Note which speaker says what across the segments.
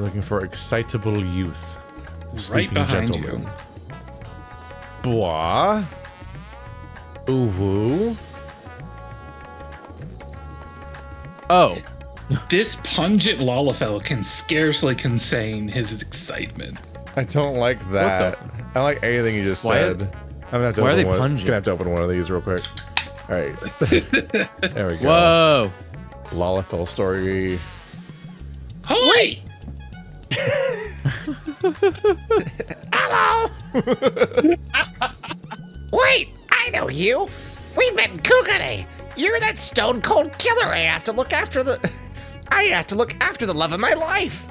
Speaker 1: Looking for excitable youth.
Speaker 2: Right
Speaker 1: Sleeping
Speaker 2: behind
Speaker 1: gentleman.
Speaker 2: you.
Speaker 1: Blah. Ooh.
Speaker 3: Oh.
Speaker 2: This pungent Lalafell can scarcely contain his excitement.
Speaker 1: I don't like that. I don't like anything you just said. I'm gonna have to
Speaker 3: Why are
Speaker 1: open
Speaker 3: they
Speaker 1: one.
Speaker 3: pungent?
Speaker 1: Gonna have to open one of these real quick. All right. There we go.
Speaker 3: Whoa.
Speaker 1: Lalafell story.
Speaker 2: Holy!
Speaker 4: Hello! Wait, I know you. We met in Kugane. You're that stone cold killer I asked to look after the love of my life.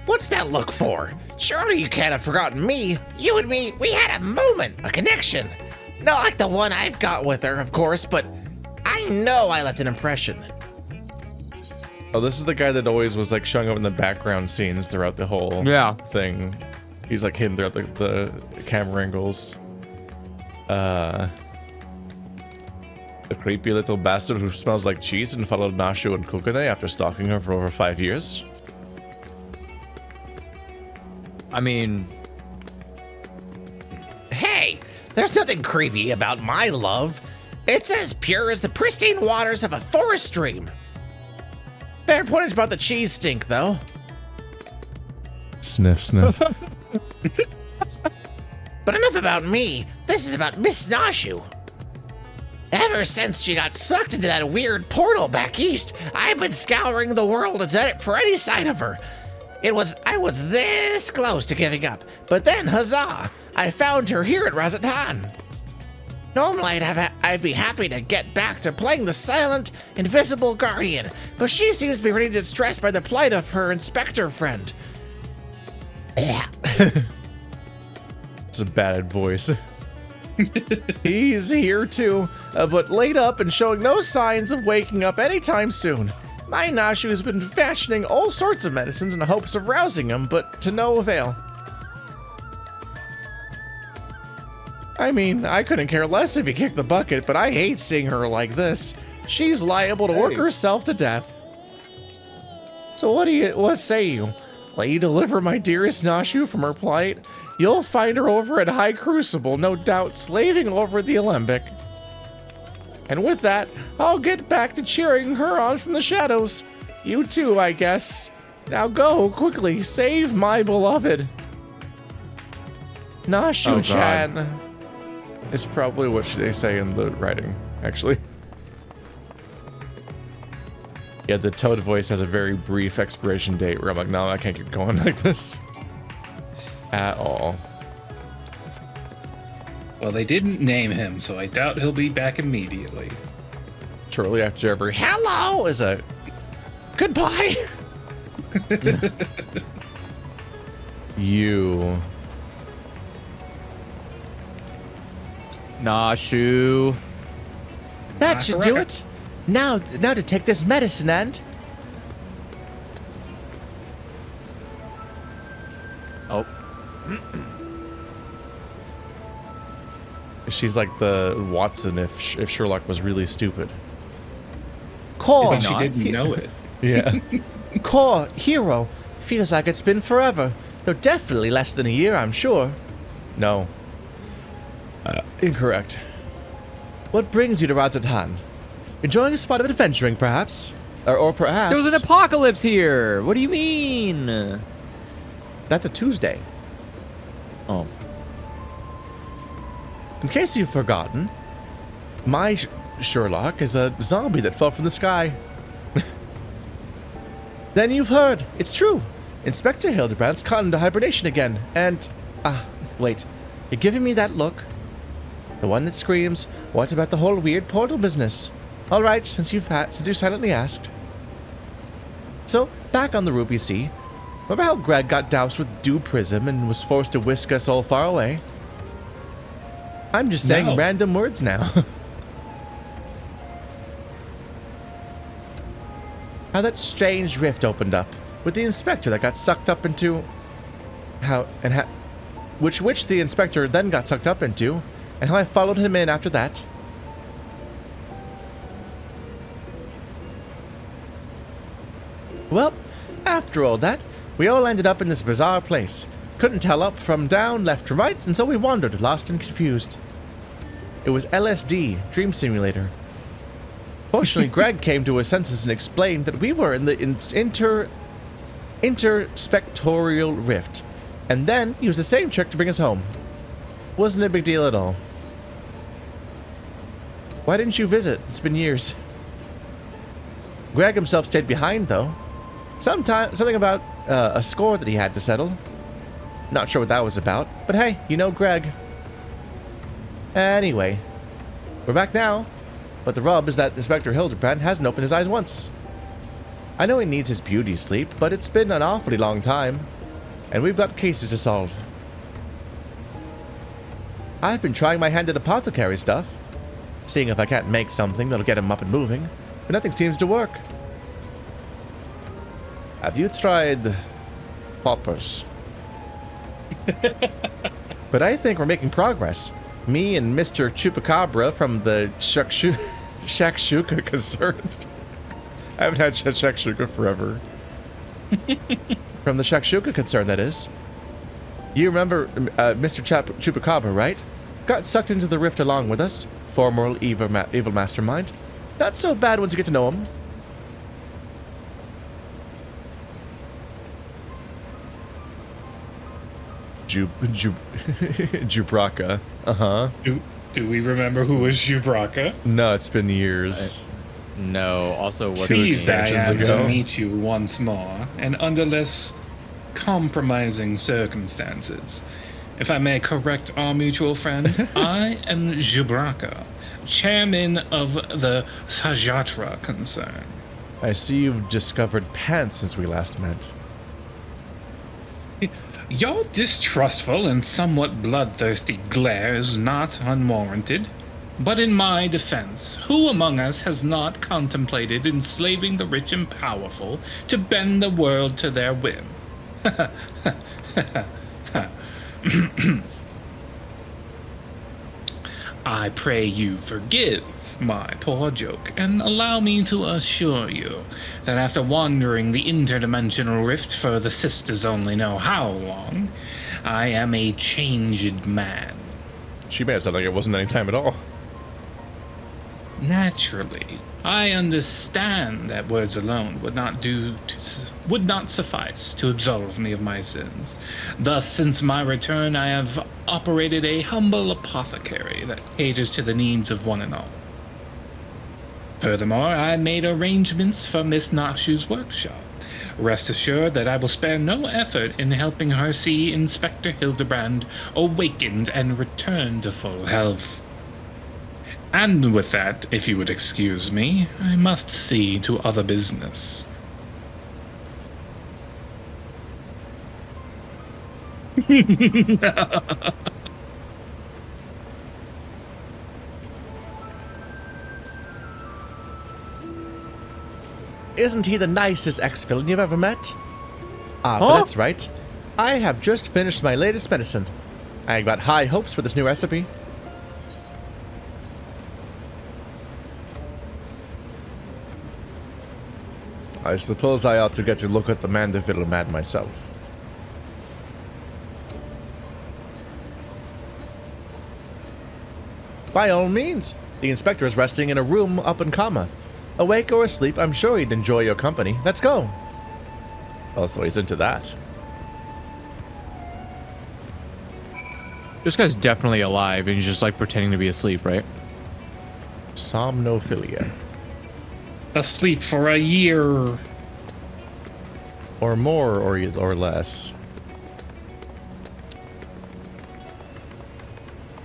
Speaker 4: What's that look for? Surely you can't have forgotten me. You and me, we had a moment, a connection. Not like the one I've got with her, of course, but I know I left an impression.
Speaker 1: Oh, this is the guy that always was like showing up in the background scenes throughout the whole thing. He's like hidden throughout the camera angles. The creepy little bastard who smells like cheese and followed Nashu and Kukune after stalking her for over 5 years.
Speaker 3: I mean...
Speaker 4: Hey, there's nothing creepy about my love. It's as pure as the pristine waters of a forest stream. Fair point about the cheese stink, though.
Speaker 1: Sniff, sniff.
Speaker 4: But enough about me. This is about Miss Nashu. Ever since she got sucked into that weird portal back east, I've been scouring the world for any sign of her. I was this close to giving up, but then, huzzah, I found her here at Razatan. Normally I'd be happy to get back to playing the silent, invisible guardian, but she seems to be really distressed by the plight of her inspector friend.
Speaker 1: It's a bad voice. He's here too, but laid up and showing no signs of waking up anytime soon. My Nashu has been fashioning all sorts of medicines in hopes of rousing him, but to no avail. I mean, I couldn't care less if he kicked the bucket, but I hate seeing her like this. She's liable to work herself to death. So what say you? Let you deliver my dearest Nashu from her plight? You'll find her over at High Crucible, no doubt, slaving over the Alembic. And with that, I'll get back to cheering her on from the shadows. You too, I guess. Now go, quickly, save my beloved. Nashu-chan. Is probably what they say in the writing, actually. Yeah, the Toad voice has a very brief expiration date where I'm like, no, I can't keep going like this. At all.
Speaker 2: Well, they didn't name him, so I doubt he'll be back immediately.
Speaker 1: Shortly after every hello is a goodbye. You.
Speaker 3: Nashu.
Speaker 4: That should do it. Now to take this medicine and...
Speaker 3: Oh.
Speaker 1: She's like the Watson if Sherlock was really stupid.
Speaker 4: Core,
Speaker 2: She didn't know it.
Speaker 1: Yeah.
Speaker 4: Core, hero. Feels like it's been forever. Though definitely less than a year, I'm sure.
Speaker 1: No. Incorrect.
Speaker 4: What brings you to Razatan? Enjoying a spot of adventuring, perhaps? Or perhaps...
Speaker 3: There was an apocalypse here. What do you mean?
Speaker 4: That's a Tuesday.
Speaker 3: Oh.
Speaker 4: In case you've forgotten, my Sherlock is a zombie that fell from the sky. Then you've heard. It's true. Inspector Hildibrand's caught into hibernation again, and... wait. You're giving me that look? The one that screams, what about the whole weird portal business? Alright, since you silently asked. So, back on the Ruby Sea. Remember how Greg got doused with dew prism and was forced to whisk us all far away? I'm just saying random words now. How that strange rift opened up with the inspector that got sucked up into... Which the inspector then got sucked up into, and how I followed him in after that.
Speaker 1: Well, after all that, we all ended up in this bizarre place. Couldn't tell up from down, left to right, and so we wandered, lost and confused. It was LSD, Dream Simulator. Fortunately, Greg came to his senses and explained that we were in the interspectorial rift, and then used the same trick to bring us home. Wasn't a big deal at all. Why didn't you visit? It's been years. Greg himself stayed behind, though. Something about a score that he had to settle. Not sure what that was about, but hey, you know Greg. Anyway, we're back now, but the rub is that Inspector Hildibrand hasn't opened his eyes once. I know he needs his beauty sleep, but it's been an awfully long time, and we've got cases to solve. I've been trying my hand at apothecary stuff, seeing if I can't make something that'll get him up and moving, but nothing seems to work. Have you tried poppers? But I think we're making progress. Me and Mr. Chupacabra from the Shakshuka concern. I haven't had Shakshuka forever. From the Shakshuka concern, that is. You remember Mr. Chupacabra, right? Got sucked into the rift along with us. Former evil mastermind. Not so bad once you get to know him. Jubraka. Uh-huh.
Speaker 2: Do we remember who was Jubraka?
Speaker 1: No, it's been years.
Speaker 3: No, also what
Speaker 2: Pleased I
Speaker 1: expansions
Speaker 2: am
Speaker 1: ago.
Speaker 2: to meet you once more, and under less compromising circumstances. If I may correct our mutual friend, I am Jubraka, chairman of the Sajatra concern.
Speaker 1: I see you've discovered pants since we last met.
Speaker 2: Your distrustful and somewhat bloodthirsty glare is not unwarranted. But in my defense, who among us has not contemplated enslaving the rich and powerful to bend the world to their whim? I pray you forgive my poor joke, and allow me to assure you that after wandering the interdimensional rift for the sisters only know how long, I am a changed man.
Speaker 1: She made it sound like it wasn't any time at all.
Speaker 2: Naturally, I understand that words alone would not suffice to absolve me of my sins. Thus, since my return, I have operated a humble apothecary that caters to the needs of one and all. Furthermore, I made arrangements for Miss Nashu's workshop. Rest assured that I will spare no effort in helping her see Inspector Hildibrand awakened and return to full health. And with that, if you would excuse me, I must see to other business.
Speaker 1: Isn't he the nicest ex-villain you've ever met? Ah,
Speaker 3: Huh?
Speaker 1: but that's right. I have just finished my latest medicine. I got high hopes for this new recipe. I suppose I ought to get to look at the Mandeville man myself. By all means. The inspector is resting in a room up in Kama. Awake or asleep, I'm sure he'd enjoy your company. Let's go. Also, he's into that.
Speaker 3: This guy's definitely alive and he's just like pretending to be asleep, right?
Speaker 1: Somnophilia.
Speaker 2: Asleep for a year.
Speaker 1: Or more, or less.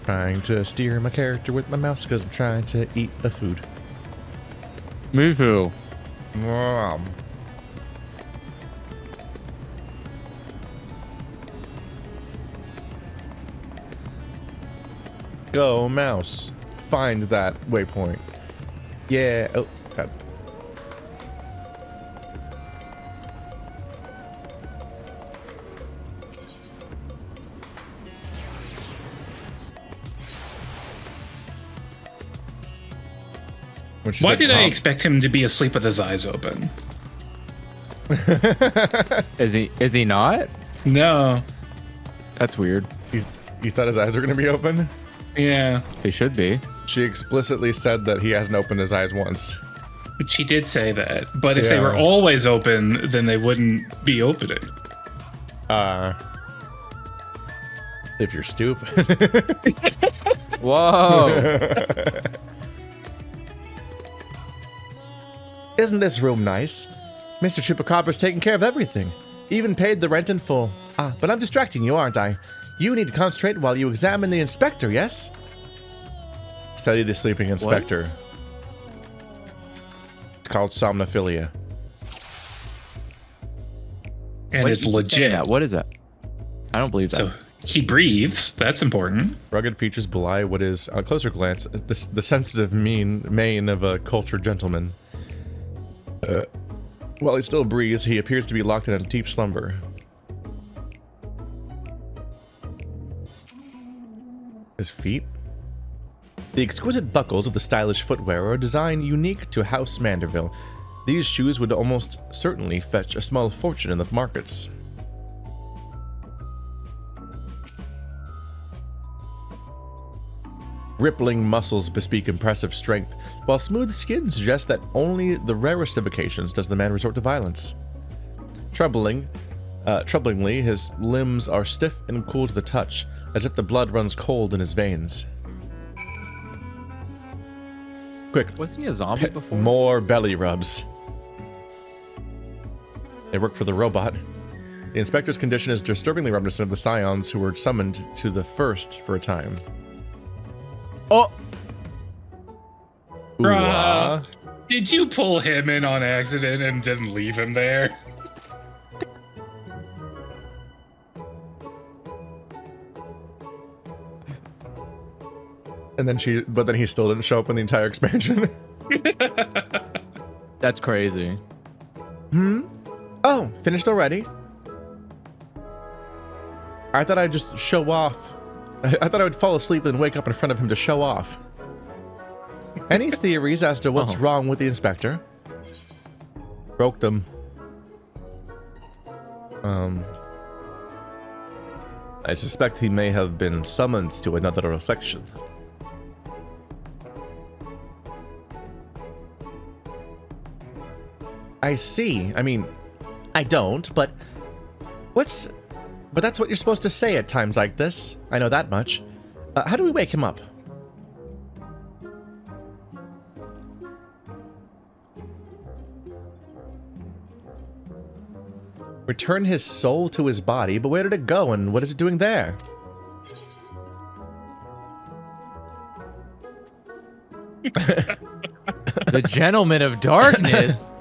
Speaker 1: Trying to steer my character with my mouse because I'm trying to eat the food.
Speaker 3: Me too.
Speaker 1: Go, mouse. Find that waypoint. Yeah. Oh, God. When she's
Speaker 2: Why
Speaker 1: like,
Speaker 2: did I
Speaker 1: "Huh?"
Speaker 2: expect him to be asleep with his eyes open?
Speaker 3: Is he not?
Speaker 2: No.
Speaker 3: That's weird.
Speaker 1: You thought his eyes were going to be open?
Speaker 2: Yeah.
Speaker 3: They should be.
Speaker 1: She explicitly said that he hasn't opened his eyes once.
Speaker 2: But she did say that. But if they were always open, then they wouldn't be opening.
Speaker 1: If you're stupid.
Speaker 3: Whoa.
Speaker 1: Isn't this room nice? Mr. Chupacabra's taking care of everything. Even paid the rent in full. But I'm distracting you, aren't I? You need to concentrate while you examine the inspector, yes? Study the sleeping inspector. What? It's called somnophilia.
Speaker 2: And it's legit.
Speaker 3: Yeah, what is that? I don't believe that.
Speaker 2: So he breathes. That's important.
Speaker 1: Rugged features belie what is, on a closer glance, the sensitive mane of a cultured gentleman. While he still breathes, he appears to be locked in a deep slumber. His feet? The exquisite buckles of the stylish footwear are a design unique to House Manderville. These shoes would almost certainly fetch a small fortune in the markets. Rippling muscles bespeak impressive strength, while smooth skin suggests that only the rarest of occasions does the man resort to violence. Troublingly, his limbs are stiff and cool to the touch, as if the blood runs cold in his veins. Quick.
Speaker 3: Wasn't he a zombie before?
Speaker 1: More belly rubs. They work for the robot. The inspector's condition is disturbingly reminiscent of the scions who were summoned to the First for a time.
Speaker 3: Oh!
Speaker 2: Bruh. Did you pull him in on accident and didn't leave him there?
Speaker 1: And then but then he still didn't show up in the entire expansion.
Speaker 3: That's crazy.
Speaker 1: Oh, finished already? I thought I'd just show off. I thought I would fall asleep and wake up in front of him to show off. Any theories as to what's wrong with the inspector? Broke them. I suspect he may have been summoned to another reflection. I see. I mean, I don't, but But that's what you're supposed to say at times like this. I know that much. How do we wake him up? Return his soul to his body, but where did it go and what is it doing there?
Speaker 3: The Gentleman of Darkness?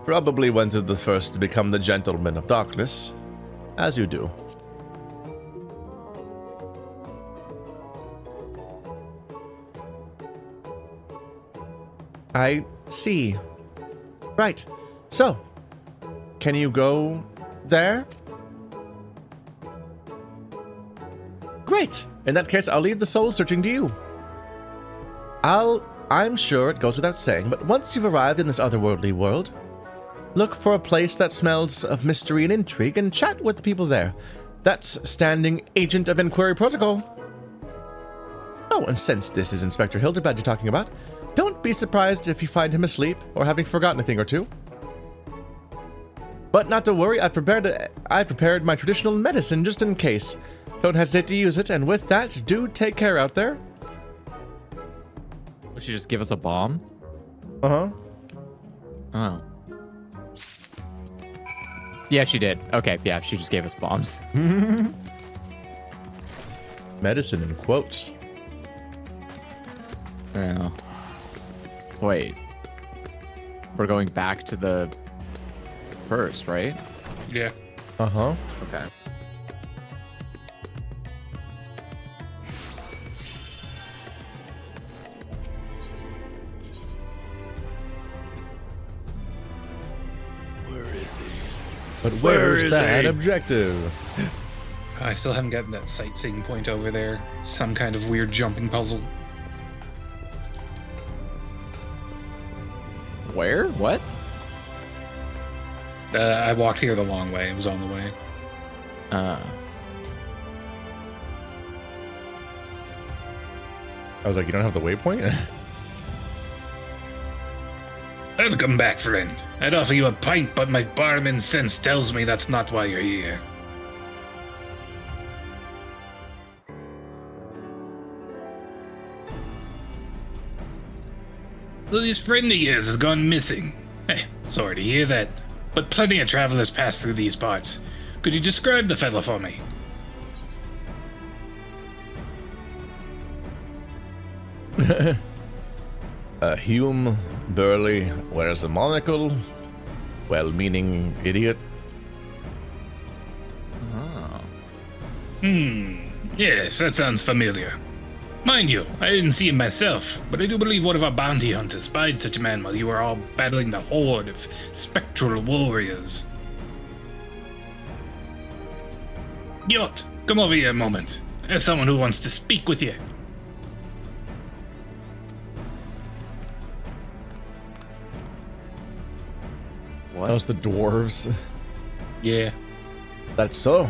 Speaker 1: Probably went to the First to become the Gentleman of Darkness. As you do. I see. Right. So, can you go there? Great. In that case, I'll leave the soul searching to you. I'm sure it goes without saying, but once you've arrived in this otherworldly world, look for a place that smells of mystery and intrigue and chat with the people there. That's standing agent of inquiry protocol. Oh, and since this is Inspector Hildibrand you're talking about, don't be surprised if you find him asleep or having forgotten a thing or two. But not to worry, I've prepared my traditional medicine just in case. Don't hesitate to use it, and with that, do take care out there.
Speaker 3: Would she just give us a bomb?
Speaker 1: Uh-huh.
Speaker 3: Oh. Yeah, she did. Okay, yeah, she just gave us bombs.
Speaker 1: Medicine in quotes.
Speaker 3: Oh. Wait. We're going back to the First, right?
Speaker 2: Yeah.
Speaker 1: Uh-huh.
Speaker 3: Okay.
Speaker 1: But where's that objective?
Speaker 2: I still haven't gotten that sightseeing point over there. Some kind of weird jumping puzzle.
Speaker 3: Where? What?
Speaker 2: I walked here the long way. It was on the way.
Speaker 1: I was like, you don't have the waypoint?
Speaker 2: Welcome back, friend. I'd offer you a pint, but my barman sense tells me that's not why you're here. So this friend of yours has gone missing. Hey, sorry to hear that, but plenty of travelers pass through these parts. Could you describe the fella for me?
Speaker 1: Hume, burly, wears a monocle, well-meaning idiot.
Speaker 2: Yes, that sounds familiar. Mind you, I didn't see him myself, but I do believe one of our bounty hunters spied such a man while you were all battling the horde of spectral warriors. Yot, come over here a moment. There's someone who wants to speak with you.
Speaker 1: What? Those the dwarves.
Speaker 2: Yeah.
Speaker 1: That's so.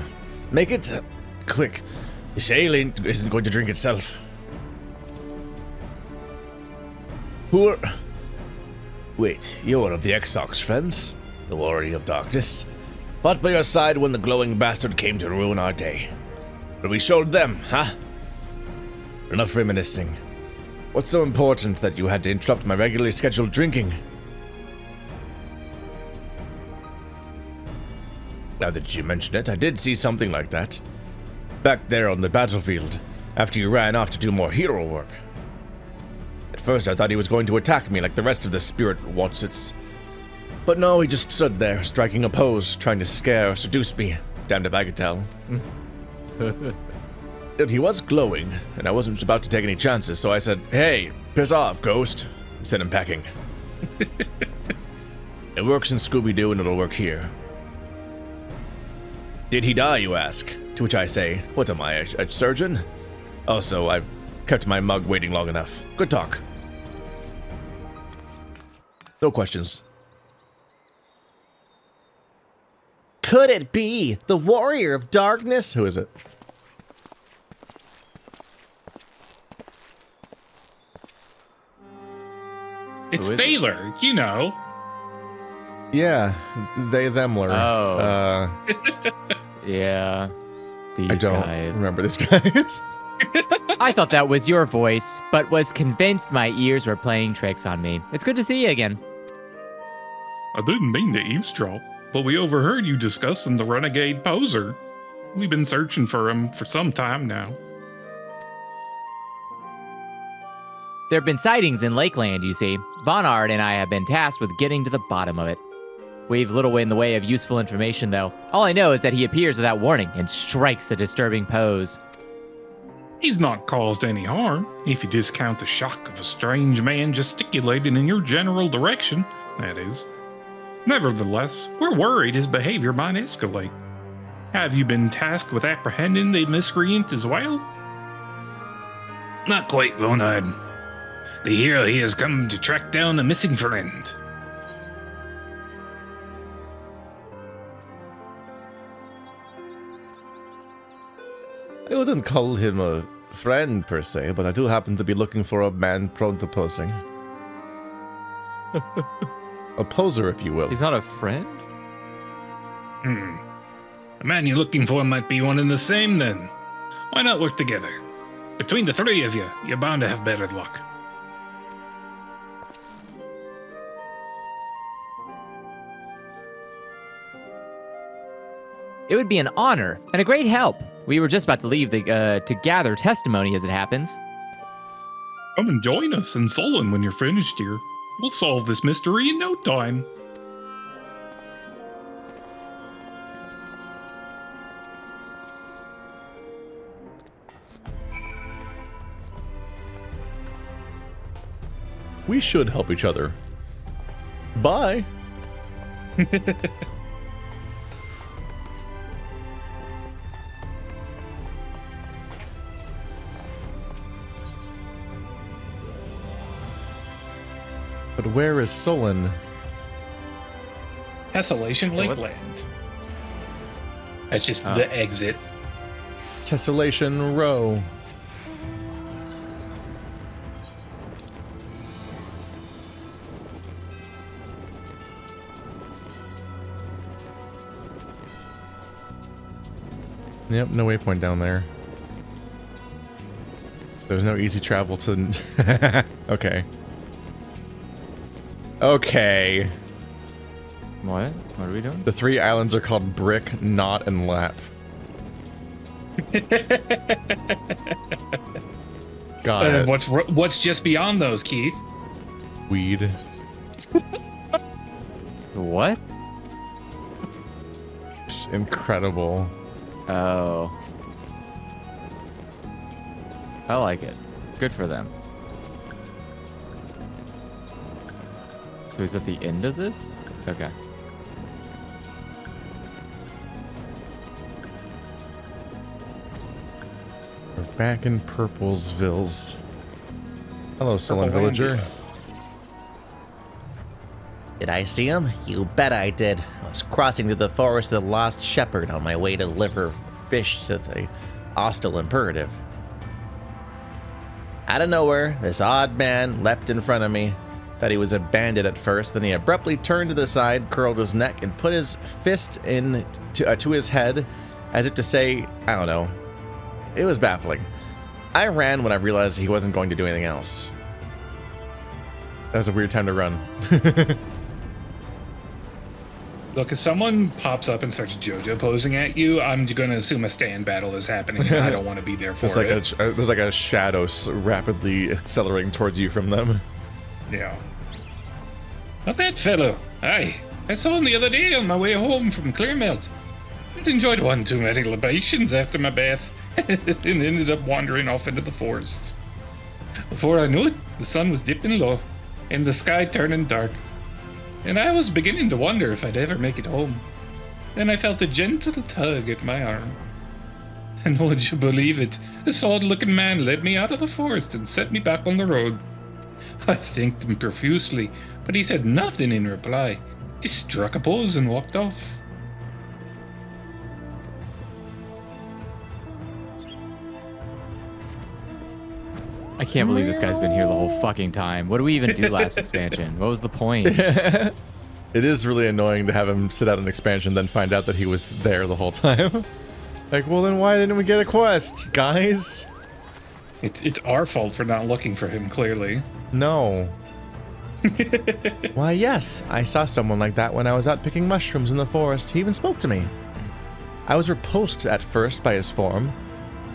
Speaker 1: Make it quick. This ale isn't going to drink itself. Who are... Wait, you're of the Exox friends? The warrior of darkness? Fought by your side when the glowing bastard came to ruin our day. But we showed them, huh? Enough reminiscing. What's so important that you had to interrupt my regularly scheduled drinking? Now that you mention it, I did see something like that. Back there on the battlefield, after you ran off to do more hero work. At first I thought he was going to attack me like the rest of the spirit Watsits. But no, he just stood there, striking a pose, trying to scare or seduce me. Damned if I could tell. And he was glowing, and I wasn't about to take any chances, so I said, "Hey, piss off, ghost," and sent him packing. It works in Scooby-Doo and it'll work here. Did he die, you ask? To which I say, what am I, a surgeon? Also, I've kept my mug waiting long enough. Good talk. No questions. Could it be the warrior of darkness? Who is it?
Speaker 2: It's Baylor, you know.
Speaker 1: Yeah, they, themler.
Speaker 3: Oh. Yeah. These
Speaker 1: I don't
Speaker 3: guys.
Speaker 1: remember these guys.
Speaker 3: I thought that was your voice, but was convinced my ears were playing tricks on me. It's good to see you again.
Speaker 2: I didn't mean to eavesdrop, but we overheard you discussing the renegade poser. We've been searching for him for some time now.
Speaker 3: There have been sightings in Lakeland, you see. Ballard and I have been tasked with getting to the bottom of it. We've little in the way of useful information, though. All I know is that he appears without warning and strikes a disturbing pose.
Speaker 2: He's not caused any harm, if you discount the shock of a strange man gesticulating in your general direction, that is. Nevertheless, we're worried his behavior might escalate. Have you been tasked with apprehending the miscreant as well? Not quite, Leonard. The hero here has come to track down a missing friend.
Speaker 1: I wouldn't call him a friend per se, but I do happen to be looking for a man prone to posing. A poser, if you will.
Speaker 3: He's not a friend?
Speaker 2: The man you're looking for might be one and the same then. Why not work together? Between the three of you, you're bound to have better luck.
Speaker 3: It would be an honor and a great help. We were just about to leave to gather testimony as it happens.
Speaker 2: Come and join us in Solon when you're finished here. We'll solve this mystery in no time.
Speaker 1: We should help each other. Bye. But where is Solon?
Speaker 2: Tessellation Lakeland. That's just the exit.
Speaker 1: Tessellation Row. Yep, no waypoint down there. There's no easy travel to... Okay. Okay.
Speaker 3: What? What are we doing?
Speaker 1: The 3 islands are called Brick, Knot, and Lap. Got it.
Speaker 2: What's just beyond those, Keith?
Speaker 1: Weed.
Speaker 3: What?
Speaker 1: It's incredible.
Speaker 3: Oh. I like it. Good for them. So he's at the end of this? Okay.
Speaker 1: We're back in Purplesvilles. Hello, Sullen Villager.
Speaker 4: Did I see him? You bet I did. I was crossing through the forest of the Lost Shepherd on my way to deliver fish to the hostile imperative. Out of nowhere, this odd man leapt in front of me. Thought he was a bandit at first, then he abruptly turned to the side, curled his neck, and put his fist to his head, as if to say, I don't know. It was baffling. I ran when I realized he wasn't going to do anything else. That was a weird time to run.
Speaker 2: Look, if someone pops up and starts JoJo posing at you, I'm going to assume a stand battle is happening. And I don't want to be there for it.
Speaker 1: There's like a shadow rapidly accelerating towards you from them.
Speaker 2: Yeah. Not that fellow. Aye. I saw him the other day on my way home from Clearmelt. I'd enjoyed one too many libations after my bath and ended up wandering off into the forest. Before I knew it, the sun was dipping low and the sky turning dark. And I was beginning to wonder if I'd ever make it home. Then I felt a gentle tug at my arm. And would you believe it, this odd-looking man led me out of the forest and set me back on the road. I thanked him profusely, but he said nothing in reply. Just struck a pose and walked off.
Speaker 3: I can't believe this guy's been here the whole fucking time. What did we even do last expansion? What was the point?
Speaker 1: It is really annoying to have him sit out an expansion, then find out that he was there the whole time. Like, well, then why didn't we get a quest, guys?
Speaker 2: It's our fault for not looking for him, clearly.
Speaker 1: No. Why, yes, I saw someone like that when I was out picking mushrooms in the forest. He even spoke to me. I was repulsed at first by his form,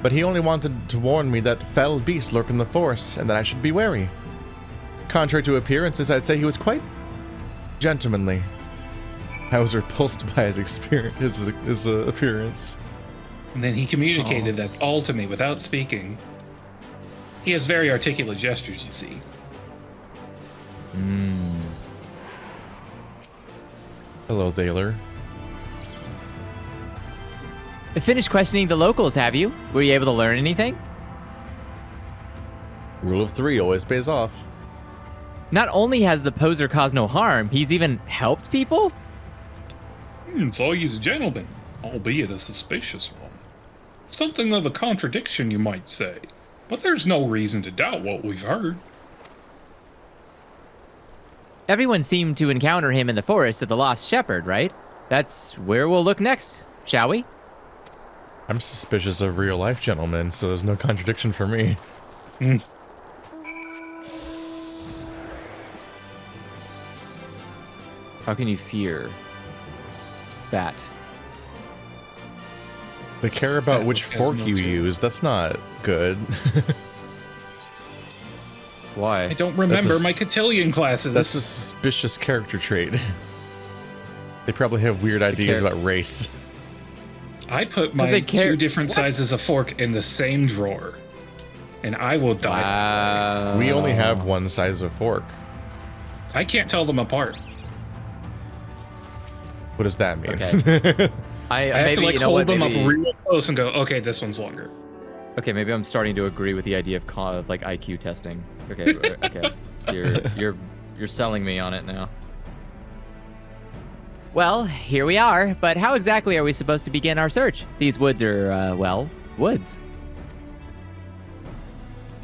Speaker 1: but he only wanted to warn me that fell beasts lurk in the forest and that I should be wary. Contrary to appearances, I'd say he was quite gentlemanly. I was repulsed by his appearance.
Speaker 2: And then he communicated that all to me without speaking. He has very articulate gestures, you see.
Speaker 1: Hello, Thaler.
Speaker 3: Finished questioning the locals, have you? Were you able to learn anything?
Speaker 1: Rule of 3 always pays off.
Speaker 3: Not only has the poser caused no harm, he's even helped people?
Speaker 2: So he's a gentleman, albeit a suspicious one. Something of a contradiction, you might say. But there's no reason to doubt what we've heard.
Speaker 3: Everyone seemed to encounter him in the forest of the Lost Shepherd, right? That's where we'll look next, shall we?
Speaker 1: I'm suspicious of real-life gentlemen, so there's no contradiction for me.
Speaker 3: How can you fear that?
Speaker 1: They care about which fork you use. That's not good.
Speaker 3: Why?
Speaker 2: I don't remember my cotillion classes.
Speaker 1: That's a suspicious character trait. They probably have weird ideas about race.
Speaker 2: I put my 2 different sizes of fork in the same drawer, and I will die.
Speaker 1: We only have one size of fork.
Speaker 2: I can't tell them apart.
Speaker 1: What does that mean?
Speaker 3: Okay. I
Speaker 2: have
Speaker 3: maybe,
Speaker 2: to like
Speaker 3: you know
Speaker 2: hold
Speaker 3: what,
Speaker 2: them
Speaker 3: maybe,
Speaker 2: up real close and go, okay, this one's longer.
Speaker 3: Okay, maybe I'm starting to agree with the idea of like IQ testing. Okay, okay. You're selling me on it now. Well, here we are, but how exactly are we supposed to begin our search? These woods are, well, woods.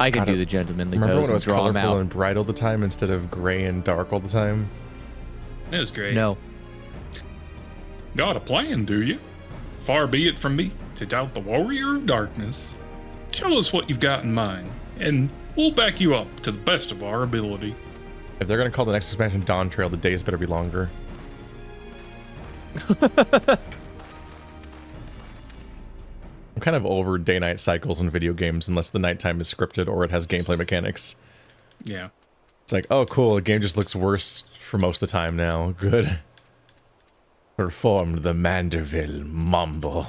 Speaker 3: I could do the gentlemanly pose.
Speaker 1: Remember when it was
Speaker 3: and draw 'em
Speaker 1: colorful
Speaker 3: out.
Speaker 1: and bright all the time instead of gray and dark all the time?
Speaker 2: It was great.
Speaker 3: No.
Speaker 2: Got a plan, do you? Far be it from me to doubt the warrior of darkness. Show us what you've got in mind, and we'll back you up to the best of our ability.
Speaker 1: If they're gonna call the next expansion Dawn Trail, the days better be longer. I'm kind of over day-night cycles in video games unless the nighttime is scripted or it has gameplay mechanics.
Speaker 2: Yeah.
Speaker 1: It's like, oh cool, the game just looks worse for most of the time now. Good. Performed the Manderville mumble.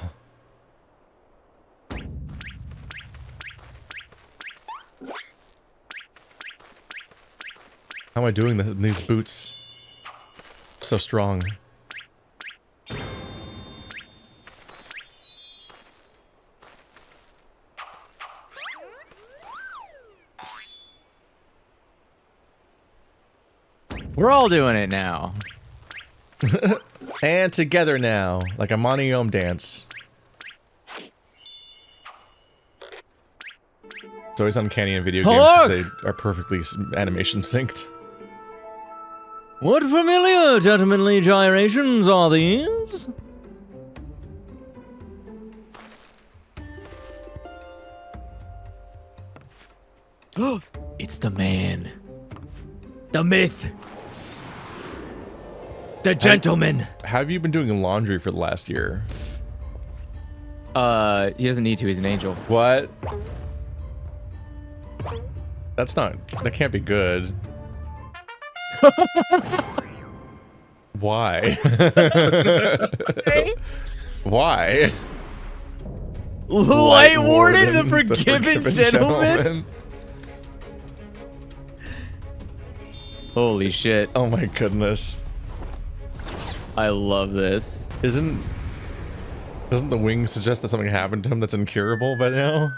Speaker 1: How am I doing this in these boots? So strong.
Speaker 3: We're all doing it now.
Speaker 1: And together now, like a Moneyome dance. It's always uncanny in video games because they are perfectly animation synced.
Speaker 3: What familiar gentlemanly gyrations are these? It's the man. The myth. The gentleman.
Speaker 1: How have you been doing laundry for the last year?
Speaker 3: He doesn't need to, he's an angel.
Speaker 1: What? That's not, that can't be good. Why? Why?
Speaker 3: Light Warden, the forgiven gentleman? Holy shit.
Speaker 1: Oh my goodness.
Speaker 3: I love this.
Speaker 1: Doesn't the wing suggest that something happened to him that's incurable by now?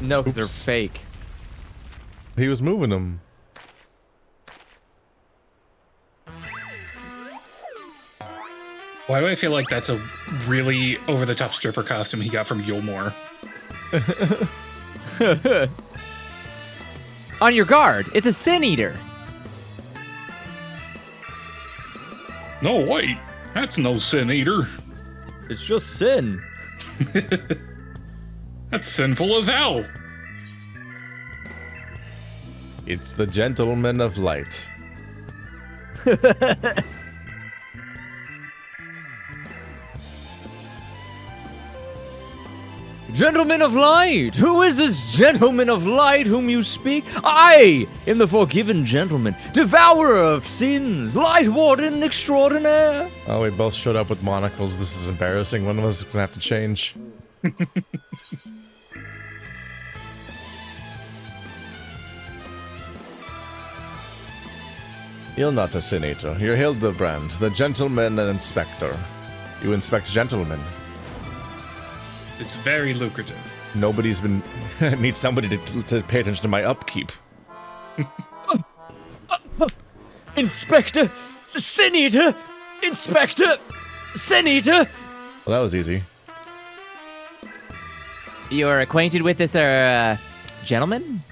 Speaker 3: No, because they're
Speaker 1: Oops.
Speaker 3: fake.
Speaker 1: He was moving them.
Speaker 2: Why do I feel like that's a really over-the-top stripper costume he got from Gilmore?
Speaker 3: On your guard, it's a sin eater.
Speaker 2: No, wait. That's no sin eater.
Speaker 3: It's just sin.
Speaker 2: That's sinful as hell.
Speaker 1: It's the gentleman of light.
Speaker 3: Gentleman of light! Who is this gentleman of light whom you speak? I am the forgiven gentleman, devourer of sins, light warden extraordinaire.
Speaker 1: Oh, we both showed up with monocles. This is embarrassing. One of us is gonna have to change. You're not a senator. You're Hildibrand, the gentleman and inspector. You inspect gentlemen.
Speaker 2: It's very lucrative.
Speaker 1: Nobody's been... need somebody to pay attention to my upkeep.
Speaker 3: Inspector, sin eater, inspector, sin eater.
Speaker 1: Well, that was easy.
Speaker 3: You're acquainted with this, gentleman?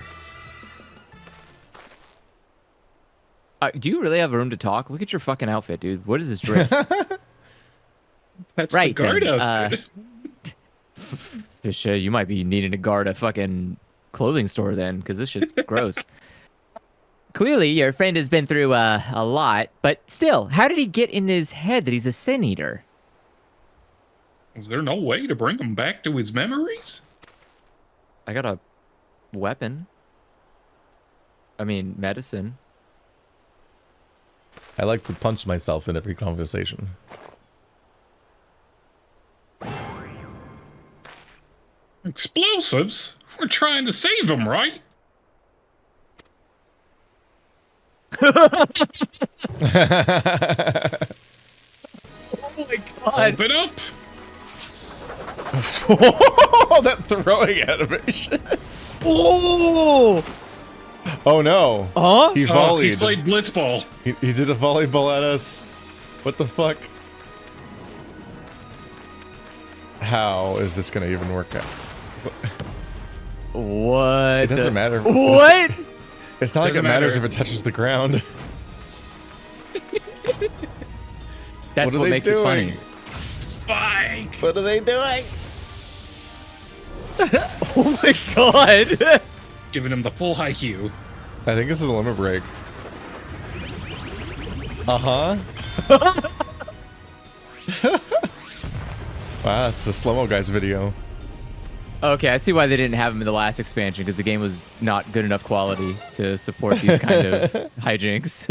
Speaker 3: Do you really have room to talk? Look at your fucking outfit, dude. What is this drip?
Speaker 2: That's
Speaker 3: Right,
Speaker 2: the guard
Speaker 3: then,
Speaker 2: outfit.
Speaker 3: You might be needing to guard a fucking clothing store then, because this shit's gross. Clearly, your friend has been through a lot, but still, how did he get in his head that he's a sin eater?
Speaker 2: Is there no way to bring him back to his memories?
Speaker 3: I got a weapon. I mean, medicine.
Speaker 1: I like to punch myself in every conversation.
Speaker 2: Explosives? We're trying to save him, right?
Speaker 3: Oh my god.
Speaker 2: Open up!
Speaker 1: That throwing animation.
Speaker 3: Oh!
Speaker 1: Oh no.
Speaker 3: Huh?
Speaker 1: He
Speaker 2: Oh,
Speaker 1: volleyed.
Speaker 2: he's played blitzball.
Speaker 1: He did a volleyball at us. What the fuck? How is this gonna even work out?
Speaker 3: What?
Speaker 1: It doesn't matter.
Speaker 3: What?
Speaker 1: It's not like
Speaker 2: Doesn't
Speaker 1: it matters
Speaker 2: matter.
Speaker 1: if it touches the ground.
Speaker 3: That's
Speaker 1: are
Speaker 3: what
Speaker 1: they
Speaker 3: makes it funny.
Speaker 1: doing?
Speaker 2: Spike!
Speaker 1: What are they doing?
Speaker 3: Oh my god!
Speaker 2: Giving him the full high Q.
Speaker 1: I think this is a limit break. Uh-huh. Wow, it's a slow-mo guys video.
Speaker 3: Okay, I see why they didn't have him in the last expansion, because the game was not good enough quality to support these kind of hijinks.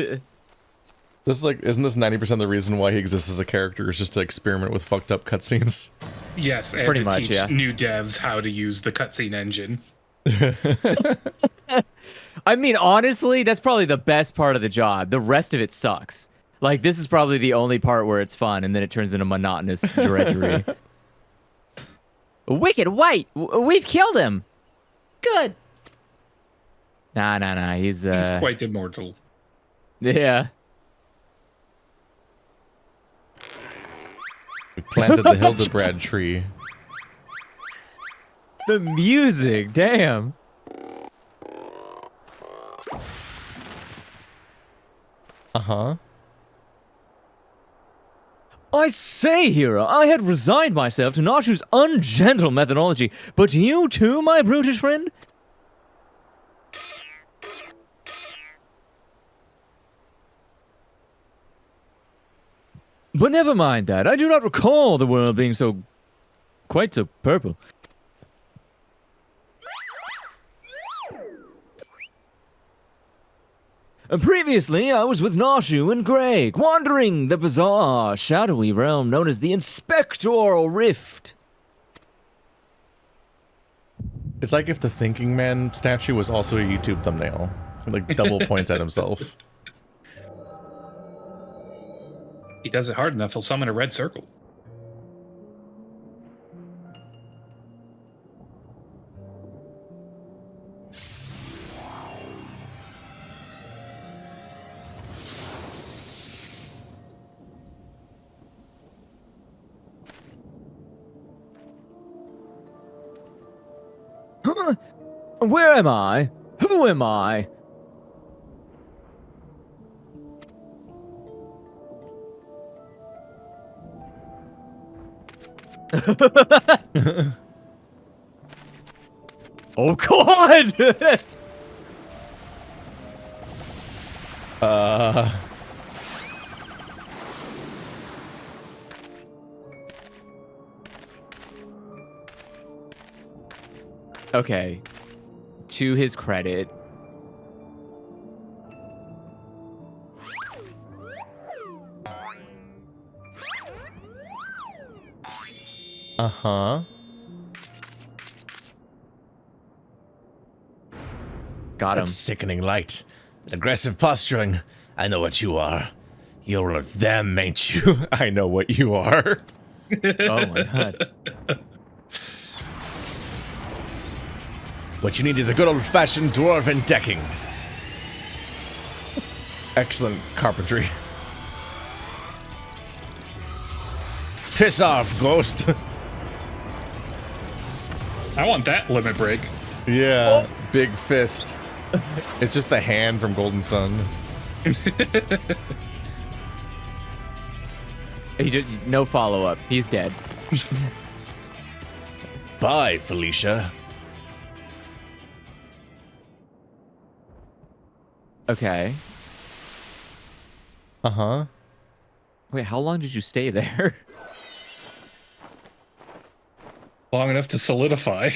Speaker 1: This is like, isn't this 90% the reason why he exists as a character, is just to experiment with fucked up cutscenes?
Speaker 2: Yes, and
Speaker 3: Pretty
Speaker 2: to
Speaker 3: much,
Speaker 2: teach
Speaker 3: yeah.
Speaker 2: new devs how to use the cutscene engine.
Speaker 3: I mean, honestly, that's probably the best part of the job. The rest of it sucks. Like, this is probably the only part where it's fun, and then it turns into monotonous drudgery. Wicked White! We've killed him!
Speaker 4: Good.
Speaker 3: Nah, he's
Speaker 2: He's quite immortal.
Speaker 3: Yeah.
Speaker 1: We've planted the Hildibrand tree.
Speaker 3: The music, damn.
Speaker 1: Uh-huh.
Speaker 3: I say, Hero, I had resigned myself to Nashu's ungentle methodology, but you too, my brutish friend? But never mind that. I do not recall the world being quite so purple. Previously, I was with Nashu and Greg, wandering the bizarre, shadowy realm known as the Inspectoral Rift.
Speaker 1: It's like if the Thinking Man statue was also a YouTube thumbnail. Like, double points at himself.
Speaker 2: He does it hard enough, he'll summon a red circle.
Speaker 3: Where am I? Who am I? Oh God! Okay. To his credit.
Speaker 1: Uh-huh.
Speaker 3: Got him.
Speaker 4: That's sickening light. Aggressive posturing. I know what you are. You're one of them, ain't you?
Speaker 1: I know what you are.
Speaker 3: Oh my God.
Speaker 4: What you need is a good old-fashioned dwarven decking.
Speaker 1: Excellent carpentry.
Speaker 4: Piss off, ghost.
Speaker 2: I want that limit break.
Speaker 1: Yeah. Big fist. It's just the hand from Golden Sun.
Speaker 3: He just, no follow-up. He's dead.
Speaker 4: Bye, Felicia.
Speaker 3: Okay.
Speaker 1: Uh-huh.
Speaker 3: Wait, how long did you stay there?
Speaker 2: Long enough to solidify.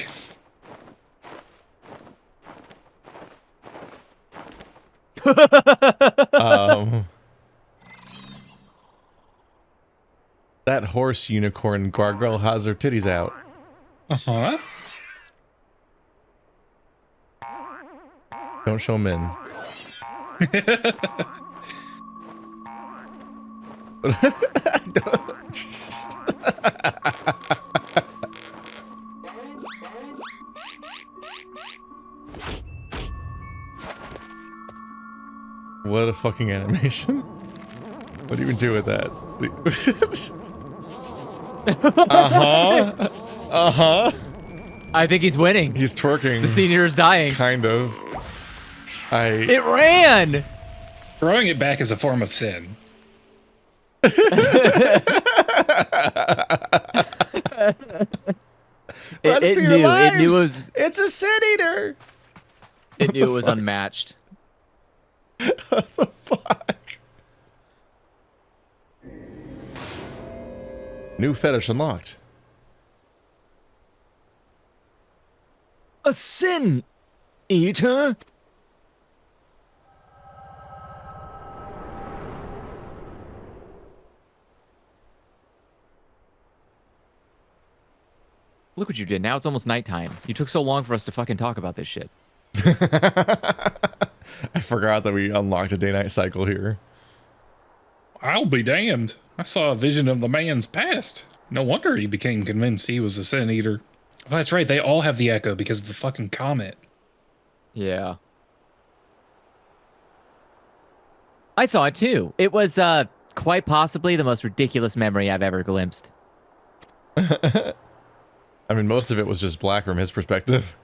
Speaker 1: That horse unicorn gargoyle has her titties out.
Speaker 2: Uh-huh.
Speaker 1: Don't show them in. What a fucking animation. What do you do with that? Uh-huh. Uh-huh.
Speaker 3: I think he's winning.
Speaker 1: He's twerking.
Speaker 3: The senior is dying.
Speaker 1: Kind of.
Speaker 3: It ran!
Speaker 2: Throwing it back is a form of sin.
Speaker 3: It knew it was.
Speaker 1: It's a sin eater.
Speaker 3: It knew it was unmatched.
Speaker 1: What the fuck? New fetish unlocked.
Speaker 3: A sin eater? Look what you did. Now it's almost nighttime. You took so long for us to fucking talk about this shit.
Speaker 1: I forgot that we unlocked a day-night cycle here.
Speaker 2: I'll be damned. I saw a vision of the man's past. No wonder he became convinced he was a sin eater. Oh, that's right. They all have the echo because of the fucking comet.
Speaker 3: Yeah. I saw it too. It was quite possibly the most ridiculous memory I've ever glimpsed.
Speaker 1: I mean, most of it was just black from his perspective.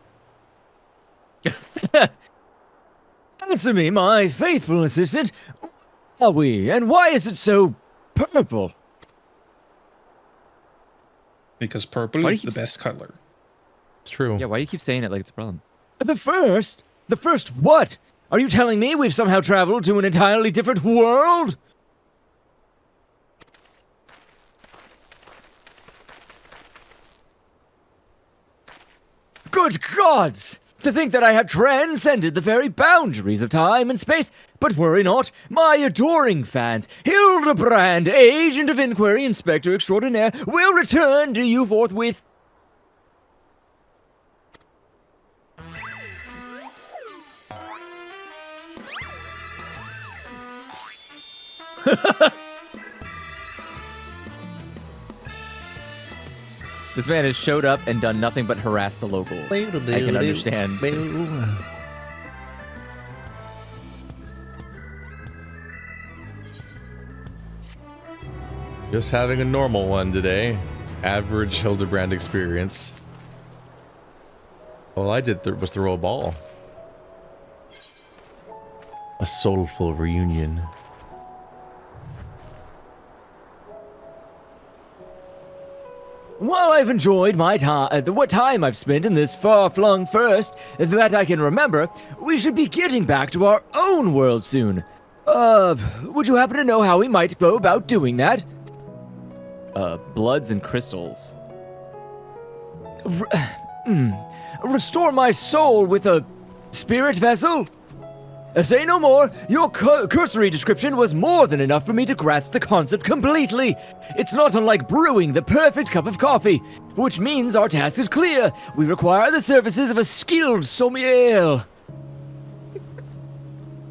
Speaker 3: Answer me, my faithful assistant. Are we, and why is it so purple?
Speaker 2: Because purple is the best color.
Speaker 1: It's true.
Speaker 3: Yeah, why do you keep saying it like it's a problem? The first? The first what? Are you telling me we've somehow traveled to an entirely different world? Good gods! To think that I have transcended the very boundaries of time and space. But worry not, my adoring fans, Hildibrand, Agent of Inquiry, Inspector Extraordinaire, will return to you forthwith. This man has showed up and done nothing but harass the locals. I can understand.
Speaker 1: Just having a normal one today. Average Hildibrand experience. All I did was throw a ball. A soulful reunion.
Speaker 3: While I've enjoyed my time, what time I've spent in this far-flung first that I can remember, we should be getting back to our own world soon. Would you happen to know how we might go about doing that? Bloods and crystals. Restore my soul with a spirit vessel? Say no more. Your cursory description was more than enough for me to grasp the concept completely. It's not unlike brewing the perfect cup of coffee, which means our task is clear. We require the services of a skilled sommelier.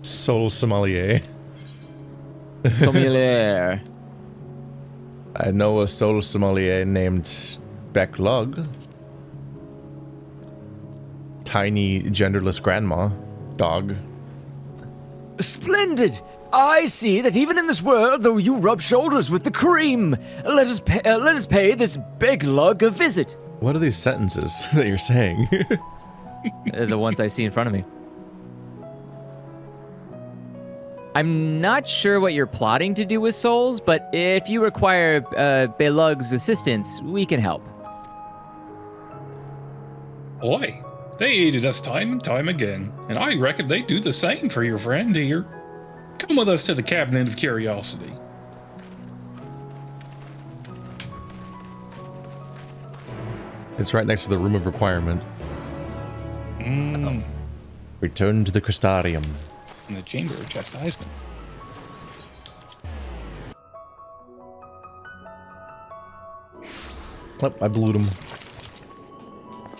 Speaker 1: Soul sommelier.
Speaker 3: Sommelier.
Speaker 1: I know a soul sommelier named Becklug. Tiny, genderless grandma. Dog.
Speaker 3: Splendid! I see that even in this world, though you rub shoulders with the cream, let us pay this big lug a visit.
Speaker 1: What are these sentences that you're saying?
Speaker 3: The ones I see in front of me. I'm not sure what you're plotting to do with souls, but if you require Belug's assistance, we can help.
Speaker 2: Boy, they aided us time and time again, and I reckon they do the same for your friend here. Come with us to the Cabinet of Curiosity.
Speaker 1: It's right next to the Room of Requirement. Return to the Crystarium.
Speaker 2: In the Chamber of Chastisement.
Speaker 1: Oh, I blew him.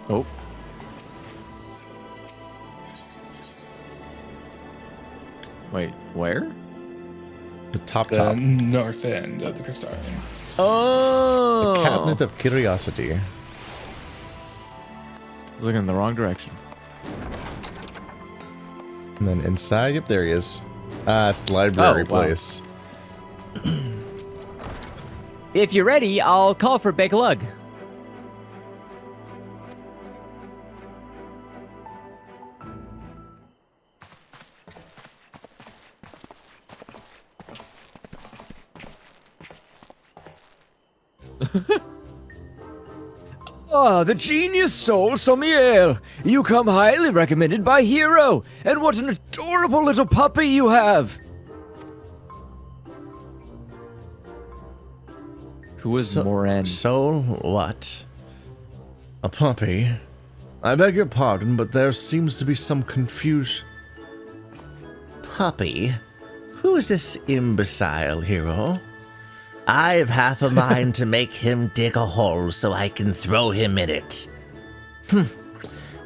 Speaker 3: Oh. Wait, where?
Speaker 1: The top.
Speaker 2: North end of the Crystarium.
Speaker 3: Oh!
Speaker 1: The Cabinet of Curiosity.
Speaker 3: I was looking in the wrong direction.
Speaker 1: And then inside, yep, there he is. Ah, it's the library
Speaker 3: Oh, wow.
Speaker 1: place.
Speaker 3: If you're ready, I'll call for Big Lug.
Speaker 5: Ah, the genius soul Somiel. You come highly recommended by Hero. And what an adorable little puppy you have.
Speaker 3: Who is Moren?
Speaker 1: So what? A puppy? I beg your pardon, but there seems to be some confusion.
Speaker 4: Puppy? Who is this imbecile, Hero? I've half a mind to make him dig a hole so I can throw him in it.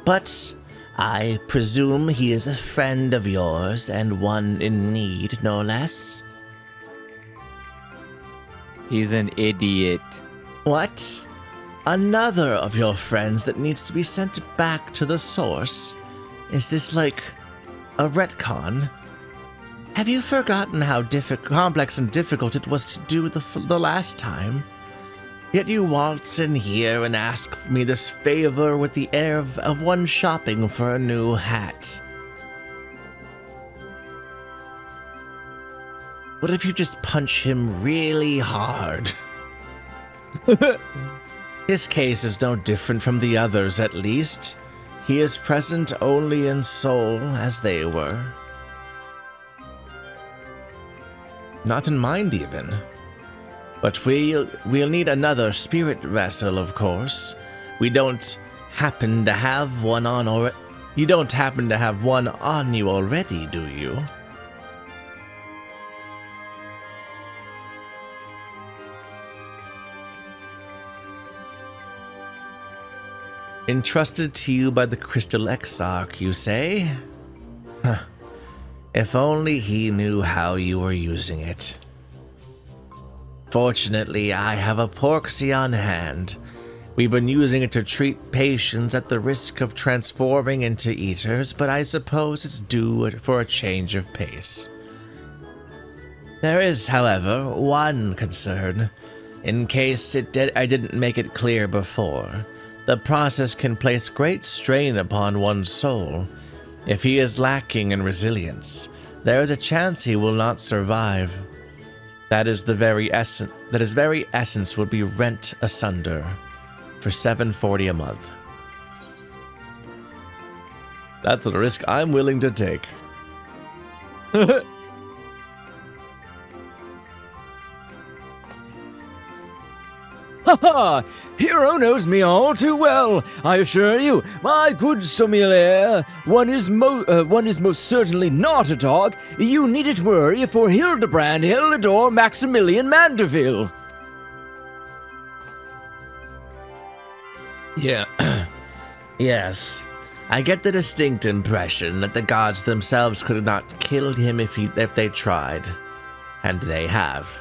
Speaker 4: But I presume he is a friend of yours and one in need, no less?
Speaker 3: He's an idiot.
Speaker 4: What? Another of your friends that needs to be sent back to the source? Is this like a retcon? Have you forgotten how complex and difficult it was to do the last time? Yet you waltz in here and ask me this favor with the air of one shopping for a new hat. What if you just punch him really hard? His case is no different from the others, at least. He is present only in soul, as they were. Not in mind, even. But we'll need another spirit vessel, of course. We don't happen to have one on, or you don't happen to have one on you already, do you? Entrusted to you by the Crystal Exarch, you say? Huh. If only he knew how you were using it. Fortunately, I have a porksy on hand. We've been using it to treat patients at the risk of transforming into eaters, but I suppose it's due for a change of pace. There is, however, one concern. In case I didn't make it clear before, the process can place great strain upon one's soul. If he is lacking in resilience, there is a chance he will not survive. His very essence would be rent asunder for $7.40 a month. That's a risk I'm willing to take.
Speaker 5: Ha! Hero knows me all too well, I assure you, my good Sommelier. One is most certainly not a dog. You needn't worry for Hildibrand, Hildador, Maximilian Mandeville.
Speaker 4: Yeah. Yes. I get the distinct impression that the gods themselves could not kill him if they tried. And they have.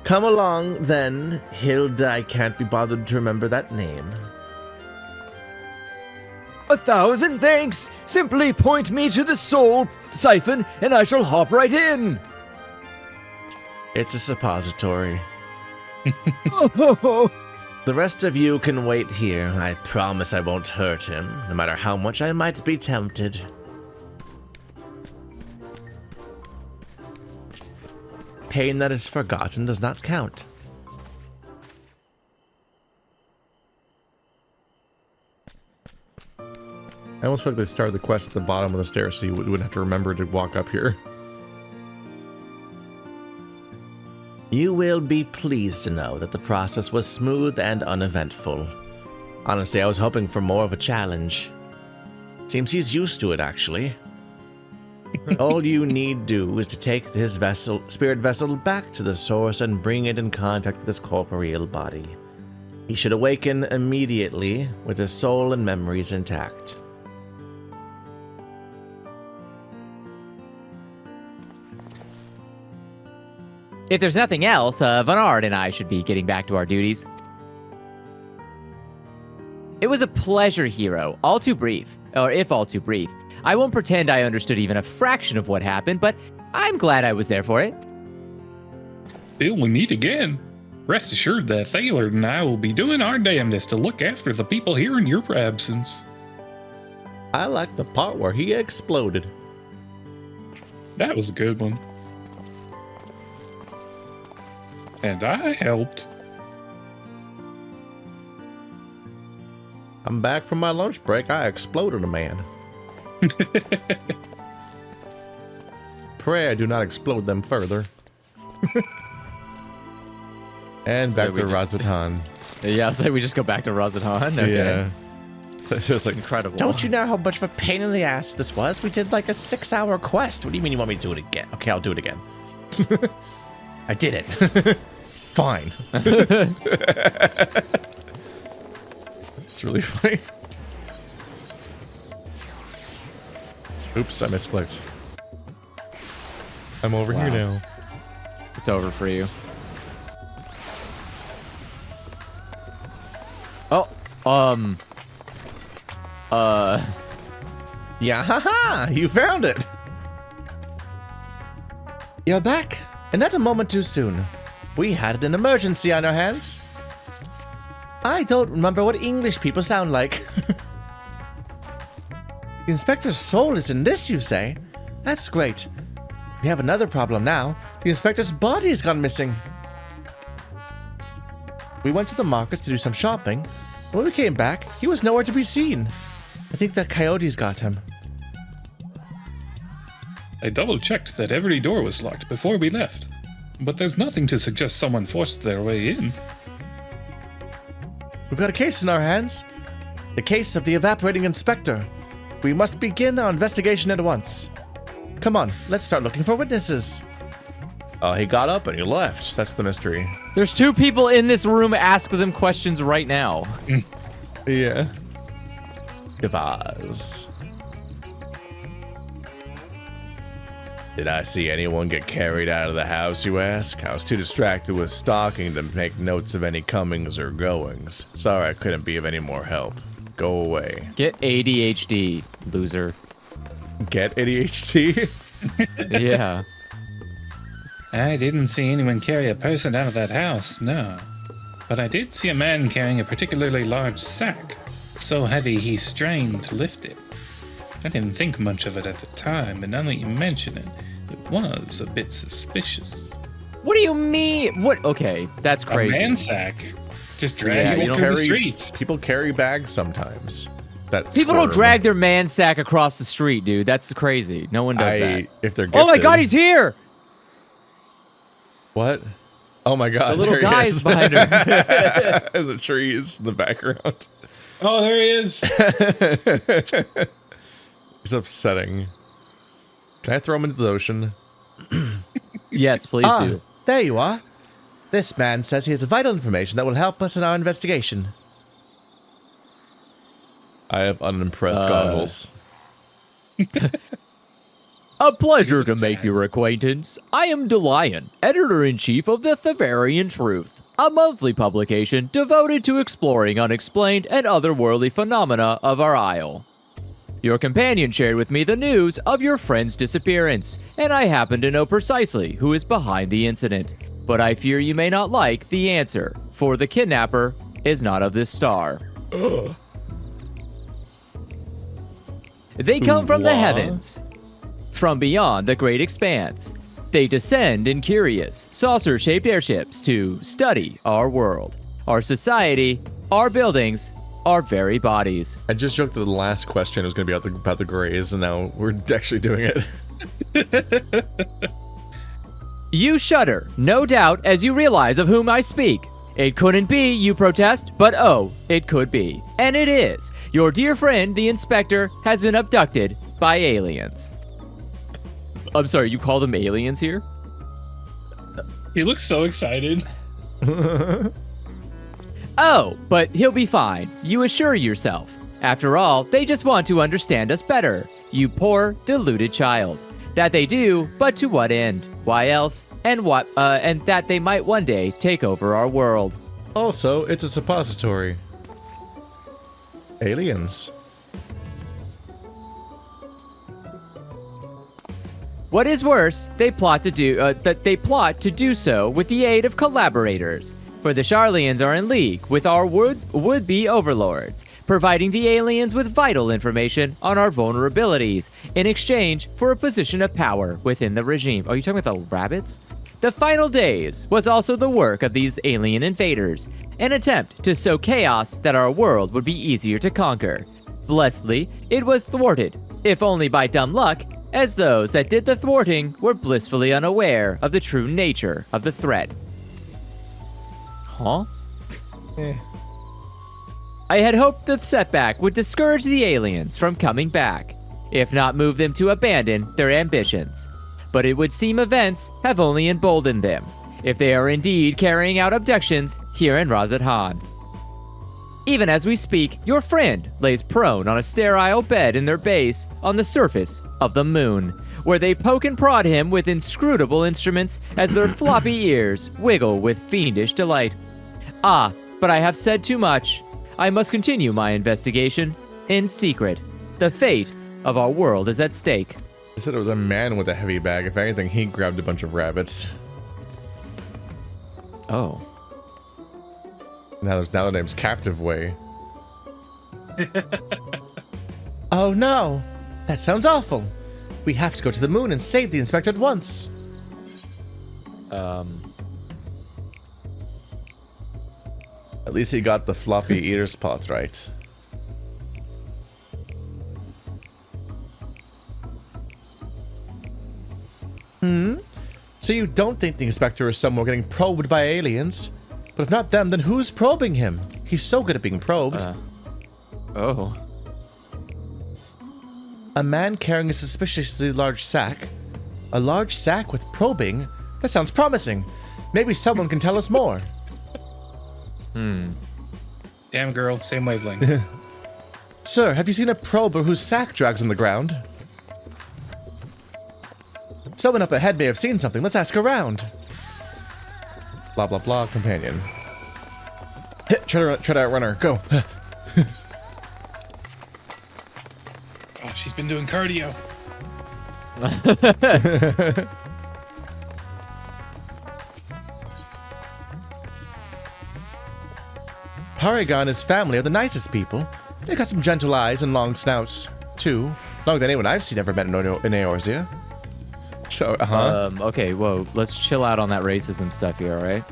Speaker 4: Come along, then, Hilda. I can't be bothered to remember that name.
Speaker 5: 1,000 thanks! Simply point me to the soul siphon, and I shall hop right in!
Speaker 1: It's a suppository.
Speaker 5: Oh,
Speaker 1: The rest of you can wait here. I promise I won't hurt him, no matter how much I might be tempted. Pain that is forgotten does not count. I almost feel like they started the quest at the bottom of the stairs so you wouldn't have to remember to walk up here.
Speaker 4: You will be pleased to know that the process was smooth and uneventful. Honestly, I was hoping for more of a challenge. Seems he's used to it, actually. All you need do is to take his spirit vessel back to the source and bring it in contact with his corporeal body. He should awaken immediately with his soul and memories intact.
Speaker 3: If there's nothing else, Ballard and I should be getting back to our duties. It was a pleasure, Hero. All too brief. Or if all too brief. I won't pretend I understood even a fraction of what happened, but I'm glad I was there for it.
Speaker 2: Till we meet again. Rest assured that Thaler and I will be doing our damnedest to look after the people here in your absence.
Speaker 1: I like the part where he exploded.
Speaker 2: That was a good one. And I helped.
Speaker 1: I'm back from my lunch break. I exploded a man. Pray I do not explode them further. And
Speaker 3: So
Speaker 1: back
Speaker 3: we
Speaker 1: to
Speaker 3: just-
Speaker 1: Razatan.
Speaker 3: Yeah, I was like, we just go back to Razatan. Okay.
Speaker 1: Yeah. It's just like,
Speaker 3: Incredible.
Speaker 4: Don't you know how much of a pain in the ass this was? We did like a 6-hour quest. What do you mean you want me to do it again? Okay, I'll do it again. I did it.
Speaker 1: fine. It's really funny. Oops, I misclicked. I'm over here now.
Speaker 3: It's over for you. Oh,
Speaker 1: Yeah, haha! You found it! You're back, and not a moment too soon. We had an emergency on our hands. I don't remember what English people sound like. The inspector's soul is in this, you say? That's great. We have another problem now. The inspector's body's gone missing. We went to the markets to do some shopping. When we came back, he was nowhere to be seen. I think the coyotes got him.
Speaker 2: I double-checked that every door was locked before we left, but there's nothing to suggest someone forced their way in.
Speaker 1: We've got a case in our hands. The case of the evaporating inspector. We must begin our investigation at once. Come on, let's start looking for witnesses. He got up and he left. That's the mystery.
Speaker 3: there's 2 people in this room. Ask them questions right now.
Speaker 1: Yeah. Devaz. Did I see anyone get carried out of the house, you ask? I was too distracted with stalking to make notes of any comings or goings. Sorry I couldn't be of any more help. Go away.
Speaker 3: Get ADHD, loser.
Speaker 1: Get ADHD?
Speaker 3: Yeah.
Speaker 2: I didn't see anyone carry a person out of that house, no. But I did see a man carrying a particularly large sack, so heavy he strained to lift it. I didn't think much of it at the time, but now that you mention it, it was a bit suspicious.
Speaker 3: What do you mean? What? Okay, that's crazy.
Speaker 2: A man sack. Just
Speaker 3: Yeah,
Speaker 2: dragging
Speaker 3: you
Speaker 2: it
Speaker 3: don't
Speaker 2: through the streets.
Speaker 1: People carry bags sometimes. That's
Speaker 3: People don't drag their man sack across the street, dude. That's crazy. No one does that.
Speaker 1: If they're gifted.
Speaker 3: Oh my god, he's here!
Speaker 1: What? Oh my god,
Speaker 3: The little
Speaker 1: there he
Speaker 3: guy
Speaker 1: is.
Speaker 3: is behind him.
Speaker 1: And the trees in the background.
Speaker 2: Oh, there he is.
Speaker 1: It's upsetting. Can I throw him into the ocean?
Speaker 3: Yes, please do.
Speaker 1: There you are. This man says he has vital information that will help us in our investigation. I have unimpressed goggles.
Speaker 3: A pleasure to make your acquaintance. I am DeLion, editor-in-chief of the Theverian Truth, a monthly publication devoted to exploring unexplained and otherworldly phenomena of our isle. Your companion shared with me the news of your friend's disappearance, and I happen to know precisely who is behind the incident. But I fear you may not like the answer, for the kidnapper is not of this star. They come from the
Speaker 1: What?
Speaker 3: heavens, from beyond the great expanse. They descend in curious, saucer-shaped airships to study our world, our society, our buildings, our very bodies.
Speaker 1: I just joked that the last question was going to be about the Greys, and now we're actually doing it.
Speaker 3: You shudder, no doubt, as you realize of whom I speak. It couldn't be, you protest, but oh, it could be. And it is. Your dear friend, the inspector, has been abducted by aliens. I'm sorry, you call them aliens here?
Speaker 2: He looks so excited.
Speaker 3: Oh, but he'll be fine. You assure yourself. After all, they just want to understand us better. You poor, deluded child. That they do, but to what end? Why else? And that they might one day take over our world.
Speaker 1: Also, it's a suppository. Aliens.
Speaker 3: What is worse, they plot to do so with the aid of collaborators. For the Sharlians are in league with our would-be overlords, providing the aliens with vital information on our vulnerabilities in exchange for a position of power within the regime. Oh, you talking about the rabbits? The final days was also the work of these alien invaders, an attempt to sow chaos that our world would be easier to conquer. Blessedly, it was thwarted, if only by dumb luck, as those that did the thwarting were blissfully unaware of the true nature of the threat. Huh? I had hoped the setback would discourage the aliens from coming back, if not move them to abandon their ambitions. But it would seem events have only emboldened them, if they are indeed carrying out abductions here in Razat Han. Even as we speak, your friend lays prone on a sterile bed in their base on the surface of the moon, where they poke and prod him with inscrutable instruments as their floppy ears wiggle with fiendish delight. Ah, but I have said too much. I must continue my investigation in secret. The fate of our world is at stake.
Speaker 1: They said it was a man with a heavy bag. If anything, he grabbed a bunch of rabbits.
Speaker 3: Oh.
Speaker 1: Now the name's Captive Way.
Speaker 4: Oh no! That sounds awful. We have to go to the moon and save the inspector at once.
Speaker 1: At least he got the floppy ear spot right.
Speaker 4: So you don't think the inspector is somewhere getting probed by aliens? But if not them, then who's probing him? He's so good at being probed.
Speaker 3: Oh.
Speaker 4: A man carrying a suspiciously large sack. A large sack with probing? That sounds promising. Maybe someone can tell us more.
Speaker 2: Damn girl, same wavelength.
Speaker 4: Sir, have you seen a prober whose sack drags on the ground? Someone up ahead may have seen something. Let's ask around.
Speaker 1: Blah blah blah. Companion.
Speaker 4: Try to outrun her. Go.
Speaker 2: Oh, she's been doing cardio.
Speaker 4: Paragon and his family are the nicest people. They've got some gentle eyes and long snouts, too. Longer than anyone I've seen ever met in Eorzea.
Speaker 1: So,
Speaker 3: Okay, whoa, let's chill out on that racism stuff here, all right?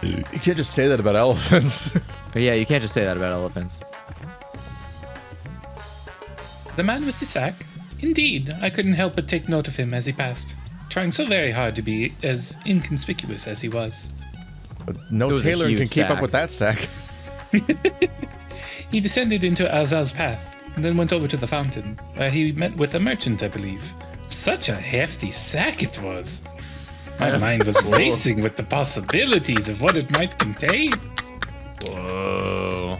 Speaker 1: You can't just say that about elephants.
Speaker 3: Yeah, you can't just say that about elephants.
Speaker 2: The man with the sack? Indeed, I couldn't help but take note of him as he passed, trying so very hard to be as inconspicuous as he was.
Speaker 1: But no
Speaker 3: It was a
Speaker 1: tailoring can
Speaker 3: huge
Speaker 1: keep up
Speaker 3: sack.
Speaker 1: with that sack.
Speaker 2: He descended into Azal's path, and then went over to the fountain, where he met with a merchant, I believe. Such a hefty sack it was. My mind was racing with the possibilities of what it might contain.
Speaker 3: Whoa.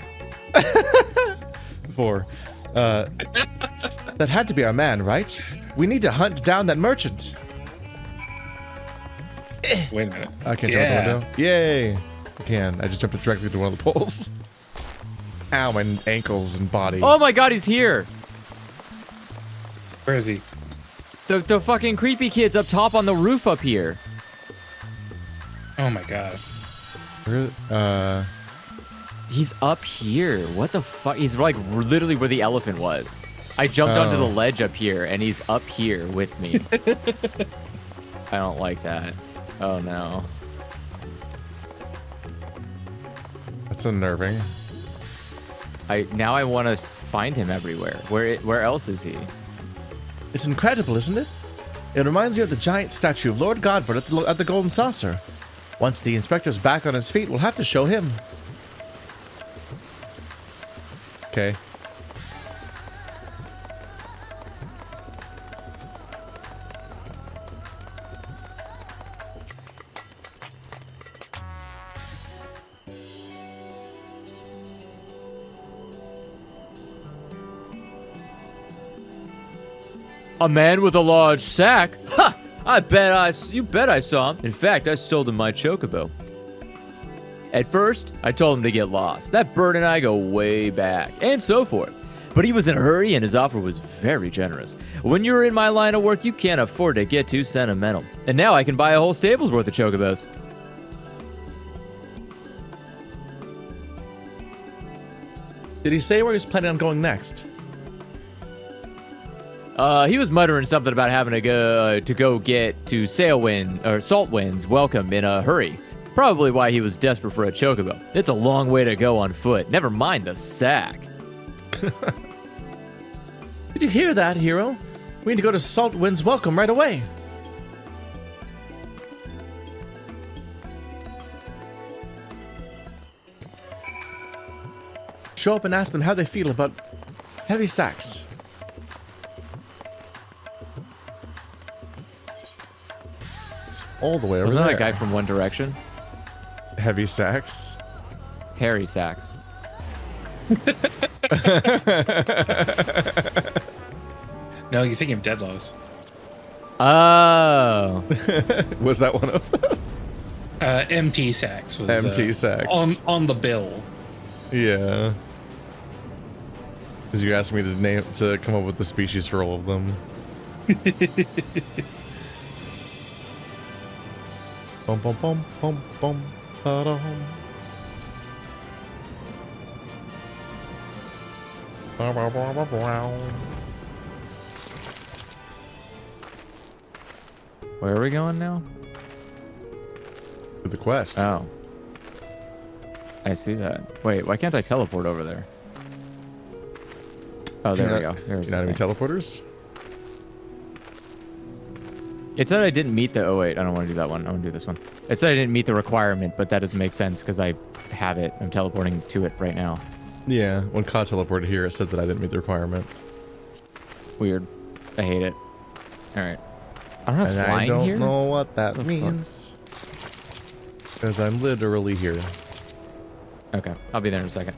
Speaker 4: That had to be our man, right? We need to hunt down that merchant.
Speaker 2: Wait a minute.
Speaker 1: I can't jump out the window. Yay! I can. I just jumped directly to one of the poles. Ow, my ankles and body.
Speaker 3: Oh my god, he's here!
Speaker 2: Where is he?
Speaker 3: The fucking creepy kid's up top on the roof up here.
Speaker 2: Oh my god.
Speaker 3: He's up here. What the fuck? He's like literally where the elephant was. I jumped onto the ledge up here, and he's up here with me. I don't like that. Oh no.
Speaker 1: That's unnerving.
Speaker 3: Now I want to find him everywhere. Where else is he?
Speaker 4: It's incredible, isn't it? It reminds me of the giant statue of Lord Godford at the Golden Saucer. Once the inspector's back on his feet, we'll have to show him.
Speaker 1: Okay.
Speaker 3: A man with a large sack? Ha! You bet I saw him. In fact, I sold him my chocobo. At first, I told him to get lost. That bird and I go way back, and so forth.
Speaker 5: but he was in a hurry and his offer was very generous. When you're in my line of work, you can't afford to get too sentimental. And now I can buy a whole stable's worth of chocobos.
Speaker 1: Did he say where he's planning on going next?
Speaker 5: He was muttering something about having to go get to Salt Wind's welcome in a hurry. Probably why he was desperate for a chocobo. It's a long way to go on foot. Never mind the sack.
Speaker 1: Did you hear that, hero? We need to go to Saltwind's welcome right away. Show up and ask them how they feel about heavy sacks. It's all the way over
Speaker 5: Wasn't
Speaker 1: there.
Speaker 5: that a guy from One Direction?
Speaker 1: Heavy sacks.
Speaker 5: Harry Sacks.
Speaker 2: No, you're thinking of Deadlaws.
Speaker 5: Oh.
Speaker 1: Was that one of them?
Speaker 2: MT Sacks was
Speaker 1: MT Sacks.
Speaker 2: on the bill.
Speaker 1: Yeah. Because you asked me to come up with the species for all of them. Bum bum bum bum bum ba-dum. Ba ba ba ba ba.
Speaker 5: Where are we going now?
Speaker 1: To the quest.
Speaker 5: Oh. I see that. Wait, why can't I teleport over there? Oh, there we go. There's
Speaker 1: You know
Speaker 5: the
Speaker 1: any
Speaker 5: thing.
Speaker 1: teleporters?
Speaker 5: It said I didn't meet the... Oh, wait. I don't want to do that one. I want to do this one. It said I didn't meet the requirement, but that doesn't make sense because I have it. I'm teleporting to it right now.
Speaker 1: Yeah, when Ka teleported here, it said that I didn't meet the requirement.
Speaker 5: Weird. I hate it. All right. I don't have
Speaker 1: And
Speaker 5: flying
Speaker 1: I don't
Speaker 5: here?
Speaker 1: know what that
Speaker 5: The fuck?
Speaker 1: means. Because I'm literally here.
Speaker 5: Okay. I'll be there in a second.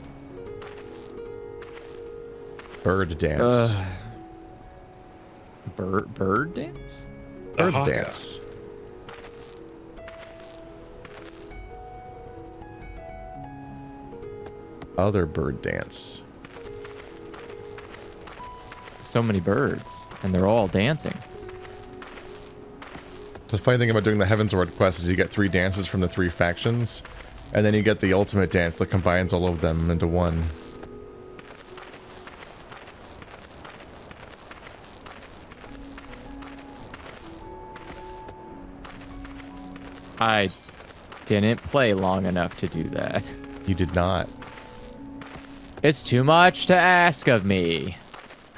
Speaker 1: Bird dance.
Speaker 5: Bird dance?
Speaker 1: Bird
Speaker 2: Aha.
Speaker 1: dance. Other bird dance.
Speaker 5: So many birds. And they're all dancing.
Speaker 1: The funny thing about doing the Heavensward quest is you get 3 dances from the 3 factions, and then you get the ultimate dance that combines all of them into one.
Speaker 5: I didn't play long enough to do that.
Speaker 1: You did not.
Speaker 5: It's too much to ask of me.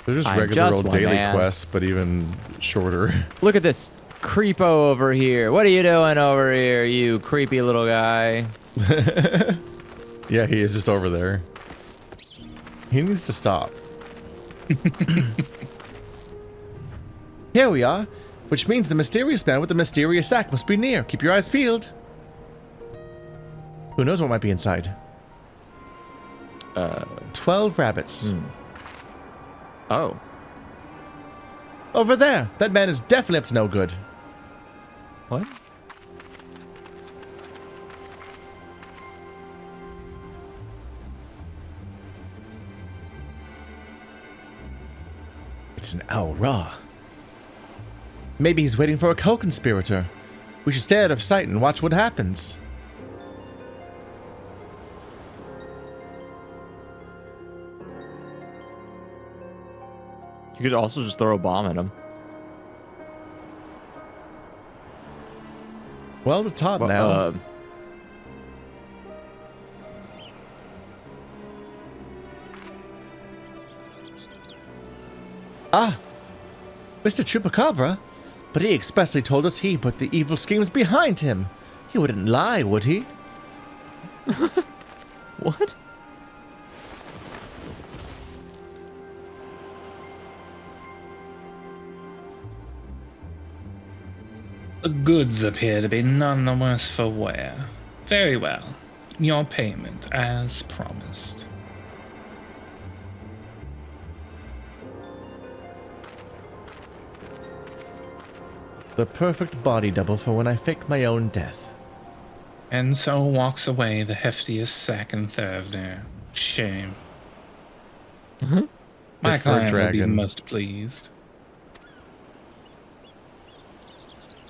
Speaker 1: They're just
Speaker 5: I'm
Speaker 1: regular
Speaker 5: just
Speaker 1: old
Speaker 5: one
Speaker 1: daily
Speaker 5: man.
Speaker 1: quests, but even shorter.
Speaker 5: Look at this creepo over here. What are you doing over here, you creepy little guy?
Speaker 1: Yeah, he is just over there. He needs to stop. Here we are, which means the mysterious man with the mysterious sack must be near. Keep your eyes peeled. Who knows what might be inside? 12 rabbits.
Speaker 5: Oh.
Speaker 1: Over there. That man is definitely up to no good.
Speaker 5: What?
Speaker 1: It's an Al-Ra. Maybe he's waiting for a co-conspirator. We should stay out of sight and watch what happens.
Speaker 5: You could also just throw a bomb at him.
Speaker 1: Well, it's hot
Speaker 5: Well,
Speaker 1: now. Ah, Mr. Chupacabra. But he expressly told us he put the evil schemes behind him. He wouldn't lie, would he?
Speaker 5: What?
Speaker 2: The goods appear to be none the worse for wear. Very well. Your payment, as promised.
Speaker 1: The perfect body double for when I fake my own death.
Speaker 2: And so walks away the heftiest sack in Thervner. Shame. My
Speaker 1: for a
Speaker 2: client will be
Speaker 1: dragon.
Speaker 2: most pleased.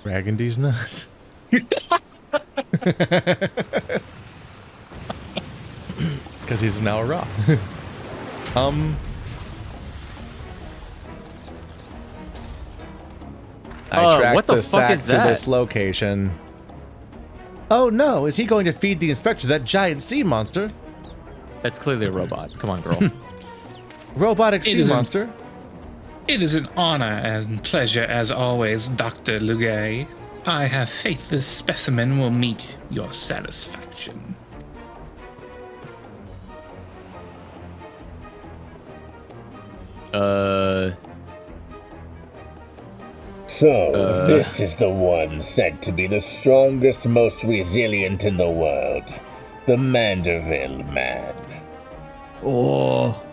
Speaker 1: Dragon D's nuts. Because he's now raw. I tracked
Speaker 3: what the
Speaker 1: the
Speaker 3: fuck
Speaker 1: sack
Speaker 3: is
Speaker 1: to
Speaker 3: that?
Speaker 1: this location. Oh no, is he going to feed the inspector that giant sea monster?
Speaker 3: That's clearly a robot. Come on, girl.
Speaker 1: Robotic
Speaker 2: It
Speaker 1: sea
Speaker 2: isn't-
Speaker 1: monster?
Speaker 2: It is an honor and pleasure as always, Dr. Lugay. I have faith this specimen will meet your satisfaction.
Speaker 6: So, this is the one said to be the strongest, most resilient in the world. The Manderville Man.
Speaker 5: Oh.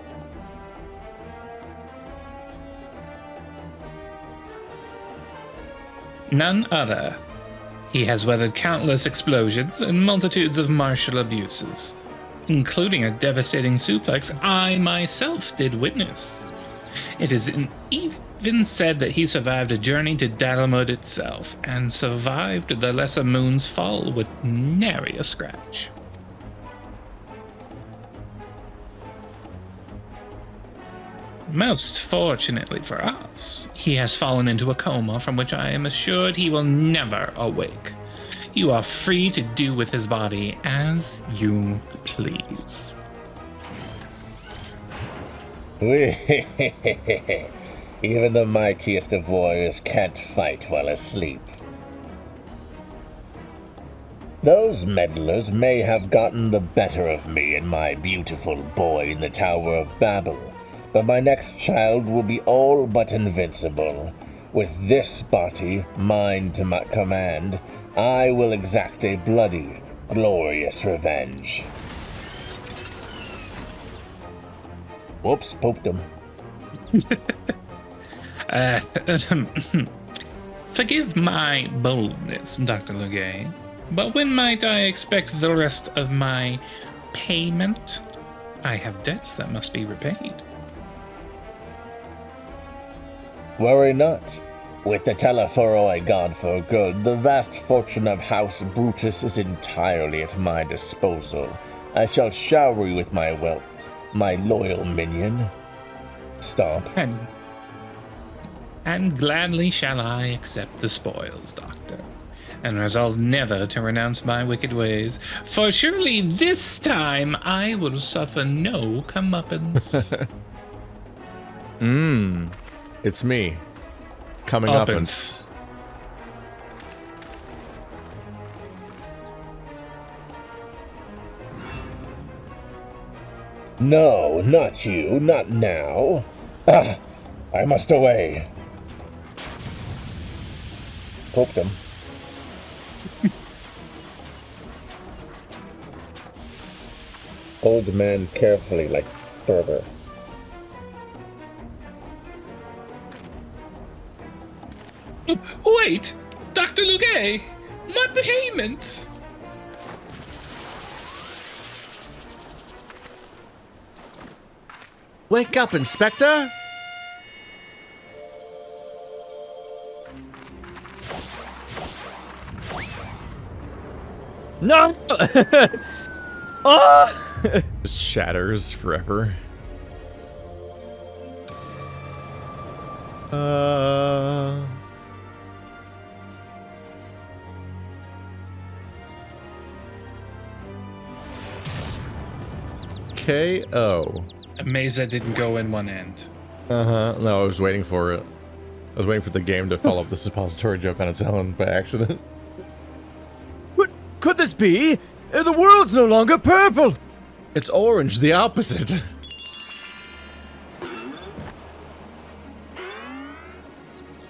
Speaker 2: None other. He has weathered countless explosions and multitudes of martial abuses, including a devastating suplex I myself did witness. It is even said that he survived a journey to Dalamud itself and survived the Lesser Moon's fall with nary a scratch. Most fortunately for us, he has fallen into a coma from which I am assured he will never awake. You are free to do with his body as you please.
Speaker 6: Even the mightiest of warriors can't fight while asleep. Those meddlers may have gotten the better of me and my beautiful boy in the Tower of Babel, but my next child will be all but invincible. With this body, mine to my command, I will exact a bloody, glorious revenge. Whoops, pooped him.
Speaker 2: Forgive my boldness, Dr. Lugay, but when might I expect the rest of my payment? I have debts that must be repaid.
Speaker 6: Worry not. With the Telephoroi gone for good, the vast fortune of House Brutus is entirely at my disposal. I shall shower you with my wealth, my loyal minion. Stomp.
Speaker 2: And gladly shall I accept the spoils, Doctor, and resolve never to renounce my wicked ways, for surely this time I will suffer no comeuppance.
Speaker 1: It's me. Coming
Speaker 2: Uppance.
Speaker 1: uppance.
Speaker 6: No, not you, not now. Ah, I must away. Pooped him. Hold man carefully like Berber.
Speaker 2: Wait! Dr. Lugay! My payment!
Speaker 1: Wake up, Inspector!
Speaker 5: No! Oh!
Speaker 1: Just shatters forever. KO.
Speaker 2: Amazed that didn't go in one end.
Speaker 1: No, I was waiting for it. I was waiting for the game to follow up the suppository joke on its own by accident.
Speaker 5: What could this be? The world's no longer purple!
Speaker 1: It's orange, the opposite.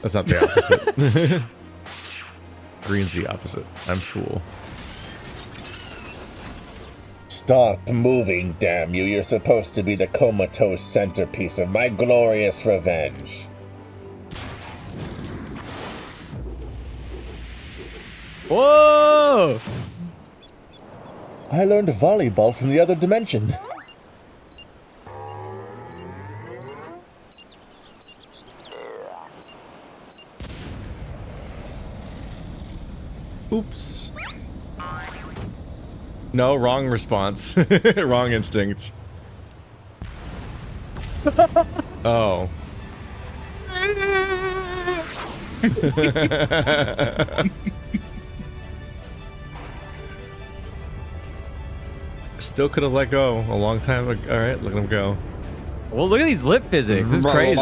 Speaker 1: That's not the opposite. Green's the opposite. I'm fool.
Speaker 6: Stop moving, damn you. You're supposed to be the comatose centerpiece of my glorious revenge.
Speaker 5: Whoa!
Speaker 6: I learned volleyball from the other dimension.
Speaker 1: Oops. No, wrong response. Wrong instinct. Oh. Still could have let go a long time ago. All right, look at him go.
Speaker 3: Well, look at these lip physics. This is crazy.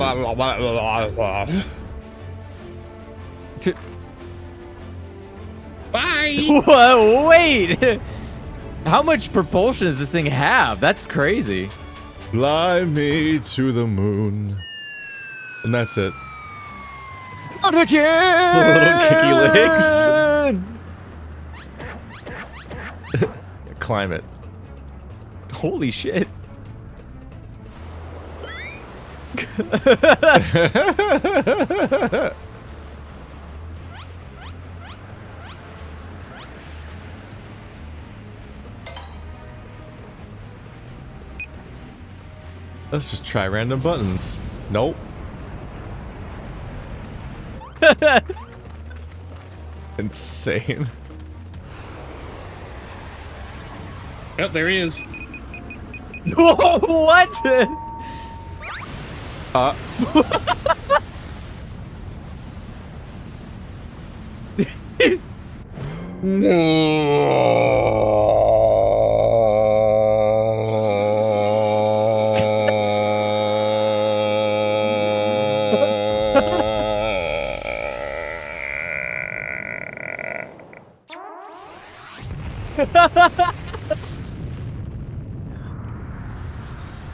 Speaker 2: Bye.
Speaker 3: Whoa, wait. How much propulsion does this thing have? That's crazy.
Speaker 1: Fly me to the moon. And that's it.
Speaker 5: Not again!
Speaker 1: The little kicky legs. Climb it.
Speaker 3: Holy shit.
Speaker 1: Let's just try random buttons. Nope. Insane.
Speaker 2: Oh, there he is.
Speaker 3: What?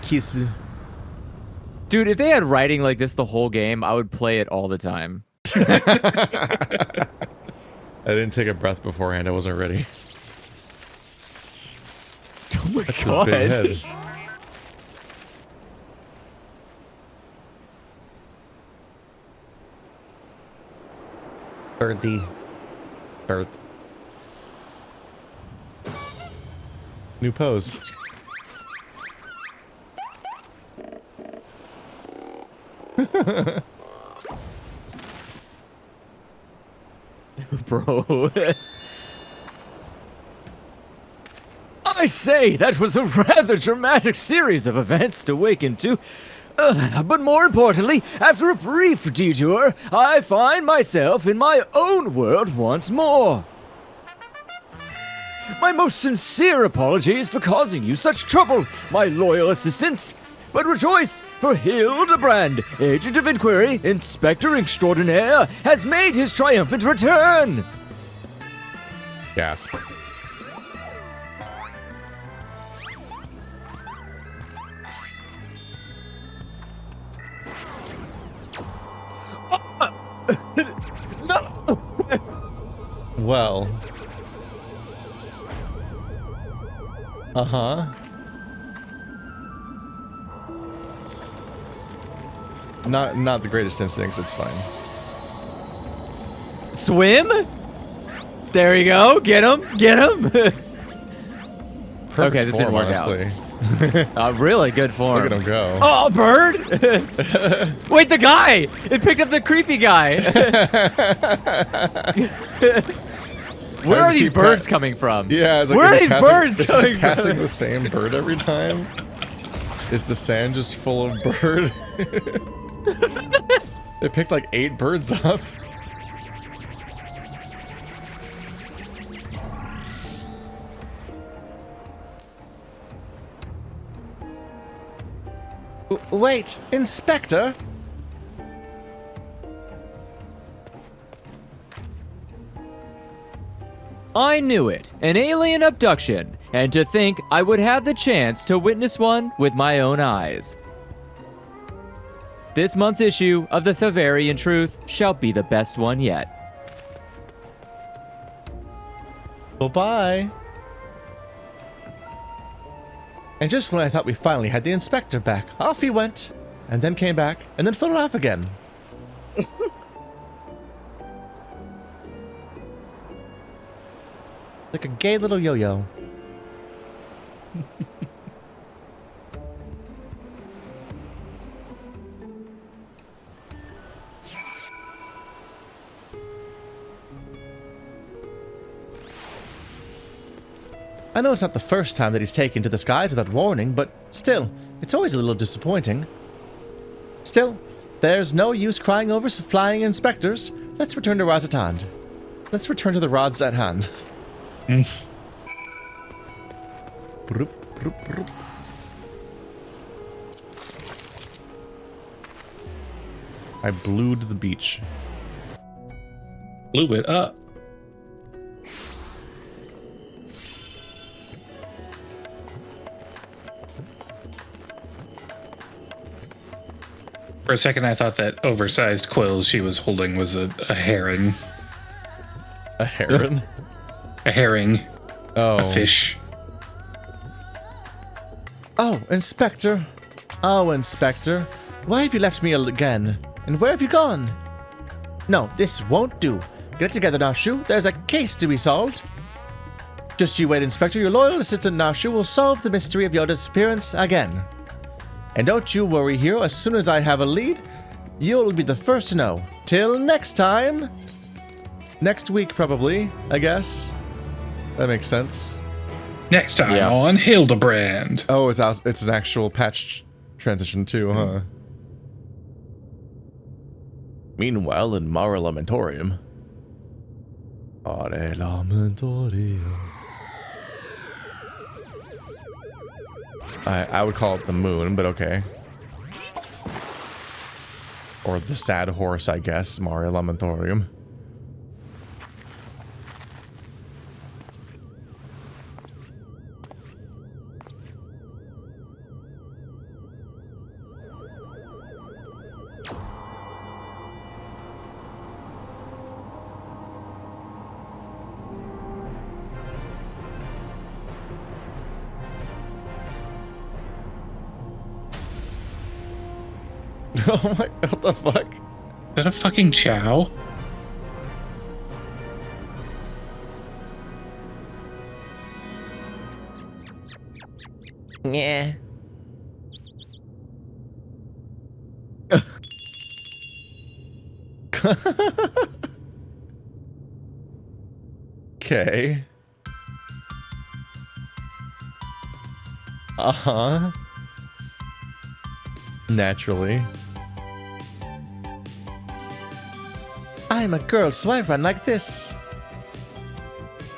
Speaker 1: Kiss.
Speaker 3: Dude, if they had writing like this the whole game, I would play it all the time.
Speaker 1: I didn't take a breath beforehand. I wasn't ready.
Speaker 3: Oh my
Speaker 1: That's
Speaker 3: god.
Speaker 1: a big head. Birdie. Bird. New pose.
Speaker 3: Bro.
Speaker 5: I say, that was a rather dramatic series of events to waken to. But more importantly, after a brief detour, I find myself in my own world once more. My most sincere apologies for causing you such trouble, my loyal assistants. But rejoice, for Hildibrand, Agent of Inquiry, Inspector Extraordinaire, has made his triumphant return.
Speaker 1: Gasp.
Speaker 5: No!
Speaker 1: Well. Uh-huh. Not the greatest instincts, it's fine.
Speaker 3: Swim? There you go. Get him. Get him.
Speaker 1: Perfect
Speaker 3: Okay, this didn't
Speaker 1: form,
Speaker 3: work out.
Speaker 1: honestly.
Speaker 3: Really good form.
Speaker 1: Look at him go.
Speaker 3: Oh, bird! Wait, the guy! It picked up the creepy guy. Where are these birds coming from?
Speaker 1: Yeah, it's like,
Speaker 3: where are
Speaker 1: is
Speaker 3: these
Speaker 1: it
Speaker 3: birds
Speaker 1: is
Speaker 3: coming
Speaker 1: it passing
Speaker 3: from?
Speaker 1: the same bird every time? Is the sand just full of bird? They picked like 8 birds up. Wait, Inspector?
Speaker 3: I knew it. An alien abduction. And to think I would have the chance to witness one with my own eyes. This month's issue of the Thavarian Truth shall be the best one yet.
Speaker 1: Bye-bye. And just when I thought we finally had the inspector back, off he went, and then came back, and then floated off again. Like a gay little yo-yo. I know it's not the first time that he's taken to the skies without warning, but still, it's always a little disappointing. Still, there's no use crying over flying inspectors. Let's return to Razatand. Let's return to the rods at hand. I blued the beach.
Speaker 2: Blew it up. For a second, I thought that oversized quill she was holding was a heron.
Speaker 1: A heron?
Speaker 2: A herring.
Speaker 1: Oh.
Speaker 2: A fish.
Speaker 1: Oh, Inspector. Oh, Inspector. Why have you left me again? And where have you gone? No, this won't do. Get it together, Nashu. There's a case to be solved. Just you wait, Inspector. Your loyal assistant, Nashu, will solve the mystery of your disappearance again. And don't you worry, hero. As soon as I have a lead, you'll be the first to know. Till next time. Next week, probably, I guess. That makes sense.
Speaker 2: Next time on Hildibrand.
Speaker 1: Oh, it's an actual patch transition too, huh? Meanwhile, in Mare Lamentorium. Mare Lamentorium. I would call it the moon, but okay. Or the sad horse, I guess. Mare Lamentorium. Oh my, what the fuck?
Speaker 2: Is that a fucking chow?
Speaker 4: Yeah.
Speaker 1: Okay. Uh-huh. Naturally. I'm a girl, so I run like this.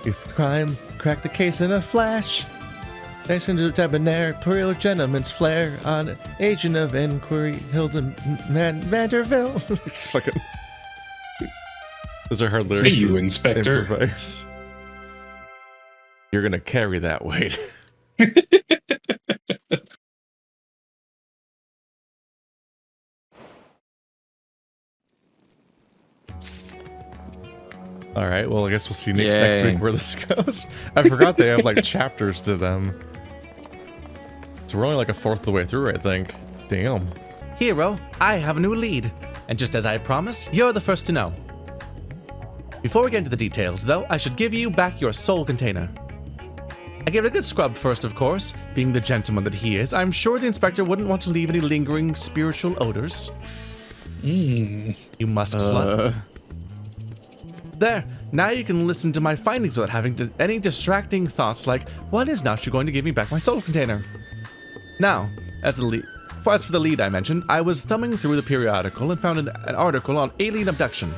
Speaker 1: If crime, crack the case in a flash. Thanks to the debonair, imperial gentleman's flair on agent of inquiry, Hildibrand Vanderville. Just fucking. Those are hard lyrics.
Speaker 2: See you,
Speaker 1: to
Speaker 2: Inspector.
Speaker 1: improvise. You're gonna carry that weight. All right, well, I guess we'll see next week where this goes. I forgot they have, like, chapters to them. So we're only, like, a fourth of the way through, I think. Damn. Hero, I have a new lead. And just as I promised, you're the first to know. Before we get into the details, though, I should give you back your soul container. I gave it a good scrub first, of course. Being the gentleman that he is, I'm sure the inspector wouldn't want to leave any lingering spiritual odors. You musk slut. There, now you can listen to my findings without having any distracting thoughts like, when is Nashu going to give me back my soul container? Now, as for the lead I mentioned, I was thumbing through the periodical and found an article on alien abduction.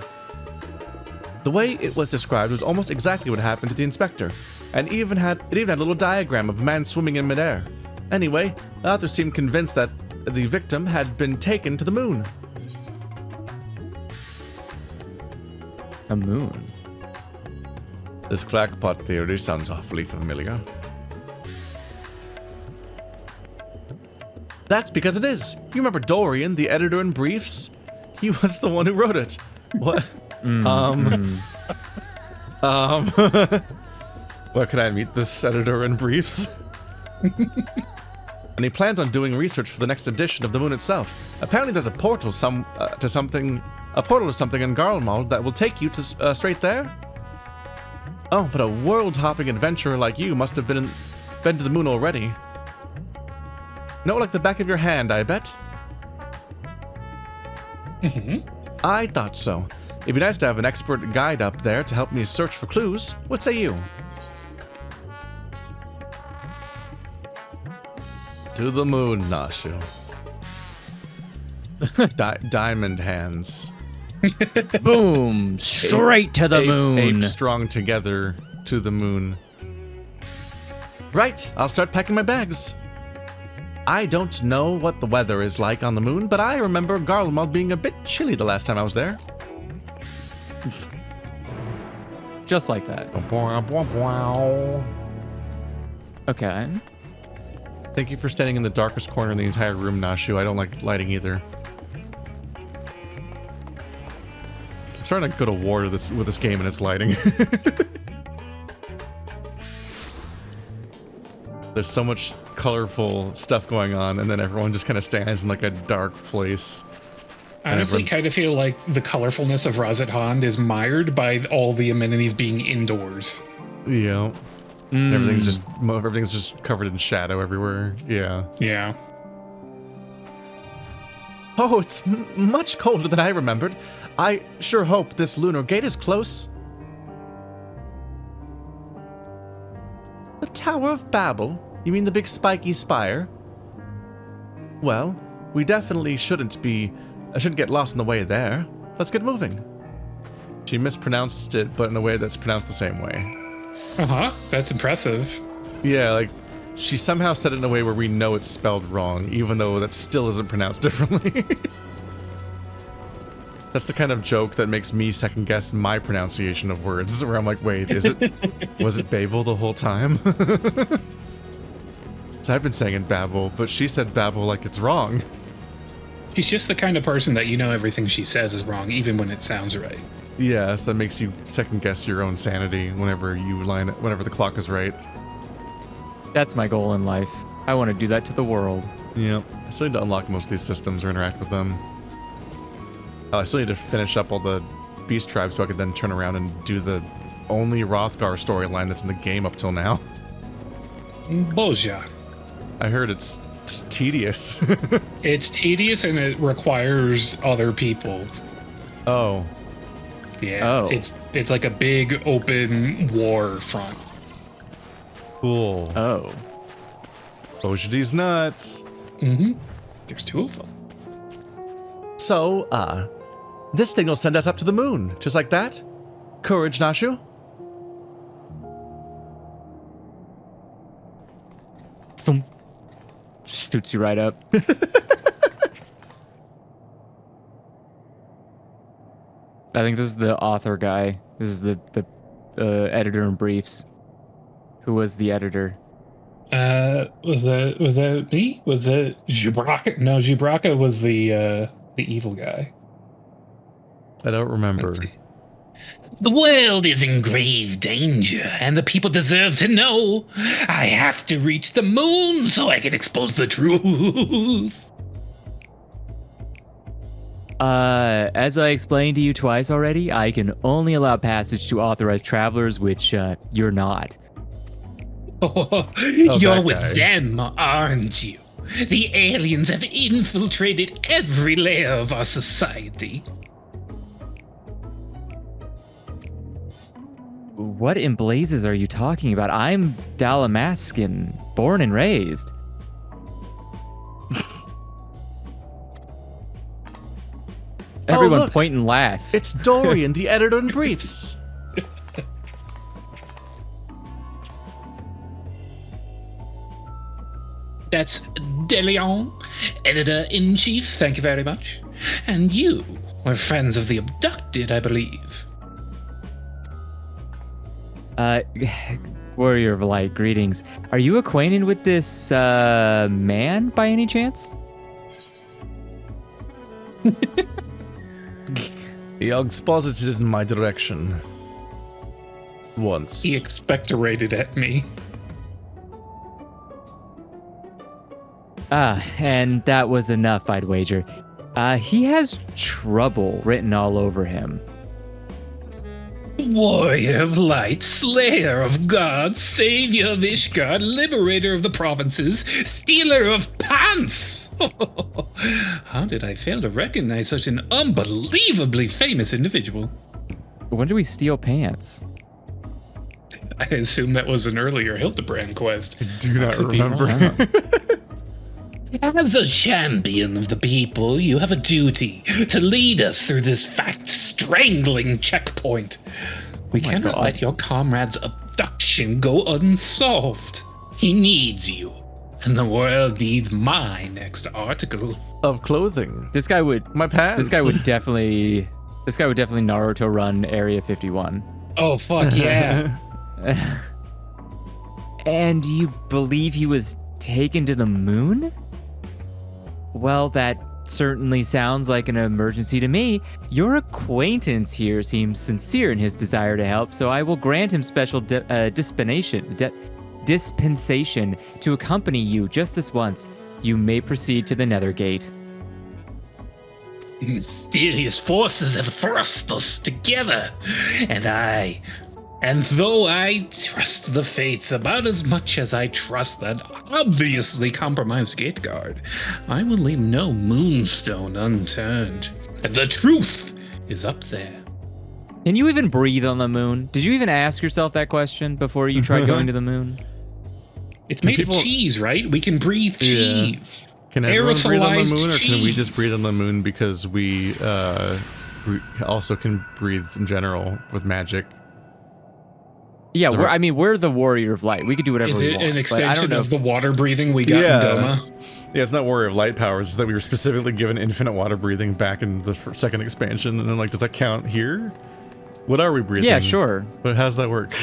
Speaker 1: The way it was described was almost exactly what happened to the inspector, and it even had a little diagram of a man swimming in midair. Anyway, the author seemed convinced that the victim had been taken to the moon.
Speaker 3: A moon.
Speaker 1: This crackpot theory sounds awfully familiar. That's because it is. You remember Dorian, the editor in briefs? He was the one who wrote it. What? Where can I meet this editor in briefs? And he plans on doing research for the next edition of the moon itself. Apparently there's a portal to something in Garlemald that will take you to straight there. Oh, but a world-hopping adventurer like you must have been to the moon already. Know it like the back of your hand, I bet. I thought so. It'd be nice to have an expert guide up there to help me search for clues. What say you? To the moon, Nashu. Diamond hands.
Speaker 3: Boom! Straight to the moon.
Speaker 1: Ape strong together to the moon. Right, I'll start packing my bags. I don't know what the weather is like on the moon, but I remember Garlemald being a bit chilly the last time I was there.
Speaker 3: Just like that. Okay.
Speaker 1: Thank you for standing in the darkest corner in the entire room, Nashu. I don't like lighting either. I'm starting to go to war with this game and its lighting. There's so much colorful stuff going on, and then everyone just kind of stands in like a dark place.
Speaker 2: I honestly kind of feel like the colorfulness of Razat is mired by all the amenities being indoors.
Speaker 1: Yeah. Everything's just covered in shadow everywhere. Yeah.
Speaker 2: Yeah.
Speaker 1: Oh, it's much colder than I remembered. I sure hope this lunar gate is close. The Tower of Babel? You mean the big spiky spire? Well, we definitely shouldn't get lost in the way there. Let's get moving. She mispronounced it, but in a way that's pronounced the same way.
Speaker 2: Uh-huh. That's impressive.
Speaker 1: Yeah, like, she somehow said it in a way where we know it's spelled wrong, even though that still isn't pronounced differently. That's the kind of joke that makes me second guess my pronunciation of words, where I'm like, wait, was it Babel the whole time? So I've been saying it Babel, but she said Babel like it's wrong.
Speaker 2: She's just the kind of person that you know everything she says is wrong, even when it sounds right.
Speaker 1: Yeah, so that makes you second guess your own sanity whenever the clock is right.
Speaker 3: That's my goal in life. I want to do that to the world.
Speaker 1: Yeah, I still need to unlock most of these systems or interact with them. I still need to finish up all the beast tribes so I could then turn around and do the only Hrothgar storyline that's in the game up till now.
Speaker 2: Boja.
Speaker 1: I heard it's tedious.
Speaker 2: It's tedious and it requires other people.
Speaker 1: Oh.
Speaker 2: Yeah.
Speaker 3: Oh.
Speaker 2: It's like a big open war front.
Speaker 1: Cool.
Speaker 3: Oh.
Speaker 1: Bojadi's nuts.
Speaker 2: Mm-hmm. There's two of them.
Speaker 1: So, this thing will send us up to the moon, just like that? Courage, Nashu?
Speaker 3: Thump. Shoots you right up. I think this is the author guy. This is the editor in briefs. Who was the editor?
Speaker 2: Was that me? Was it Gibraka? No, Gibraka was the evil guy.
Speaker 1: I don't remember.
Speaker 2: The world is in grave danger, and the people deserve to know. I have to reach the moon so I can expose the truth.
Speaker 3: As I explained to you twice already, I can only allow passage to authorized travelers, which you're not.
Speaker 2: You're with them, aren't you? The aliens have infiltrated every layer of our society.
Speaker 3: What in blazes are you talking about? I'm Dalamascan, born and raised. Everyone
Speaker 1: look.
Speaker 3: point and laugh.
Speaker 1: It's Dorian, the editor in briefs.
Speaker 2: That's DeLeon, editor-in-chief, thank you very much. And you were friends of the abducted, I believe.
Speaker 3: Warrior of Light, greetings. Are you acquainted with this, man, by any chance?
Speaker 1: He exposited in my direction. Once.
Speaker 2: He expectorated at me.
Speaker 3: And that was enough, I'd wager. He has trouble written all over him.
Speaker 2: Warrior of Light, Slayer of gods, Savior of Ishgard, Liberator of the provinces, Stealer of pants! How did I fail to recognize such an unbelievably famous individual?
Speaker 3: When do we steal pants?
Speaker 2: I assume that was an earlier Hildibrand quest.
Speaker 1: I do not remember.
Speaker 2: As a champion of the people, you have a duty to lead us through this fact-strangling checkpoint. We cannot let your comrade's abduction go unsolved. He needs you, and the world needs my next article.
Speaker 1: Of clothing.
Speaker 3: This guy would.
Speaker 1: My pants.
Speaker 3: This guy would definitely Naruto run Area 51.
Speaker 2: Oh, fuck yeah.
Speaker 3: And you believe he was taken to the moon? Well, that certainly sounds like an emergency to me. Your acquaintance here seems sincere in his desire to help, so I will grant him special dispensation to accompany you just this once. You may proceed to the Nether Gate.
Speaker 2: Mysterious forces have thrust us together, and though I trust the fates about as much as I trust that obviously compromised gate guard, I will leave no moonstone unturned. The truth is up there.
Speaker 3: Can you even breathe on the moon? Did you even ask yourself that question before you tried going to the moon?
Speaker 2: It's made of cheese, right? We can breathe cheese.
Speaker 1: Can everyone breathe on the
Speaker 2: Aerosolized
Speaker 1: moon, or can we
Speaker 2: cheese.
Speaker 1: just breathe on the moon because we also can breathe in general with magic?
Speaker 3: Yeah, we're the warrior of light. We could do whatever
Speaker 2: Is
Speaker 3: we
Speaker 2: it
Speaker 3: want.
Speaker 2: an
Speaker 3: but I don't
Speaker 2: extension
Speaker 3: know
Speaker 2: of the water breathing we got in Doma?
Speaker 1: Yeah, it's not warrior of light powers. It's that we were specifically given infinite water breathing back in the second expansion, and then like, does that count here? What are we breathing?
Speaker 3: Yeah, sure.
Speaker 1: But how does that work?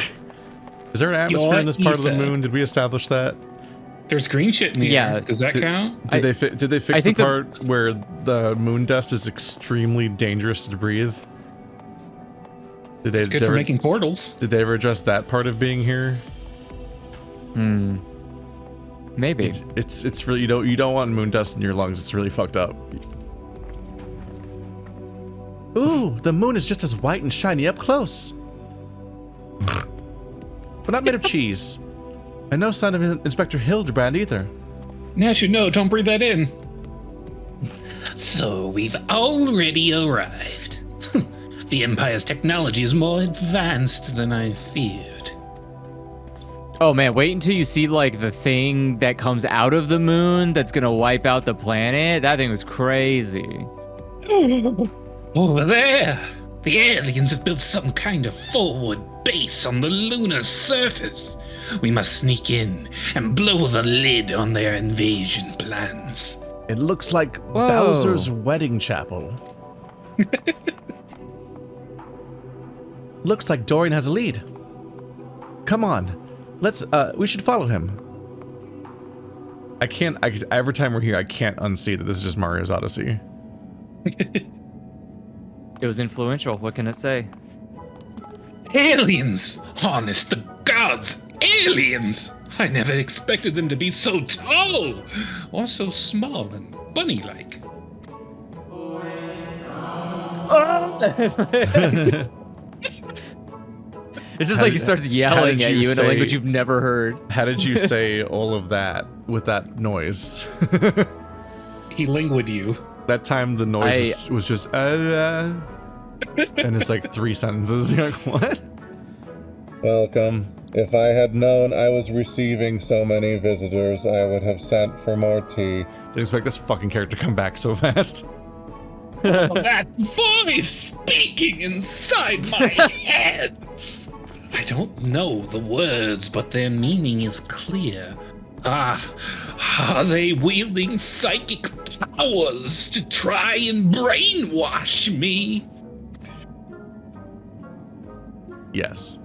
Speaker 1: Is there an atmosphere in this part of the moon? Did we establish that?
Speaker 2: There's green shit in the
Speaker 3: Yeah.
Speaker 2: air. Does that count?
Speaker 1: Did they fix the
Speaker 3: think
Speaker 1: part where the moon dust is extremely dangerous to breathe? Did they
Speaker 2: It's good for making portals.
Speaker 1: Did they ever address that part of being here?
Speaker 3: Maybe.
Speaker 1: It's really you don't want moon dust in your lungs. It's really fucked up. Ooh, the moon is just as white and shiny up close. But not made of cheese. And no sign of Inspector Hildibrand either.
Speaker 2: Nash, no, don't breathe that in. So we've already arrived. The Empire's technology is more advanced than I feared.
Speaker 3: Oh man, wait until you see like the thing that comes out of the moon that's gonna wipe out the planet. That thing was crazy.
Speaker 2: Over there, the aliens have built some kind of forward base on the lunar surface. We must sneak in and blow the lid on their invasion plans.
Speaker 1: It looks like
Speaker 3: Whoa.
Speaker 1: Bowser's wedding chapel. Looks like Dorian has a lead. Come on, we should follow him. Every time we're here, I can't unsee that this is just Mario's Odyssey.
Speaker 3: It was influential. What can it say?
Speaker 2: Aliens! Honest to gods, aliens! I never expected them to be so tall, or so small and bunny-like.
Speaker 3: It's just like he starts yelling at you in a
Speaker 1: say-
Speaker 3: language you've never heard.
Speaker 1: How did you say all of that with that noise?
Speaker 2: He languid you.
Speaker 1: That time the noise was just and it's like 3 sentences. You're like, what?
Speaker 6: Welcome. If I had known I was receiving so many visitors, I would have sent for more tea.
Speaker 1: Didn't expect this fucking character to come back so fast.
Speaker 2: That voice speaking inside my head! I don't know the words, but their meaning is clear. Are they wielding psychic powers to try and brainwash me?
Speaker 1: Yes.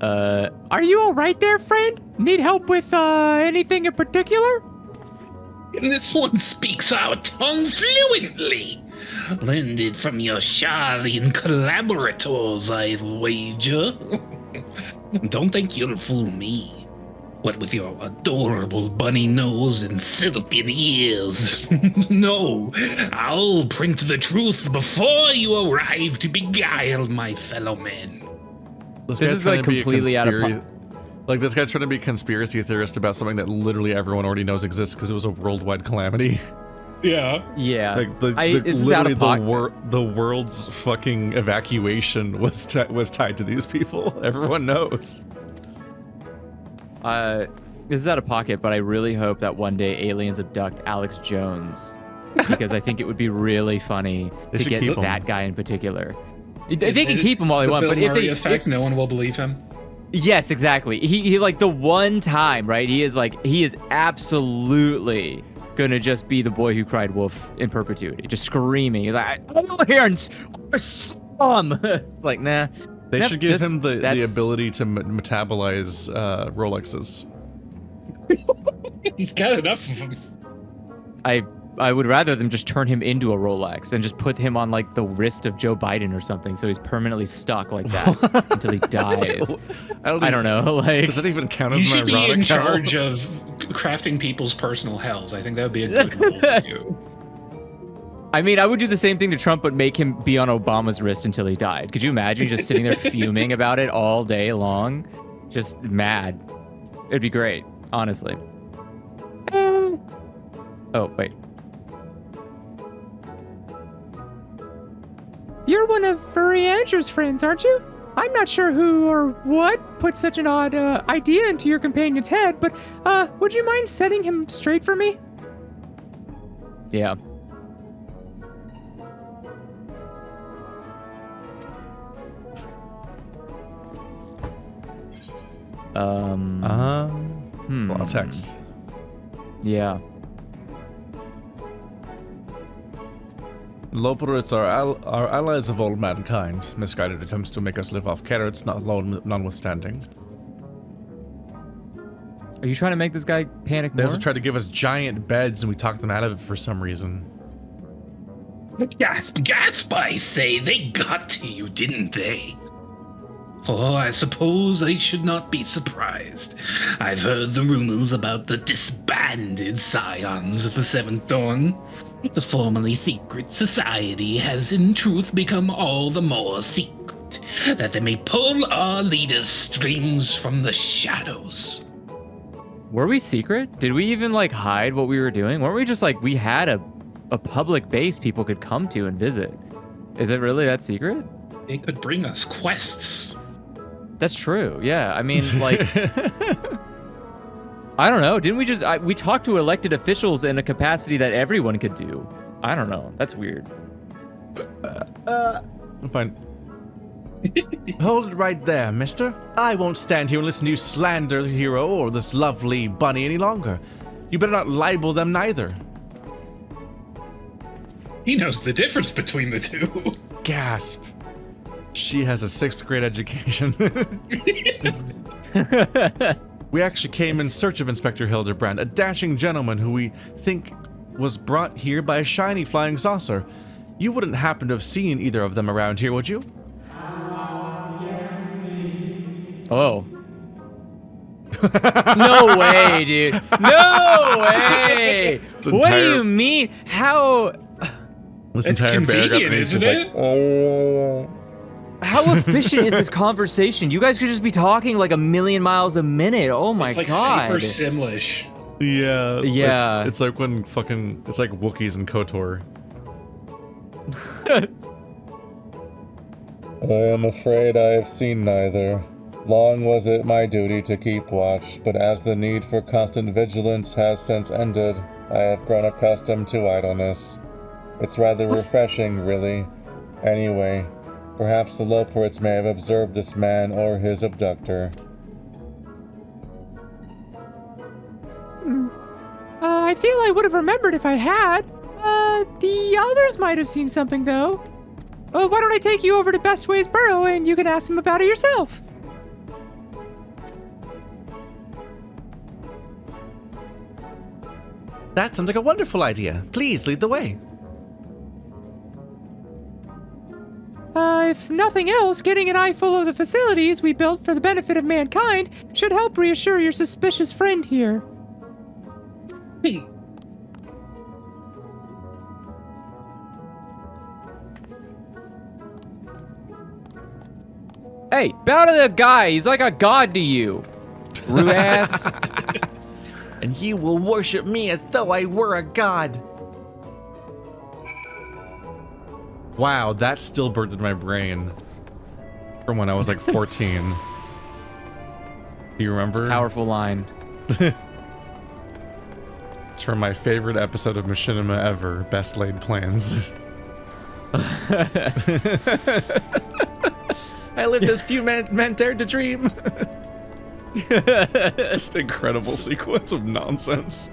Speaker 3: Are you all right there, friend? Need help with anything in particular?
Speaker 2: And this one speaks our tongue fluently. Learned it from your Charlian collaborators, I wager. Don't think you'll fool me. What with your adorable bunny nose and silken ears. No, I'll print the truth before you arrive to beguile my fellow men.
Speaker 1: This
Speaker 3: is like completely out of
Speaker 1: like this guy's trying to be a conspiracy theorist about something that literally everyone already knows exists because it was a worldwide calamity.
Speaker 2: Yeah.
Speaker 3: Yeah.
Speaker 1: Like
Speaker 3: this is out of pocket.
Speaker 1: the world's fucking evacuation was tied to these people. Everyone knows.
Speaker 3: This is out of pocket, but I really hope that one day aliens abduct Alex Jones, because I think it would be really funny to get that guy in particular. They can keep him all they want, but if
Speaker 2: effect, no one will believe him.
Speaker 3: Yes, exactly. He like the one time, right? He is absolutely gonna just be the boy who cried wolf in perpetuity, just screaming. He's like, aliens are some. It's like, nah.
Speaker 1: They should give him the ability to metabolize Rolexes.
Speaker 2: He's got enough of them.
Speaker 3: I would rather them just turn him into a Rolex and just put him on like the wrist of Joe Biden or something, so he's permanently stuck like that until he dies. I don't know. Like,
Speaker 1: does that even count
Speaker 2: you
Speaker 1: as an
Speaker 2: should be
Speaker 1: ironic
Speaker 2: in charge of crafting people's personal hells. I think that would be a good role for you.
Speaker 3: I mean, I would do the same thing to Trump, but make him be on Obama's wrist until he died. Could you imagine just sitting there fuming about it all day long? Just mad. It'd be great, honestly. Oh, wait. You're one of Furry Andrew's friends, aren't you? I'm not sure who or what put such an odd idea into your companion's head, but would you mind setting him straight for me? Yeah.
Speaker 1: It's a lot of text.
Speaker 3: Yeah.
Speaker 1: Loporits are allies of all mankind. Misguided attempts to make us live off carrots, notwithstanding.
Speaker 3: Are you trying to make this guy panic
Speaker 1: They
Speaker 3: more?
Speaker 1: also tried to give us giant beds, and we talked them out of it for some reason.
Speaker 2: Gasp, I say. They got to you, didn't they? Oh, I suppose I should not be surprised. I've heard the rumors about the disbanded scions of the Seventh Dawn. The formerly secret society has in truth become all the more secret, that they may pull our leaders' strings from the shadows.
Speaker 3: Were we secret? Did we even like hide what we were doing? Weren't we just like, we had a public base people could come to and visit? Is it really that secret?
Speaker 2: They could bring us quests.
Speaker 3: That's true. Yeah. I mean, like, I don't know. Didn't we just, we talked to elected officials in a capacity that everyone could do. I don't know. That's weird.
Speaker 1: Fine. Hold it right there, mister. I won't stand here and listen to you slander the hero or this lovely bunny any longer. You better not libel them neither.
Speaker 2: He knows the difference between the two.
Speaker 1: Gasp. She has a 6th grade education. We actually came in search of Inspector Hildibrand, a dashing gentleman who we think was brought here by a shiny flying saucer. You wouldn't happen to have seen either of them around here, would you?
Speaker 3: Oh. No way, dude. No way. What do you mean? How?
Speaker 1: This entire paragraph is just like,
Speaker 6: Oh.
Speaker 3: How efficient is this conversation? You guys could just be talking like a million miles a minute. Oh my
Speaker 2: It's like
Speaker 3: god.
Speaker 2: hyper simlish.
Speaker 1: yeah,
Speaker 3: Yeah.
Speaker 1: It's like when fucking, it's like Wookiees and KOTOR.
Speaker 6: I am afraid I have seen neither. Long was it my duty to keep watch, but as the need for constant vigilance has since ended, I have grown accustomed to idleness. It's rather refreshing, really. Anyway, perhaps the Loporits may have observed this man or his abductor.
Speaker 7: I feel I would have remembered if I had. The others might have seen something, though. Why don't I take you over to Best Ways Burrow and you can ask them about it yourself?
Speaker 1: That sounds like a wonderful idea. Please lead the way.
Speaker 7: If nothing else, getting an eyeful of the facilities we built for the benefit of mankind should help reassure your suspicious friend here.
Speaker 3: Hey, bow to the guy. He's like a god to you. Rude ass.
Speaker 1: And you will worship me as though I were a god. Wow, that still burned in my brain from when I was like 14. Do you remember?
Speaker 3: Powerful line.
Speaker 1: It's from my favorite episode of Machinima ever, Best Laid Plans. I lived as few men dared to dream. Just an incredible sequence of nonsense.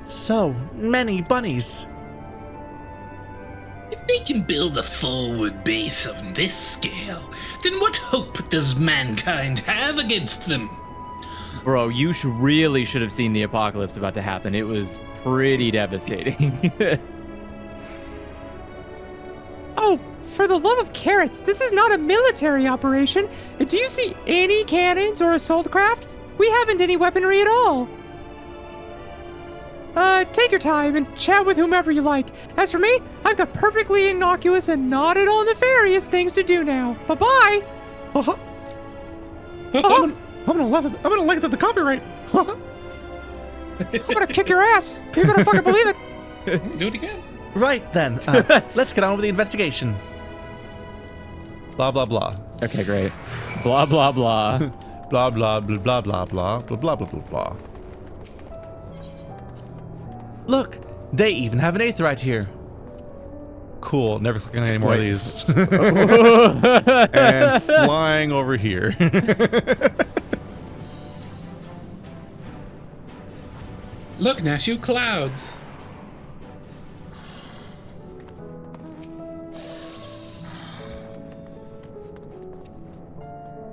Speaker 1: So many bunnies.
Speaker 2: If they can build a forward base on this scale, then what hope does mankind have against them?
Speaker 3: Bro, you really should have seen the apocalypse about to happen. It was pretty devastating.
Speaker 7: Oh, for the love of carrots, this is not a military operation. Do you see any cannons or assault craft? We haven't any weaponry at all. Take your time and chat with whomever you like. As for me, I've got perfectly innocuous and not at all nefarious things to do now. Bye-bye.
Speaker 1: I'm gonna like the copyright.
Speaker 7: I'm gonna kick your ass. You better fucking believe it.
Speaker 2: Do it again.
Speaker 1: Right then, let's get on with the investigation. Blah blah blah.
Speaker 3: Okay, great. Blah, blah, blah.
Speaker 1: Blah blah blah blah blah blah blah blah blah blah. Look, they even have an aetheryte here. Cool, never clicking on any more of these. And flying over here.
Speaker 2: Look, Nashu, clouds.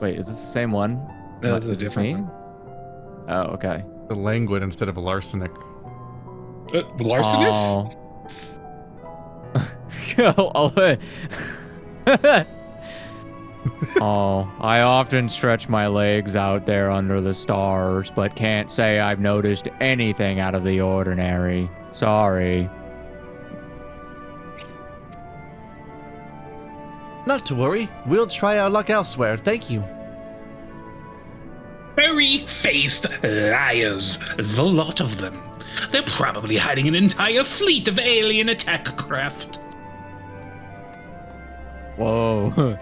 Speaker 3: Wait, is this the same one?
Speaker 2: No, this is a
Speaker 3: Is this
Speaker 2: different
Speaker 3: me?
Speaker 2: one.
Speaker 3: Oh, okay.
Speaker 1: The languid instead of a larcenic.
Speaker 2: Larcenous?
Speaker 3: Oh, I often stretch my legs out there under the stars, but can't say I've noticed anything out of the ordinary. Sorry.
Speaker 1: Not to worry, we'll try our luck elsewhere, thank you.
Speaker 2: Furry-faced liars, the lot of them. They're probably hiding an entire fleet of alien attack craft.
Speaker 3: Whoa.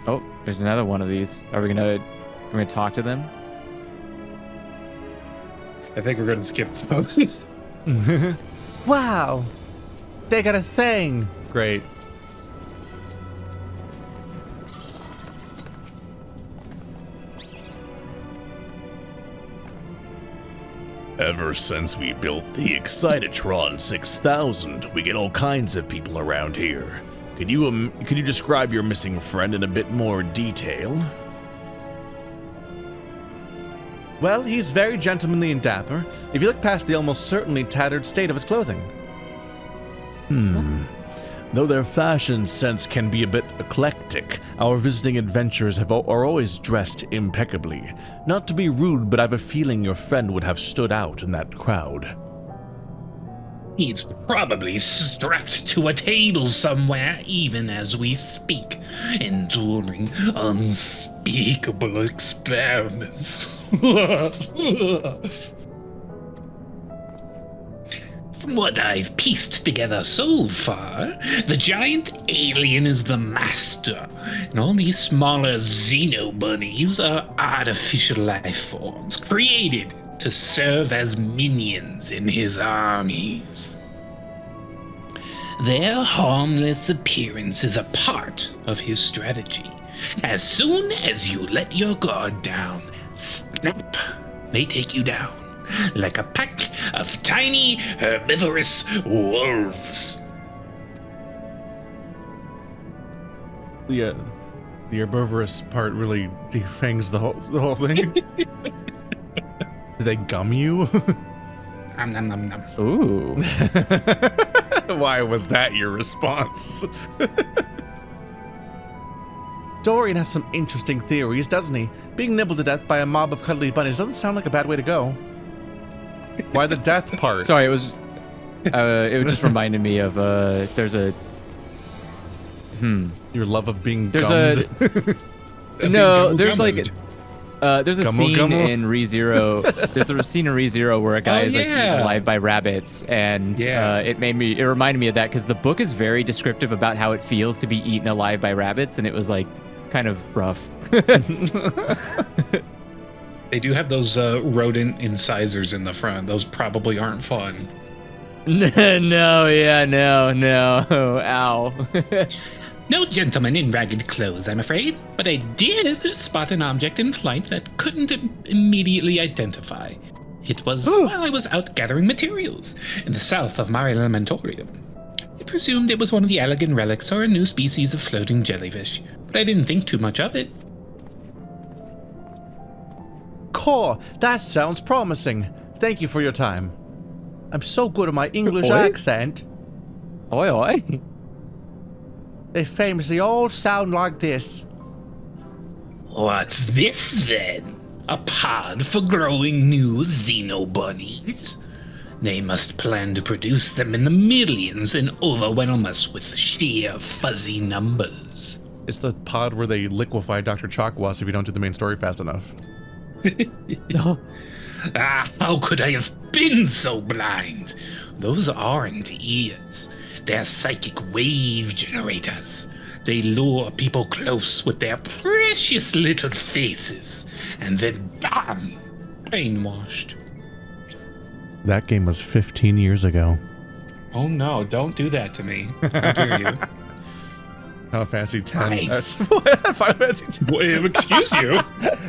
Speaker 3: Oh, there's another one of these. Are we gonna talk to them?
Speaker 2: I think we're gonna skip those.
Speaker 1: Wow, they got a thing. Great.
Speaker 8: Ever since we built the Excitotron 6000, we get all kinds of people around here. Could you describe your missing friend in a bit more detail?
Speaker 1: Well, he's very gentlemanly and dapper, if you look past the almost certainly tattered state of his clothing.
Speaker 8: Though their fashion sense can be a bit eclectic, our visiting adventurers are always dressed impeccably. Not to be rude, but I've a feeling your friend would have stood out in that crowd.
Speaker 2: He's probably strapped to a table somewhere, even as we speak, enduring unspeakable experiments. From what I've pieced together so far, the giant alien is the master, and all these smaller xenobunnies are artificial life forms created to serve as minions in his armies. Their harmless appearance is a part of his strategy. As soon as you let your guard down, snap, they take you down, like a pack of tiny herbivorous wolves.
Speaker 1: The herbivorous part really defangs the whole thing. Do they gum you?
Speaker 2: Nom, nom, nom, nom.
Speaker 3: Ooh.
Speaker 1: Why was that your response? Dorian has some interesting theories, doesn't he? Being nibbled to death by a mob of cuddly bunnies doesn't sound like a bad way to go. Why the death part?
Speaker 3: Sorry, it was just reminded me of there's a
Speaker 1: Your love of being
Speaker 3: there's
Speaker 1: gummed.
Speaker 3: no, there's like There's a scene
Speaker 8: Gummo.
Speaker 3: in ReZero. There's a scene in ReZero where a guy is like eaten alive by rabbits, and it reminded me of that because the book is very descriptive about how it feels to be eaten alive by rabbits, and it was like kind of rough.
Speaker 2: They do have those rodent incisors in the front. Those probably aren't fun.
Speaker 3: No, ow.
Speaker 2: No gentleman in ragged clothes, I'm afraid, but I did spot an object in flight that couldn't immediately identify. It was while I was out gathering materials in the south of Mare Lamentorium. I presumed it was one of the elegant relics or a new species of floating jellyfish, but I didn't think too much of it.
Speaker 8: Core, that sounds promising. Thank you for your time. I'm so good at my English accent.
Speaker 3: Oi, oi.
Speaker 8: They famously all sound like this.
Speaker 2: What's this then? A pod for growing new xenobunnies? They must plan to produce them in the millions and overwhelm us with sheer fuzzy numbers.
Speaker 8: It's the pod where they liquefy Dr. Chakwas if you don't do the main story fast enough.
Speaker 2: How could I have been so blind? Those aren't ears. They're psychic wave generators. They lure people close with their precious little faces, and then bam! Brainwashed.
Speaker 8: That game was 15 years ago.
Speaker 2: Oh no, don't do that to me. How dare you?
Speaker 8: Final Fantasy X.
Speaker 2: Nice.
Speaker 8: That's Final Fantasy X.
Speaker 2: Excuse you.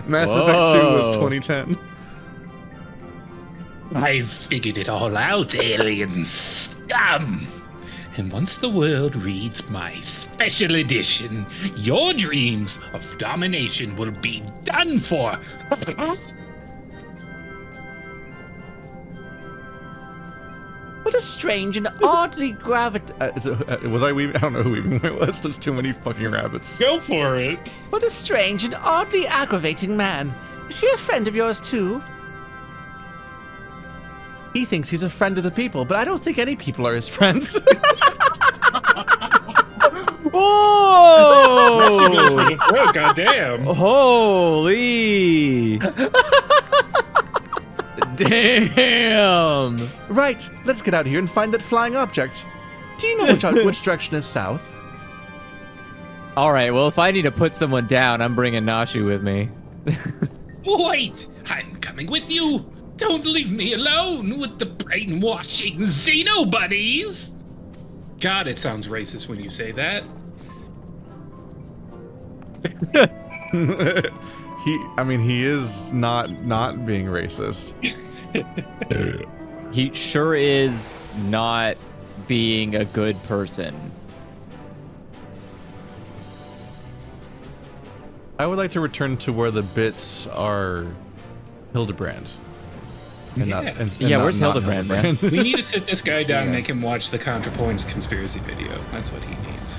Speaker 8: Mass Effect 2 was 2010.
Speaker 2: I've figured it all out, alien scum. And once the world reads my special edition, your dreams of domination will be done for.
Speaker 8: What a strange and oddly was I weaving? I don't know who weaving it was. There's too many fucking rabbits.
Speaker 2: Go for it.
Speaker 8: What a strange and oddly aggravating man. Is he a friend of yours too? He thinks he's a friend of the people, but I don't think any people are his friends.
Speaker 3: Oh!
Speaker 2: God damn.
Speaker 3: Holy! Damn!
Speaker 8: Right, let's get out of here and find that flying object. Do you know which direction is south?
Speaker 3: All right, well, if I need to put someone down, I'm bringing Nashu with me.
Speaker 2: Wait, I'm coming with you. Don't leave me alone with the brainwashing xenobuddies. God, it sounds racist when you say that.
Speaker 8: He is not being racist.
Speaker 3: He sure is not being a good person.
Speaker 8: I would like to return to where the bits are Hildibrand.
Speaker 3: Where's Hildibrand, man?
Speaker 2: We need to sit this guy down and make him watch the ContraPoints conspiracy video. That's what he needs.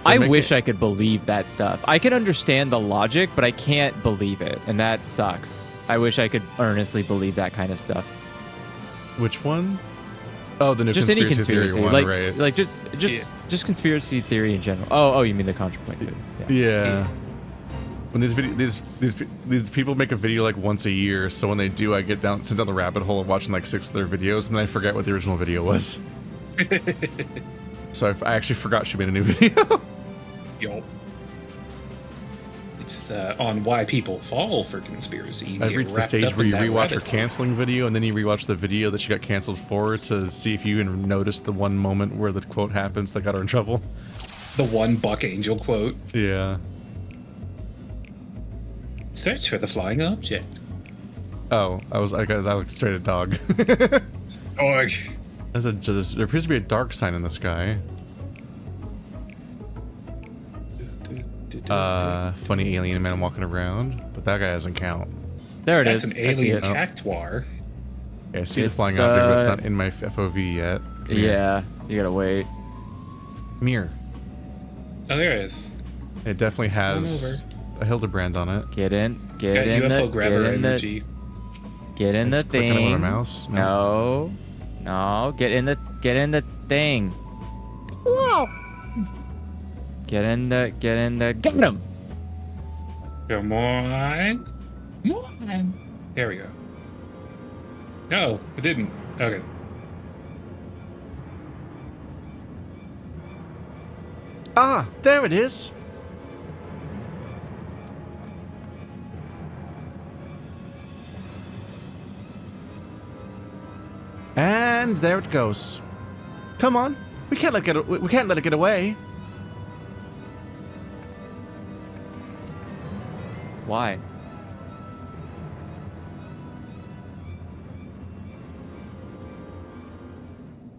Speaker 3: I wish I could believe that stuff. I can understand the logic, but I can't believe it, and that sucks. I wish I could earnestly believe that kind of stuff.
Speaker 8: Which one? Oh, the new
Speaker 3: Just
Speaker 8: conspiracy,
Speaker 3: any conspiracy
Speaker 8: theory one,
Speaker 3: like,
Speaker 8: right?
Speaker 3: Like just conspiracy theory in general. Oh, you mean the ContraPoint dude?
Speaker 8: Yeah. When these people make a video like once a year, so when they do, I get sent down the rabbit hole of watching like 6 of their videos, and then I forget what the original video was. So I actually forgot she made a new video.
Speaker 2: Yup. It's on why people fall for conspiracy.
Speaker 8: I've reached the stage where you rewatch her canceling video, and then you rewatch the video that she got canceled for to see if you even noticed the one moment where the quote happens that got her in trouble.
Speaker 2: The one Buck Angel quote.
Speaker 8: Yeah.
Speaker 2: Search for the flying object.
Speaker 8: Oh, I looked straight at dog.
Speaker 2: Org.
Speaker 8: There appears to be a dark sign in the sky. Funny alien man walking around, but that guy doesn't count.
Speaker 3: There it
Speaker 2: That's
Speaker 3: is.
Speaker 2: an alien
Speaker 3: I see it.
Speaker 2: cactuar.
Speaker 8: Yeah, I see the flying object, but it's not in my FOV yet.
Speaker 3: Yeah, you gotta wait.
Speaker 8: Mirror.
Speaker 2: Oh, there it is.
Speaker 8: It definitely has a Hildibrand on it.
Speaker 3: Get in
Speaker 2: Got
Speaker 3: the
Speaker 2: UFO grabber energy.
Speaker 3: get in the
Speaker 8: Just clicking it with
Speaker 3: thing.
Speaker 8: my mouse.
Speaker 3: No, get in the thing.
Speaker 7: Whoa!
Speaker 3: Get him.
Speaker 2: Come on. on. There we go. No, it didn't. Okay.
Speaker 1: Ah, there it is. And there it goes. Come on, we can't let it get away.
Speaker 3: Why?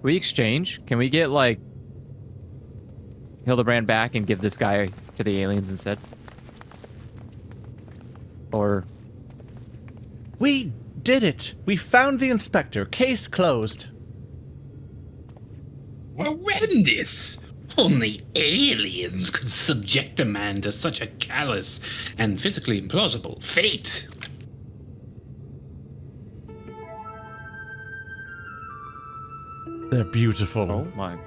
Speaker 3: We exchange? Can we get, like, Hildibrand back and give this guy to the aliens instead? Or...
Speaker 1: We did it. We found the inspector. Case closed.
Speaker 2: Horrendous! Only aliens could subject a man to such a callous and physically implausible fate.
Speaker 1: They're beautiful.
Speaker 3: Oh my god.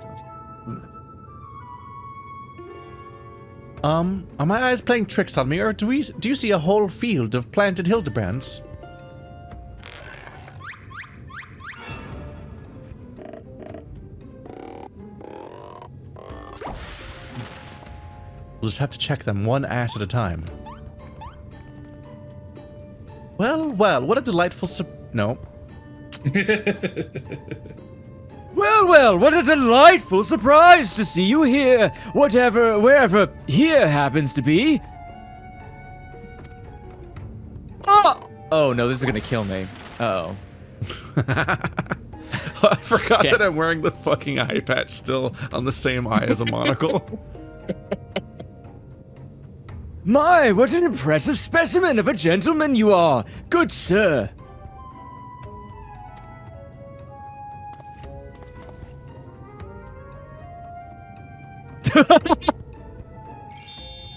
Speaker 1: Are my eyes playing tricks on me, or do you see a whole field of planted Hildibrands? We'll just have to check them one ass at a time. Well, what a delightful no.
Speaker 5: Well, what a delightful surprise to see you here, wherever here happens to be.
Speaker 3: Ah! Oh no, this is gonna kill me. Uh-oh.
Speaker 1: I forgot that I'm wearing the fucking eye patch still on the same eye as a monocle.
Speaker 5: My, what an impressive specimen of a gentleman you are, good sir.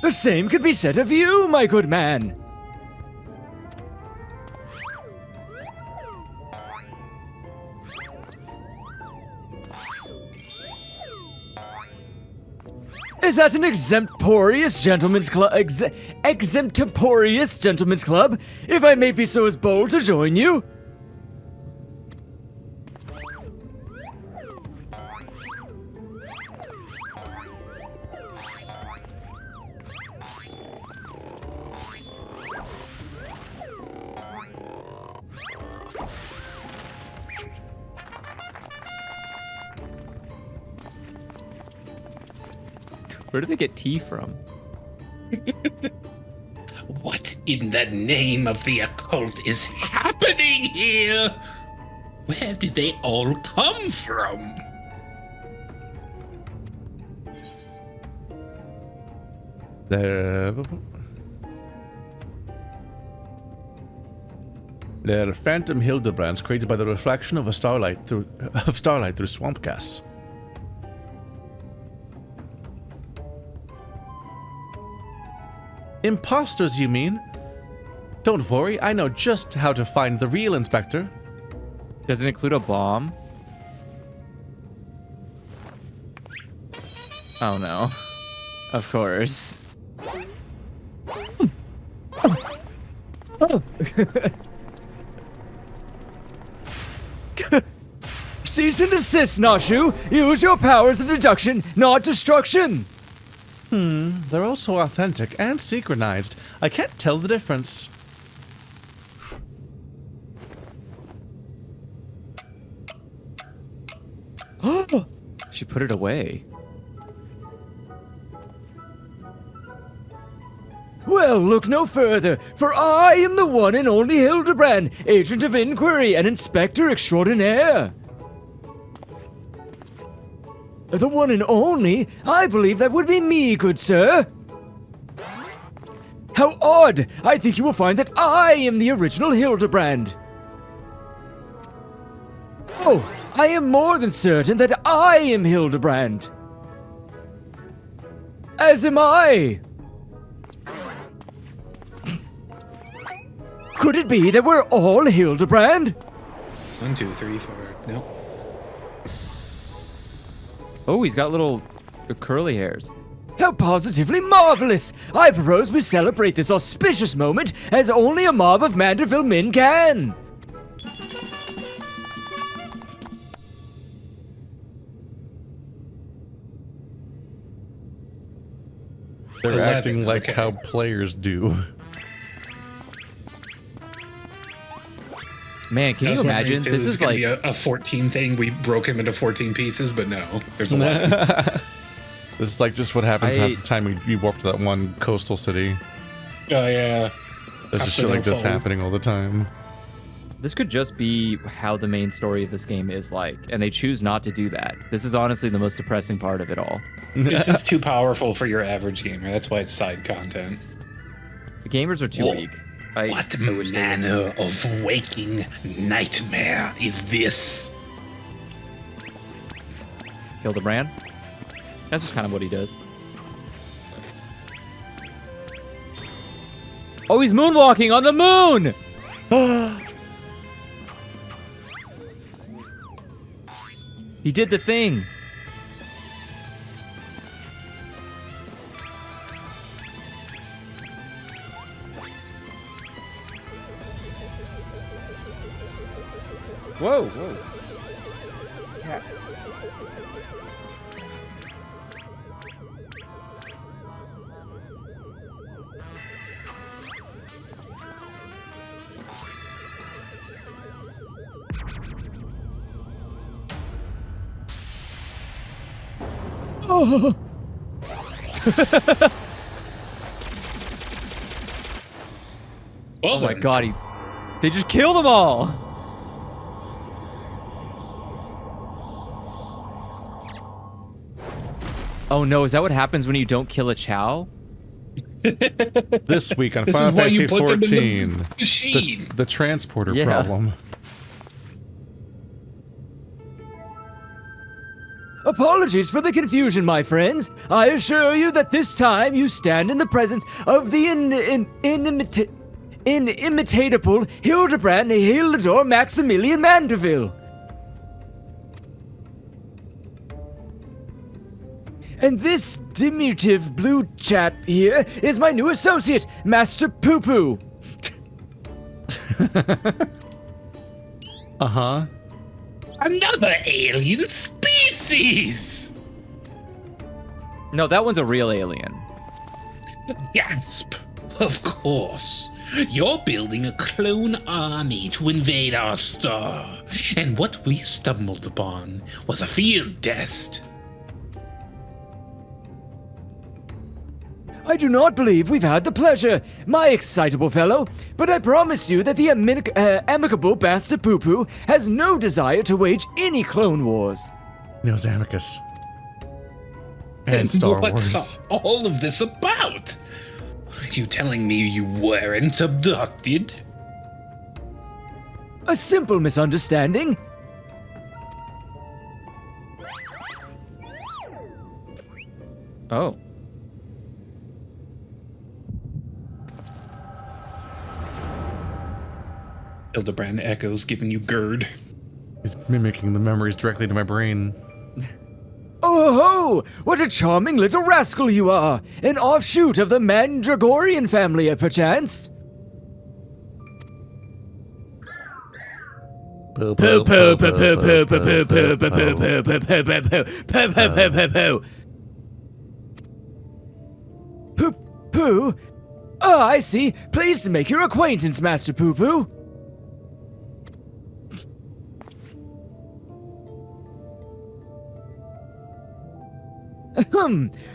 Speaker 5: The same could be said of you, my good man. Is that an exemptorious gentleman's club? Exemptorious gentleman's club, if I may be so as bold to join you?
Speaker 3: Where do they get tea from?
Speaker 2: What in the name of the occult is happening here? Where did they all come from?
Speaker 1: They're phantom Hildibrands created by the reflection of starlight through swamp gas. Imposters, you mean? Don't worry, I know just how to find the real inspector.
Speaker 3: Does it include a bomb? Oh no. Of course.
Speaker 5: Cease and desist, Nashu. Use your powers of deduction, not destruction.
Speaker 1: They're also authentic and synchronized. I can't tell the difference.
Speaker 3: She put it away.
Speaker 5: Well, look no further, for I am the one and only Hildibrand, agent of inquiry and inspector extraordinaire. The one and only? I believe that would be me, good sir. How odd! I think you will find that I am the original Hildibrand. Oh, I am more than certain that I am Hildibrand. As am I. Could it be that we're all Hildibrand?
Speaker 2: 1, 2, 3, 4. Nope.
Speaker 3: Oh, he's got little curly hairs.
Speaker 5: How positively marvelous! I propose we celebrate this auspicious moment as only a mob of Manderville men can!
Speaker 8: They're
Speaker 2: 11,
Speaker 8: acting like
Speaker 2: okay.
Speaker 8: how players do.
Speaker 3: Man, can
Speaker 2: I
Speaker 3: you
Speaker 2: was wondering
Speaker 3: imagine?
Speaker 2: if it
Speaker 3: This
Speaker 2: was
Speaker 3: is
Speaker 2: gonna
Speaker 3: like
Speaker 2: be a 14 thing. We broke him into 14 pieces, but no. There's 11.
Speaker 8: This is like just what happens
Speaker 3: I-
Speaker 8: half the time we warp to that one coastal city.
Speaker 2: Oh, yeah.
Speaker 8: There's just shit like this happening all the time.
Speaker 3: this could just be how the main story of this game is like, and they choose not to do that. This is honestly the most depressing part of it all.
Speaker 2: This is too powerful for your average gamer. That's why it's side content.
Speaker 3: The gamers are too
Speaker 2: Whoa.
Speaker 3: weak.
Speaker 2: What manner of waking nightmare is this?
Speaker 3: Hildibrand? That's just kind of what he does. Oh, he's moonwalking on the moon! He did the thing. Whoa, whoa.
Speaker 5: Oh,
Speaker 2: Well,
Speaker 3: Oh my
Speaker 2: then.
Speaker 3: god, they just killed them all! Oh no, is that what happens when you don't kill a Chow?
Speaker 8: This week on
Speaker 2: This
Speaker 8: Final
Speaker 2: is why
Speaker 8: Fantasy
Speaker 2: you put them in the
Speaker 8: XIV,
Speaker 2: machine.
Speaker 8: the transporter
Speaker 3: Yeah.
Speaker 8: problem.
Speaker 5: apologies for the confusion, my friends. I assure you that this time you stand in the presence of the inimitable Hildibrand Hildor Maximilian Manderville. And this diminutive blue chap here is my new associate, Master Poo Poo.
Speaker 8: Uh-huh.
Speaker 2: Another alien species!
Speaker 3: No, that one's a real alien.
Speaker 2: Gasp! Of course. You're building a clone army to invade our star. And what we stumbled upon was a field test.
Speaker 5: I do not believe we've had the pleasure, my excitable fellow, but I promise you that the amicable Bastard Poo Poo has no desire to wage any clone wars.
Speaker 8: Knows Amicus. And Star
Speaker 2: What's
Speaker 8: Wars.
Speaker 2: all of this about? Are you telling me you weren't abducted?
Speaker 5: A simple misunderstanding.
Speaker 3: Oh.
Speaker 2: Hildibrand echoes, giving you GERD.
Speaker 8: He's mimicking the memories directly to my brain.
Speaker 5: Oh ho! What a charming little rascal you are! An offshoot of the Mandragorian family, perchance?
Speaker 8: Poo
Speaker 5: Poo poo poo poo poo poo poo poo poo poo poo poo poo poo poo poo poo poo. Poo poo? Oh, I see. Pleased to make your acquaintance, Master Poo Poo.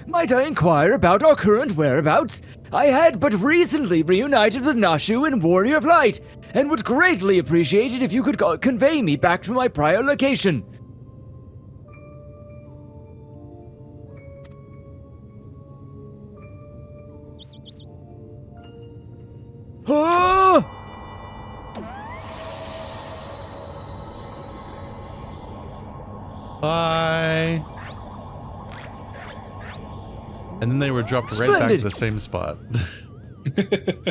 Speaker 5: Might I inquire about our current whereabouts? I had but recently reunited with Nashu in Warrior of Light, and would greatly appreciate it if you could convey me back to my prior location. Oh!
Speaker 8: Bye. And then they were dropped right back to
Speaker 5: Splendid.
Speaker 8: the same spot.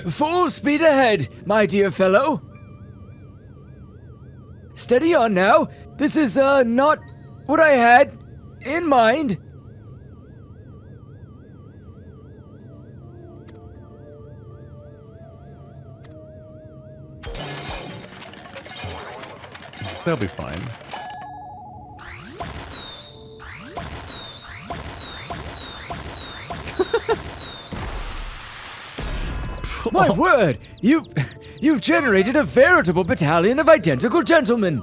Speaker 5: Full speed ahead, my dear fellow. Steady on now. This is, not what I had in mind.
Speaker 8: They'll be fine.
Speaker 5: My word! You've generated a veritable battalion of identical gentlemen!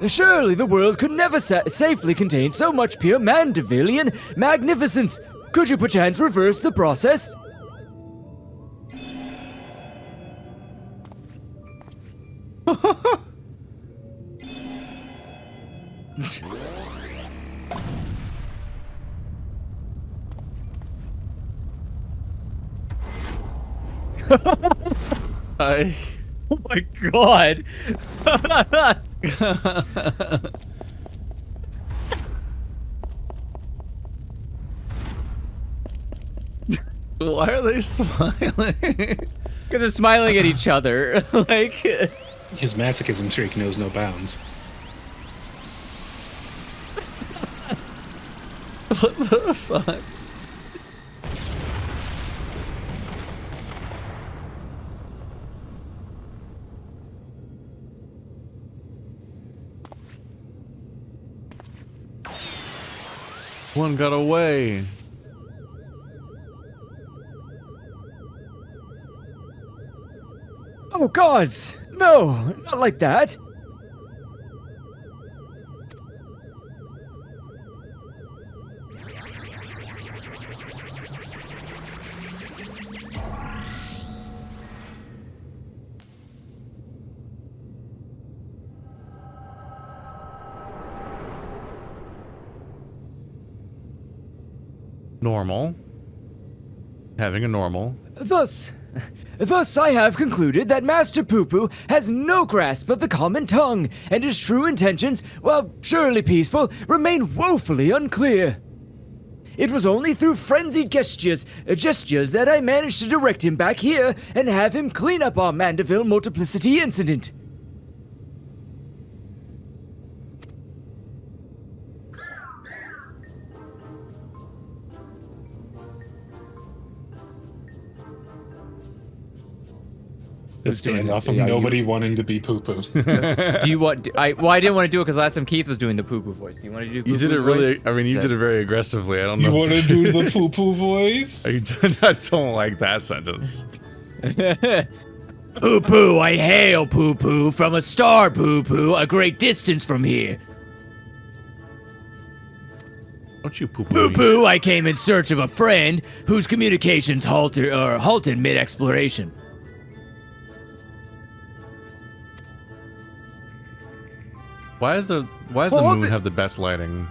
Speaker 5: Surely the world could never safely contain so much pure Mandevillian magnificence! Could you perchance reverse the process?
Speaker 3: Oh my god!
Speaker 8: Why are they smiling?
Speaker 3: Because they're smiling at each other. Like,
Speaker 2: His masochism streak knows no bounds.
Speaker 8: What the fuck? One got away.
Speaker 5: Oh gods! No, not like that!
Speaker 8: Normal. Having a normal.
Speaker 5: Thus I have concluded that Master Poo-Poo has no grasp of the common tongue, and his true intentions, while surely peaceful, remain woefully unclear. It was only through frenzied gestures that I managed to direct him back here and have him clean up our Mandeville multiplicity incident.
Speaker 2: The standoff of nobody wanting to be poo-poo.
Speaker 3: do you want? I didn't want to do it because last time Keith was doing the poo-poo voice. Do you want to do?
Speaker 8: You did it
Speaker 3: poo-poo
Speaker 8: really.
Speaker 3: voice?
Speaker 8: I mean, you did it very aggressively. I don't know.
Speaker 2: You want to do the poo-poo voice?
Speaker 8: I don't like that sentence.
Speaker 5: Poo-Poo, I hail Poo-Poo from a star Poo-Poo a great distance from here.
Speaker 8: Don't you poo-poo?
Speaker 5: Poo-Poo, I came in search of a friend whose communications halted mid-exploration.
Speaker 8: Why does the moon have the best lighting?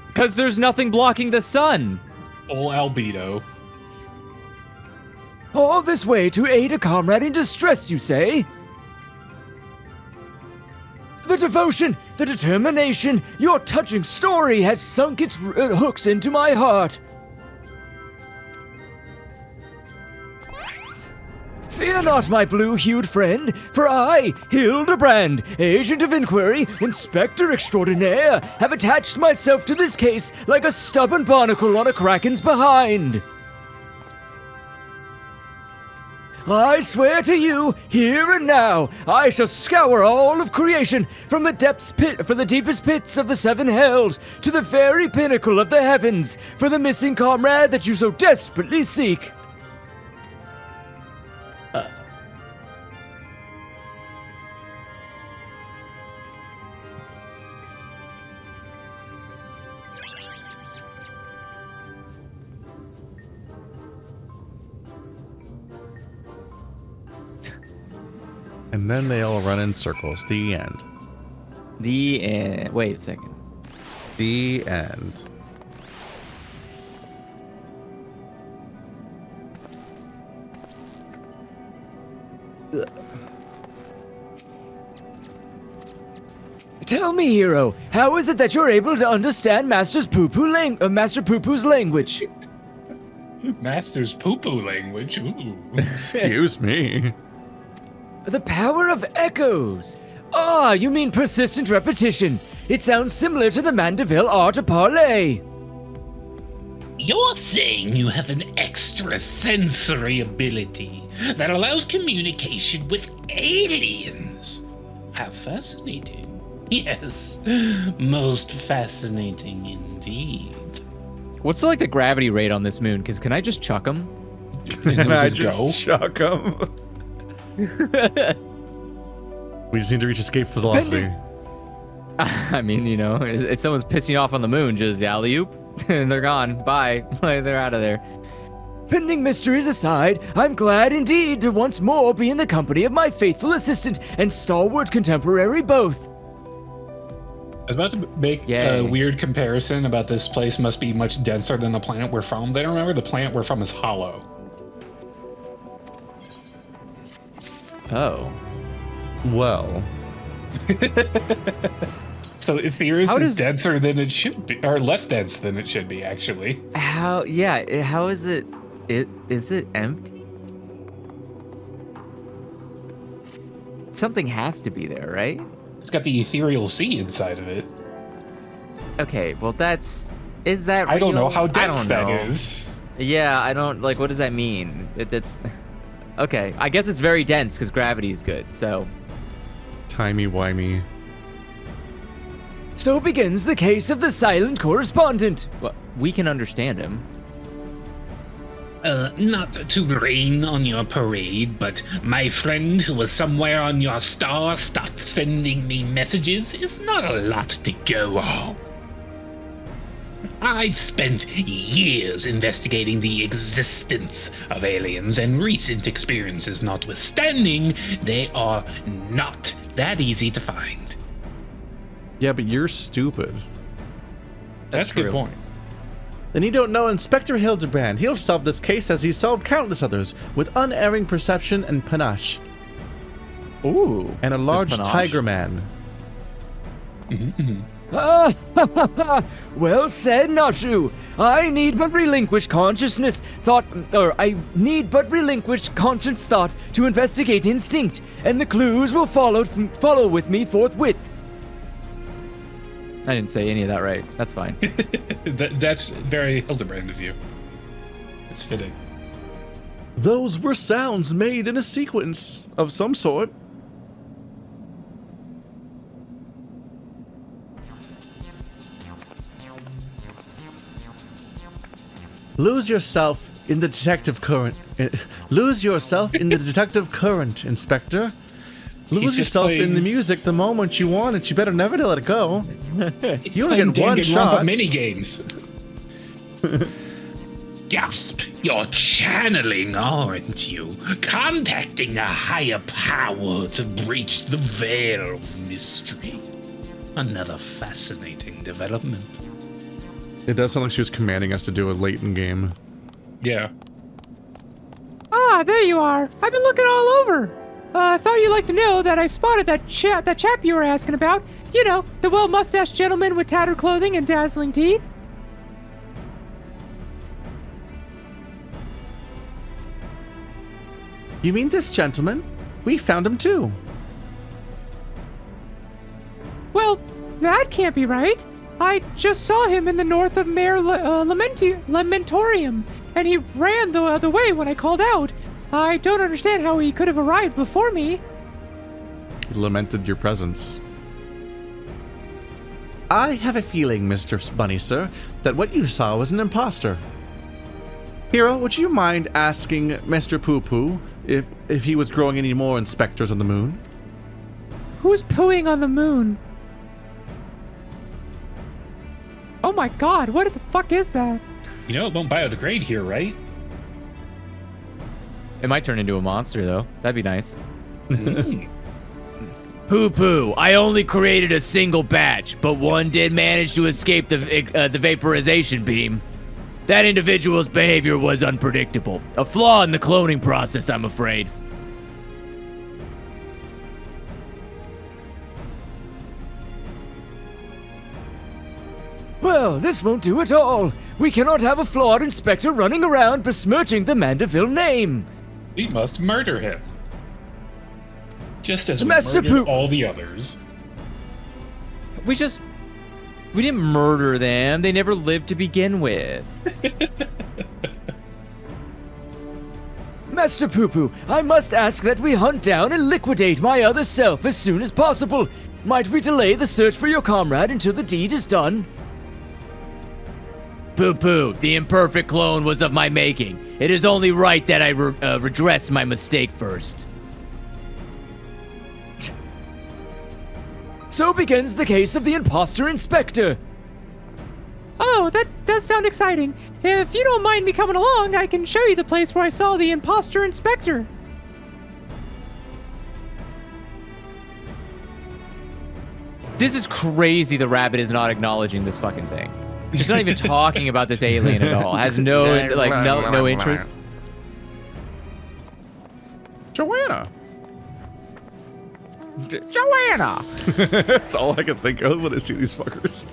Speaker 3: Because there's nothing blocking the sun.
Speaker 2: Full albedo.
Speaker 5: All this way to aid a comrade in distress, you say? The devotion, the determination, your touching story has sunk its hooks into my heart. Fear not, my blue-hued friend, for I, Hildibrand, Agent of Inquiry, Inspector Extraordinaire, have attached myself to this case like a stubborn barnacle on a kraken's behind. I swear to you, here and now, I shall scour all of creation, from the deepest pits of the seven hells to the very pinnacle of the heavens, for the missing comrade that you so desperately seek.
Speaker 8: And then they all run in circles. The end.
Speaker 3: The end. Wait a second.
Speaker 8: The end.
Speaker 5: Tell me, hero, how is it that you're able to understand Master Poo-Poo's language?
Speaker 2: Master's poo-poo language? Ooh.
Speaker 8: Excuse me.
Speaker 5: The power of echoes. Ah, you mean persistent repetition. It sounds similar to the Mandeville art of parley.
Speaker 2: you're saying you have an extrasensory ability that allows communication with aliens. How fascinating. Yes, most fascinating indeed.
Speaker 3: What's like the gravity rate on this moon? Because can I just chuck him?
Speaker 8: I just chuck him. We just need to reach escape velocity.
Speaker 3: I mean, you know, if someone's pissing you off on the moon, just alley-oop, and they're gone. Bye. They're out of there.
Speaker 5: Pending mysteries aside, I'm glad indeed to once more be in the company of my faithful assistant and stalwart contemporary both.
Speaker 2: I was about to make a weird comparison about this place must be much denser than the planet we're from. They don't remember the planet we're from is hollow.
Speaker 3: Oh.
Speaker 8: Well.
Speaker 2: So Etheirys is denser than it should be, or less dense than it should be, actually.
Speaker 3: How is it? Is it empty? Something has to be there, right?
Speaker 2: It's got the ethereal sea inside of it.
Speaker 3: Okay, well is that real?
Speaker 2: I don't know how dense that
Speaker 3: know.
Speaker 2: is.
Speaker 3: Yeah, I don't, like, what does that mean? It's, okay, I guess it's very dense because gravity is good, so.
Speaker 8: Timey-wimey.
Speaker 5: So begins the case of the silent correspondent.
Speaker 3: Well, we can understand him.
Speaker 2: Not to rain on your parade, but my friend who was somewhere on your star stopped sending me messages is not a lot to go on. I've spent years investigating the existence of aliens, and recent experiences notwithstanding, they are not that easy to find.
Speaker 8: Yeah, but you're stupid.
Speaker 2: That's a good point.
Speaker 8: Then you don't know Inspector Hildibrand. He'll solve this case as he's solved countless others with unerring perception and panache.
Speaker 3: Ooh.
Speaker 8: And a large tiger man.
Speaker 5: Well said, Nashu. I need but relinquish conscious thought to investigate instinct, and the clues will follow with me forthwith.
Speaker 3: I didn't say any of that right. That's fine.
Speaker 2: That's very Hildibrand of you. It's fitting.
Speaker 8: Those were sounds made in a sequence of some sort. Lose yourself in the detective current. Lose yourself in the detective current, Inspector. Lose yourself in the music the moment you want it. You better never let it go. You only get one shot.
Speaker 2: Mini games. Gasp! You're channeling, aren't you? Contacting a higher power to breach the veil of mystery. Another fascinating development.
Speaker 8: It does sound like she was commanding us to do a late-in game.
Speaker 2: Yeah.
Speaker 7: Ah, there you are. I've been looking all over. Thought you'd like to know that I spotted that chap you were asking about. You know, the well-mustached gentleman with tattered clothing and dazzling teeth.
Speaker 8: You mean this gentleman? We found him too.
Speaker 7: Well, that can't be right. I just saw him in the north of Mare Lamentorium, and he ran the other way when I called out. I don't understand how he could have arrived before me.
Speaker 8: He lamented your presence. I have a feeling, Mr. Bunny, sir, that what you saw was an imposter. Hero, would you mind asking Mr. Poo Poo if he was growing any more inspectors on the moon?
Speaker 7: Who's pooing on the moon? Oh my god, what the fuck is that?
Speaker 2: You know it won't biodegrade here, right?
Speaker 3: It might turn into a monster, though. That'd be nice.
Speaker 5: Poo Poo, I only created a single batch, but one did manage to escape the vaporization beam. That individual's behavior was unpredictable. A flaw in the cloning process, I'm afraid. Well, this won't do at all. We cannot have a flawed inspector running around besmirching the Mandeville name.
Speaker 2: We must murder him. Just as we
Speaker 5: Master
Speaker 2: murdered
Speaker 5: Poop.
Speaker 2: all the others.
Speaker 3: We just We didn't murder them. They never lived to begin with.
Speaker 5: Master Poo-Poo, I must ask that we hunt down and liquidate my other self as soon as possible. Might we delay the search for your comrade until the deed is done?
Speaker 3: Poo-Poo, the imperfect clone was of my making. It is only right that I redress my mistake first.
Speaker 5: So begins the case of the imposter inspector.
Speaker 7: Oh, that does sound exciting. If you don't mind me coming along, I can show you the place where I saw the imposter inspector.
Speaker 3: This is crazy the rabbit is not acknowledging this fucking thing. She's not even talking about this alien at all. Has no, like, no interest.
Speaker 1: Joanna.
Speaker 3: Joanna!
Speaker 8: That's all I can think of when I see these fuckers.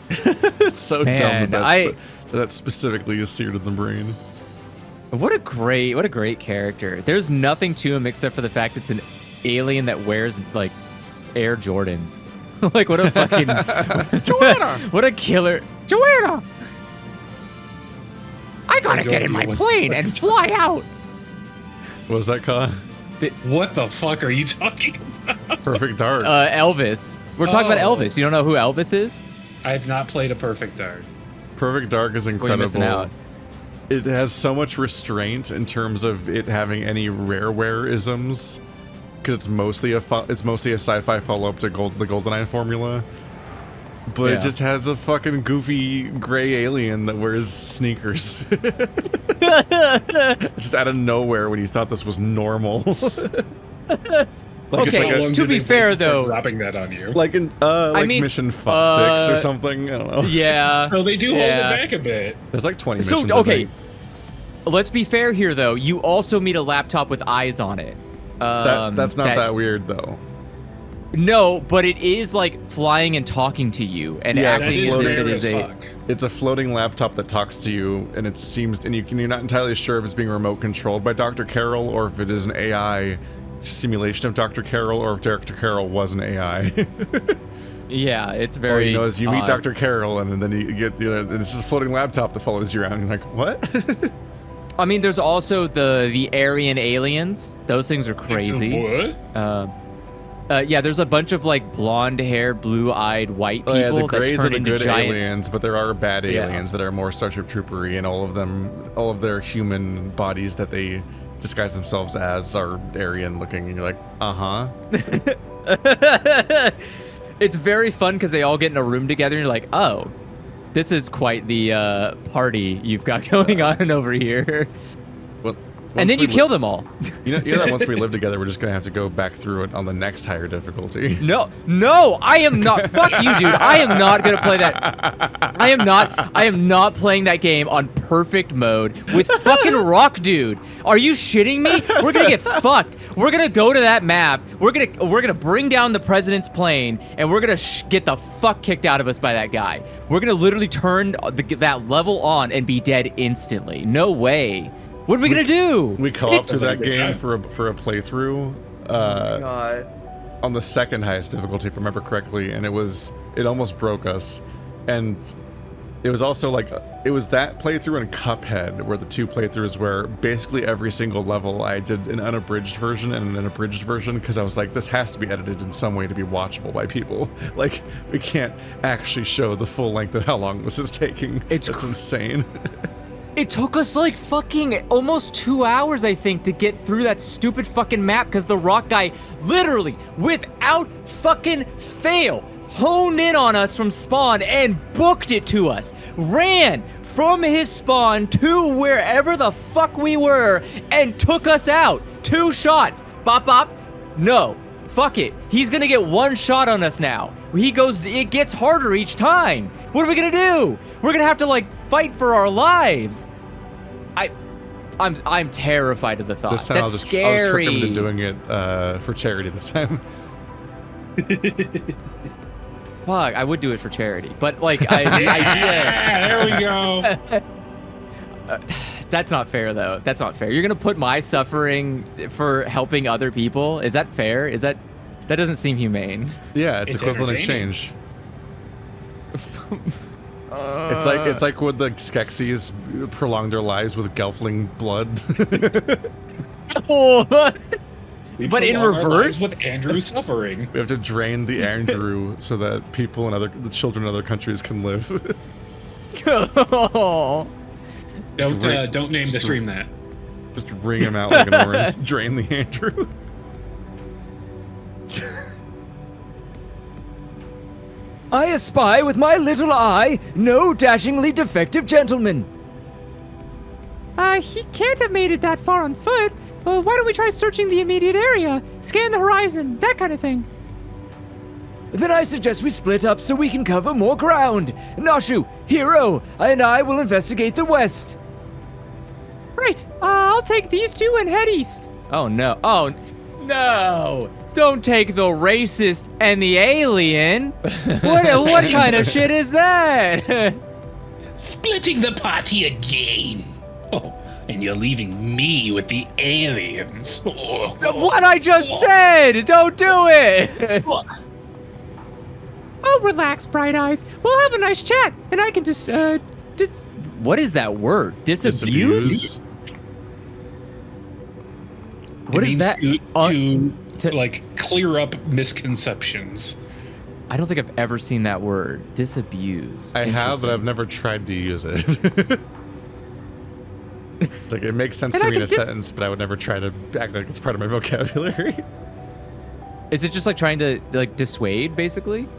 Speaker 8: It's so
Speaker 3: Man,
Speaker 8: dumb that specifically is seared in the brain.
Speaker 3: What a great character. There's nothing to him except for the fact it's an alien that wears, like, Air Jordans. Like, what a fucking...
Speaker 1: Joanna!
Speaker 3: What a killer. Joanna! I gotta get in my plane and fly out!
Speaker 8: What was that called?
Speaker 2: What the fuck are you talking about?
Speaker 8: Perfect Dark.
Speaker 3: Elvis. We're talking about
Speaker 2: Oh.
Speaker 3: Elvis. You don't know who Elvis is?
Speaker 2: I have not played a Perfect Dark.
Speaker 8: Perfect Dark is
Speaker 3: What are you missing
Speaker 8: incredible.
Speaker 3: out?
Speaker 8: It has so much restraint in terms of it having any rareware-isms, because it's mostly a sci-fi follow-up to the GoldenEye formula. But
Speaker 3: Yeah.
Speaker 8: it just has a fucking goofy gray alien that wears sneakers. Just out of nowhere when you thought this was normal. Like
Speaker 3: Okay,
Speaker 8: it's
Speaker 2: How long
Speaker 3: to
Speaker 2: did
Speaker 3: be
Speaker 2: it take
Speaker 3: fair,
Speaker 2: before
Speaker 3: though-
Speaker 2: dropping that on you.
Speaker 8: like in
Speaker 3: mean,
Speaker 8: Mission 6 or something. I don't know.
Speaker 3: Yeah.
Speaker 2: So they do
Speaker 3: yeah.
Speaker 2: hold it back a bit.
Speaker 8: There's like 20
Speaker 3: So,
Speaker 8: missions. I
Speaker 3: okay.
Speaker 8: think.
Speaker 3: Let's be fair here, though. You also meet a laptop with eyes on it.
Speaker 8: That's not that weird though.
Speaker 3: No, but it is like flying and talking to you, and
Speaker 8: Yeah,
Speaker 3: acting
Speaker 8: it's
Speaker 3: as if
Speaker 8: floating.
Speaker 3: it is a.
Speaker 8: It's a floating laptop that talks to you, and it seems, and you're not entirely sure if it's being remote controlled by Dr. Carroll or if it is an AI simulation of Dr. Carroll, or if Dr. Carroll was an AI.
Speaker 3: Yeah, it's
Speaker 8: Or,
Speaker 3: very.
Speaker 8: as you meet
Speaker 3: odd.
Speaker 8: Dr. Carroll, and then you get this is a floating laptop that follows you around. And you're like, what?
Speaker 3: I mean, there's also the Aryan aliens. Those things are crazy.
Speaker 2: What?
Speaker 3: Yeah, there's a bunch of like blonde-haired, blue-eyed white people
Speaker 8: Oh yeah, the
Speaker 3: that
Speaker 8: Greys are
Speaker 3: turn
Speaker 8: the
Speaker 3: into
Speaker 8: good
Speaker 3: giant.
Speaker 8: aliens, but there are bad
Speaker 3: Yeah.
Speaker 8: aliens that are more Starship Troopery, and all of their human bodies that they disguise themselves as are Aryan looking, and you're like, uh-huh.
Speaker 3: It's very fun because they all get in a room together, and you're like, oh, this is quite the party you've got going on over here.
Speaker 8: Well,
Speaker 3: And then you kill them all.
Speaker 8: You know that once we live together, we're just gonna have to go back through it on the next higher difficulty.
Speaker 3: No, I am not. Fuck you, dude. I am not gonna play that. I am not playing that game on perfect mode with fucking Rock Dude. Are you shitting me? We're gonna get fucked. We're gonna go to that map. We're gonna bring down the president's plane, and we're gonna get the fuck kicked out of us by that guy. We're gonna literally turn that level on and be dead instantly. No way. What are we gonna do?
Speaker 8: We co-op through
Speaker 2: Sounds like
Speaker 8: that
Speaker 2: a good
Speaker 8: game
Speaker 2: time.
Speaker 8: for a playthrough.
Speaker 9: God.
Speaker 8: On the second highest difficulty, if I remember correctly, and it almost broke us. And it was also like, it was that playthrough and Cuphead were the two playthroughs where basically every single level I did an unabridged version and an abridged version, because I was like, this has to be edited in some way to be watchable by people. Like, we can't actually show the full length of how long this is taking. It's insane.
Speaker 3: It took us like fucking almost 2 hours, I think, to get through that stupid fucking map because the rock guy literally, without fucking fail, honed in on us from spawn and booked it to us. Ran from his spawn to wherever the fuck we were and took us out. 2 shots. Bop, bop. No. Fuck it. He's gonna get 1 shot on us now. It gets harder each time. What are we gonna do? We're gonna have to like fight for our lives. I'm terrified of the thought.
Speaker 8: This time
Speaker 3: That's
Speaker 8: I'll just
Speaker 3: scary.
Speaker 8: trick him into doing it for charity this time.
Speaker 3: Fuck, I would do it for charity, but like the idea.
Speaker 2: Yeah, there we go.
Speaker 3: That's not fair, though. That's not fair. You're gonna put my suffering for helping other people. Is that fair? Is that That doesn't seem humane.
Speaker 8: Yeah, it's equivalent
Speaker 2: entertaining.
Speaker 8: exchange. It's like when the Skeksis prolong their lives with Gelfling blood.
Speaker 2: We
Speaker 3: But in
Speaker 2: prolong our lives
Speaker 3: reverse?
Speaker 2: with Andrew suffering.
Speaker 8: We have to drain the Andrew so that people in the children in other countries can live.
Speaker 3: Oh.
Speaker 2: Don't name the stream that.
Speaker 8: Just wring him out like an orange. Drain the Andrew.
Speaker 5: I espy with my little eye no dashingly defective gentleman.
Speaker 7: He can't have made it that far on foot. Why don't we try searching the immediate area? Scan the horizon, that kind of thing.
Speaker 5: Then I suggest we split up so we can cover more ground. Nashu, Hero, and I will investigate the west.
Speaker 7: Right, I'll take these two and head east.
Speaker 3: Oh no. Oh no. Don't take the racist and the alien. What kind of shit is that?
Speaker 2: Splitting the party again. Oh, and you're leaving me with the aliens. Oh,
Speaker 3: What I just said! Don't do it!
Speaker 7: Oh, relax, Bright Eyes. We'll have a nice chat, and I can just,
Speaker 3: What is that word? Disabuse? What
Speaker 2: It
Speaker 3: is
Speaker 2: means
Speaker 3: that?
Speaker 2: To like clear up misconceptions.
Speaker 3: I don't think I've ever seen that word. Disabuse.
Speaker 8: I have, but I've
Speaker 3: Interesting.
Speaker 8: never tried to use it. It's like it makes sense
Speaker 7: And
Speaker 8: to
Speaker 7: I
Speaker 8: me in a
Speaker 7: can dis-
Speaker 8: sentence, but I would never try to act like it's part of my vocabulary.
Speaker 3: Is it just like trying to like dissuade, basically?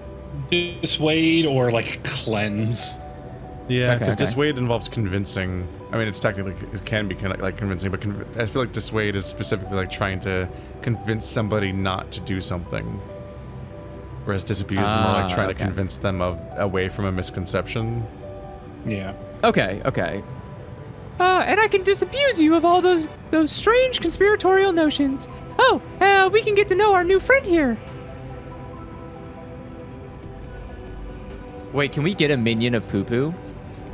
Speaker 2: Dissuade or like cleanse.
Speaker 8: Yeah,
Speaker 3: Okay,
Speaker 8: because
Speaker 3: okay.
Speaker 8: dissuade involves convincing. I mean, it's technically it can be like convincing, but I feel like dissuade is specifically like trying to convince somebody not to do something. Whereas disabuse is more like trying to
Speaker 3: okay.
Speaker 8: convince them away from a misconception.
Speaker 2: Yeah.
Speaker 3: Okay.
Speaker 7: and I can disabuse you of all those strange conspiratorial notions. Oh, we can get to know our new friend here.
Speaker 3: Wait, can we get a minion of Poo Poo?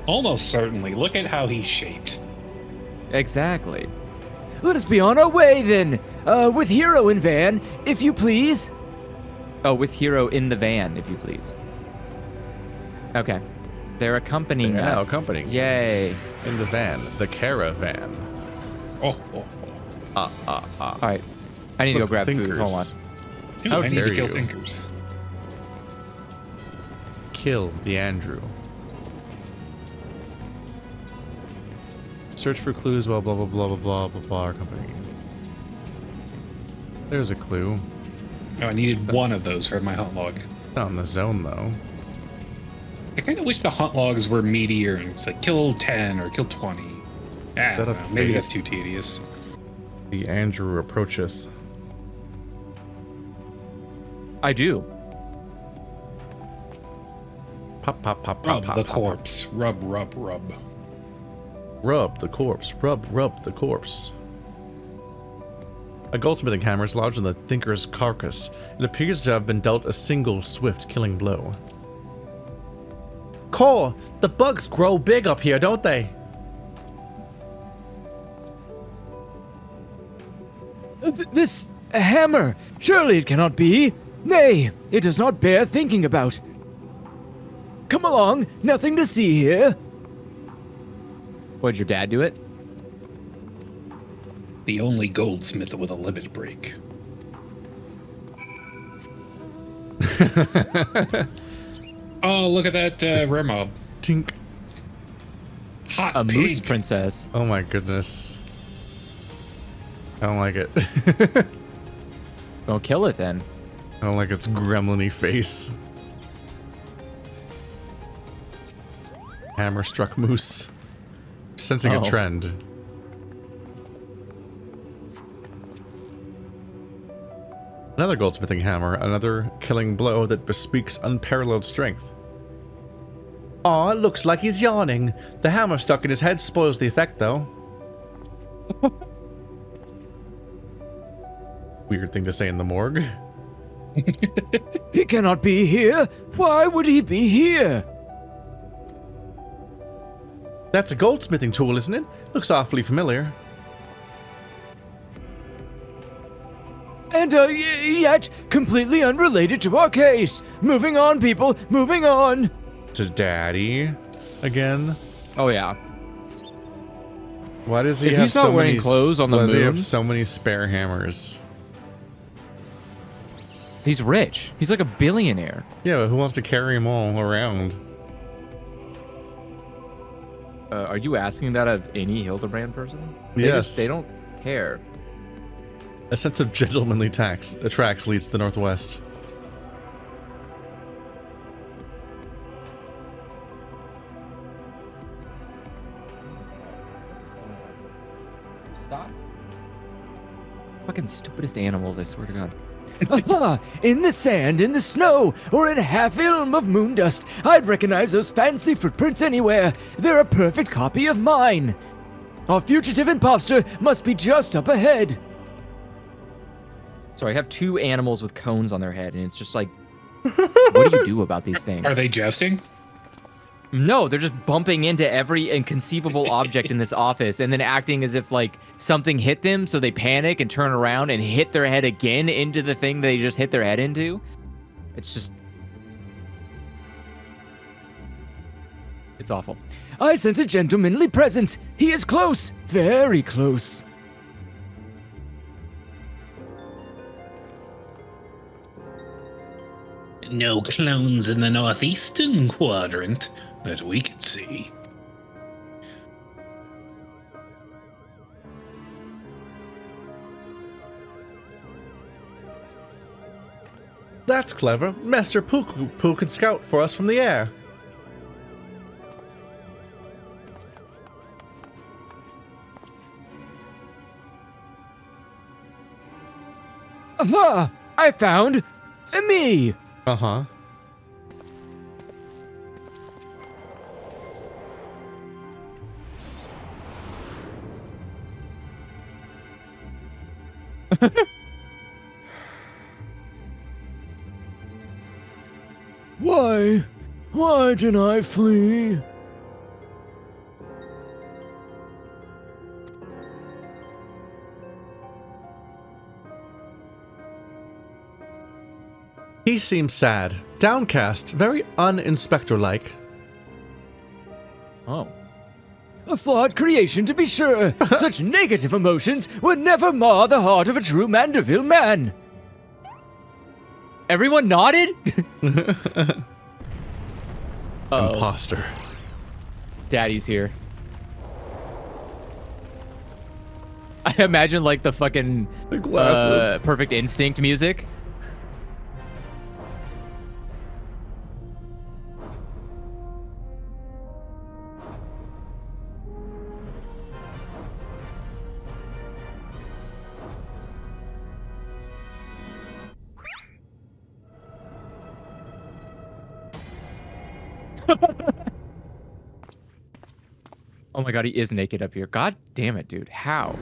Speaker 2: Almost certainly. Look at how he's shaped.
Speaker 3: Exactly.
Speaker 5: Let us be on our way then. With Hero in van, if you please.
Speaker 3: Oh, with Hero in the van, if you please. Okay. They're accompanying
Speaker 8: They're now
Speaker 3: us.
Speaker 8: accompanying.
Speaker 3: Yay.
Speaker 8: In the van, the caravan.
Speaker 2: Oh.
Speaker 3: All right. I need to go
Speaker 8: Look,
Speaker 3: grab food.
Speaker 8: thinkers.
Speaker 3: Hold on.
Speaker 2: Ooh,
Speaker 8: How
Speaker 2: I need
Speaker 8: dare
Speaker 2: to kill
Speaker 8: you.
Speaker 2: thinkers.
Speaker 8: Kill the Andrew. Search for clues while blah blah blah blah blah blah blah. Our company. There's a clue.
Speaker 2: Oh, I needed one of those for my hunt log.
Speaker 8: Not in the zone though.
Speaker 2: I kind of wish the hunt logs were meatier and it's like kill 10 or kill 20.
Speaker 8: that a
Speaker 2: Maybe
Speaker 8: fate?
Speaker 2: that's too tedious.
Speaker 8: The Andrew approacheth.
Speaker 3: I do.
Speaker 8: Pop pop pop pop
Speaker 2: Rub
Speaker 8: pop.
Speaker 2: the
Speaker 8: pop,
Speaker 2: corpse. Rub.
Speaker 8: Pop. Rub the corpse. Rub the corpse. A goldsmithing hammer is lodged in the thinker's carcass. It appears to have been dealt a single swift killing blow. Core, the bugs grow big up here, don't they?
Speaker 5: This hammer, surely it cannot be. Nay, it does not bear thinking about. Come along, nothing to see here.
Speaker 3: What, did your dad do it?
Speaker 2: The only goldsmith with a limit break. Oh, look at that rare mob.
Speaker 8: Tink.
Speaker 2: Hot
Speaker 3: A
Speaker 2: pig.
Speaker 3: moose princess.
Speaker 8: Oh my goodness. I don't like it.
Speaker 3: Well, kill it then.
Speaker 8: I don't like its gremlin-y face. Hammer struck moose. Sensing
Speaker 3: Oh.
Speaker 8: a trend. Another goldsmithing hammer, another killing blow that bespeaks unparalleled strength. Aw, it looks like he's yawning. The hammer stuck in his head spoils the effect, though. Weird thing to say in the morgue.
Speaker 5: He cannot be here. Why would he be here?
Speaker 8: That's a goldsmithing tool, isn't it? Looks awfully familiar.
Speaker 5: And yet completely unrelated to our case. Moving on, people. Moving on.
Speaker 8: To Daddy again.
Speaker 3: Oh yeah.
Speaker 8: Why does he
Speaker 3: If
Speaker 8: have
Speaker 3: he's not
Speaker 8: so
Speaker 3: wearing
Speaker 8: many
Speaker 3: clothes on the
Speaker 8: why does he
Speaker 3: moon-
Speaker 8: have so many spare hammers?
Speaker 3: He's rich. He's like a billionaire.
Speaker 8: Yeah, but who wants to carry them all around?
Speaker 3: Are you asking that of any Hildibrand person?
Speaker 8: Yes.
Speaker 3: They don't care.
Speaker 8: A sense of gentlemanly tracks leads to the northwest.
Speaker 3: Stop. Fucking stupidest animals, I swear to God.
Speaker 5: Aha! In the sand, in the snow, or in a half-ilm of moon dust, I'd recognize those fancy footprints anywhere. They're a perfect copy of mine. Our fugitive imposter must be just up ahead.
Speaker 3: So I have two animals with cones on their head, and it's just like, what do you do about these things?
Speaker 2: Are they jousting?
Speaker 3: No, they're just bumping into every inconceivable object in this office and then acting as if like something hit them, so they panic and turn around and hit their head again into the thing they just hit their head into. It's just... it's awful.
Speaker 5: I sense a gentlemanly presence. He is close, very close.
Speaker 2: No clones in the northeastern quadrant that we can see.
Speaker 8: That's clever. Master Poo could scout for us from the air.
Speaker 5: Aha! I found me.
Speaker 8: Uh-huh.
Speaker 5: Why did I flee?
Speaker 8: He seems sad, downcast, very un-inspector-like.
Speaker 3: Oh.
Speaker 5: A flawed creation, to be sure. Such negative emotions would never mar the heart of a true Mandeville man.
Speaker 3: Everyone nodded? Uh-oh.
Speaker 8: Imposter.
Speaker 3: Daddy's here. I imagine like the fucking
Speaker 8: The glasses.
Speaker 3: Perfect Instinct music. Oh my god, he is naked up here. God damn it, dude. How?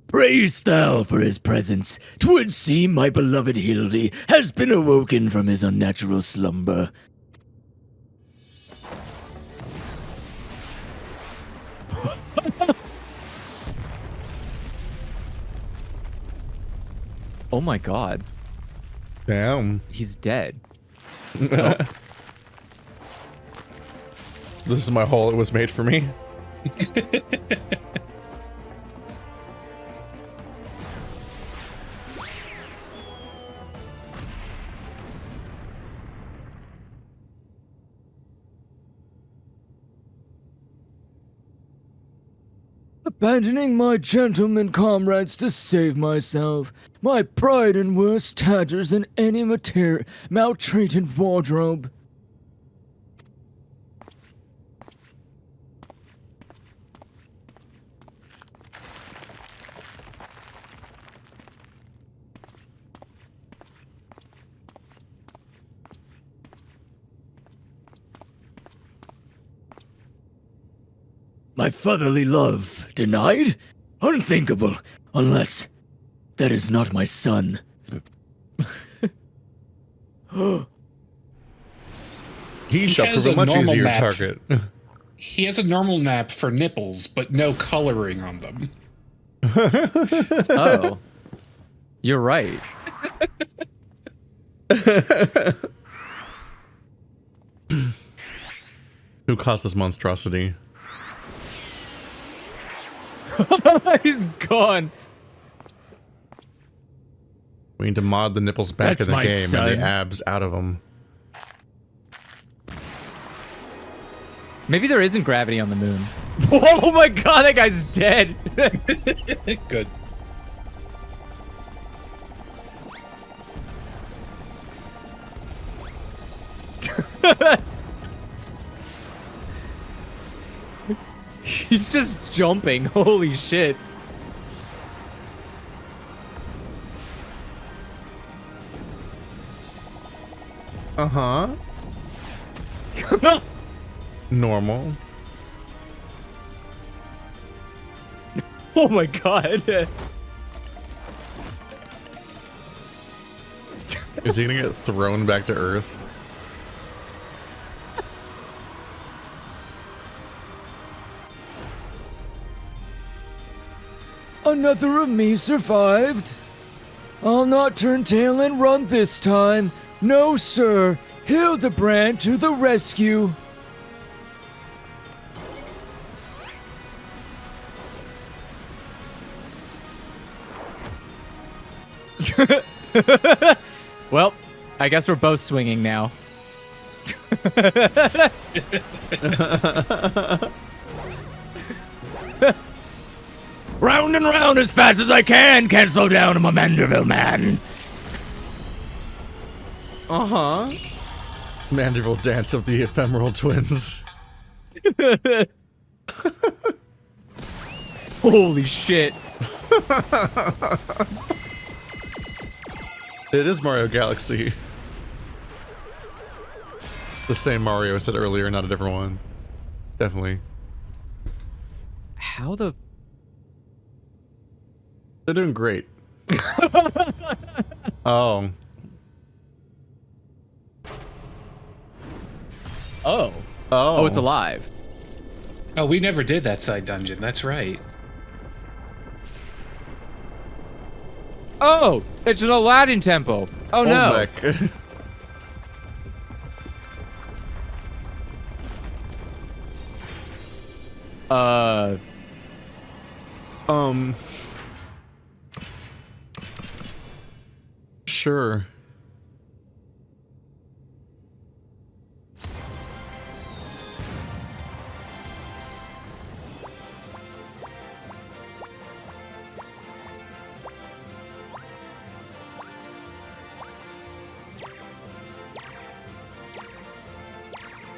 Speaker 5: Praise thou for his presence. 'Twould seem my beloved Hildy has been awoken from his unnatural slumber.
Speaker 3: Oh my god.
Speaker 8: Damn.
Speaker 3: He's dead.
Speaker 8: This is my hole. It was made for me.
Speaker 5: Abandoning my gentlemen comrades to save myself, my pride in worse tatters than any maltreated wardrobe. My fatherly love denied? Unthinkable, unless that is not my son.
Speaker 8: He shall
Speaker 2: has
Speaker 8: prove a
Speaker 2: a
Speaker 8: much
Speaker 2: normal
Speaker 8: easier
Speaker 2: map.
Speaker 8: target.
Speaker 2: He has a normal nap for nipples, but no coloring on them.
Speaker 3: Oh. You're right.
Speaker 8: Who caused this monstrosity?
Speaker 3: He's gone.
Speaker 8: We need to mod the nipples back
Speaker 3: That's
Speaker 8: in the
Speaker 3: my
Speaker 8: game
Speaker 3: son.
Speaker 8: and the abs out of them.
Speaker 3: Maybe there isn't gravity on the moon. Oh my god, that guy's dead.
Speaker 2: Good.
Speaker 3: He's just jumping. Holy shit.
Speaker 8: Uh-huh. Normal.
Speaker 3: Oh my god.
Speaker 8: Is he gonna get thrown back to Earth?
Speaker 5: Another of me survived. I'll not turn tail and run this time. No, sir. Hildibrand to the rescue.
Speaker 3: Well, I guess we're both swinging now.
Speaker 5: Round and round as fast as I can. Can't slow down. I'm a Manderville man.
Speaker 8: Uh-huh. Mandeville Dance of the Ephemeral Twins.
Speaker 3: Holy shit.
Speaker 8: It is Mario Galaxy. The same Mario I said earlier, not a different one. Definitely.
Speaker 3: How the...
Speaker 8: They're doing great. Oh.
Speaker 3: Oh.
Speaker 8: Oh.
Speaker 3: Oh, it's alive.
Speaker 2: Oh, we never did that side dungeon. That's right.
Speaker 3: Oh, it's an Aladdin temple. Oh no.
Speaker 8: Olmec. Sure.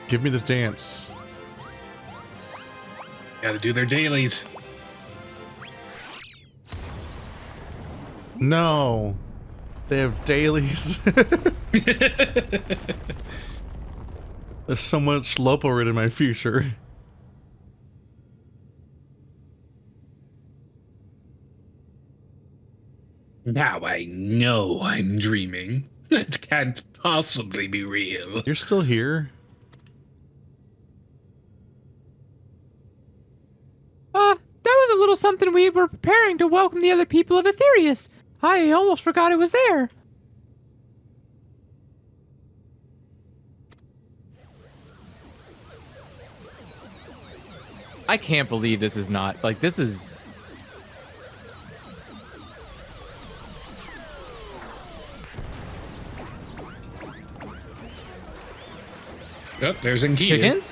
Speaker 8: Give me this dance.
Speaker 2: Gotta do their dailies.
Speaker 8: No. They have dailies. There's so much Loporid in my future.
Speaker 2: Now I know I'm dreaming. That can't possibly be real.
Speaker 8: You're still here?
Speaker 7: That was a little something we were preparing to welcome the other people of Aetherius. I almost forgot it was there.
Speaker 3: I can't believe this is not... Like, this is...
Speaker 2: Oh, there's Enkia.
Speaker 3: Chickens?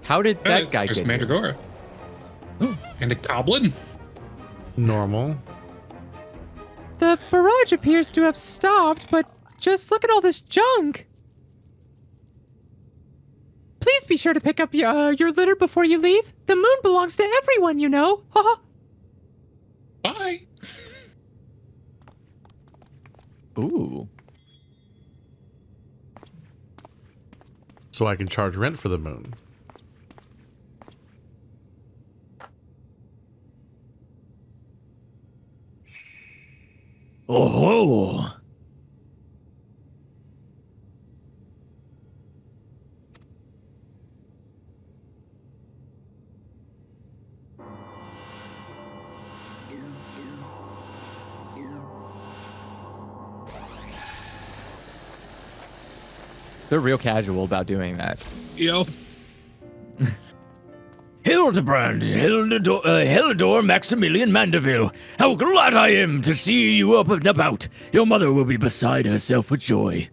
Speaker 3: How did that guy
Speaker 2: there's
Speaker 3: get here?
Speaker 2: Mandragora. And a goblin?
Speaker 8: Normal.
Speaker 7: The barrage appears to have stopped, but just look at all this junk. Please be sure to pick up your litter before you leave. The moon belongs to everyone, you know. Haha.
Speaker 2: Bye.
Speaker 3: Ooh.
Speaker 8: So I can charge rent for the moon.
Speaker 5: Oh ho!
Speaker 3: They're real casual about doing that.
Speaker 2: Yo.
Speaker 5: Hildibrand, Hildor Maximilian Mandeville, how glad I am to see you up and about. Your mother will be beside herself with joy.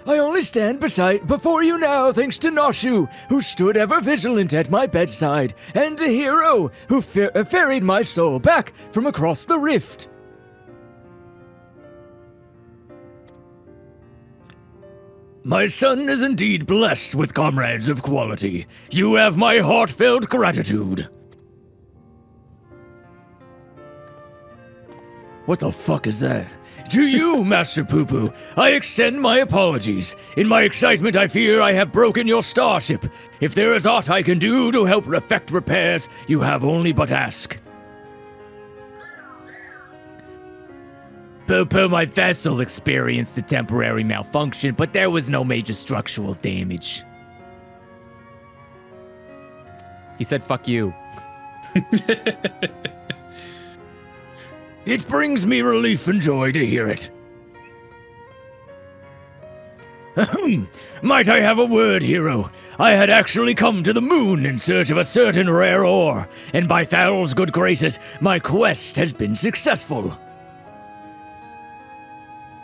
Speaker 5: I only stand before you now thanks to Noshu, who stood ever vigilant at my bedside, and to Hero, who ferried my soul back from across the rift. My son is indeed blessed with comrades of quality. You have my heartfelt gratitude. What the fuck is that? To you, Master Poo-Poo, I extend my apologies. In my excitement, I fear I have broken your starship. If there is aught I can do to help effect repairs, you have only but ask.
Speaker 3: Poo-Poo, my vessel experienced a temporary malfunction, but there was no major structural damage. He said, fuck you.
Speaker 5: It brings me relief and joy to hear it. Ahem. Might I have a word, Hero? I had actually come to the moon in search of a certain rare ore, and by Thal's good graces, my quest has been successful.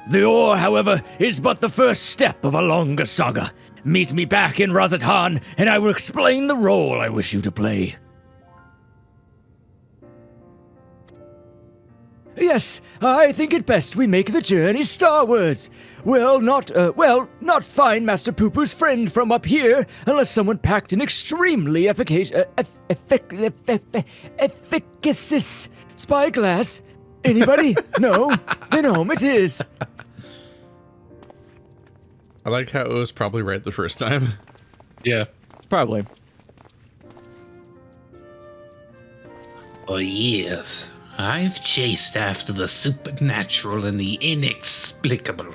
Speaker 5: The ore, however, is but the first step of a longer saga. Meet me back in Razatan, and I will explain the role I wish you to play. Yes, I think it best we make the journey starwards. Not find Master Poo-Poo's friend from up here, unless someone packed an extremely efficacious spyglass. Anybody? No? Then home it is.
Speaker 8: I like how it was probably right the first time.
Speaker 2: Yeah.
Speaker 3: Probably.
Speaker 2: For years, I've chased after the supernatural and the inexplicable.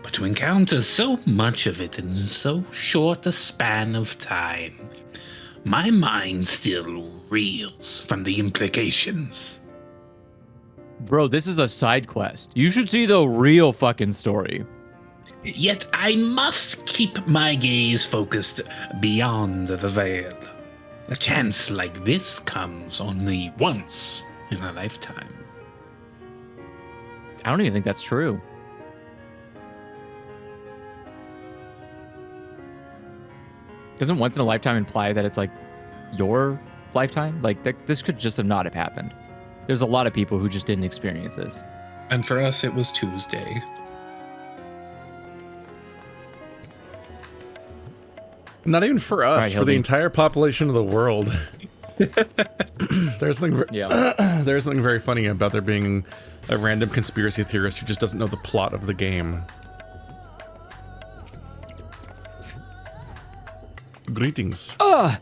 Speaker 2: But to encounter so much of it in so short a span of time, my mind still reels from the implications.
Speaker 3: Bro, this is a side quest. You should see the real fucking story.
Speaker 2: Yet I must keep my gaze focused beyond the veil. A chance like this comes only once in a lifetime.
Speaker 3: I don't even think that's true. Doesn't once in a lifetime imply that it's like your lifetime? Like this could just have not have happened. There's a lot of people who just didn't experience this.
Speaker 2: And for us, it was Tuesday.
Speaker 8: Not even for us,
Speaker 3: Right,
Speaker 8: for the
Speaker 3: Hildy.
Speaker 8: entire population of the world. There's something very funny about there being a random conspiracy theorist who just doesn't know the plot of the game. Greetings.
Speaker 5: Ah,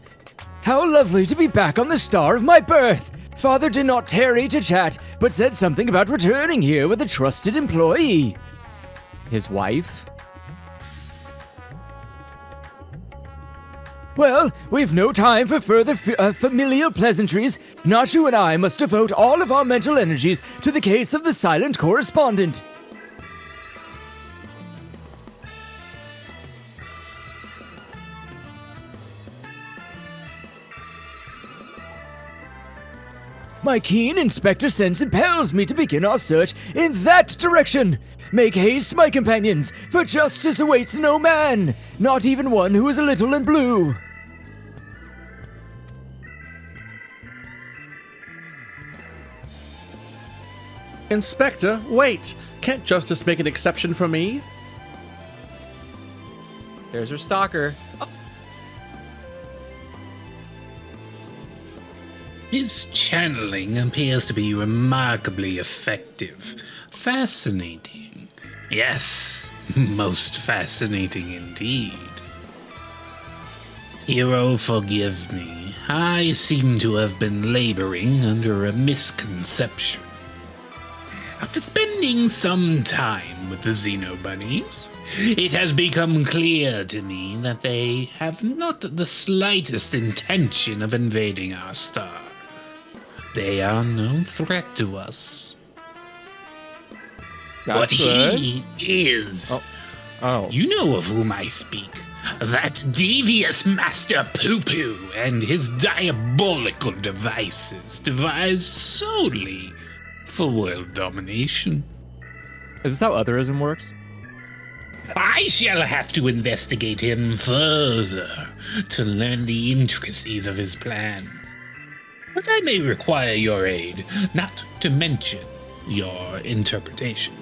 Speaker 5: how lovely to be back on the star of my birth. Father did not tarry to chat, but said something about returning here with a trusted employee.
Speaker 3: His wife?
Speaker 5: Well, we've no time for further familial pleasantries. Nashu and I must devote all of our mental energies to the case of the silent correspondent. My keen inspector sense impels me to begin our search in that direction. Make haste, my companions, for justice awaits no man, not even one who is a little in blue.
Speaker 8: Inspector, wait! Can't justice make an exception for me?
Speaker 3: There's her stalker. Oh.
Speaker 2: His channeling appears to be remarkably effective. Fascinating. Yes, most fascinating indeed. Hero, forgive me. I seem to have been laboring under a misconception. After spending some time with the Xenobunnies, it has become clear to me that they have not the slightest intention of invading our star. They are no threat to us. But he is.
Speaker 3: Oh.
Speaker 2: You know of whom I speak. That devious Master Poo-Poo and his diabolical devices devised solely for world domination.
Speaker 3: Is this how otherism works?
Speaker 2: I shall have to investigate him further to learn the intricacies of his plan. But I may require your aid, not to mention your interpretation.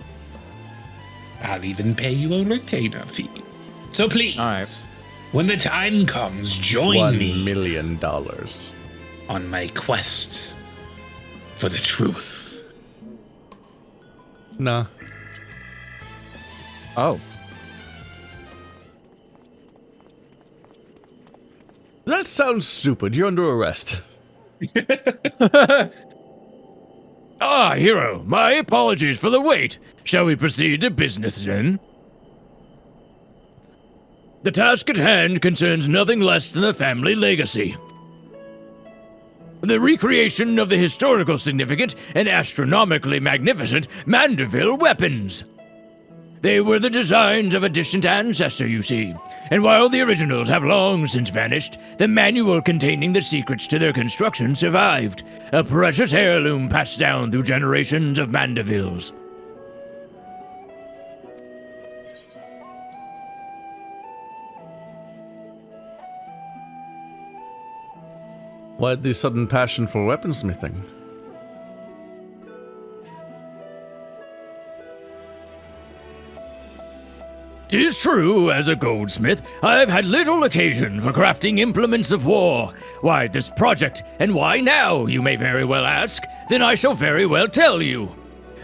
Speaker 2: I'll even pay you a retainer fee. So please,
Speaker 3: All right.
Speaker 2: when the time comes, join
Speaker 8: $1
Speaker 2: me
Speaker 8: million.
Speaker 2: on my quest for the truth.
Speaker 8: Nah.
Speaker 3: Oh.
Speaker 8: That sounds stupid. You're under arrest.
Speaker 5: Ah, Hero, my apologies for the wait. Shall we proceed to business then? The task at hand concerns nothing less than a family legacy. The recreation of the historical significant and astronomically magnificent Mandeville weapons. They were the designs of a distant ancestor, you see, and while the originals have long since vanished, the manual containing the secrets to their construction survived, a precious heirloom passed down through generations of Mandevilles.
Speaker 8: Why the sudden passion for weaponsmithing?
Speaker 5: "'Tis true, as a goldsmith, I've had little occasion for crafting implements of war. Why this project, and why now, you may very well ask? Then I shall very well tell you.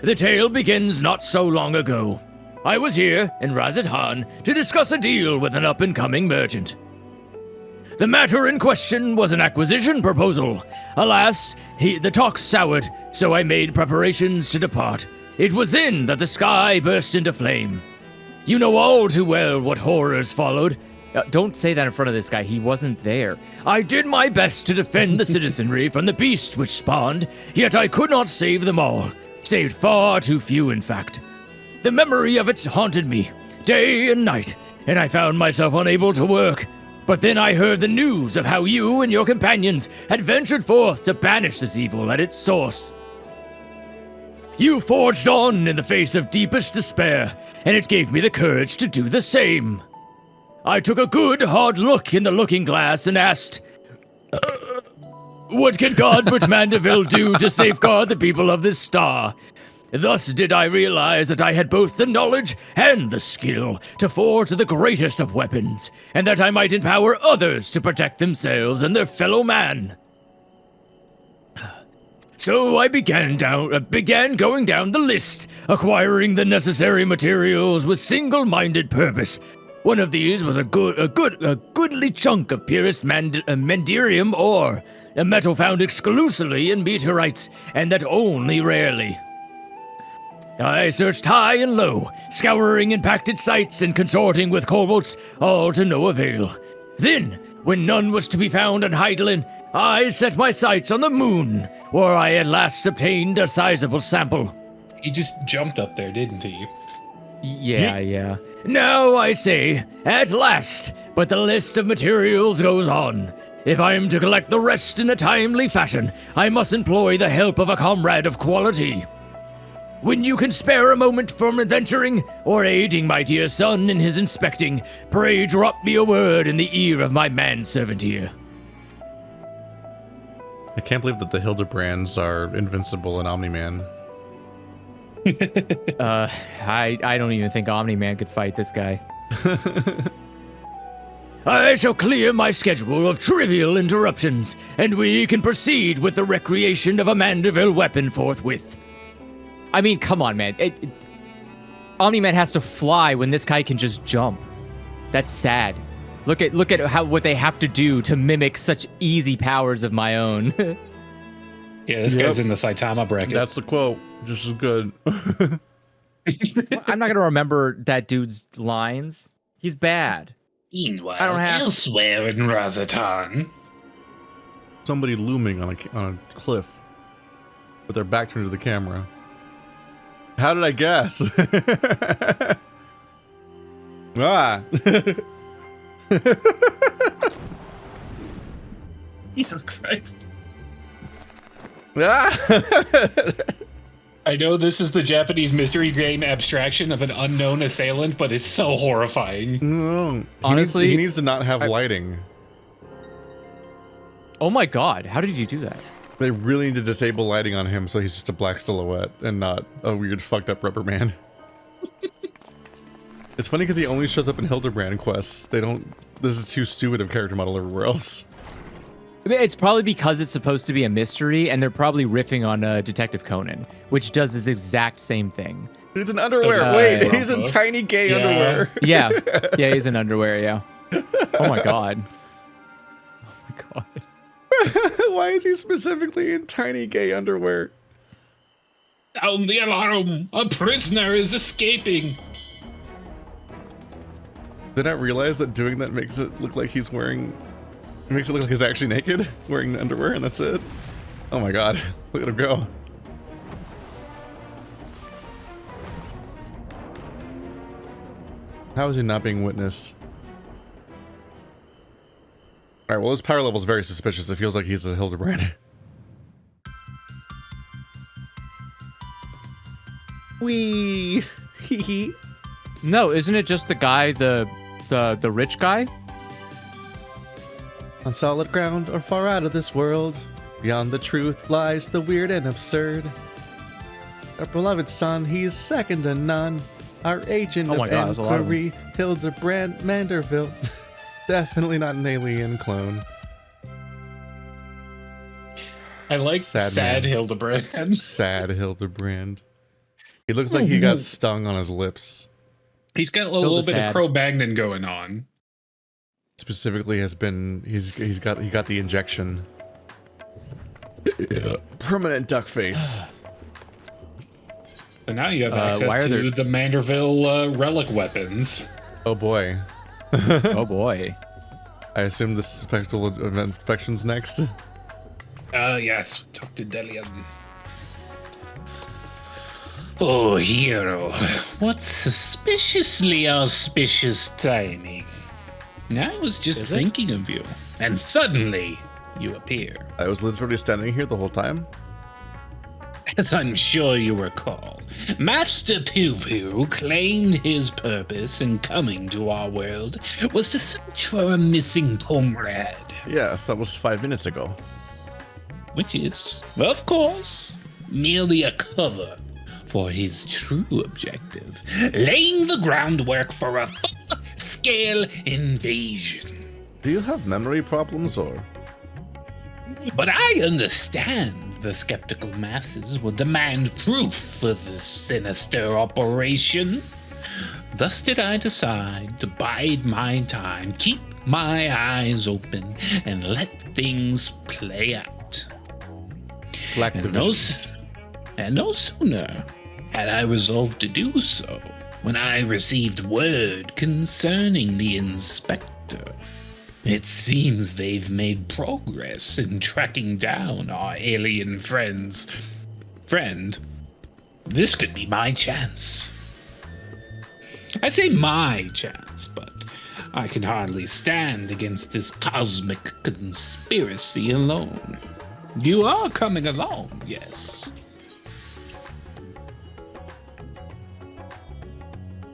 Speaker 5: The tale begins not so long ago. I was here, in Razathan, to discuss a deal with an up-and-coming merchant. The matter in question was an acquisition proposal. Alas, the talk soured, so I made preparations to depart. It was then that the sky burst into flame. You know all too well what horrors followed.
Speaker 3: Don't say that in front of this guy. He wasn't there.
Speaker 5: I did my best to defend the citizenry from the beast which spawned, yet I could not save them all. Saved far too few, in fact. The memory of it haunted me, day and night, and I found myself unable to work. But then I heard the news of how you and your companions had ventured forth to banish this evil at its source. You forged on in the face of deepest despair, and it gave me the courage to do the same. I took a good, hard look in the looking glass and asked, what can God but Mandeville do to safeguard the people of this star? Thus did I realize that I had both the knowledge and the skill to forge the greatest of weapons, and that I might empower others to protect themselves and their fellow man. So I began going down the list, acquiring the necessary materials with single-minded purpose. One of these was a goodly chunk of purest Mandirium ore, a metal found exclusively in meteorites, and that only rarely. I searched high and low, scouring impacted sites and consorting with kobolds, all to no avail. Then, when none was to be found on Heidelin, I set my sights on the moon, where I at last obtained a sizable sample.
Speaker 2: He just jumped up there, didn't he?
Speaker 3: Yeah.
Speaker 5: Now I say, at last, but the list of materials goes on. If I am to collect the rest in a timely fashion, I must employ the help of a comrade of quality. When you can spare a moment from adventuring or aiding my dear son in his inspecting, pray drop me a word in the ear of my manservant here.
Speaker 8: I can't believe that the Hildebrands are invincible in Omni-Man.
Speaker 3: I don't even think Omni-Man could fight this guy.
Speaker 5: I shall clear my schedule of trivial interruptions, and we can proceed with the recreation of a Manderville weapon forthwith.
Speaker 3: I mean, come on, man. Omni-Man has to fly when this guy can just jump. That's sad. Look at what they have to do to mimic such easy powers of my own.
Speaker 2: Yeah, this guy's in the Saitama bracket.
Speaker 8: That's the quote. Just as good.
Speaker 3: I'm not gonna remember that dude's lines. He's bad.
Speaker 2: Meanwhile,
Speaker 3: I don't have-
Speaker 2: elsewhere in Razatan.
Speaker 8: Somebody looming on a cliff with their back turned to the camera. How did I guess? Ah.
Speaker 2: Jesus Christ.
Speaker 8: Ah.
Speaker 2: I know this is the Japanese mystery game abstraction of an unknown assailant, but it's so horrifying.
Speaker 8: No.
Speaker 3: Honestly,
Speaker 8: he needs to not have lighting.
Speaker 3: Oh my god, how did you do that?
Speaker 8: They really need to disable lighting on him so he's just a black silhouette and not a weird fucked up rubber man. It's funny because he only shows up in Hildibrand quests. This is too stupid of character model everywhere else.
Speaker 3: I mean, it's probably because it's supposed to be a mystery, and they're probably riffing on Detective Conan, which does this exact same thing.
Speaker 8: He's in underwear.
Speaker 3: Okay.
Speaker 8: Wait, he's in tiny gay underwear.
Speaker 3: Yeah, he's in underwear, yeah. Oh my god. Oh my god.
Speaker 8: Why is he specifically in tiny gay underwear?
Speaker 2: Sound the alarm! A prisoner is escaping!
Speaker 8: Did I realize that doing that makes it look like he's wearing... It makes it look like he's actually naked, wearing underwear, and that's it? Oh my god, look at him go. How is he not being witnessed? Alright, well his power level is very suspicious. It feels like he's a Hildibrand. Wee! Hee hee.
Speaker 3: No, isn't it just the guy, the rich guy?
Speaker 8: On solid ground or far out of this world, beyond the truth lies the weird and absurd. Our beloved son, he's second to none. Our agent
Speaker 3: Oh my
Speaker 8: of
Speaker 3: God, that's a lot of
Speaker 8: inquiry, Hildibrand Manderville. Definitely not an alien clone.
Speaker 2: I like
Speaker 8: Sad
Speaker 2: sad
Speaker 8: man.
Speaker 2: Hildibrand.
Speaker 8: Sad Hildibrand. He looks like he got stung on his lips.
Speaker 2: He's got a little bit
Speaker 3: sad.
Speaker 2: of Cro-Magnon going on.
Speaker 8: Specifically has been he got the injection. Permanent duck face.
Speaker 2: So now you have
Speaker 3: why
Speaker 2: access
Speaker 3: are
Speaker 2: to
Speaker 3: there-
Speaker 2: the Manderville relic weapons.
Speaker 8: Oh boy.
Speaker 3: Oh boy.
Speaker 8: I assume the spectral infection's next.
Speaker 2: Yes, talk to Delian. Oh, hero, what suspiciously auspicious timing. I was just thinking of you, and suddenly you appear.
Speaker 8: I was literally standing here the whole time.
Speaker 2: As I'm sure you recall, Master Poo Poo claimed his purpose in coming to our world was to search for a missing comrade.
Speaker 8: Yes, that was 5 minutes ago.
Speaker 2: Which is, of course, merely a cover for his true objective, laying the groundwork for a full-scale invasion.
Speaker 8: Do you have memory problems or?
Speaker 2: But I understand the skeptical masses will demand proof for this sinister operation. Thus did I decide to bide my time, keep my eyes open, and let things play out.
Speaker 8: Slack
Speaker 2: And
Speaker 8: division.
Speaker 2: no sooner had I resolved to do so when I received word concerning the inspector. It seems they've made progress in tracking down our alien friend, this could be my chance. I say my chance, but I can hardly stand against this cosmic conspiracy alone. You are coming along, yes.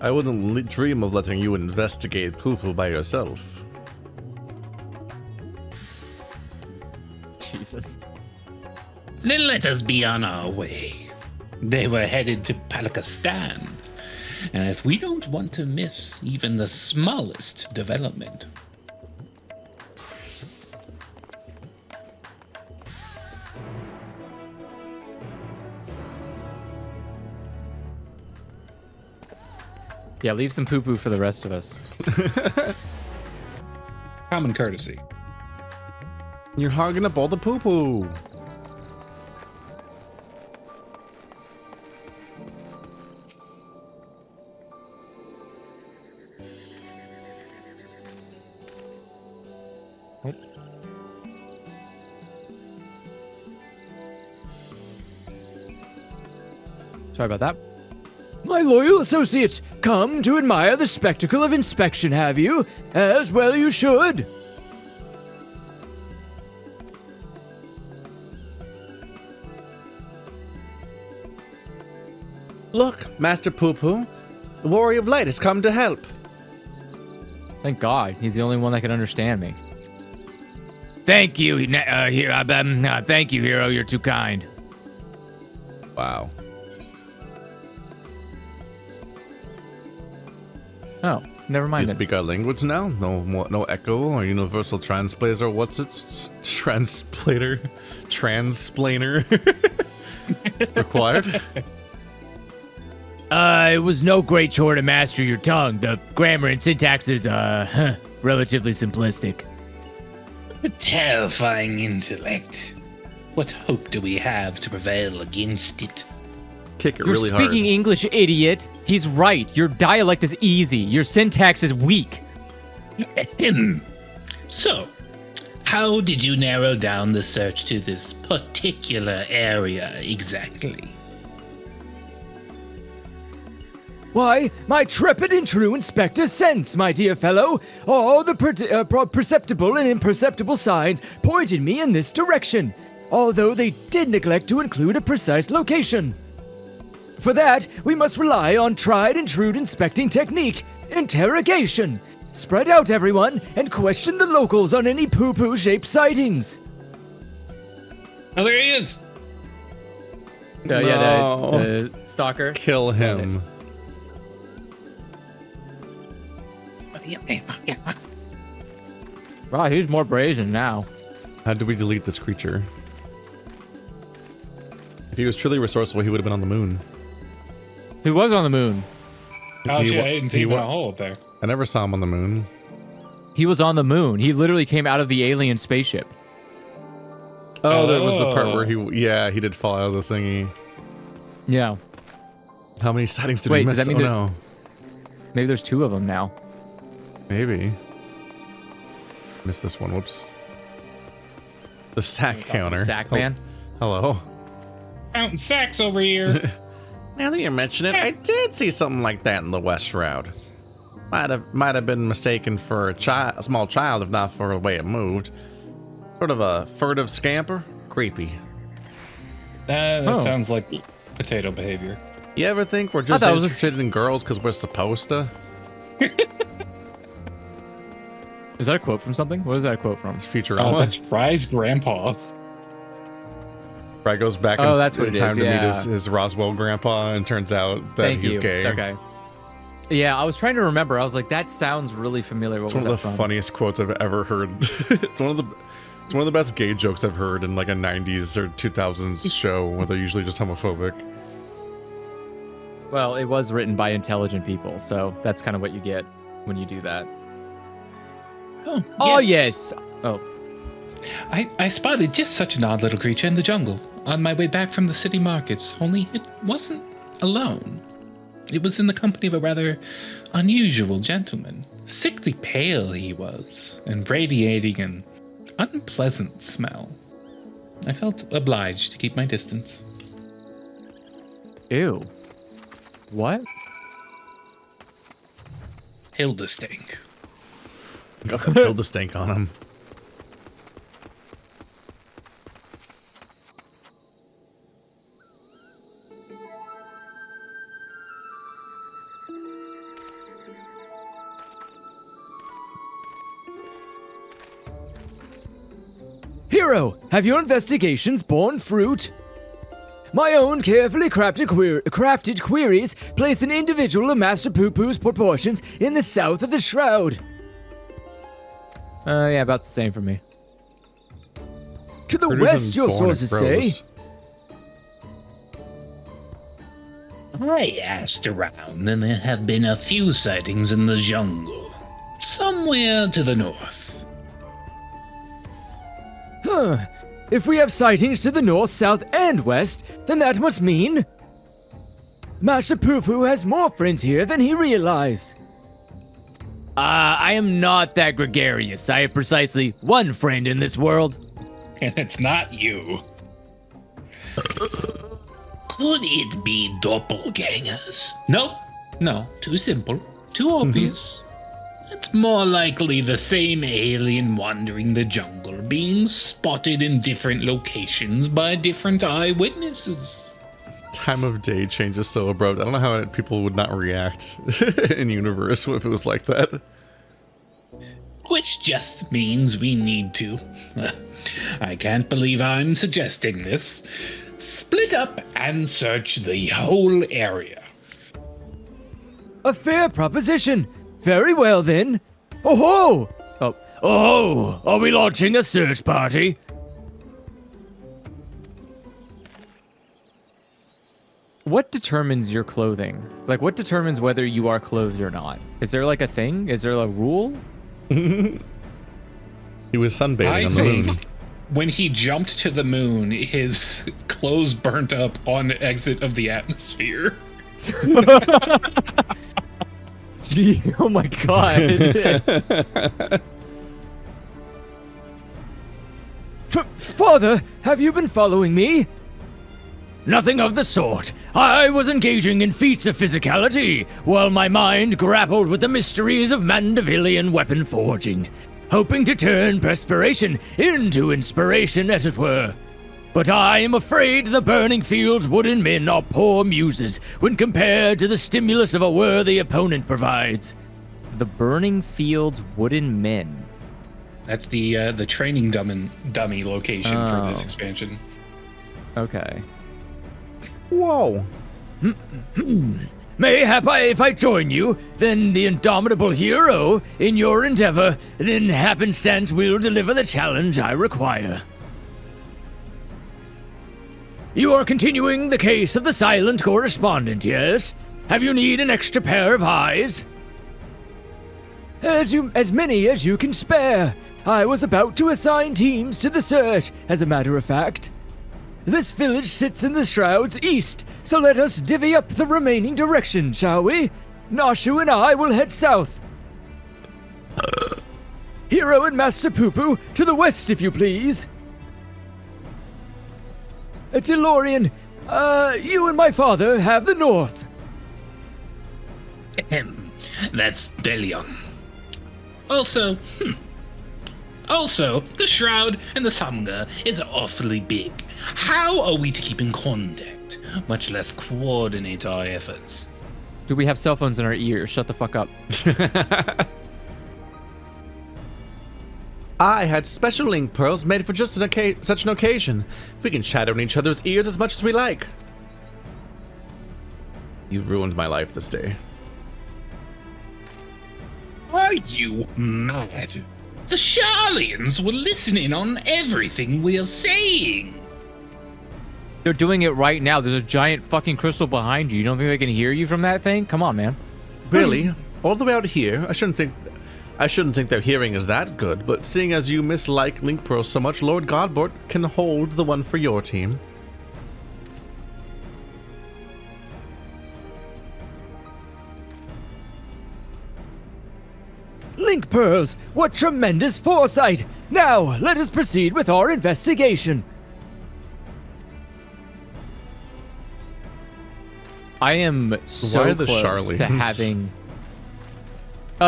Speaker 8: I wouldn't dream of letting you investigate poo-poo by yourself.
Speaker 3: Jesus.
Speaker 2: Then let us be on our way. They were headed to Palakistan, and if we don't want to miss even the smallest development,
Speaker 3: Yeah, leave some poo-poo for the rest of us.
Speaker 2: Common courtesy.
Speaker 8: You're hogging up all the poo-poo.
Speaker 3: Sorry about that.
Speaker 5: My loyal associates, come to admire the spectacle of inspection, have you? As well you should.
Speaker 8: Look, Master Poo-Poo. The Warrior of Light has come to help.
Speaker 3: Thank God, he's the only one that can understand me. Thank you, thank you, hero. You're too kind.
Speaker 8: Wow.
Speaker 3: Oh, never mind.
Speaker 8: You
Speaker 3: then.
Speaker 8: speak our language now? No echo or universal translator. What's it? Translator? Transplainer? Required?
Speaker 5: It was no great chore to master your tongue. The grammar and syntax is, relatively simplistic.
Speaker 2: A terrifying intellect. What hope do we have to prevail against it?
Speaker 8: Kick it
Speaker 3: You're
Speaker 8: really
Speaker 3: speaking
Speaker 8: hard.
Speaker 3: English, idiot. He's right. Your dialect is easy. Your syntax is weak.
Speaker 2: So, how did you narrow down the search to this particular area exactly?
Speaker 5: Why, my trepid and true inspector sense, my dear fellow. All the perceptible and imperceptible signs pointed me in this direction, although they did neglect to include a precise location. For that, we must rely on tried and true inspecting technique, interrogation. Spread out, everyone, and question the locals on any poo-poo shaped sightings.
Speaker 2: Oh, there he is!
Speaker 3: Yeah, the stalker.
Speaker 8: Kill him.
Speaker 3: Wow, he's more brazen now.
Speaker 8: How do we delete this creature? If he was truly resourceful, he would have been on the moon.
Speaker 3: He was on the moon.
Speaker 2: Oh,
Speaker 8: He
Speaker 2: shit,
Speaker 8: wa-
Speaker 2: I didn't see
Speaker 8: he
Speaker 2: him
Speaker 8: wa-
Speaker 2: in a hole up there.
Speaker 8: I never saw him on the moon.
Speaker 3: He was on the moon. He literally came out of the alien spaceship.
Speaker 8: Oh, that was the part
Speaker 2: Oh.
Speaker 8: where he did fall out of the thingy.
Speaker 3: Yeah.
Speaker 8: How many sightings did
Speaker 3: Wait,
Speaker 8: we
Speaker 3: does
Speaker 8: miss?
Speaker 3: that mean
Speaker 8: Oh no.
Speaker 3: Maybe there's two of them now.
Speaker 8: Maybe. Missed this one, whoops. The sack counter.
Speaker 3: Sack man.
Speaker 8: Hello.
Speaker 2: Mountain sacks over here.
Speaker 8: Now that you mention it, I did see something like that in the West Shroud. Might have been mistaken for a small child, if not for the way it moved. Sort of a furtive scamper. Creepy.
Speaker 2: That
Speaker 3: Oh.
Speaker 2: sounds like potato behavior.
Speaker 8: You ever think we're just
Speaker 3: thought it was a-
Speaker 8: interested in girls because we're supposed to?
Speaker 3: Is that a quote from something? What is that a quote from?
Speaker 8: It's
Speaker 2: Oh,
Speaker 8: Futurama.
Speaker 2: that's Fry's grandpa.
Speaker 8: Fry goes back
Speaker 3: Oh,
Speaker 8: in,
Speaker 3: that's what
Speaker 8: in
Speaker 3: it
Speaker 8: time
Speaker 3: is,
Speaker 8: to meet
Speaker 3: yeah.
Speaker 8: his Roswell grandpa, and turns out that
Speaker 3: Thank
Speaker 8: he's
Speaker 3: you.
Speaker 8: gay.
Speaker 3: Okay. Yeah, I was trying to remember. I was like, that sounds really familiar. What
Speaker 8: It's
Speaker 3: was
Speaker 8: one of
Speaker 3: that
Speaker 8: the
Speaker 3: from?
Speaker 8: funniest quotes I've ever heard. It's one of the best gay jokes I've heard in like a 90s or 2000s show where they're usually just homophobic.
Speaker 3: Well, it was written by intelligent people, so that's kind of what you get when you do that. Oh, yes. Oh,
Speaker 2: I spotted just such an odd little creature in the jungle on my way back from the city markets, only it wasn't alone. It was in the company of a rather unusual gentleman. Sickly pale he was, and radiating an unpleasant smell. I felt obliged to keep my distance.
Speaker 3: ew. What?
Speaker 2: Hildestink.
Speaker 8: Got the Hilda stank on him.
Speaker 5: Hero, have your investigations borne fruit? My own carefully crafted queries place an individual of Master Poo-Poo's proportions in the south of the Shroud.
Speaker 3: Yeah, about the same for me.
Speaker 5: To the
Speaker 8: Critters
Speaker 5: west,
Speaker 8: and
Speaker 5: your
Speaker 8: born at
Speaker 5: sources say.
Speaker 8: Gross.
Speaker 2: I asked around, and there have been a few sightings in the jungle, somewhere to the north.
Speaker 5: Huh. If we have sightings to the north, south, and west, then that must mean Master Poo-Poo has more friends here than he realized.
Speaker 3: I am not that gregarious. I have precisely one friend in this world.
Speaker 2: And it's not you. Could it be doppelgangers? No, too simple, too obvious. It's more likely the same alien wandering the jungle, being spotted in different locations by different eyewitnesses.
Speaker 8: Time of day changes so abrupt. I don't know how people would not react in universe if it was like that.
Speaker 2: Which just means we need to. I can't believe I'm suggesting this. Split up and search the whole area.
Speaker 5: A fair proposition. Very well then. Oh ho! Oh, are we launching a search party?
Speaker 3: What determines your clothing? Like, what determines whether you are clothed or not? Is there like a thing? Is there a rule?
Speaker 8: He was sunbathing on the moon.
Speaker 2: When he jumped to the moon, his clothes burnt up on the exit of the atmosphere.
Speaker 3: Gee, oh my god.
Speaker 5: Father, have you been following me? Nothing of the sort. I was engaging in feats of physicality, while my mind grappled with the mysteries of Mandevillian weapon forging, hoping to turn perspiration into inspiration, as it were. But I am afraid the burning fields wooden men are poor muses when compared to the stimulus of a worthy opponent provides.
Speaker 3: The Burning Fields Wooden Men.
Speaker 2: That's the training dummy location for this expansion.
Speaker 3: Okay.
Speaker 8: Whoa.
Speaker 5: Mayhap if I join you, then the indomitable hero in your endeavor, then happenstance will deliver the challenge I require. You are continuing the case of the silent correspondent, yes? Have you need an extra pair of eyes? As many as you can spare. I was about to assign teams to the search, as a matter of fact. This village sits in the Shroud's east, so let us divvy up the remaining direction, shall we? Nashu and I will head south. Hero and Master Poo-Poo to the west, if you please. Delorian, you and my father have the north.
Speaker 2: That's Delion. Also, the Shroud and the Samga is awfully big. How are we to keep in contact, much less coordinate our efforts?
Speaker 3: Do we have cell phones in our ears? Shut the fuck up.
Speaker 8: I had special link pearls made for just such an occasion. We can chatter in each other's ears as much as we like. You've ruined my life this day.
Speaker 2: Are you mad? The Sharlians were listening on everything we're saying.
Speaker 3: They're doing it right now. There's a giant fucking crystal behind you. You don't think they can hear you from that thing? Come on, man.
Speaker 8: Really? All the way out here? I shouldn't think their hearing is that good, but seeing as you mislike link pearls so much, Lord Godbort can hold the one for your team.
Speaker 5: Link pearls! What tremendous foresight! Now, let us proceed with our investigation.
Speaker 3: I am so
Speaker 8: Why are the
Speaker 3: close to
Speaker 8: Sharlians?
Speaker 3: having...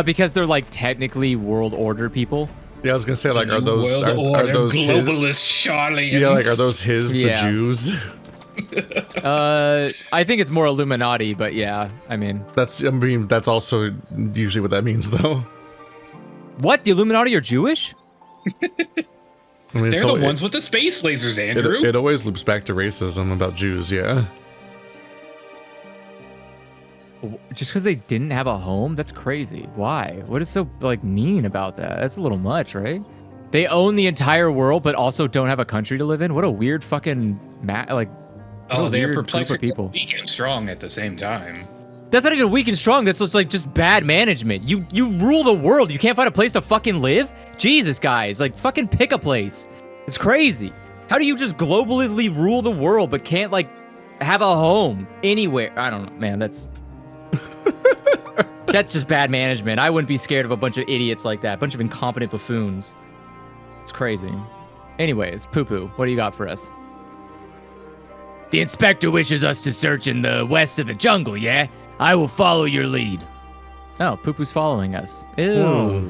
Speaker 3: because they're like technically world order people.
Speaker 8: Yeah, I was gonna say, like, are those
Speaker 2: globalist
Speaker 8: his?
Speaker 2: Sharlians?
Speaker 8: Yeah, like, are those his,
Speaker 3: Yeah.
Speaker 8: the Jews?
Speaker 3: I think it's more Illuminati, but yeah, I mean...
Speaker 8: That's also usually what that means, though.
Speaker 3: What? The Illuminati are Jewish?
Speaker 8: I mean,
Speaker 2: They're the ones with the space lasers, Andrew.
Speaker 8: It always loops back to racism about Jews, yeah.
Speaker 3: Just because they didn't have a home? That's crazy. Why? What is so, like, mean about that? That's a little much, right? They own the entire world, but also don't have a country to live in? What a weird fucking...
Speaker 2: they're
Speaker 3: weird
Speaker 2: perplexing
Speaker 3: group of people.
Speaker 2: weekend strong at the same time.
Speaker 3: That's not even weak and strong. That's just like just bad management. You rule the world. You can't find a place to fucking live? Jesus, guys. Like, fucking pick a place. It's crazy. How do you just globally rule the world but can't, like, have a home anywhere? I don't know, man. That's... That's just bad management. I wouldn't be scared of a bunch of idiots like that. A bunch of incompetent buffoons. It's crazy. Anyways, Poo-Poo, what do you got for us? The inspector wishes us to search in the west of the jungle, yeah? I will follow your lead. Oh, Poo-Poo's following us. Ew.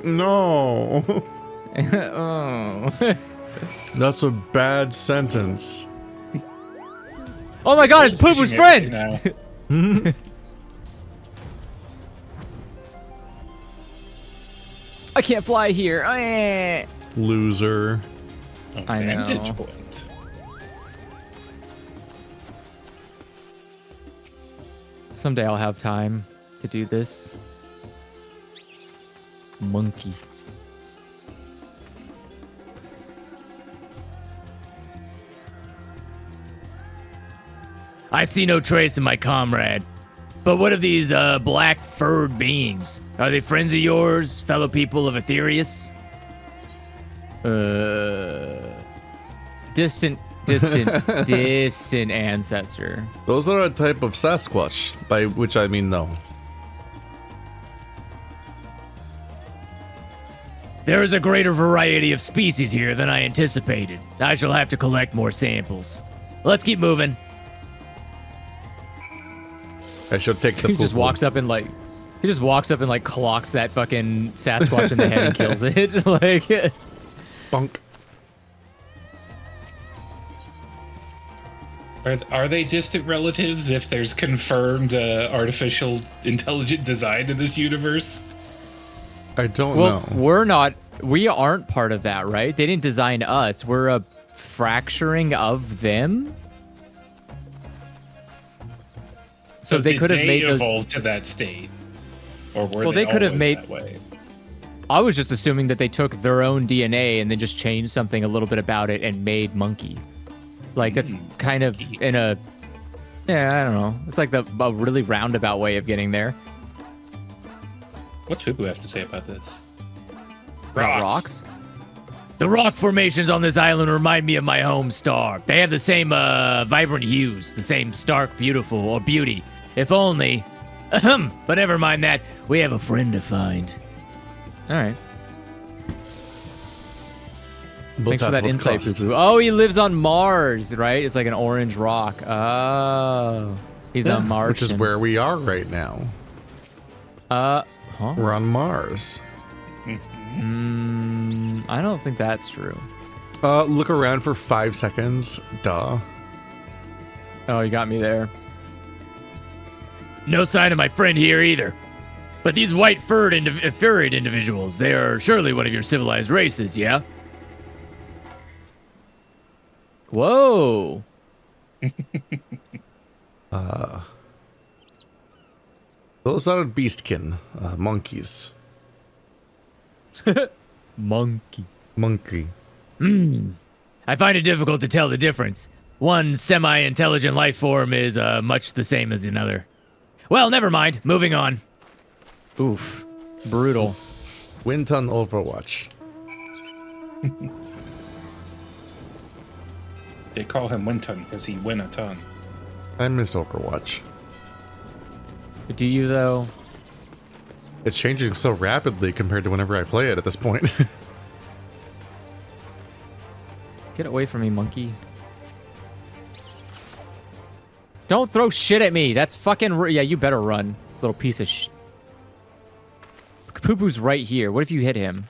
Speaker 8: No.
Speaker 3: Oh.
Speaker 8: That's a bad sentence.
Speaker 3: Oh my god, it's Poo-Poo's friend!
Speaker 2: Now.
Speaker 3: I can't fly here. Eh.
Speaker 8: Loser.
Speaker 3: I know.
Speaker 2: Vantage point.
Speaker 3: Someday I'll have time to do this. Monkey. I see no trace of my comrade. But what of these black furred beings? Are they friends of yours, fellow people of Aetherius? Distant ancestor.
Speaker 8: Those are a type of Sasquatch, by which I mean no.
Speaker 3: There is a greater variety of species here than I anticipated. I shall have to collect more samples. Let's keep moving.
Speaker 8: I should take the
Speaker 3: He just walks up and like clocks that fucking Sasquatch in the head and kills it. Like,
Speaker 8: Bunk.
Speaker 2: Are they distant relatives if there's confirmed artificial intelligent design in this universe?
Speaker 8: I don't
Speaker 3: well,
Speaker 8: know.
Speaker 3: we aren't part of that, right? They didn't design us. We're a fracturing of them. So they could have made those
Speaker 2: evolve to that state, or were
Speaker 3: well, they could have made
Speaker 2: that way?
Speaker 3: I was just assuming that they took their own DNA and then just changed something a little bit about it and made monkey. Like that's kind of in a, yeah, I don't know. It's like a really roundabout way of getting there.
Speaker 2: What's Poo-Poo have to say about this?
Speaker 3: About rocks? The rock formations on this island remind me of my home star. They have the same vibrant hues, the same stark beautiful or beauty. If only. But never mind that. We have a friend to find. All right.
Speaker 8: But
Speaker 3: Thanks for
Speaker 8: that's
Speaker 3: that
Speaker 8: what's
Speaker 3: insight,
Speaker 8: cost.
Speaker 3: Poo-Poo. Oh, he lives on Mars, right? It's like an orange rock. Oh. He's on Mars.
Speaker 8: Which is where we are right now.
Speaker 3: Huh?
Speaker 8: We're on Mars.
Speaker 3: I don't think that's true.
Speaker 8: Look around for 5 seconds. Duh.
Speaker 3: Oh, you got me there. No sign of my friend here either. But these white furred individuals, they are surely one of your civilized races, yeah? Whoa.
Speaker 8: Those are beastkin. Monkeys.
Speaker 3: Monkey.
Speaker 8: Monkey.
Speaker 3: I find it difficult to tell the difference. One semi-intelligent life form is much the same as another. Well, never mind. Moving on. Oof. Brutal.
Speaker 8: Winton Overwatch.
Speaker 2: They call him Winton because he win a ton.
Speaker 8: I miss Overwatch.
Speaker 3: Do you, though?
Speaker 8: It's changing so rapidly compared to whenever I play it at this point.
Speaker 3: Get away from me, monkey. Don't throw shit at me. That's fucking... Yeah, you better run, little piece of sh... Poo-Poo's right here. What if you hit him?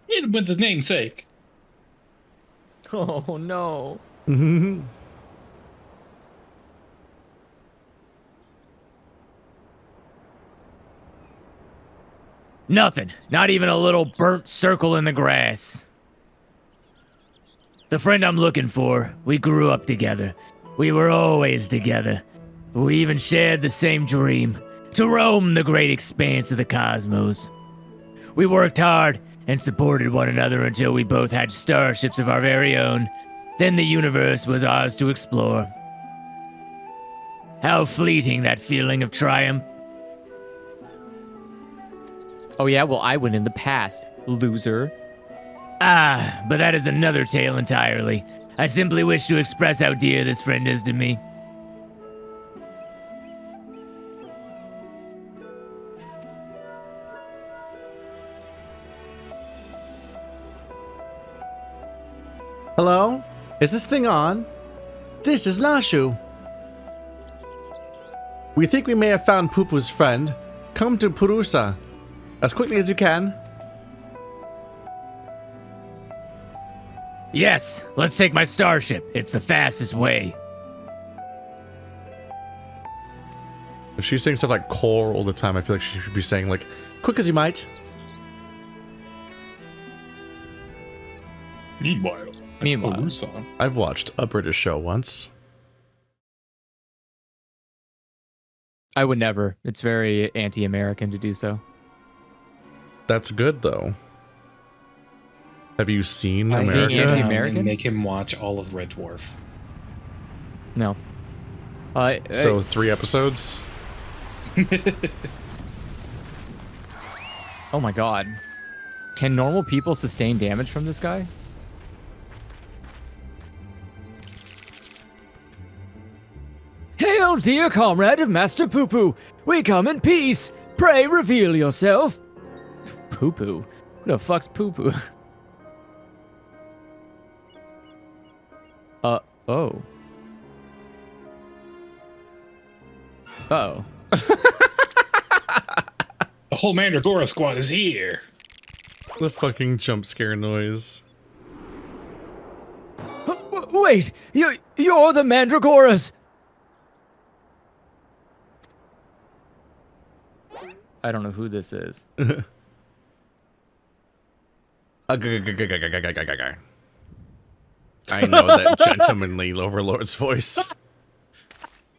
Speaker 2: Hit him with his namesake.
Speaker 3: Oh, no. Nothing. Not even a little burnt circle in the grass. The friend I'm looking for, we grew up together. We were always together. We even shared the same dream, to roam the great expanse of the cosmos. We worked hard
Speaker 5: and supported one another until we both had starships of our very own. Then the universe was ours to explore. How fleeting that feeling of triumph.
Speaker 3: Oh yeah, well I went in the past, loser.
Speaker 5: Ah, but that is another tale entirely. I simply wish to express how dear this friend is to me.
Speaker 8: Hello? Is this thing on? This is Nashu. We think we may have found Pupu's friend. Come to Purusa as quickly as you can.
Speaker 5: Yes, let's take my starship. It's the fastest way.
Speaker 8: If she's saying stuff like core all the time, I feel like she should be saying like, quick as you might.
Speaker 2: Meanwhile. Orusa.
Speaker 8: I've watched a British show once.
Speaker 3: I would never. It's very anti-American to do so.
Speaker 8: That's good though. Have you seen
Speaker 2: Being
Speaker 8: America?
Speaker 3: anti-American?
Speaker 2: Make him watch all of Red Dwarf.
Speaker 3: No.
Speaker 8: So 3 episodes?
Speaker 3: Oh my god. Can normal people sustain damage from this guy?
Speaker 5: Hail, dear comrade of Master Poo-Poo. We come in peace. Pray reveal yourself.
Speaker 3: Poo-poo? Who the fuck's poo-poo? Oh. Uh-oh.
Speaker 2: The whole Mandragora squad is here.
Speaker 8: The fucking jump scare noise.
Speaker 5: Wait, you're the Mandragoras.
Speaker 3: I don't know who this is.
Speaker 8: I know that gentlemanly overlord's voice.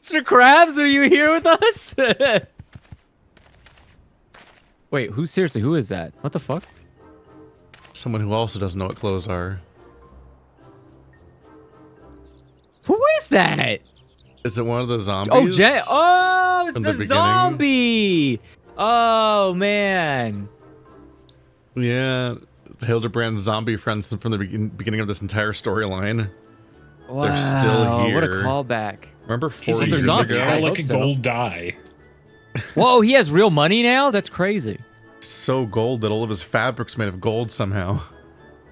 Speaker 3: Mr. Krabs, are you here with us? Wait, who is that? What the fuck?
Speaker 8: Someone who also doesn't know what clothes are.
Speaker 3: Who is that?
Speaker 8: Is it one of the zombies?
Speaker 3: Oh, it's
Speaker 8: From
Speaker 3: the
Speaker 8: the beginning?
Speaker 3: zombie. Oh, man.
Speaker 8: Yeah, it's Hildibrand's zombie friends from the beginning of this entire storyline.
Speaker 3: Wow,
Speaker 8: They're still here.
Speaker 3: What a callback.
Speaker 8: Remember 4
Speaker 2: He's
Speaker 8: years
Speaker 2: a
Speaker 3: zombies, I
Speaker 8: ago?
Speaker 3: hope
Speaker 2: metallic
Speaker 3: so.
Speaker 2: gold dye.
Speaker 3: Whoa, he has real money now? That's crazy.
Speaker 8: So gold that all of his fabric's made of gold somehow.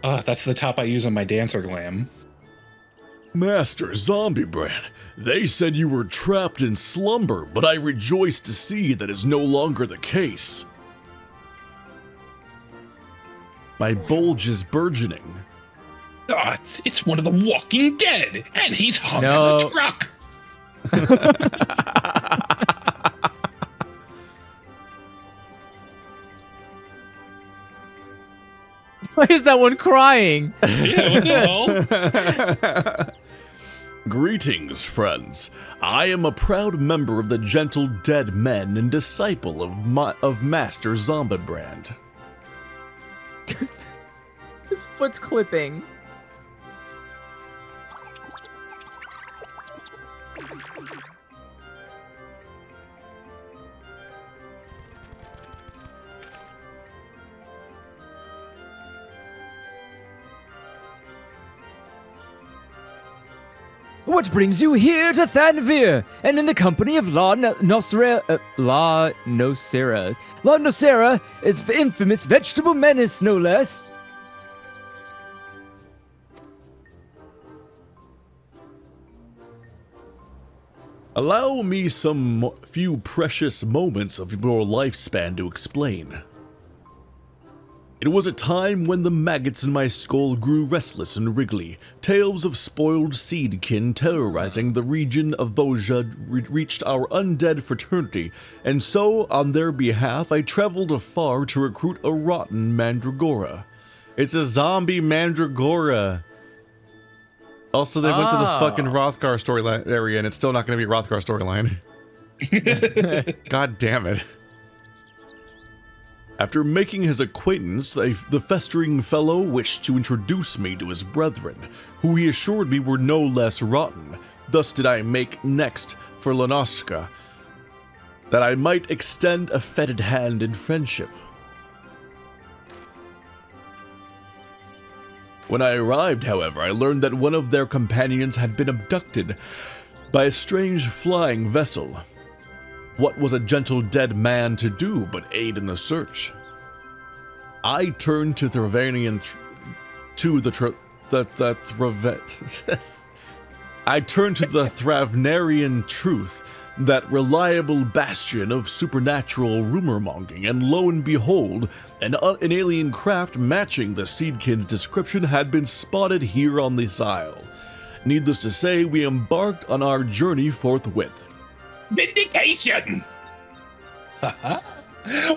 Speaker 2: That's the top I use on my dancer glam.
Speaker 8: Master Zombiebrand, they said you were trapped in slumber, but I rejoice to see that is no longer the case. My bulge is burgeoning.
Speaker 2: It's one of the Walking Dead, and he's hung as
Speaker 3: No.
Speaker 2: a truck.
Speaker 3: Why is that one crying?
Speaker 2: Yeah, what the hell?
Speaker 8: Greetings, friends. I am a proud member of the Gentle Dead Men and disciple of Master Zombiebrand.
Speaker 3: His foot's clipping.
Speaker 5: What brings you here to Thanvir, and in the company of La Nocera is infamous vegetable menace, no less?
Speaker 8: Allow me some few precious moments of your lifespan to explain. It was a time when the maggots in my skull grew restless and wriggly. Tales of spoiled seedkin terrorizing the region of Boja reached our undead fraternity, and so, on their behalf, I traveled afar to recruit a rotten mandragora. It's a zombie mandragora. Also, they went to the fucking Hrothgar storyline area, and it's still not going to be a Hrothgar storyline. God damn it. After making his acquaintance, the festering fellow wished to introduce me to his brethren, who he assured me were no less rotten. Thus did I make next for Lanoska, that I might extend a fetid hand in friendship. When I arrived, however, I learned that one of their companions had been abducted by a strange flying vessel. What was a gentle dead man to do but aid in the search? I turned to I turned to the Thravnarian truth, that reliable bastion of supernatural rumor-monging, and lo and behold, an alien craft matching the Seedkin's description had been spotted here on this isle. Needless to say, we embarked on our journey forthwith.
Speaker 2: Vindication!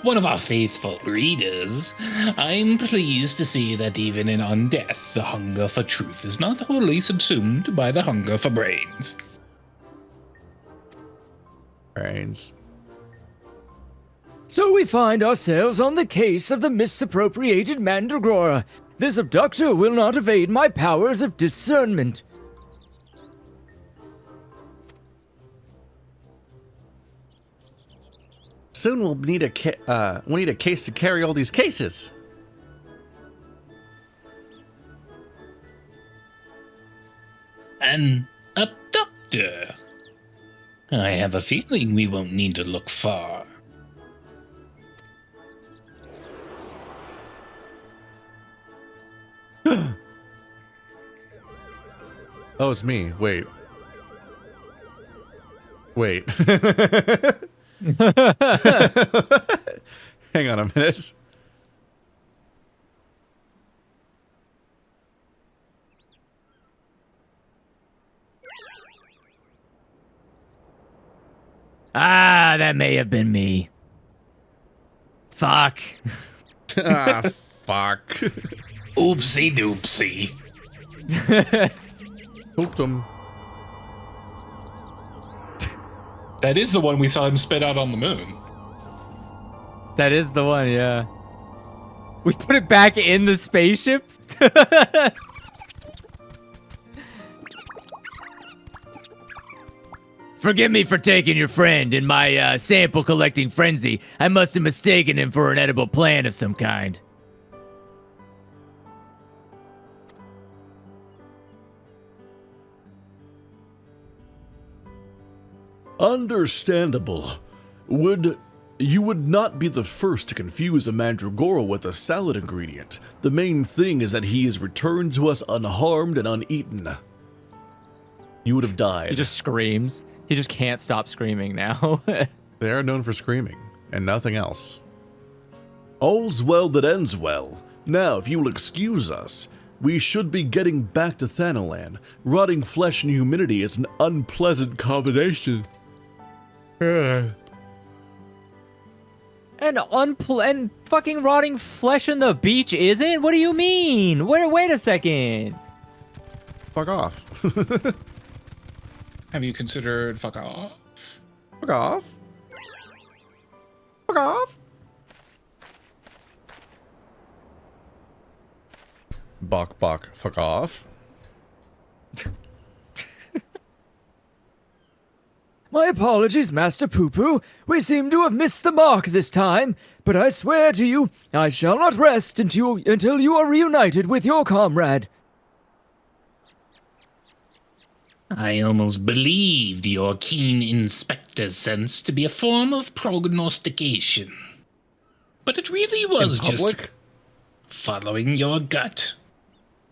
Speaker 2: One of our faithful readers. I'm pleased to see that even in undeath, the hunger for truth is not wholly subsumed by the hunger for brains.
Speaker 8: Brains.
Speaker 5: So we find ourselves on the case of the misappropriated Mandragora. This abductor will not evade my powers of discernment.
Speaker 8: Soon we'll need a case to carry all these cases.
Speaker 2: An abductor. I have a feeling we won't need to look far.
Speaker 8: Oh, it's me. Wait. Hang on a minute.
Speaker 5: Ah, that may have been me. Fuck.
Speaker 8: Ah, fuck.
Speaker 2: Oopsie doopsie.
Speaker 8: Hooked him.
Speaker 2: That is the one we saw him spit out on the moon.
Speaker 3: That is the one, yeah. We put it back in the spaceship?
Speaker 5: Forgive me for taking your friend in my sample collecting frenzy. I must have mistaken him for an edible plant of some kind.
Speaker 8: Understandable. You would not be the first to confuse a mandragora with a salad ingredient. The main thing is that he is returned to us unharmed and uneaten. You would have died.
Speaker 3: He just screams. He just can't stop screaming now.
Speaker 8: They are known for screaming, and nothing else. All's well that ends well. Now, if you will excuse us, we should be getting back to Thanalan. Rotting flesh and humidity is an unpleasant combination.
Speaker 3: And fucking rotting flesh in the beach isn't? What do you mean? Wait a second.
Speaker 8: Fuck off.
Speaker 2: Have you considered fuck off?
Speaker 8: Fuck off. Fuck off. Bok, fuck off.
Speaker 5: My apologies, Master Poo-Poo. We seem to have missed the mark this time, but I swear to you, I shall not rest until you are reunited with your comrade.
Speaker 2: I almost believed your keen inspector sense to be a form of prognostication. But it really was just following your gut.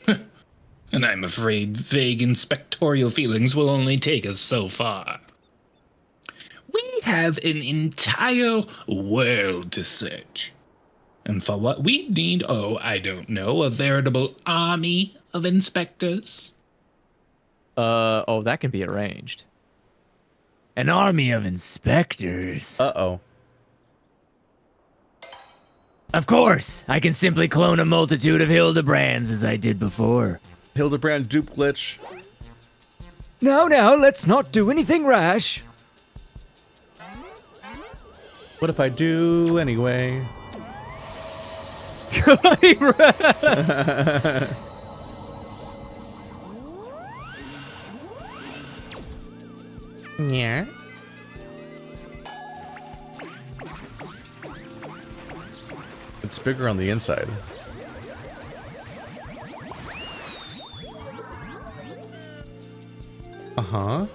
Speaker 2: And I'm afraid vague inspectorial feelings will only take us so far. We have an entire world to search. And for what we need, I don't know, a veritable army of inspectors.
Speaker 3: That can be arranged.
Speaker 5: An army of inspectors.
Speaker 8: Uh-oh.
Speaker 5: Of course, I can simply clone a multitude of Hildibrands as I did before.
Speaker 8: Hildibrand dupe glitch.
Speaker 5: Now, let's not do anything rash.
Speaker 8: What if I do anyway?
Speaker 1: Yeah.
Speaker 8: It's bigger on the inside. Uh-huh.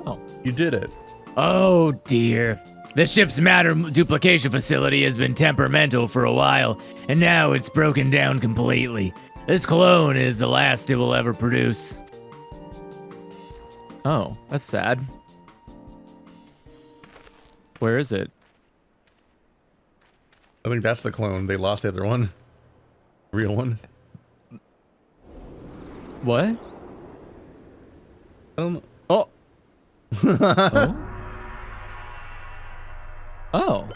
Speaker 3: Oh.
Speaker 8: You did it.
Speaker 5: Oh dear. The ship's matter duplication facility has been temperamental for a while, and now it's broken down completely. This clone is the last it will ever produce.
Speaker 3: Oh, that's sad. Where is it?
Speaker 8: I think that's the clone. They lost the other one. Real one.
Speaker 3: What?
Speaker 8: I don't know.
Speaker 3: Oh. Oh.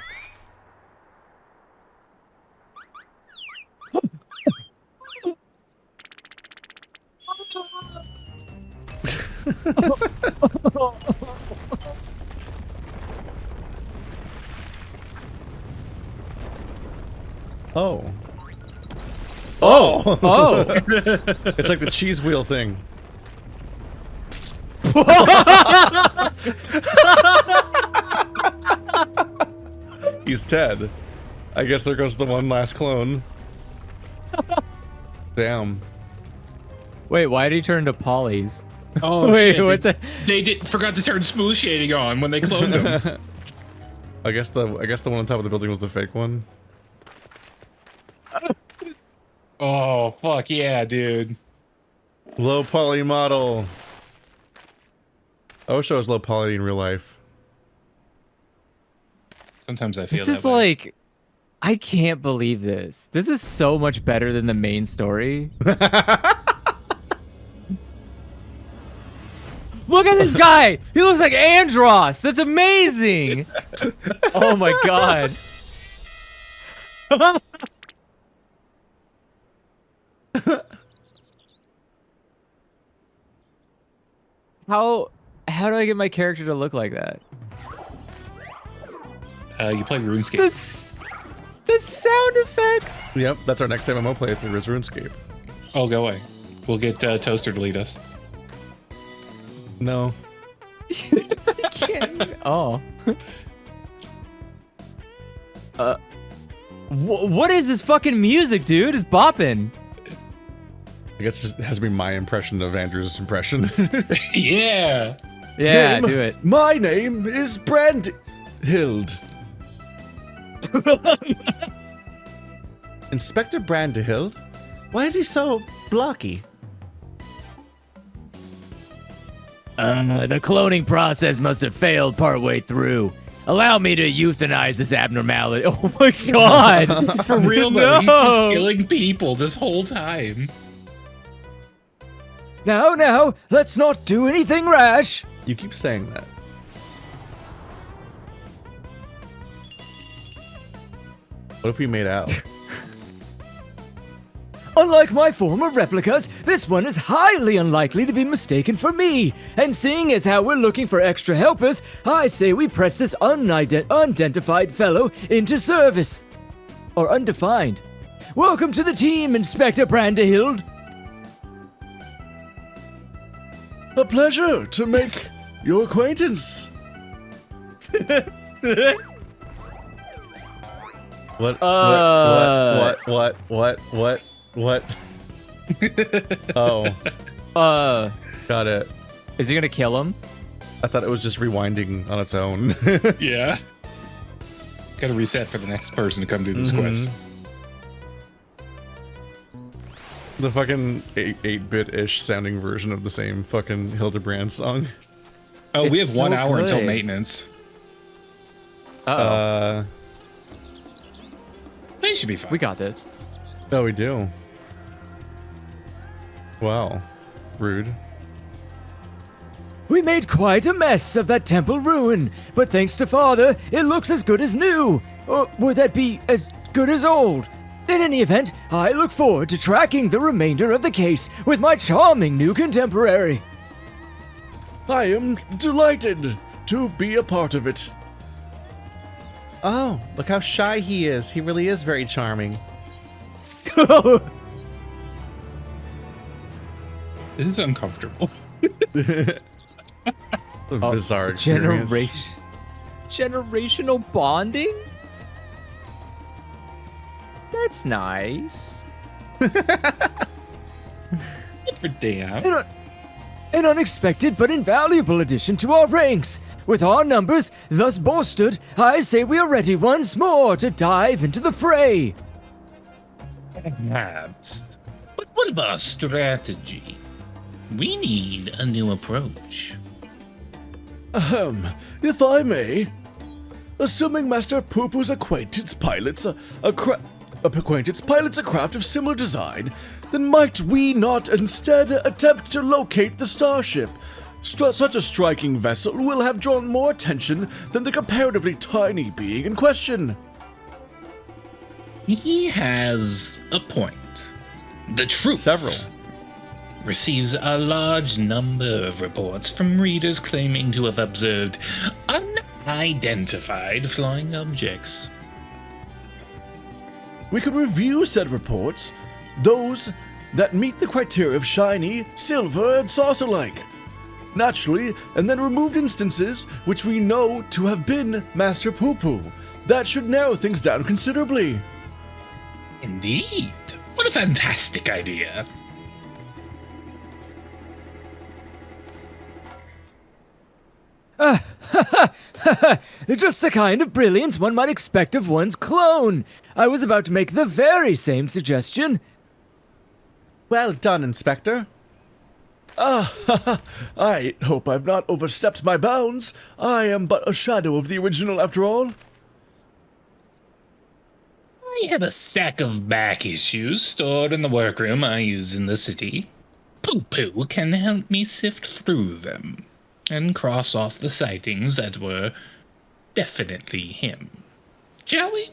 Speaker 3: Oh.
Speaker 8: Oh. Oh!
Speaker 3: Oh.
Speaker 8: It's like the cheese wheel thing. He's Ted. I guess there goes the one last clone. Damn.
Speaker 3: Wait, why did he turn into Polly's?
Speaker 2: Oh
Speaker 3: Wait,
Speaker 2: shit!
Speaker 3: what
Speaker 2: They forgot to turn smooth shading on when they cloned him.
Speaker 8: I guess the one on top of the building was the fake one.
Speaker 2: Oh fuck yeah, dude!
Speaker 8: Low poly model. Osho is low poly in real life.
Speaker 2: Sometimes I feel
Speaker 3: This
Speaker 2: that
Speaker 3: is
Speaker 2: way.
Speaker 3: like, I can't believe this. This is so much better than the main story. Look at this guy! He looks like Andros! That's amazing! Oh my god. How do I get my character to look like that?
Speaker 2: You play RuneScape.
Speaker 3: The sound effects!
Speaker 8: Yep, that's our next MMO playthrough is RuneScape.
Speaker 2: Oh, go away. We'll get Toaster to lead us.
Speaker 8: No.
Speaker 3: I can't even, oh. What is this fucking music, dude? It's bopping.
Speaker 8: I guess it just has to be my impression of Andrew's impression.
Speaker 2: Yeah.
Speaker 3: Yeah,
Speaker 8: Name-
Speaker 3: do it.
Speaker 8: My name is Brandhild. Inspector Brandhild? Why is he so blocky?
Speaker 5: The cloning process must have failed partway through. Allow me to euthanize this abnormality.
Speaker 3: Oh my god!
Speaker 2: For real though, he's
Speaker 3: No.
Speaker 2: been killing people this whole time.
Speaker 5: Now, let's not do anything rash.
Speaker 8: You keep saying that. What if we made out?
Speaker 5: Unlike my former replicas, this one is highly unlikely to be mistaken for me. And seeing as how we're looking for extra helpers, I say we press this unidentified fellow into service. Or undefined. Welcome to the team, Inspector Brandhild.
Speaker 8: A pleasure to make your acquaintance. What? What? Oh, got it.
Speaker 3: Is he gonna kill him?
Speaker 8: I thought it was just rewinding on its own.
Speaker 2: Yeah. Gotta reset for the next person to come do this quest.
Speaker 8: The fucking 8-bit-ish sounding version of the same fucking Hildibrand song.
Speaker 2: Oh, we
Speaker 3: It's
Speaker 2: have 1
Speaker 3: so
Speaker 2: hour until
Speaker 3: good.
Speaker 2: maintenance.
Speaker 3: Uh-oh.
Speaker 2: They should be fine.
Speaker 3: We got this.
Speaker 8: Oh, we do. Wow. Rude.
Speaker 5: We made quite a mess of that temple ruin, but thanks to Father, it looks as good as new. Or would that be as good as old? In any event, I look forward to tracking the remainder of the case with my charming new contemporary.
Speaker 8: I am delighted to be a part of it.
Speaker 1: Oh, look how shy he is. He really is very charming.
Speaker 2: It is uncomfortable.
Speaker 8: A bizarre experience.
Speaker 3: Generational bonding? That's nice.
Speaker 2: For damn.
Speaker 5: An unexpected but invaluable addition to our ranks. With our numbers thus bolstered, I say we are ready once more to dive into the fray.
Speaker 2: Perhaps. But what about strategy? We need a new approach.
Speaker 8: If I may, assuming Master Poo-Poo's acquaintance pilots a craft of similar design, then might we not instead attempt to locate the starship? Such a striking vessel will have drawn more attention than the comparatively tiny being in question.
Speaker 2: He has a point. The truth
Speaker 1: Several.
Speaker 2: receives a large number of reports from readers claiming to have observed unidentified flying objects.
Speaker 8: We could review said reports, those that meet the criteria of shiny, silver, and saucer-like. Naturally, and then removed instances which we know to have been Master Poo-Poo. That should narrow things down considerably.
Speaker 2: Indeed. What a fantastic idea.
Speaker 5: Just the kind of brilliance one might expect of one's clone. I was about to make the very same suggestion.
Speaker 1: Well done, Inspector.
Speaker 8: I hope I've not overstepped my bounds. I am but a shadow of the original after all.
Speaker 2: I have a stack of back issues stored in the workroom I use in the city. Poo-Poo can help me sift through them and cross off the sightings that were definitely him. Shall we?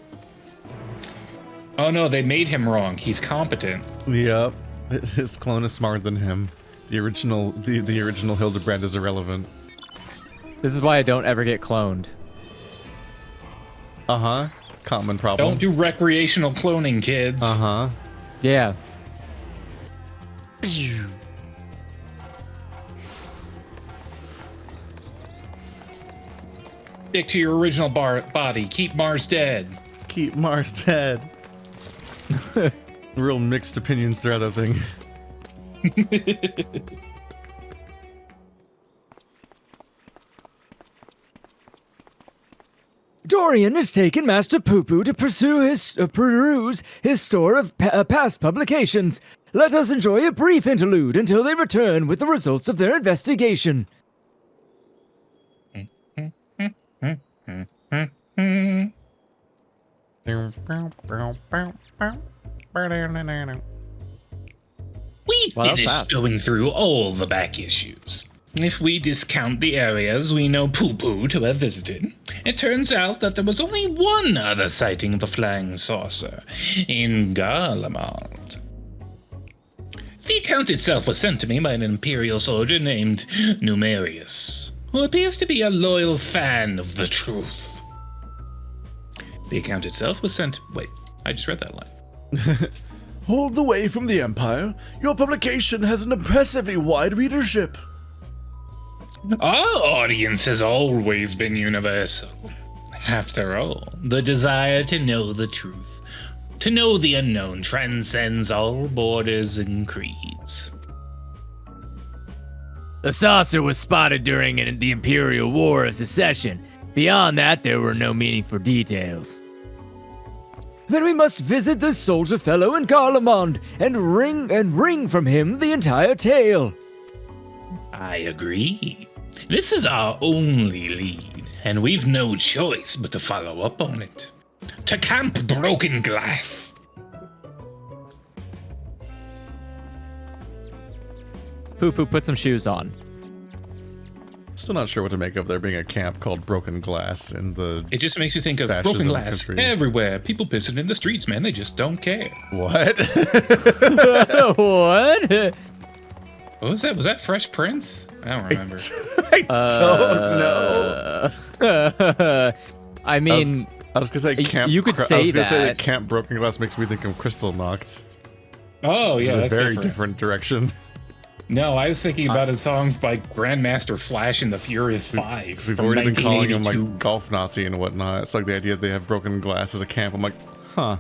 Speaker 2: Oh no, they made him wrong. He's competent.
Speaker 1: Yep. His clone is smarter than him. The original Hildibrand is irrelevant.
Speaker 3: This is why I don't ever get cloned.
Speaker 1: Uh-huh. Common problem.
Speaker 2: Don't do recreational cloning, kids.
Speaker 1: Uh-huh.
Speaker 3: Yeah.
Speaker 2: Stick to your original body. Keep Mars dead.
Speaker 1: Keep Mars dead. Real mixed opinions throughout that thing.
Speaker 5: Dorian has taken Master Poo-Poo to peruse his store of past publications. Let us enjoy a brief interlude until they return with the results of their investigation.
Speaker 2: We finished going through all the back issues. If we discount the areas we know Poo-Poo to have visited, it turns out that there was only one other sighting of a flying saucer, in Garlean. The account itself was sent to me by an Imperial soldier named Numerius, who appears to be a loyal fan of the truth. The account itself was sent... Wait, I just read that line.
Speaker 8: Hold the way from the Empire. Your publication has an impressively wide readership.
Speaker 2: Our audience has always been universal. After all, the desire to know the truth, to know the unknown, transcends all borders and creeds.
Speaker 3: The saucer was spotted during the Imperial War of Secession. Beyond that, there were no meaningful details.
Speaker 5: Then we must visit this soldier fellow in Garlean and wring from him the entire tale.
Speaker 2: I agree. This is our only lead, and we've no choice but to follow up on it. To Camp Broken Glass.
Speaker 3: Poo-Poo, put some shoes on.
Speaker 1: Still not sure what to make of there being a camp called Broken Glass in the...
Speaker 2: It just makes you think of
Speaker 1: fascism
Speaker 2: broken glass
Speaker 1: country.
Speaker 2: everywhere. People pissing in the streets, man. They just don't care.
Speaker 1: What?
Speaker 5: What?
Speaker 2: What was that? Was that Fresh Prince? I don't remember.
Speaker 8: I don't know.
Speaker 3: I mean,
Speaker 8: I was gonna say camp.
Speaker 3: you could say
Speaker 8: I was gonna say
Speaker 3: that.
Speaker 8: that Camp Broken Glass makes me think of Crystal Knocked.
Speaker 2: Oh, yeah.
Speaker 8: It's a
Speaker 2: that's
Speaker 8: very different direction.
Speaker 2: No, I was thinking about a song by Grandmaster Flash and the Furious Five.
Speaker 8: We've
Speaker 2: from
Speaker 8: already been calling him
Speaker 2: 1982.
Speaker 8: like golf Nazi and whatnot. It's like the idea that they have broken glass as a camp. I'm like, huh.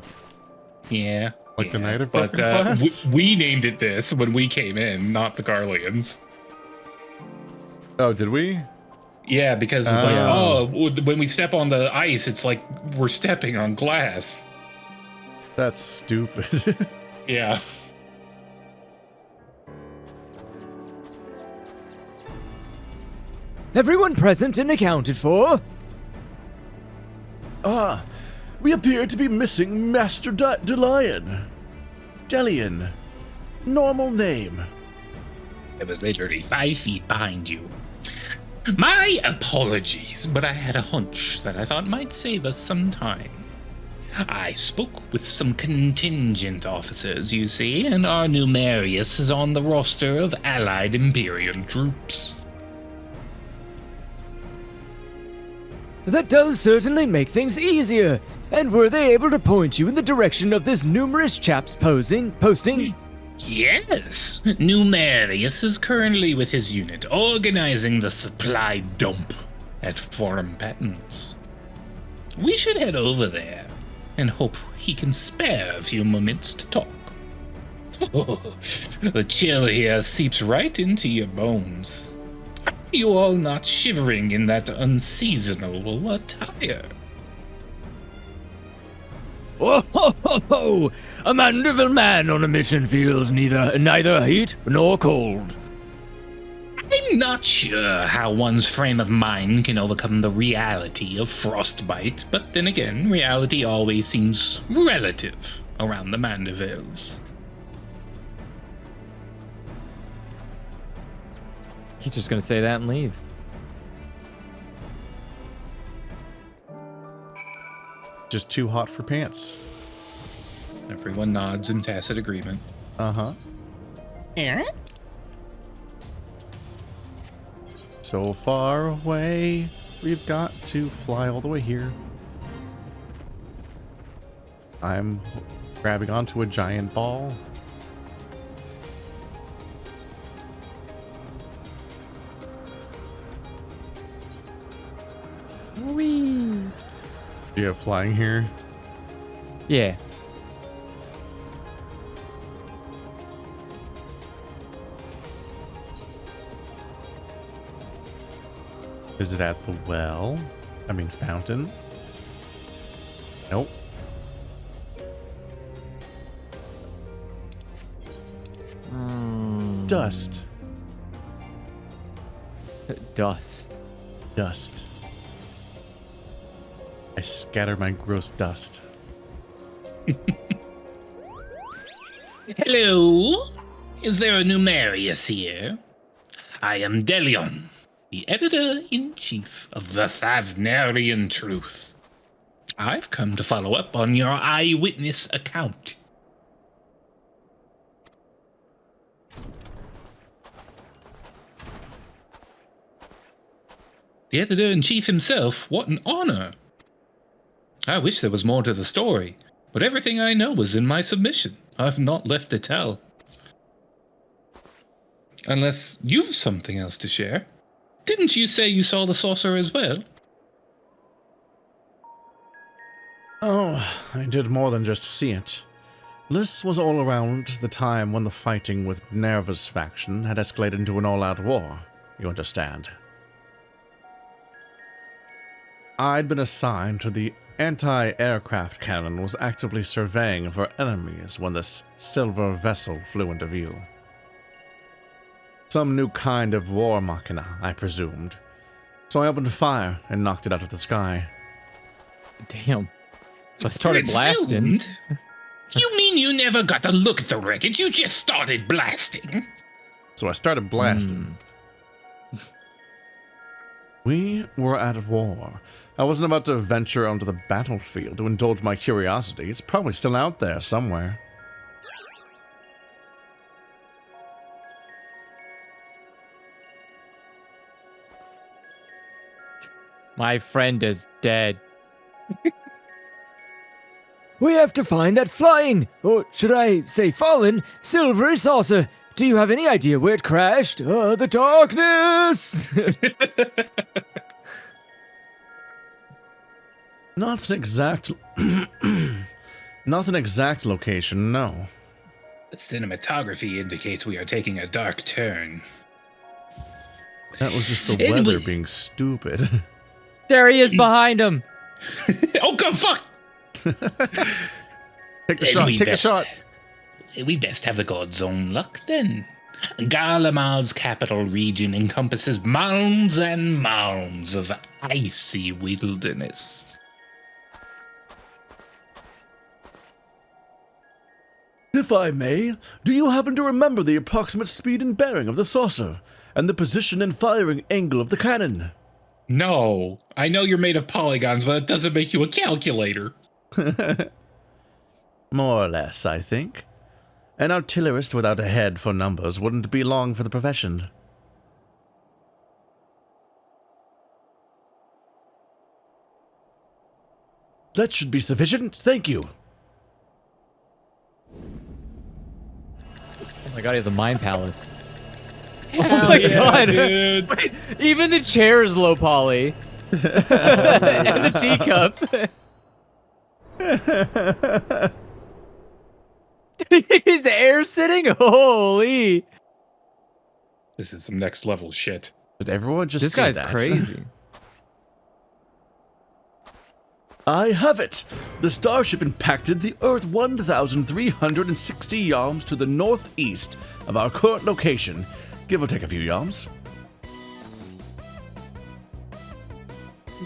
Speaker 2: Yeah.
Speaker 8: Like the
Speaker 2: yeah.
Speaker 8: Night of
Speaker 2: But
Speaker 8: Broken Glass?
Speaker 2: we named it this when we came in, not the Garleans.
Speaker 8: Oh, did we?
Speaker 2: Yeah, because it's like, oh, when we step on the ice, it's like we're stepping on glass.
Speaker 8: That's stupid.
Speaker 2: Yeah.
Speaker 5: Everyone present and accounted for?
Speaker 8: We appear to be missing Master Delian. Delian. Normal name.
Speaker 2: It was literally 5 feet behind you. My apologies, but I had a hunch that I thought might save us some time. I spoke with some contingent officers, you see, and our Numerius is on the roster of allied Imperial troops.
Speaker 5: That does certainly make things easier. And were they able to point you in the direction of this numerous chaps posting?
Speaker 2: Yes, Numerius is currently with his unit organizing the supply dump at Forum Patents. We should head over there and hope he can spare a few moments to talk. Oh, the chill here seeps right into your bones. Are you all not shivering in that unseasonable attire?
Speaker 5: Oh, ho, ho, ho. A Mandeville man on a mission feels neither heat nor cold.
Speaker 2: I'm not sure how one's frame of mind can overcome the reality of frostbite, but then again, reality always seems relative around the Mandevilles.
Speaker 3: he's just gonna say that and leave.
Speaker 8: Just too hot for pants.
Speaker 2: Everyone nods in tacit agreement.
Speaker 8: Uh-huh. So far away, we've got to fly all the way here. I'm grabbing onto a giant ball.
Speaker 7: Whee!
Speaker 8: Do you have flying here?
Speaker 3: Yeah.
Speaker 8: Is it at the well? I mean, fountain? Nope. Dust.
Speaker 3: Dust.
Speaker 8: Dust. I scatter my gross dust.
Speaker 2: Hello? Is there a Numerius here? I am Delion, the editor-in-chief of the Thavnerian Truth. I've come to follow up on your eyewitness account. The editor-in-chief himself, what an honor! I wish there was more to the story, but everything I know was in my submission. I've not left to tell. Unless you've something else to share. Didn't you say you saw the saucer as well?
Speaker 8: Oh, I did more than just see it. This was all around the time when the fighting with Nerva's faction had escalated into an all-out war, you understand. I'd been assigned to the anti-aircraft cannon and was actively surveying for enemies when this silver vessel flew into view. Some new kind of war machina, I presumed. So I opened fire and knocked it out of the sky.
Speaker 3: Damn. So I started
Speaker 2: It
Speaker 3: blasting.
Speaker 2: zoomed? You mean you never got to look at the wreckage? You just started blasting?
Speaker 8: So I started blasting. We were at war. I wasn't about to venture onto the battlefield to indulge my curiosity. It's probably still out there somewhere.
Speaker 3: My friend is dead.
Speaker 5: We have to find that flying, or should I say fallen, silvery saucer. Do you have any idea where it crashed? The darkness!
Speaker 8: Not an exact location, no.
Speaker 2: The cinematography indicates we are taking a dark turn.
Speaker 8: That was just the
Speaker 2: Anyway.
Speaker 8: weather being stupid.
Speaker 3: There he is behind him.
Speaker 2: Oh, God, fuck!
Speaker 8: Take the shot, take the shot.
Speaker 2: We best have the god's own luck, then. Garlemal's capital region encompasses mounds and mounds of icy wilderness.
Speaker 8: If I may, do you happen to remember the approximate speed and bearing of the saucer, and the position and firing angle of the cannon?
Speaker 2: No, I know you're made of polygons, but it doesn't make you a calculator.
Speaker 8: More or less, I think. An artillerist without a head for numbers wouldn't be long for the profession. That should be sufficient, thank you.
Speaker 3: Oh my god, he has a mind palace.
Speaker 2: Hell
Speaker 3: Oh my
Speaker 2: yeah,
Speaker 3: god.
Speaker 2: dude.
Speaker 3: Wait, even the chair is low poly. And the teacup. His air sitting? Holy.
Speaker 2: This is some next level shit.
Speaker 8: Did everyone just
Speaker 3: This
Speaker 8: say
Speaker 3: guy's
Speaker 8: that?
Speaker 3: crazy.
Speaker 8: I have it! The starship impacted the Earth 1,360 yards to the northeast of our current location, give or take a few yards.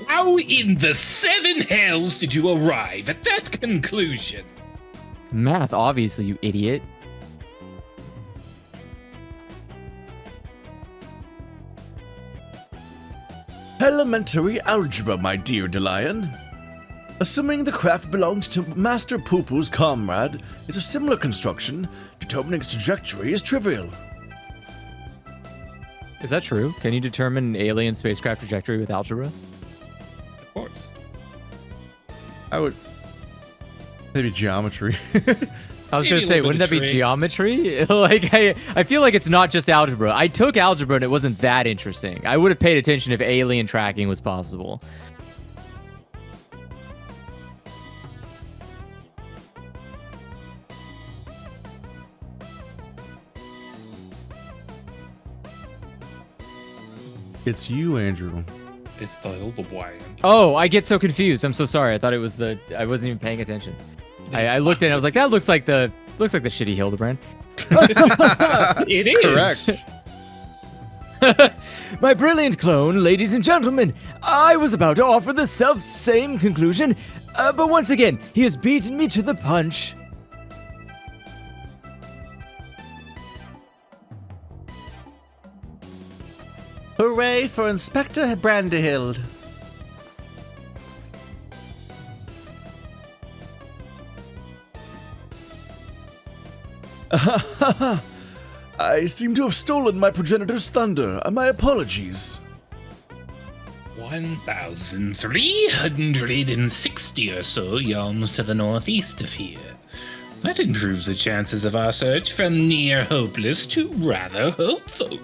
Speaker 2: How in the seven hells did you arrive at that conclusion?
Speaker 3: Math, obviously, you idiot.
Speaker 8: Elementary algebra, my dear Delion. Assuming the craft belonged to Master Poo-Poo's comrade, it's a similar construction. Determining its trajectory is trivial.
Speaker 3: Is that true? Can you determine an alien spacecraft trajectory with algebra?
Speaker 2: Of course.
Speaker 8: I would... Maybe geometry.
Speaker 3: I was
Speaker 2: Maybe
Speaker 3: gonna
Speaker 2: a
Speaker 3: say,
Speaker 2: little
Speaker 3: wouldn't
Speaker 2: bit
Speaker 3: that
Speaker 2: of
Speaker 3: be
Speaker 2: trig.
Speaker 3: geometry? Like, I feel like it's not just algebra. I took algebra and it wasn't that interesting. I would have paid attention if alien tracking was possible.
Speaker 8: It's you, Andrew.
Speaker 2: It's the Hildibrand.
Speaker 3: Oh, I get so confused. I'm so sorry. I thought it was the. I wasn't even paying attention. I looked at it and I was like, that looks like the shitty Hildibrand.
Speaker 2: It is.
Speaker 8: Correct.
Speaker 5: My brilliant clone, ladies and gentlemen, I was about to offer the self-same conclusion, but once again, he has beaten me to the punch.
Speaker 8: Hooray for Inspector Brandehild. I seem to have stolen my progenitor's thunder. My apologies.
Speaker 2: 1,360 or so yards to the northeast of here. That improves the chances of our search from near hopeless to rather hopeful.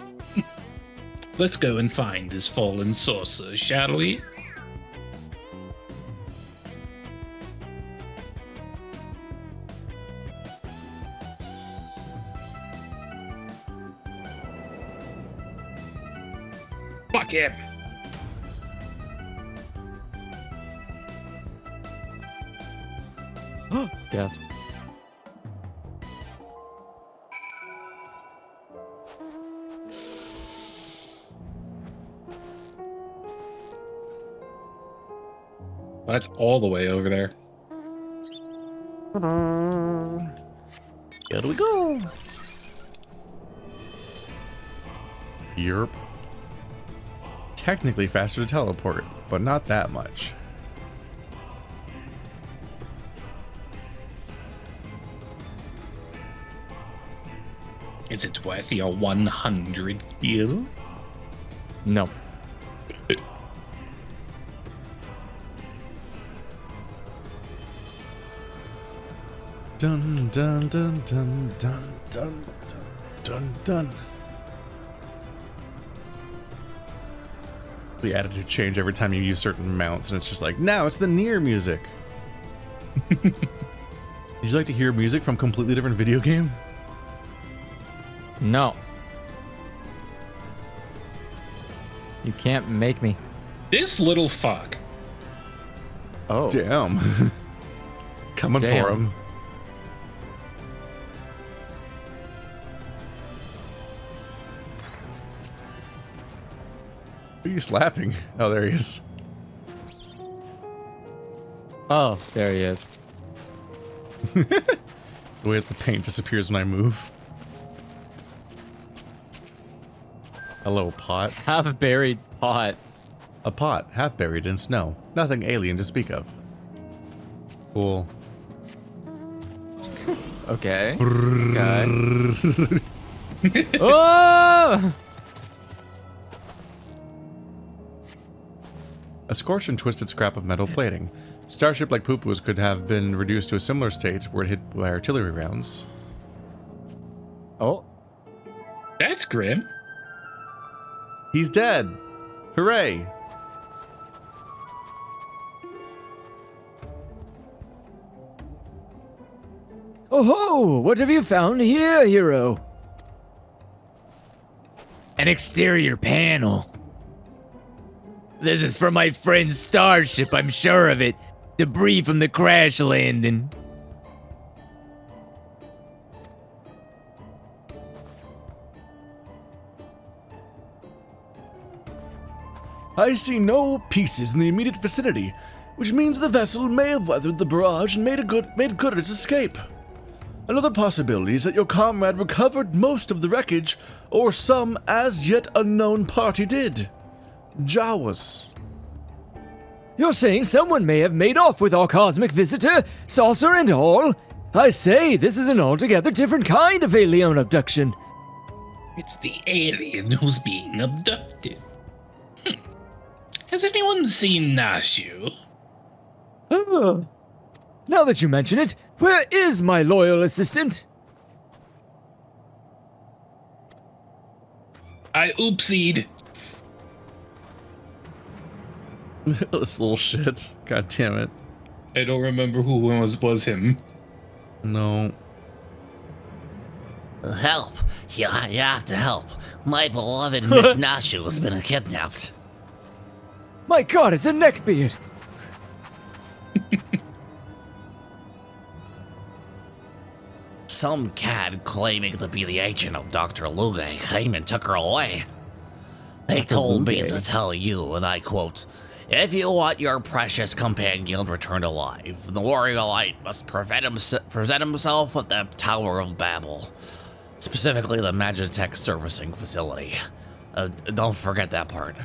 Speaker 2: Let's go and find this fallen saucer, shall we? Fuck him!
Speaker 3: Gasp.
Speaker 2: That's all the way over there.
Speaker 8: Here we go. Yerp. Technically faster to teleport, but not that much.
Speaker 2: Is it worth your 100 gil?
Speaker 3: No.
Speaker 8: Dun dun dun dun dun dun dun dun. The attitude change every time you use certain mounts, and it's just like, now it's the Nier music. Would you like to hear music from a completely different video game?
Speaker 3: No. You can't make me.
Speaker 2: This little fuck.
Speaker 3: Oh.
Speaker 8: Damn. Coming
Speaker 3: Damn.
Speaker 8: for him. Who are you slapping? Oh, there he is.
Speaker 3: Oh, there he is.
Speaker 8: The way that the paint disappears when I move. Hello, pot.
Speaker 3: Half buried pot.
Speaker 8: A pot, half buried in snow. Nothing alien to speak of. Cool.
Speaker 3: Okay. Okay. Oh!
Speaker 8: A scorched and twisted scrap of metal plating. Starship like Poopoos could have been reduced to a similar state were it hit by artillery rounds.
Speaker 3: Oh.
Speaker 2: That's grim.
Speaker 8: He's dead! Hooray!
Speaker 5: Oh ho! What have you found here, hero?
Speaker 9: An exterior panel. This is from my friend's starship, I'm sure of it. Debris from the crash landing.
Speaker 8: I see no pieces in the immediate vicinity, which means the vessel may have weathered the barrage and made good its escape. Another possibility is that your comrade recovered most of the wreckage, or some as yet unknown party did. Jawas.
Speaker 5: You're saying someone may have made off with our cosmic visitor, saucer and all? I say, this is an altogether different kind of alien abduction.
Speaker 2: It's the alien who's being abducted. Has anyone seen Nashu?
Speaker 5: Oh. Now that you mention it, where is my loyal assistant?
Speaker 2: I oopsied.
Speaker 8: This little shit. God damn it.
Speaker 2: I don't remember who was him.
Speaker 8: No.
Speaker 4: Help! You have to help. My beloved Miss Nashu has been kidnapped.
Speaker 5: My god, it's a neckbeard!
Speaker 4: Some cad claiming to be the agent of Dr. Luge came and took her away. They told me to tell you, and I quote, "If you want your precious companion returned alive, the warrior light must present himself at the Tower of Babel, specifically the Magitech Servicing Facility. Don't forget that part."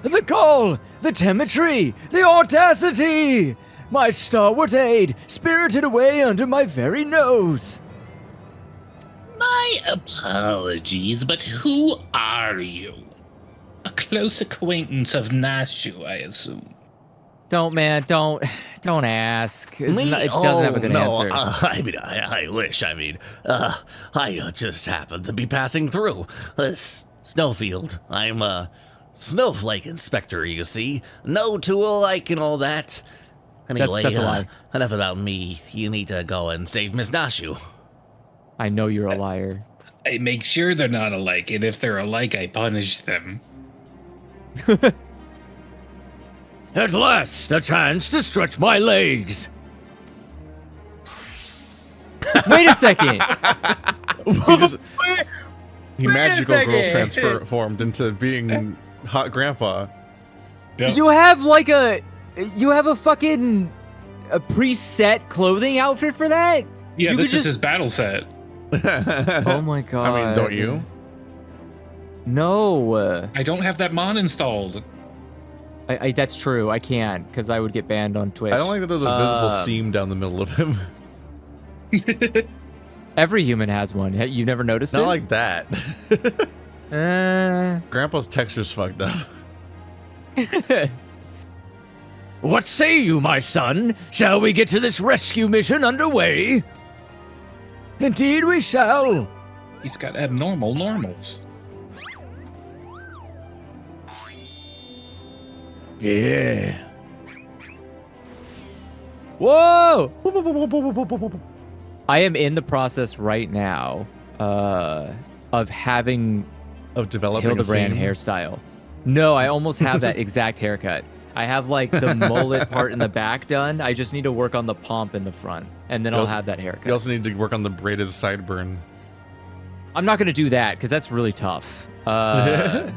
Speaker 5: The call! The telemetry! The audacity! My stalwart aide, spirited away under my very nose!
Speaker 2: My apologies, but who are you? A close acquaintance of Nashu, I assume.
Speaker 3: Don't ask. It doesn't have a good answer.
Speaker 4: I wish. I just happened to be passing through this snowfield. I'm a snowflake inspector, you see. No tool-like and all that. Anyway,
Speaker 3: that's a lie.
Speaker 4: Enough about me. You need to go and save Miss Nashu.
Speaker 3: I know you're a liar.
Speaker 2: I make sure they're not alike, and if they're alike, I punish them.
Speaker 5: At last, a chance to stretch my legs!
Speaker 3: Wait a second.
Speaker 8: He magical girl transformed into being hot grandpa.
Speaker 2: Yep.
Speaker 3: You have like a fucking preset clothing outfit for that?
Speaker 2: Yeah,
Speaker 3: You
Speaker 2: this
Speaker 3: could
Speaker 2: is his battle set.
Speaker 3: Oh my god.
Speaker 8: I mean, don't you?
Speaker 3: No.
Speaker 2: I don't have that mod installed.
Speaker 3: I that's true. I can't because I would get banned on Twitch.
Speaker 8: I don't like that there's a visible seam down the middle of him.
Speaker 3: Every human has one. You've never noticed
Speaker 8: Not
Speaker 3: it?
Speaker 8: like that. Grandpa's texture's fucked up.
Speaker 5: What say you, my son? Shall we get to this rescue mission underway? Indeed we shall.
Speaker 2: He's got abnormal normals.
Speaker 5: Yeah. Whoa!
Speaker 3: I am in the process right now of having
Speaker 8: Of developing a
Speaker 3: Hildibrand
Speaker 8: scene.
Speaker 3: hairstyle. No, I almost have that exact haircut. I have like the mullet part in the back done. I just need to work on the pomp in the front, and then I'll have that haircut.
Speaker 8: You also need to work on the braided sideburn.
Speaker 3: I'm not going to do that because that's really tough. I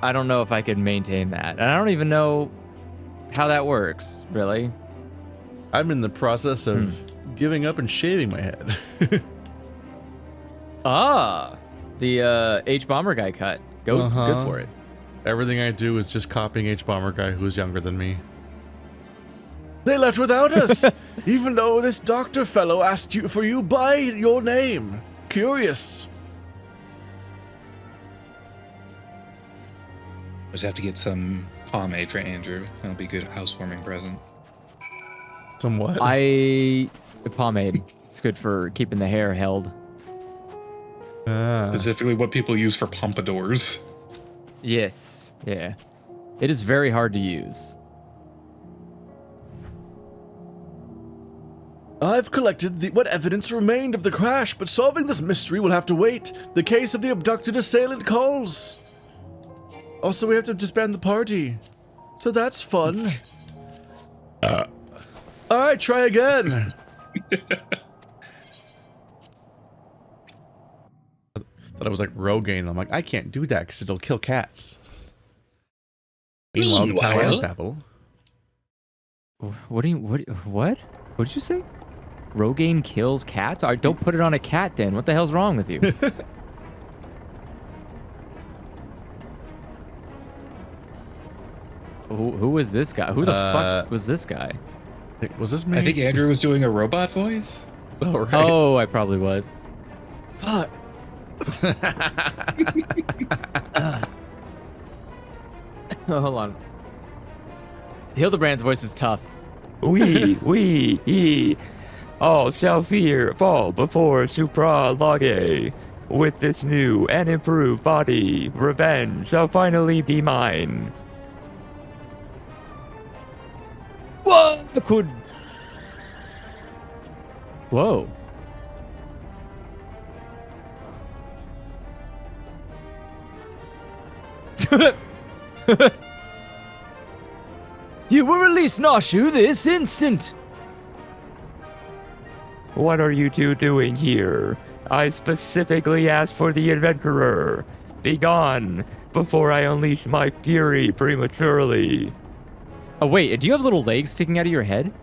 Speaker 3: don't know if I can maintain that. And I don't even know how that works, really.
Speaker 8: I'm in the process of giving up and shaving my head.
Speaker 3: The H Bomber guy cut. Good for it.
Speaker 8: Everything I do is just copying H Bomber guy who's younger than me. They left without us, even though this doctor fellow asked you for you by your name. Curious.
Speaker 2: Just have to get some pomade for Andrew. That'll be a good housewarming present.
Speaker 8: Somewhat.
Speaker 3: Pomade. It's good for keeping the hair held.
Speaker 2: Specifically what people use for pompadours.
Speaker 3: Yes. Yeah. It is very hard to use.
Speaker 8: I've collected what evidence remained of the crash, but solving this mystery will have to wait. The case of the abducted assailant calls. Also, we have to disband the party. So that's fun. Alright, try again. Thought it was like Rogaine. I'm like, I can't do that because it'll kill cats. Meanwhile, the Tower of Babel.
Speaker 3: What? What did you say? Rogaine kills cats? Don't put it on a cat then. What the hell's wrong with you? Who was this guy? Who the fuck was this guy?
Speaker 8: Was this me?
Speaker 2: I think Andrew was doing a robot voice.
Speaker 8: Oh, right.
Speaker 3: Oh, I probably was. Fuck. Hold on. Hildibrand's voice is tough.
Speaker 10: We, all shall fall before Supra Lage. With this new and improved body, revenge shall finally be mine.
Speaker 5: Whoa!
Speaker 3: Whoa.
Speaker 5: You will release Nashu this instant!
Speaker 10: What are you two doing here? I specifically asked for the adventurer. Begone, before I unleash my fury prematurely.
Speaker 3: Oh, wait. Do you have little legs sticking out of your head?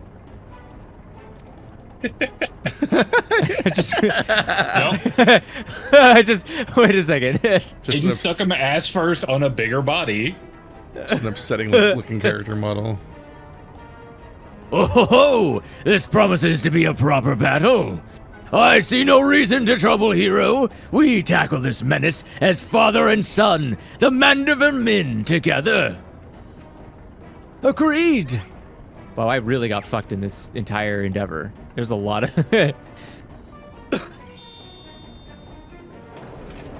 Speaker 3: Wait a second.
Speaker 2: You stuck him ass first on a bigger body.
Speaker 8: It's an upsetting looking character model.
Speaker 5: Oh ho ho! This promises to be a proper battle. I see no reason to trouble, hero. We tackle this menace as father and son, the Mandarin men together. Agreed.
Speaker 3: Wow, I really got fucked in this entire endeavor. There's a lot of...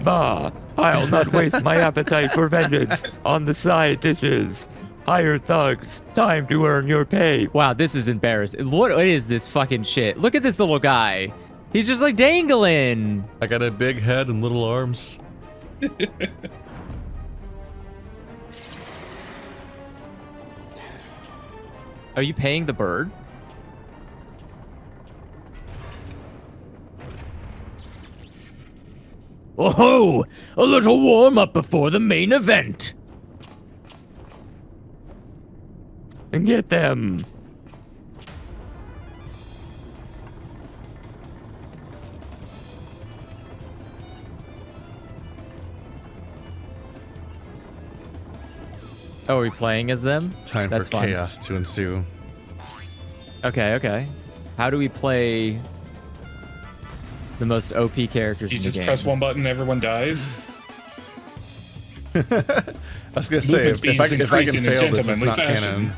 Speaker 10: Bah, I'll not waste my appetite for vengeance on the side dishes. Hire thugs, time to earn your pay.
Speaker 3: Wow, this is embarrassing. What is this fucking shit? Look at this little guy. He's just like dangling.
Speaker 8: I got a big head and little arms.
Speaker 3: Are you paying the bird?
Speaker 5: Oh ho! A little warm up before the main event.
Speaker 10: And get them.
Speaker 3: Oh, are we playing as them?
Speaker 8: Time
Speaker 3: That's
Speaker 8: for
Speaker 3: fun.
Speaker 8: chaos to ensue.
Speaker 3: Okay. How do we play the most OP characters
Speaker 2: You
Speaker 3: in the
Speaker 2: just
Speaker 3: game?
Speaker 2: press one button, everyone dies.
Speaker 8: I was gonna say,
Speaker 2: Movement
Speaker 8: if I
Speaker 2: speeds
Speaker 8: can
Speaker 2: increase in a
Speaker 8: fail this, it's
Speaker 2: gentlemanly
Speaker 8: not
Speaker 2: fashion.
Speaker 8: canon.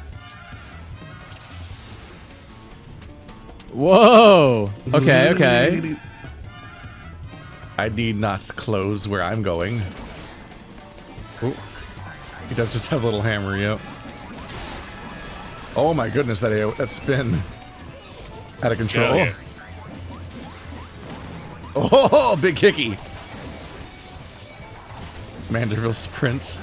Speaker 3: Whoa. Okay, okay.
Speaker 8: I need not close where I'm going. Ooh. He does just have a little hammer, yep. Oh my goodness, that spin. Out of control.
Speaker 2: Oh, yeah.
Speaker 8: Oh, big kicky. Manderville sprint.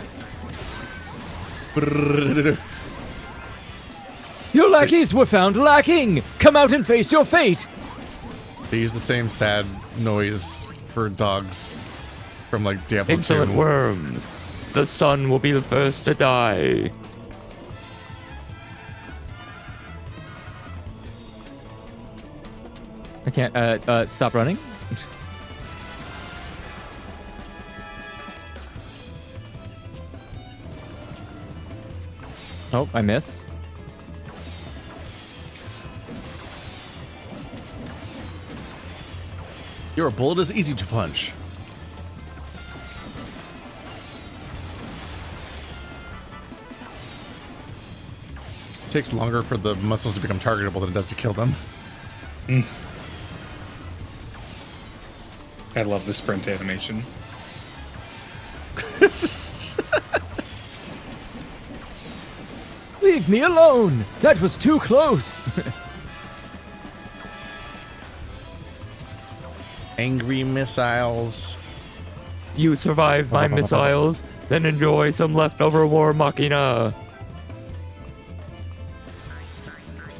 Speaker 5: Your lackeys were found lacking! Come out and face your fate!
Speaker 8: They use the same sad noise for dogs from like Diablo 2.
Speaker 10: Insolent worms. The sun will be the first to die.
Speaker 3: I can't, stop running? Oh, I missed.
Speaker 8: Your bullet is easy to punch. It takes longer for the muscles to become targetable than it does to kill them.
Speaker 2: I love the sprint animation.
Speaker 5: Leave me alone! That was too close!
Speaker 8: Angry missiles.
Speaker 10: You survived my missiles, then enjoy some leftover war machina.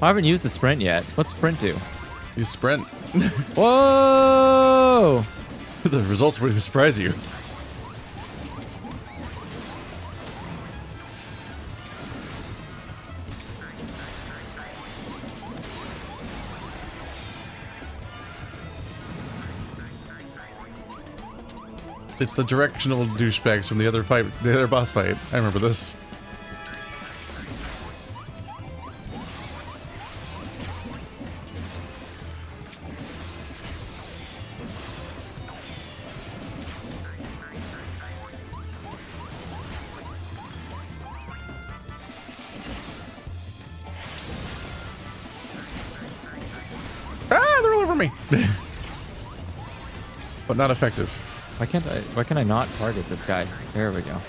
Speaker 3: I haven't used the sprint yet. What's sprint do?
Speaker 8: You sprint.
Speaker 3: Whoa!
Speaker 8: The results would surprise you. It's the directional douchebags from the other fight, the other boss fight. I remember this. Ah, they're all over me. But not effective.
Speaker 3: Why can I not target this guy? There we go.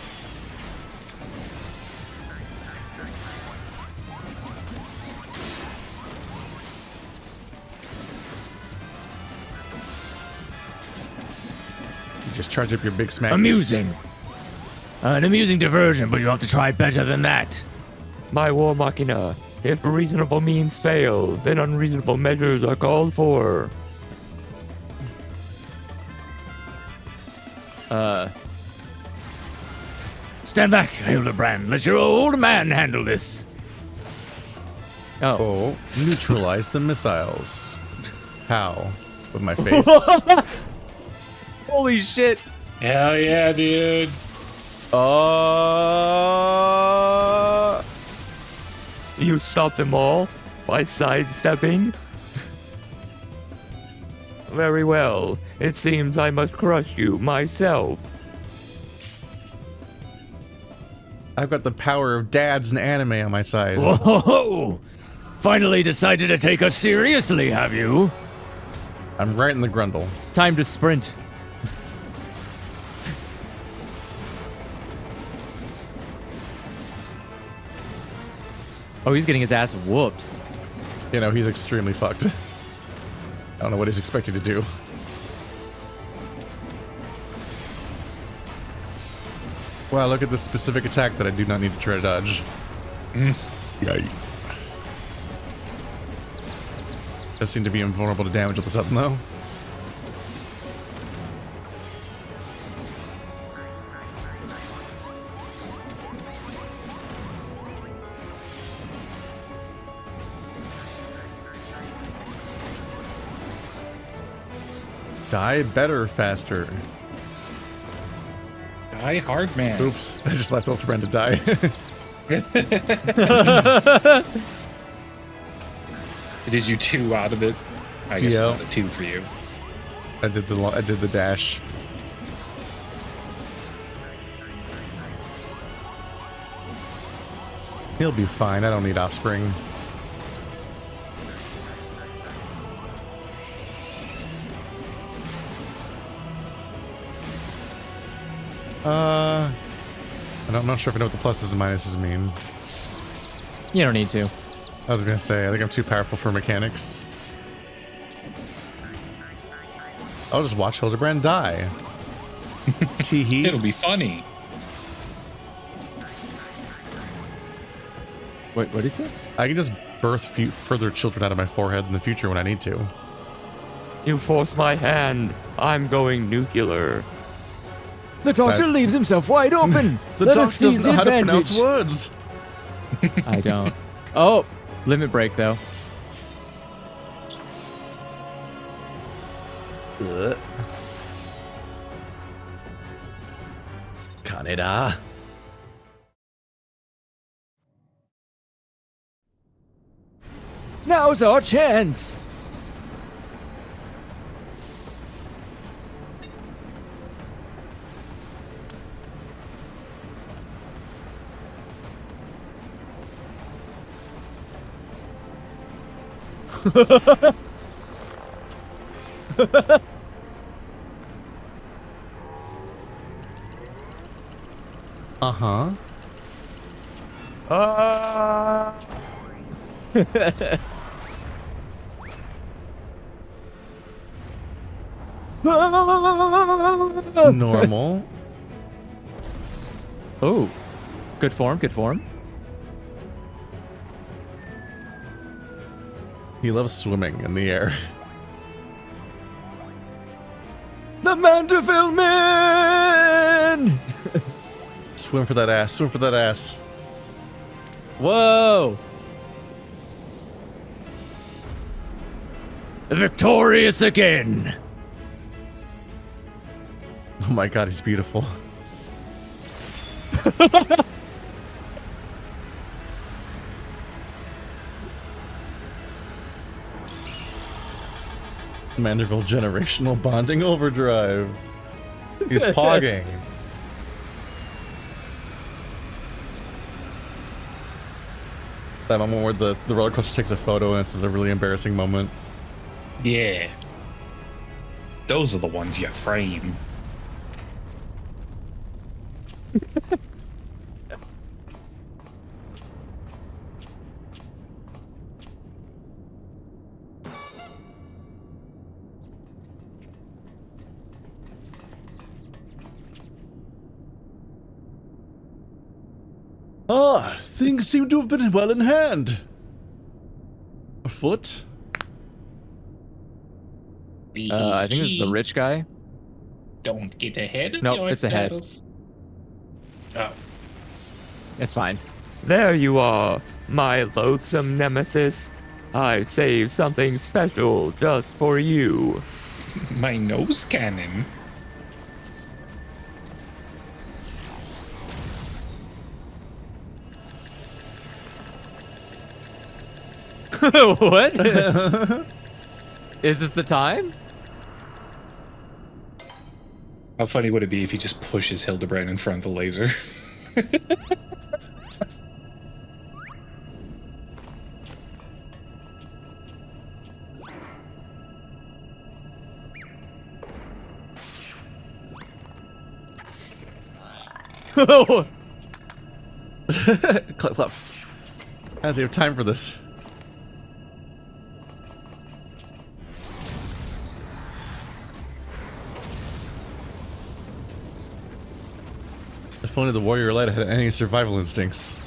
Speaker 8: You just charge up your big smack.
Speaker 9: Amusing. An amusing diversion, but you have to try better than that.
Speaker 10: My war machina. If reasonable means fail, then unreasonable measures are called for.
Speaker 9: Stand back, Hildibrand. Let your old man handle this.
Speaker 8: Oh, neutralize the missiles. How? With my face?
Speaker 3: Holy shit!
Speaker 2: Hell yeah, dude.
Speaker 10: You stop them all by sidestepping? Very well. It seems I must crush you myself.
Speaker 8: I've got the power of dads and anime on my side.
Speaker 9: Whoa! Finally decided to take us seriously, have you?
Speaker 8: I'm right in the grundle.
Speaker 3: Time to sprint. Oh, he's getting his ass whooped.
Speaker 8: You know, he's extremely fucked. I don't know what he's expected to do. Wow, look at this specific attack that I do not need to try to dodge. Yay. Does seem to be invulnerable to damage with the sudden, though. Die better, faster.
Speaker 2: Die hard, man.
Speaker 8: Oops, I just left Hildibrand to die.
Speaker 2: Did you 2 out of it? I guess
Speaker 8: Yeah.
Speaker 2: it's not a 2 for you.
Speaker 8: I did the dash. He'll be fine. I don't need offspring. I'm not sure if I know what the pluses and minuses mean.
Speaker 3: You don't need to.
Speaker 8: I was gonna say, I think I'm too powerful for mechanics. I'll just watch Hildibrand die. Tee-hee.
Speaker 2: It'll be funny.
Speaker 3: Wait, what is it?
Speaker 8: I can just birth further children out of my forehead in the future when I need to.
Speaker 10: You force my hand. I'm going nuclear.
Speaker 5: The doctor leaves himself wide open.
Speaker 8: The
Speaker 5: Let
Speaker 8: doctor
Speaker 5: us seize
Speaker 8: doesn't know
Speaker 5: the
Speaker 8: how to pronounce
Speaker 5: advantage.
Speaker 8: words.
Speaker 3: I don't. Oh, limit break though.
Speaker 1: Kaneda.
Speaker 5: Now's our chance.
Speaker 8: Uh-huh. Normal.
Speaker 3: Oh, good form, good form.
Speaker 8: He loves swimming in the air.
Speaker 5: The Mandeville Man!
Speaker 8: Swim for that ass. Swim for that ass.
Speaker 3: Whoa!
Speaker 5: Victorious again.
Speaker 8: Oh my god, he's beautiful. Manderville generational bonding overdrive. He's pogging. That moment where the roller coaster takes a photo and it's a really embarrassing moment.
Speaker 2: Yeah. Those are the ones you frame.
Speaker 8: Ah, things seem to have been well in hand. A foot?
Speaker 3: I think this is the rich guy.
Speaker 2: Don't get ahead of
Speaker 3: Nope, it's a head.
Speaker 2: yourself. Oh.
Speaker 3: It's fine.
Speaker 10: There you are, my loathsome nemesis. I saved something special just for you.
Speaker 2: My nose cannon.
Speaker 3: What? Is this the time?
Speaker 2: How funny would it be if he just pushes Hildibrand in front of the laser?
Speaker 8: Clap, clap. How's he have time for this? If only the warrior light had any survival instincts.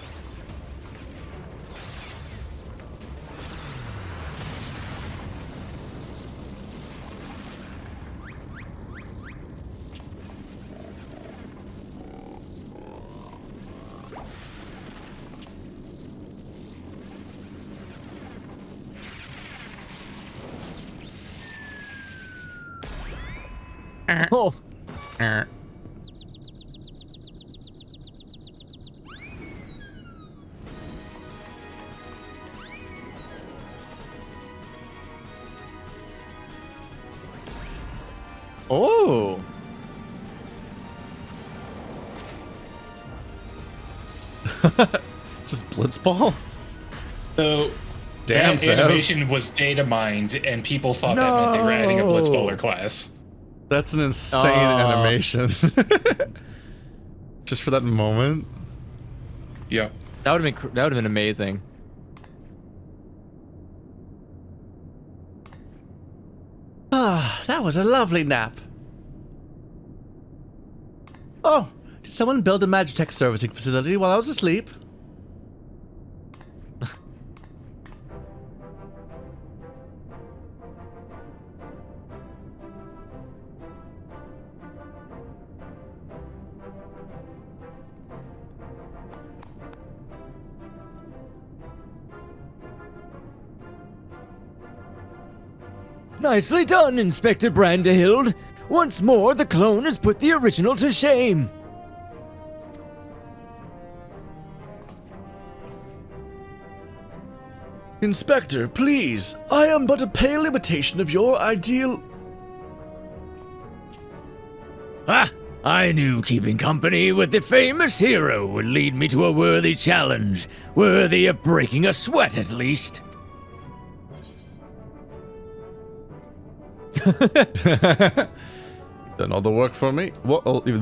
Speaker 5: Oh.
Speaker 3: Oh.
Speaker 8: Is this Blitzball?
Speaker 2: So,
Speaker 8: Damn,
Speaker 2: that
Speaker 8: Sev.
Speaker 2: animation was data mined, and people thought that meant they were adding a Blitzbowler class.
Speaker 8: That's an insane animation. Just for that moment.
Speaker 2: Yeah.
Speaker 3: That would have been amazing.
Speaker 8: Ah, that was a lovely nap. Oh, did someone build a Magitech servicing facility while I was asleep?
Speaker 5: Nicely done, Inspector Brandehild. Once more, the clone has put the original to shame.
Speaker 8: Inspector, please. I am but a pale imitation of your ideal...
Speaker 9: Ah, I knew keeping company with the famous hero would lead me to a worthy challenge, worthy of breaking a sweat at least.
Speaker 8: Done all the work for me? What? Oh, you've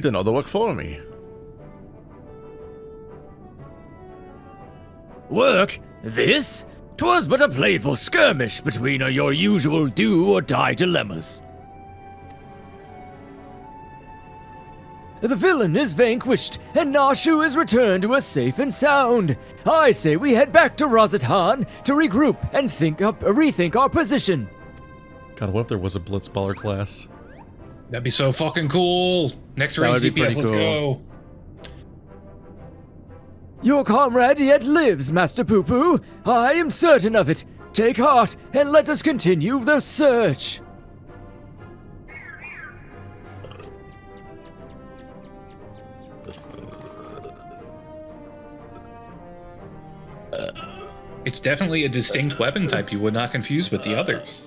Speaker 8: done all the work for me.
Speaker 9: Work? This? 'Twas but a playful skirmish between your usual do-or-die dilemmas.
Speaker 5: The villain is vanquished, and Nashu is returned to us safe and sound. I say we head back to Rozatan to regroup and rethink our position.
Speaker 8: God, what if there was a Blitzballer class?
Speaker 2: That'd be so fucking cool. Next range
Speaker 3: would be
Speaker 2: DPS,
Speaker 3: pretty
Speaker 2: let's
Speaker 3: cool.
Speaker 2: go.
Speaker 5: Your comrade yet lives, Master Poo-Poo. I am certain of it. Take heart, and let us continue the search.
Speaker 2: It's definitely a distinct weapon type you would not confuse with the others.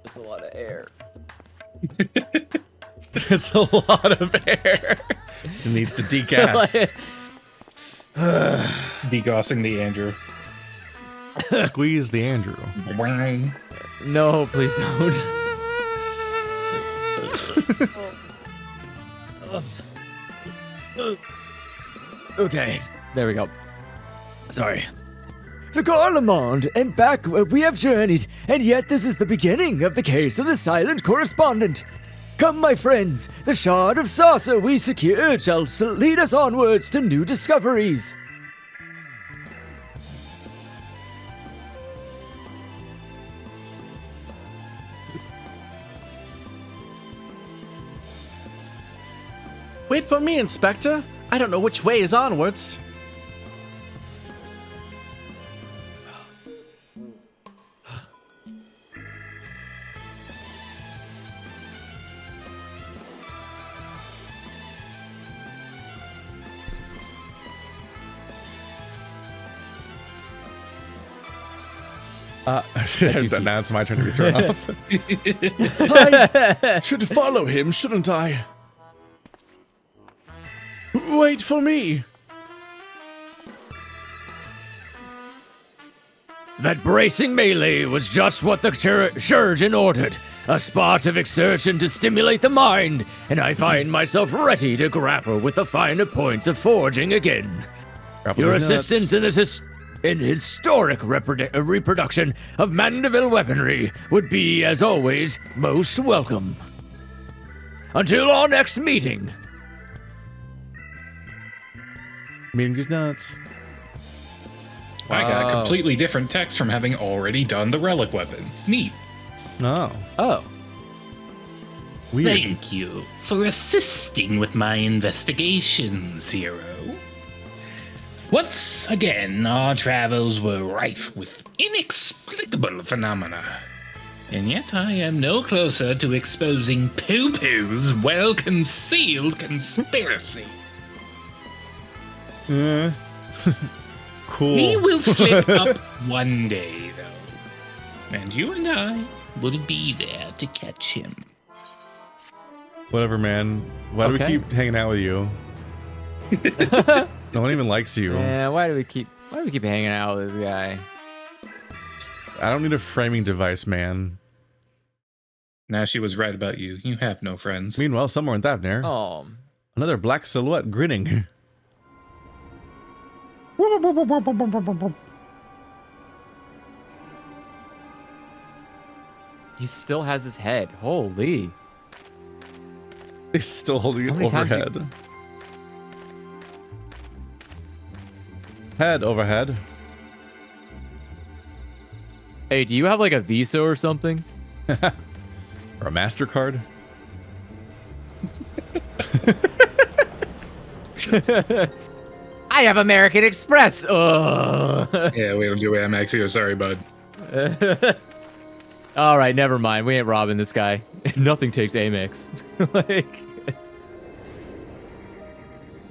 Speaker 3: That's a lot of air.
Speaker 8: It's a lot of air. It needs to degas.
Speaker 2: Degossing the Andrew.
Speaker 8: Squeeze the Andrew.
Speaker 3: No, please don't.
Speaker 5: Okay,
Speaker 3: There we go.
Speaker 5: sorry. To Garlemald, and back we have journeyed, and yet this is the beginning of the case of the silent correspondent. Come, my friends, the shard of saucer we secured shall lead us onwards to new discoveries.
Speaker 8: Wait for me, Inspector. I don't know which way is onwards. Now it's my turn to be thrown off. I should follow him, shouldn't I? Wait for me.
Speaker 9: That bracing melee was just what the surgeon ordered. A spot of exertion to stimulate the mind, and I find myself ready to grapple with the finer points of forging again. Your assistance in this historic reproduction of Mandeville weaponry would be, as always, most welcome. Until our next meeting.
Speaker 8: Meeting is nuts.
Speaker 2: I got completely different text from having already done the relic weapon. Neat.
Speaker 8: Oh.
Speaker 3: Oh.
Speaker 8: Weird.
Speaker 2: Thank you for assisting with my investigations, hero. Once again, our travels were rife with inexplicable phenomena. And yet I am no closer to exposing Poo-Poo's well-concealed conspiracy.
Speaker 8: Cool.
Speaker 2: He will slip up one day, though. And you and I will be there to catch him.
Speaker 8: Whatever, man. Why do we keep hanging out with you? No one even likes you.
Speaker 3: Yeah, why do we keep hanging out with this guy?
Speaker 8: I don't need a framing device, man.
Speaker 2: Now she was right about you. You have no friends.
Speaker 8: Meanwhile, somewhere in Thavner,
Speaker 3: Oh,
Speaker 8: another black silhouette grinning.
Speaker 3: he still has his head. Holy.
Speaker 8: He's still holding it
Speaker 3: How many times
Speaker 8: overhead. Head overhead.
Speaker 3: Hey, do you have like a Visa or something?
Speaker 8: Or a MasterCard.
Speaker 3: I have American Express. Ugh.
Speaker 2: Yeah, we don't do Amex here. Sorry, bud.
Speaker 3: All right, never mind. We ain't robbing this guy. Nothing takes Amex. Like,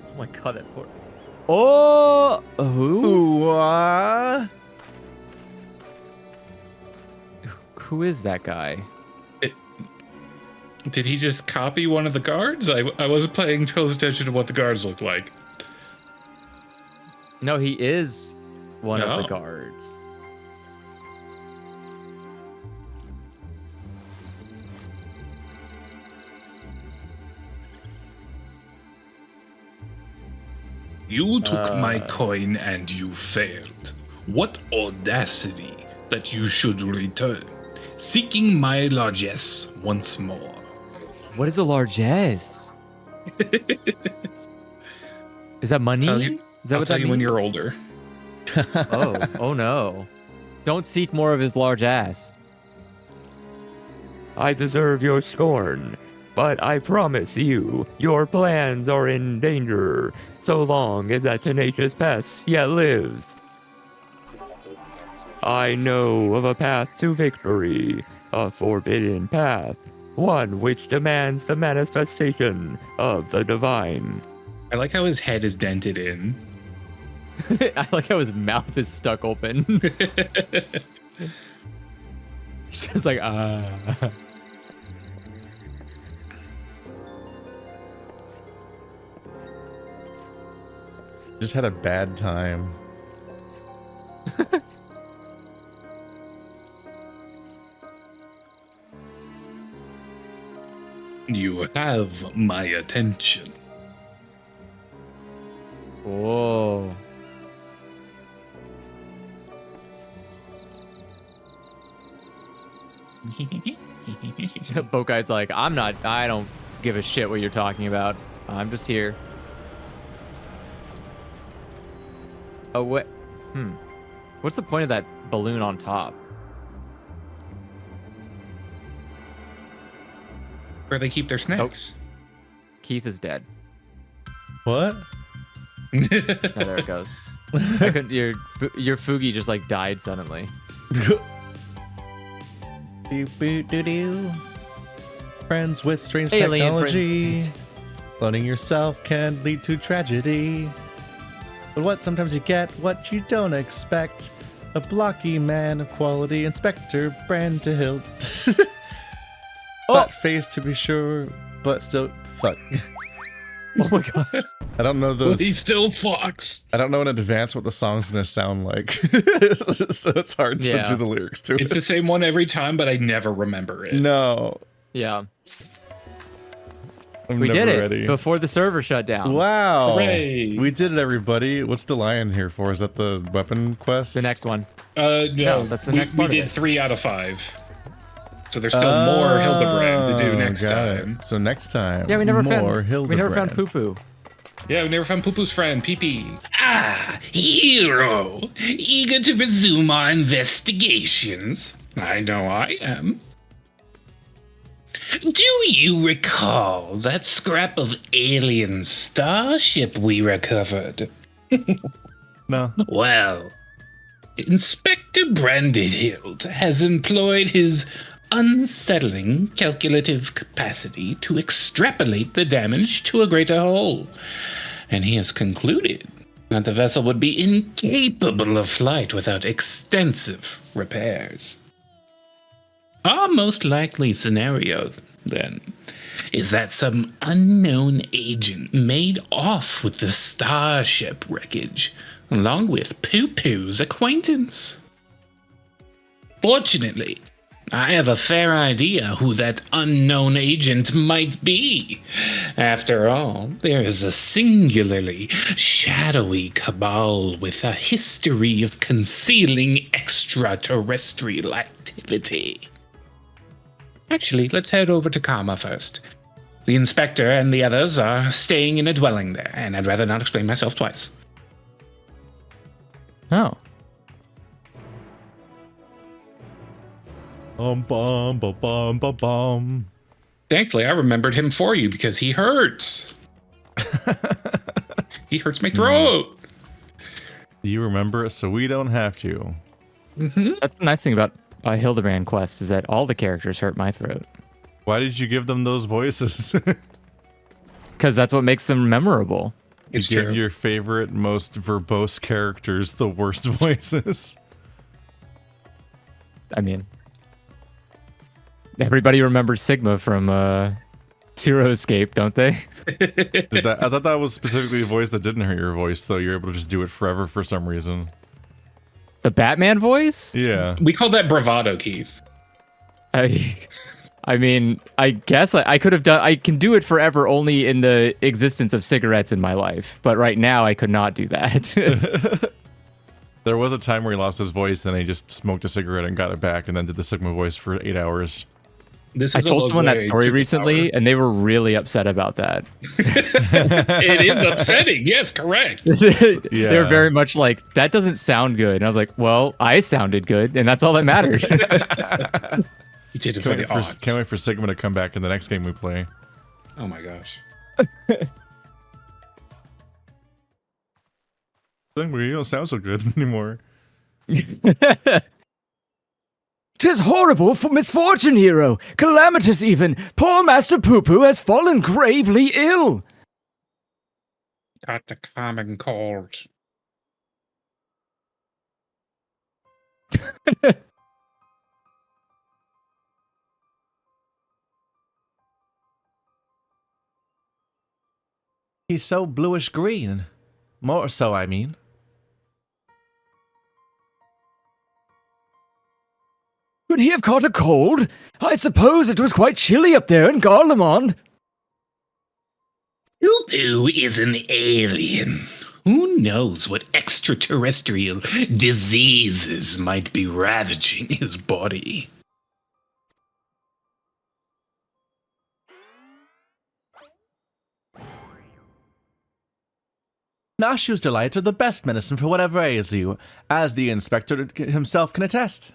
Speaker 3: oh my god, that poor. Oh, who?
Speaker 8: Ooh,
Speaker 3: Who is that guy?
Speaker 2: Did he just copy one of the guards? I wasn't paying close attention to what the guards looked like.
Speaker 3: No, he is one of the
Speaker 2: Oh.
Speaker 3: guards.
Speaker 2: You took my coin and you failed. What audacity that you should return, seeking my largesse once more.
Speaker 3: What is a largesse? Is that money?
Speaker 2: Tell you-
Speaker 3: Is that
Speaker 2: I'll
Speaker 3: what
Speaker 2: tell
Speaker 3: that
Speaker 2: you when you're
Speaker 3: means?
Speaker 2: older.
Speaker 3: Oh no. Don't seek more of his large ass.
Speaker 10: I deserve your scorn, but I promise you, your plans are in danger, so long as that tenacious pest yet lives. I know of a path to victory, a forbidden path, one which demands the manifestation of the divine.
Speaker 2: I like how his head is dented in.
Speaker 3: I like how his mouth is stuck open. He's just like,
Speaker 8: just had a bad time.
Speaker 2: You have my attention.
Speaker 3: Whoa. Bokai's like, I don't give a shit what you're talking about. I'm just here. Oh, what? What's the point of that balloon on top?
Speaker 2: Where they keep their snacks.
Speaker 3: Keith is dead.
Speaker 8: What?
Speaker 3: Oh, there it goes. I couldn't, your Fugi just like died suddenly.
Speaker 8: Doo-boo-doo-doo. Friends with strange
Speaker 3: Alien
Speaker 8: technology.
Speaker 3: friends.
Speaker 8: Cloning yourself can lead to tragedy. But what sometimes you get what you don't expect. A blocky man of quality, Inspector Brand to Hilt. Flat face to be sure, but still fuck.
Speaker 3: Oh my god.
Speaker 8: I don't know
Speaker 2: But
Speaker 8: those.
Speaker 2: he's still Fox.
Speaker 8: I don't know in advance what the song's gonna sound like, so it's hard to
Speaker 3: Yeah.
Speaker 8: do the lyrics to
Speaker 2: It's
Speaker 8: it.
Speaker 2: the same one every time, but I never remember it.
Speaker 8: No,
Speaker 3: Yeah.
Speaker 8: I'm
Speaker 3: We
Speaker 8: never
Speaker 3: did it
Speaker 8: ready.
Speaker 3: before the server shut down.
Speaker 8: Wow,
Speaker 2: Hooray.
Speaker 8: we did it, everybody. What's the lion here for? Is that the weapon quest?
Speaker 3: The next one.
Speaker 2: No,
Speaker 3: that's the
Speaker 2: we,
Speaker 3: next
Speaker 2: we
Speaker 3: part of
Speaker 2: did
Speaker 3: it.
Speaker 2: 3 out of 5. So there's still more Hildibrand to do next
Speaker 8: got it.
Speaker 2: time.
Speaker 8: So next time,
Speaker 3: Yeah, we never
Speaker 8: more
Speaker 3: found. We never found
Speaker 8: Hildibrand.
Speaker 3: Poo Poo.
Speaker 2: Yeah, we never found Poo-Poo's friend, Pee-Pee. Ah, hero! Eager to resume our investigations. I know I am. Do you recall that scrap of alien starship we recovered?
Speaker 8: No.
Speaker 2: Well, Inspector Brandedhild has employed his unsettling calculative capacity to extrapolate the damage to a greater whole, and he has concluded that the vessel would be incapable of flight without extensive repairs. Our most likely scenario then, is that some unknown agent made off with the starship wreckage, along with Poo-Poo's acquaintance. Fortunately, I have a fair idea who that unknown agent might be. After all, there is a singularly shadowy cabal with a history of concealing extraterrestrial activity. Actually, let's head over to Karma first. The inspector and the others are staying in a dwelling there, and I'd rather not explain myself twice.
Speaker 3: Oh.
Speaker 8: Bum bum bum bum bum bum.
Speaker 2: Thankfully, I remembered him for you because he hurts. He hurts my throat.
Speaker 8: You remember it, so we don't have to.
Speaker 2: Mm-hmm.
Speaker 3: That's the nice thing about Hildibrand quests is that all the characters hurt my throat.
Speaker 8: Why did you give them those voices?
Speaker 3: Because that's what makes them memorable.
Speaker 2: It's
Speaker 8: you
Speaker 2: true.
Speaker 8: give your favorite, most verbose characters the worst voices.
Speaker 3: I mean, everybody remembers Sigma from Zero Escape, don't they?
Speaker 8: I thought that was specifically a voice that didn't hurt your voice, though. You're able to just do it forever for some reason.
Speaker 3: The Batman voice?
Speaker 8: Yeah.
Speaker 2: We call that bravado, Keith.
Speaker 3: I mean, I guess I could have done. I can do it forever only in the existence of cigarettes in my life, but right now I could not do that.
Speaker 8: There was a time where he lost his voice, then he just smoked a cigarette and got it back, and then did the Sigma voice for 8 hours.
Speaker 3: I told someone that story recently, and they were really upset about that.
Speaker 2: It is upsetting. Yes, correct.
Speaker 3: Yeah. They were very much like, that doesn't sound good. And I was like, well, I sounded good, and that's all that matters.
Speaker 2: You did it very odd.
Speaker 8: Can't wait for Sigma to come back in the next game we play.
Speaker 2: Oh my gosh.
Speaker 8: Sigma, you don't sound so good anymore.
Speaker 5: 'Tis horrible for misfortune, hero. Calamitous even. Poor Master Poo-Poo has fallen gravely ill.
Speaker 2: Got the common cold.
Speaker 1: He's so bluish green. More so, I mean.
Speaker 5: Could he have caught a cold? I suppose it was quite chilly up there in Garlemond.
Speaker 2: Poo-Poo is an alien. Who knows what extraterrestrial diseases might be ravaging his body?
Speaker 1: Nashu's delights are the best medicine for whatever ails you, as the inspector himself can attest.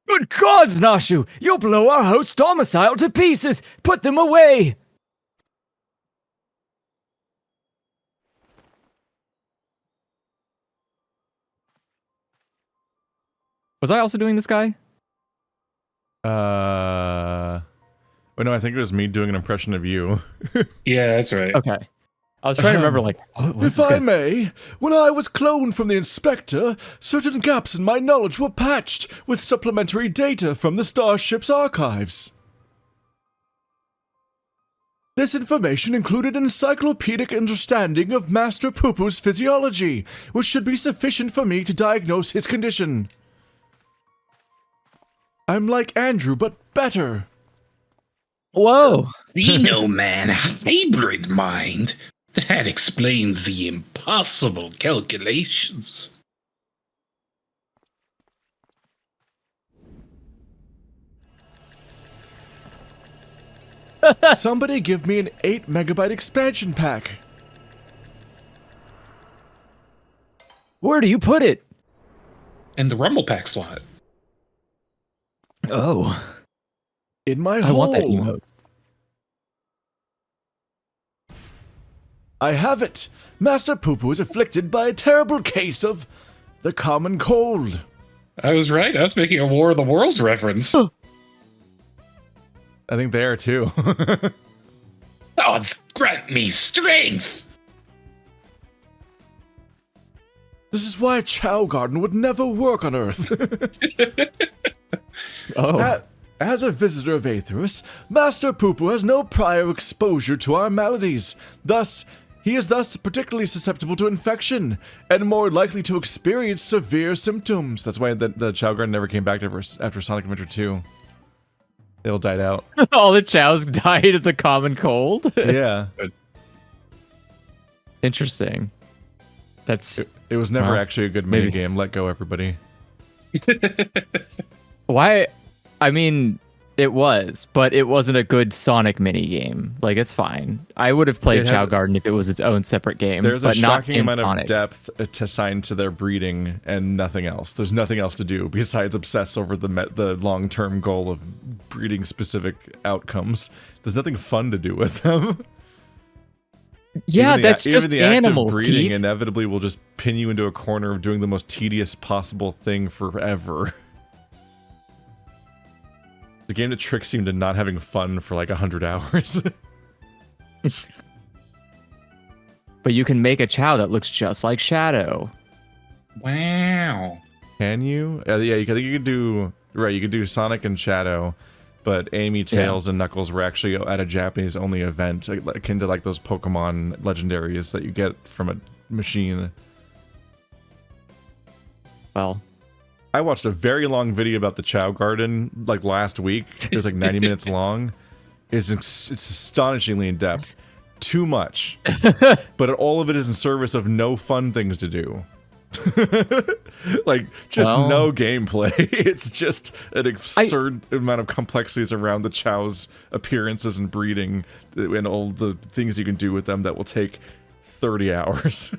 Speaker 5: Good gods, Nashu! You'll blow our host domicile to pieces! Put them away!
Speaker 3: Was I also doing this guy?
Speaker 8: Wait, no, I think it was me doing an impression of you.
Speaker 2: Yeah, that's right.
Speaker 3: Okay. I was trying to remember, like,
Speaker 8: If I may, when I was cloned from the Inspector, certain gaps in my knowledge were patched with supplementary data from the Starship's archives. This information included an encyclopedic understanding of Master Poo-Poo's physiology, which should be sufficient for me to diagnose his condition. I'm like Andrew, but better.
Speaker 3: Whoa!
Speaker 2: Xenoman hybrid mind. That explains the impossible calculations.
Speaker 8: Somebody give me an 8 megabyte expansion pack.
Speaker 5: Where do you put it?
Speaker 2: And the Rumble Pack slot.
Speaker 5: Oh.
Speaker 8: In my
Speaker 3: I
Speaker 8: hole.
Speaker 3: want that emote.
Speaker 8: I have it! Master Poo-Poo is afflicted by a terrible case of the common cold.
Speaker 2: I was right. I was making a War of the Worlds reference.
Speaker 8: I think they are too.
Speaker 2: Gods grant me strength!
Speaker 8: This is why a Chow Garden would never work on Earth.
Speaker 3: Oh.
Speaker 8: As a visitor of Aetherus, Master Poo-Poo has no prior exposure to our maladies. He is thus particularly susceptible to infection and more likely to experience severe symptoms. That's why the Chow Garden never came back after Sonic Adventure 2. They all died out.
Speaker 3: All the chows died of the common cold?
Speaker 8: Yeah.
Speaker 3: Interesting.
Speaker 8: It was never actually a good minigame. Let go, everybody.
Speaker 3: Why? I mean, it was, but it wasn't a good Sonic minigame. Like, it's fine. I would have played Chow Garden if it was its own separate game.
Speaker 8: There's
Speaker 3: but
Speaker 8: a shocking amount
Speaker 3: Sonic.
Speaker 8: of depth assigned to their breeding and nothing else. There's nothing else to do besides obsess over the long-term goal of breeding specific outcomes. There's nothing fun to do with them.
Speaker 3: Yeah, that's just
Speaker 8: even the
Speaker 3: animals,
Speaker 8: act of breeding
Speaker 3: Keith.
Speaker 8: inevitably will just pin you into a corner of doing the most tedious possible thing forever. The game that tricks you into not having fun for like 100 hours.
Speaker 3: But you can make a Chow that looks just like Shadow.
Speaker 2: Wow.
Speaker 8: Can you? Yeah, I think you could do... Right, you could do Sonic and Shadow, but Amy, Tails, and Knuckles were actually at a Japanese-only event, akin to like those Pokemon legendaries that you get from a machine.
Speaker 3: Well...
Speaker 8: I watched a very long video about the Chow Garden like last week. It was like 90 minutes long. It's astonishingly in depth. Too much. But all of it is in service of no fun things to do. Like, just no gameplay. It's just an absurd amount of complexities around the Chow's appearances and breeding and all the things you can do with them that will take 30 hours.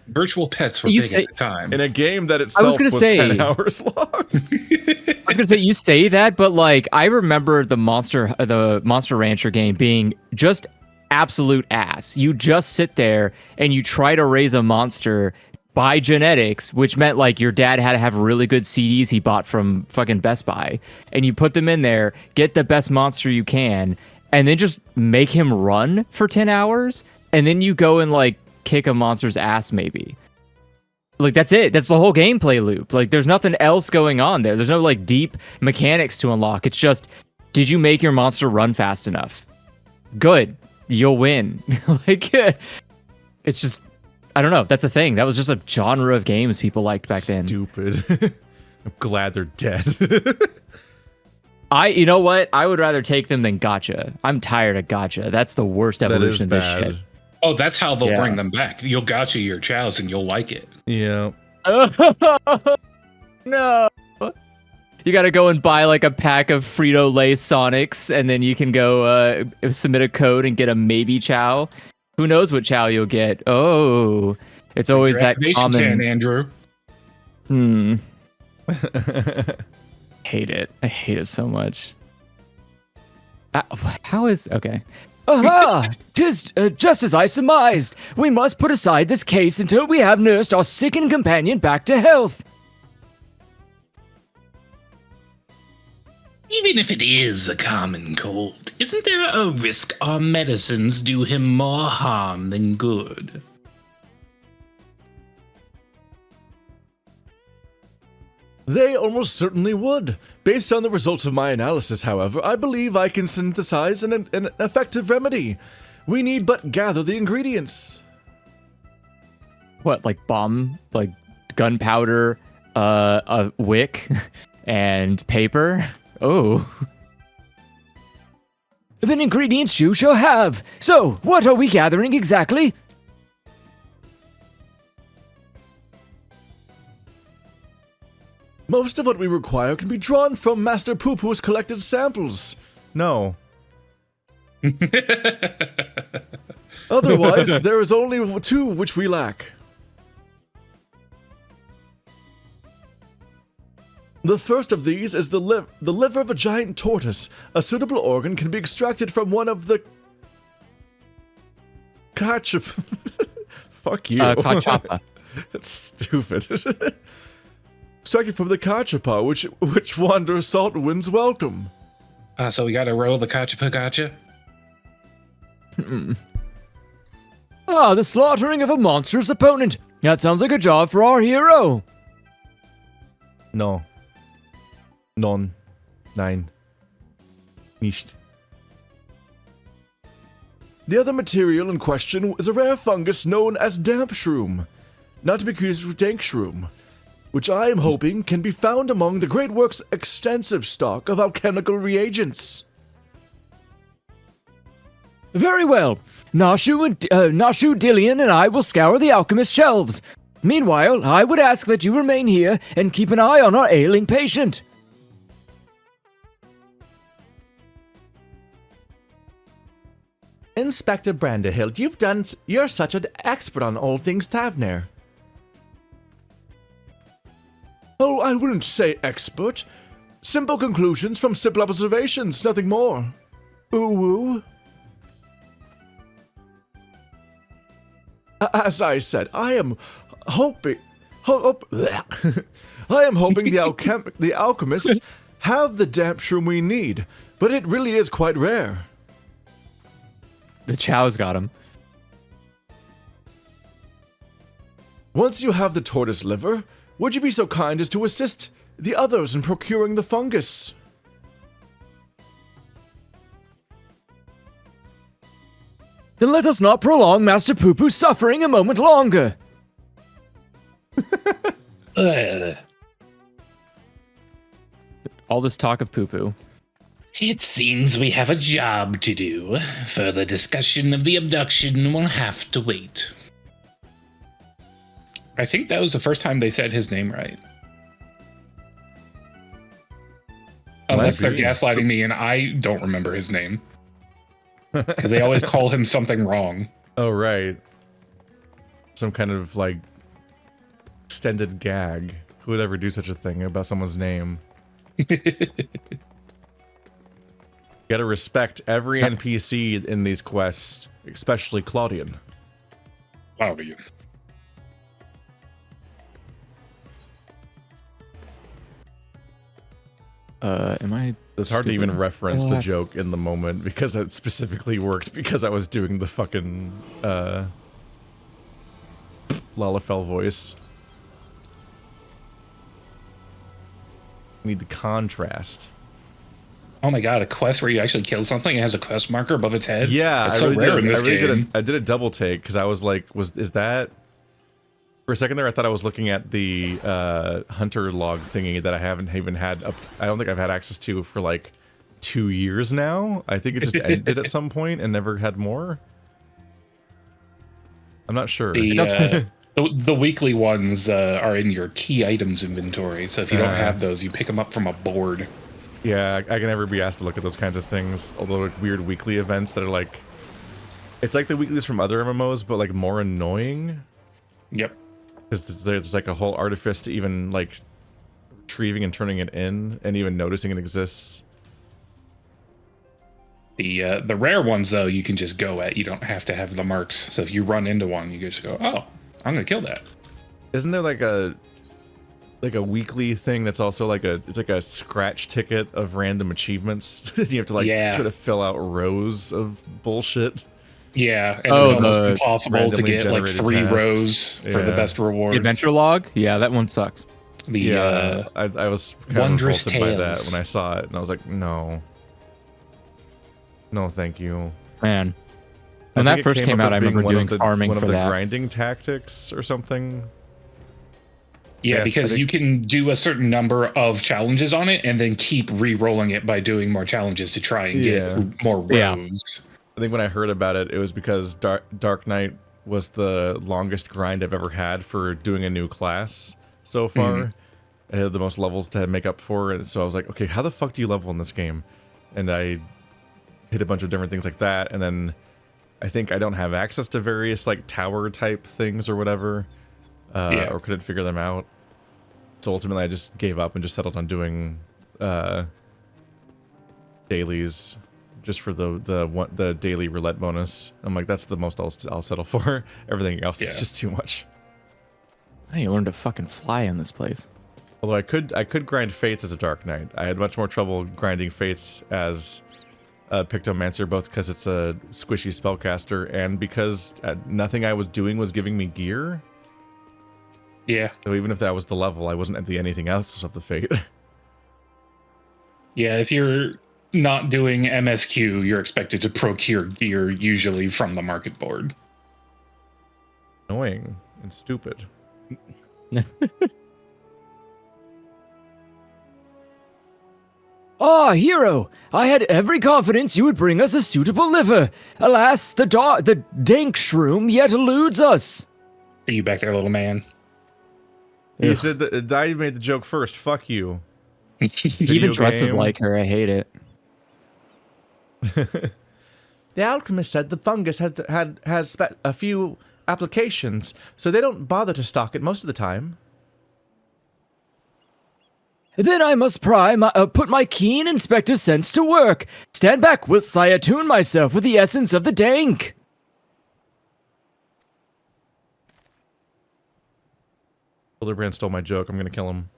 Speaker 2: Virtual pets were big at the time.
Speaker 8: In a game that itself was 10 hours long.
Speaker 3: I was gonna say, you say that, but like, I remember the Monster Rancher game being just absolute ass. You just sit there and you try to raise a monster by genetics, which meant like your dad had to have really good CDs he bought from fucking Best Buy, and you put them in there, get the best monster you can, and then just make him run for 10 hours, and then you go and like kick a monster's ass, maybe. Like, that's it. That's the whole gameplay loop. Like, there's nothing else going on there. There's no like deep mechanics to unlock. It's just, did you make your monster run fast enough? Good, you'll win. Like, it's just, I don't know. That's the thing. That was just a genre of games people liked back then.
Speaker 8: Stupid. I'm glad they're dead.
Speaker 3: You know what? I would rather take them than gacha. I'm tired of gacha. That's the worst evolution of this shit.
Speaker 2: Oh, that's how they'll bring them back. You'll gacha your chows and you'll like it.
Speaker 8: Yeah.
Speaker 3: No. You gotta go and buy like a pack of Frito-Lay Sonics, and then you can go submit a code and get a maybe Chow. Who knows what Chow you'll get? Oh, it's always that common.
Speaker 2: Andrew.
Speaker 3: Hate it. I hate it so much. How is okay?
Speaker 5: Aha! 'Tis just as I surmised. We must put aside this case until we have nursed our sickened companion back to health.
Speaker 2: Even if it is a common cold, isn't there a risk our medicines do him more harm than good?
Speaker 8: They almost certainly would. Based on the results of my analysis, however, I believe I can synthesize an effective remedy. We need but gather the ingredients.
Speaker 3: What, like bomb, like gunpowder, a wick, and paper? Oh.
Speaker 5: Then ingredients you shall have. So, what are we gathering exactly?
Speaker 8: Most of what we require can be drawn from Master Poo-Poo's collected samples. No. Otherwise, there is only two which we lack. The first of these is the liver of a giant tortoise. A suitable organ can be extracted from one of the... Fuck you.
Speaker 3: Kachapa.
Speaker 8: That's stupid. Extracted from the Kachapa, which wander salt winds welcome.
Speaker 2: So we gotta roll the Kachapa gotcha?
Speaker 5: The slaughtering of a monstrous opponent. That sounds like a job for our hero.
Speaker 8: No. None. Nein. Nicht. The other material in question is a rare fungus known as damp shroom, not to be confused with dank shroom, which I am hoping can be found among the Great Works' extensive stock of alchemical reagents.
Speaker 5: Very well. Nashu, Dillian, and I will scour the alchemist's shelves. Meanwhile, I would ask that you remain here and keep an eye on our ailing patient.
Speaker 8: Inspector Branderhild, you're such an expert on all things Taverner. Oh, I wouldn't say expert. Simple conclusions from simple observations, nothing more. Ooh-woo. As I said, I am hoping... I am hoping the alchemists have the damp shroom we need, but it really is quite rare.
Speaker 3: The Chow's got him.
Speaker 8: Once you have the tortoise liver, would you be so kind as to assist the others in procuring the fungus?
Speaker 5: Then let us not prolong Master Poo-Poo's suffering a moment longer.
Speaker 3: All this talk of poo-poo.
Speaker 2: It seems we have a job to do. Further discussion of the abduction will have to wait. I think that was the first time they said his name right. Unless they're gaslighting me and I don't remember his name. Because they always call him something wrong.
Speaker 8: Oh, right. Some kind of, like, extended gag. Who would ever do such a thing about someone's name? You gotta respect every NPC in these quests, especially Claudian.
Speaker 2: Claudian.
Speaker 3: Am I...
Speaker 8: It's hard to even reference the joke in the moment because it specifically worked because I was doing the fucking, Lalafell voice. Need the contrast.
Speaker 2: Oh my god, a quest where you actually kill something and has a quest marker above its head?
Speaker 8: Yeah,
Speaker 2: it's so rare in this game.
Speaker 8: I did a double take because I was like, is that... For a second there, I thought I was looking at the hunter log thingy that I haven't even had I don't think I've had access to for like 2 years now. I think it just ended at some point and never had more. I'm not sure.
Speaker 2: The weekly ones are in your key items inventory, so if you don't have those, you pick them up from a board.
Speaker 8: Yeah, I can never be asked to look at those kinds of things. Although like weird weekly events that are like, it's like the weeklies from other MMOs, but like more annoying.
Speaker 2: Yep.
Speaker 8: Because there's like a whole artifice to even like retrieving and turning it in, and even noticing it exists.
Speaker 2: The rare ones though, you can just go at. You don't have to have the marks. So if you run into one, you just go, "Oh, I'm gonna kill that."
Speaker 8: Isn't there like a weekly thing that's also like it's like a scratch ticket of random achievements? You have to like try to fill out rows of bullshit.
Speaker 2: Yeah, and it's almost impossible to get like 3 rows for the best rewards.
Speaker 3: Adventure log? Yeah, that one sucks.
Speaker 8: I was kind of revolted by that when I saw it, and I was like, no. No, thank you.
Speaker 3: Man. When that first came out, I remember doing farming for that.
Speaker 8: One of the grinding tactics or something?
Speaker 2: Yeah, because you can do a certain number of challenges on it, and then keep re-rolling it by doing more challenges to try and get more rows.
Speaker 8: I think when I heard about it, it was because Dark Knight was the longest grind I've ever had for doing a new class so far. I had the most levels to make up for it, so I was like, okay, how the fuck do you level in this game? And I hit a bunch of different things like that, and then I think I don't have access to various like tower type things or whatever, or couldn't figure them out. So ultimately I just gave up and just settled on doing dailies. Just for the daily roulette bonus. I'm like, that's the most I'll settle for. Everything else is just too much.
Speaker 3: I need to learn to fucking fly in this place.
Speaker 8: Although I could grind Fates as a Dark Knight. I had much more trouble grinding Fates as a Pictomancer, both because it's a squishy spellcaster and because nothing I was doing was giving me gear.
Speaker 2: Yeah.
Speaker 8: So even if that was the level, I wasn't at the anything else of the Fate.
Speaker 2: Yeah, if you're not doing MSQ, you're expected to procure gear usually from the market board.
Speaker 8: Annoying and stupid.
Speaker 5: Ah, hero! I had every confidence you would bring us a suitable liver. Alas, the dank shroom yet eludes us.
Speaker 2: See you back there, little man.
Speaker 8: He said that I made the joke first. Fuck you.
Speaker 3: He even dresses
Speaker 8: game.
Speaker 3: like her. I hate it.
Speaker 8: The alchemist said the fungus has a few applications, so they don't bother to stock it most of the time.
Speaker 5: Then I must put my keen inspector sense to work. Stand back whilst I attune myself with the essence of the dank.
Speaker 8: Hildibrand stole my joke. I'm gonna kill him.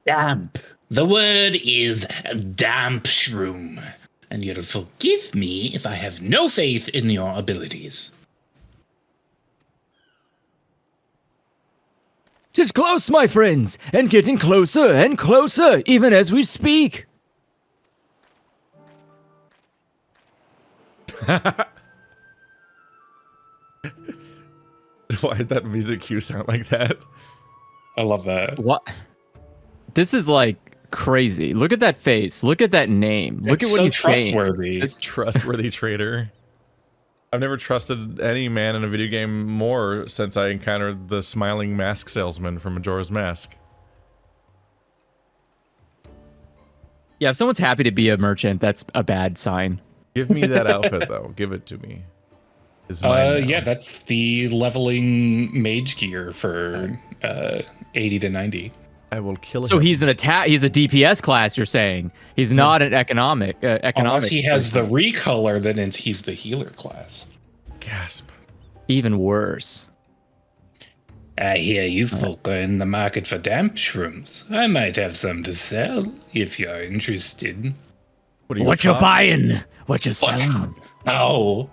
Speaker 2: Damp. The word is damp shroom. And you'll forgive me if I have no faith in your abilities.
Speaker 5: 'Tis close, my friends, and getting closer and closer, even as we speak.
Speaker 8: Why did that music cue sound like that?
Speaker 2: I love that.
Speaker 3: What? This is like crazy. Look at that face. Look at that name. Look at what he's saying.
Speaker 2: Trustworthy.
Speaker 8: Trustworthy traitor. I've never trusted any man in a video game more since I encountered the smiling mask salesman from Majora's Mask.
Speaker 3: Yeah, if someone's happy to be a merchant, that's a bad sign.
Speaker 8: Give me that outfit, though. Give it to me. It's mine now.
Speaker 2: Yeah, that's the leveling mage gear for 80 to 90.
Speaker 8: I will kill him.
Speaker 3: So he's an attack. He's a DPS class. You're saying he's not an economic.
Speaker 2: Unless he has the recolor, then he's the healer class.
Speaker 8: Gasp.
Speaker 3: Even worse.
Speaker 2: I hear you folk are in the market for damp shrooms. I might have some to sell if you're interested.
Speaker 5: What you buying? What you selling?
Speaker 2: Oh.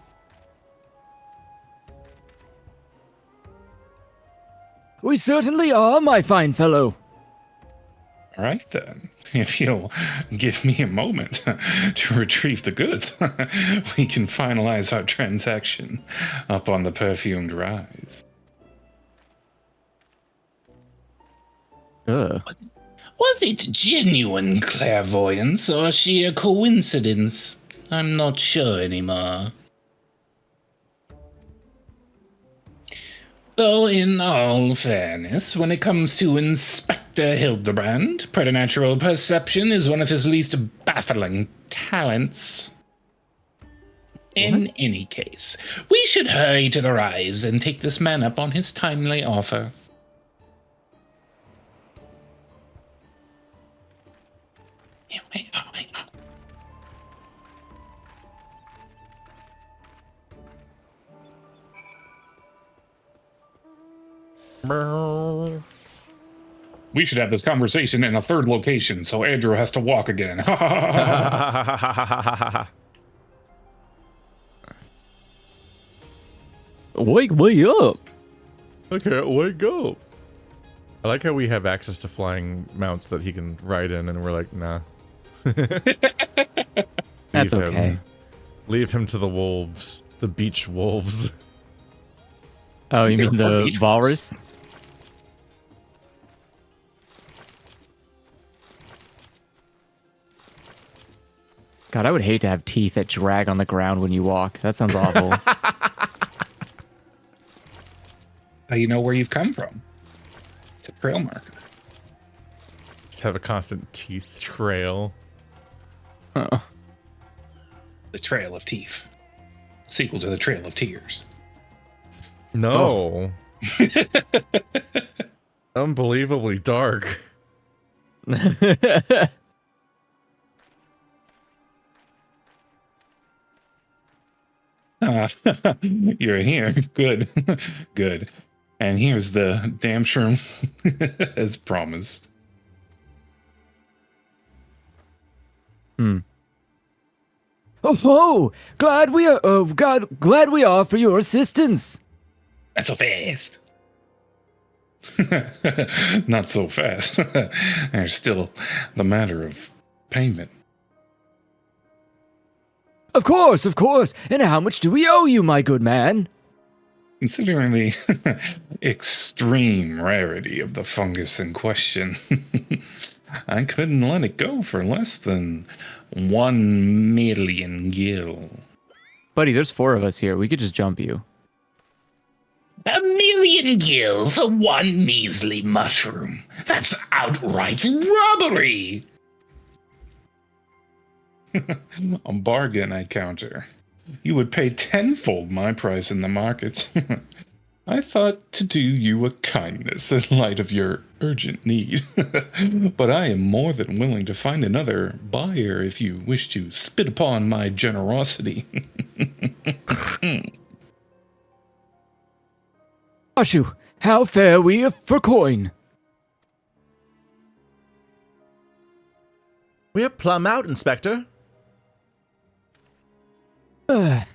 Speaker 5: We certainly are, my fine fellow.
Speaker 2: All right, then. If you'll give me a moment to retrieve the goods, we can finalize our transaction up on the perfumed rise.
Speaker 3: Ugh.
Speaker 2: Was it genuine clairvoyance or sheer coincidence? I'm not sure anymore. Though, in all fairness, when it comes to Inspector Hildibrand, preternatural perception is one of his least baffling talents. In any case, we should hurry to the rise and take this man up on his timely offer. We should have this conversation in a third location, so Andrew has to walk again.
Speaker 3: Wake me up.
Speaker 8: I can't wake up. I like how we have access to flying mounts that he can ride in, and we're like, nah.
Speaker 3: That's okay.
Speaker 8: Leave him to the wolves. The beach wolves.
Speaker 3: Oh, you mean the walrus? God, I would hate to have teeth that drag on the ground when you walk. That sounds awful.
Speaker 2: How you know where you've come from? It's a trail marker.
Speaker 8: Just have a constant teeth trail.
Speaker 3: Oh.
Speaker 2: The Trail of Teeth. Sequel to The Trail of Tears.
Speaker 8: No. Unbelievably dark.
Speaker 2: You're here. Good. Good. And here's the damn shroom as promised.
Speaker 5: Oh, glad we are for your assistance.
Speaker 2: Not so fast. Not so fast. There's still the matter of payment.
Speaker 5: Of course, of course. And how much do we owe you, my good man?
Speaker 2: Considering the extreme rarity of the fungus in question, I couldn't let it go for less than 1 million gil.
Speaker 3: Buddy, there's 4 of us here. We could just jump you.
Speaker 2: 1 million gil for 1 measly mushroom. That's outright robbery! A bargain, I counter. You would pay tenfold my price in the market. I thought to do you a kindness in light of your urgent need. But I am more than willing to find another buyer if you wish to spit upon my generosity.
Speaker 5: Ashu, how fare we for coin?
Speaker 8: We're plumb out, Inspector.
Speaker 5: Then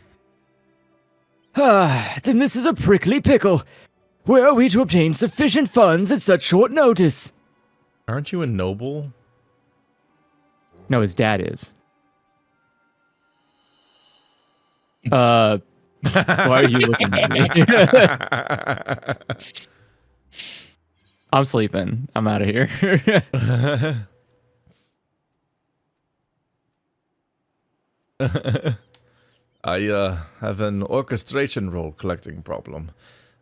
Speaker 5: this is a prickly pickle. Where are we to obtain sufficient funds at such short notice?
Speaker 8: Aren't you a noble?
Speaker 3: No, his dad is. Why are you looking at me? I'm sleeping. I'm out of here.
Speaker 8: I have an orchestration roll collecting problem.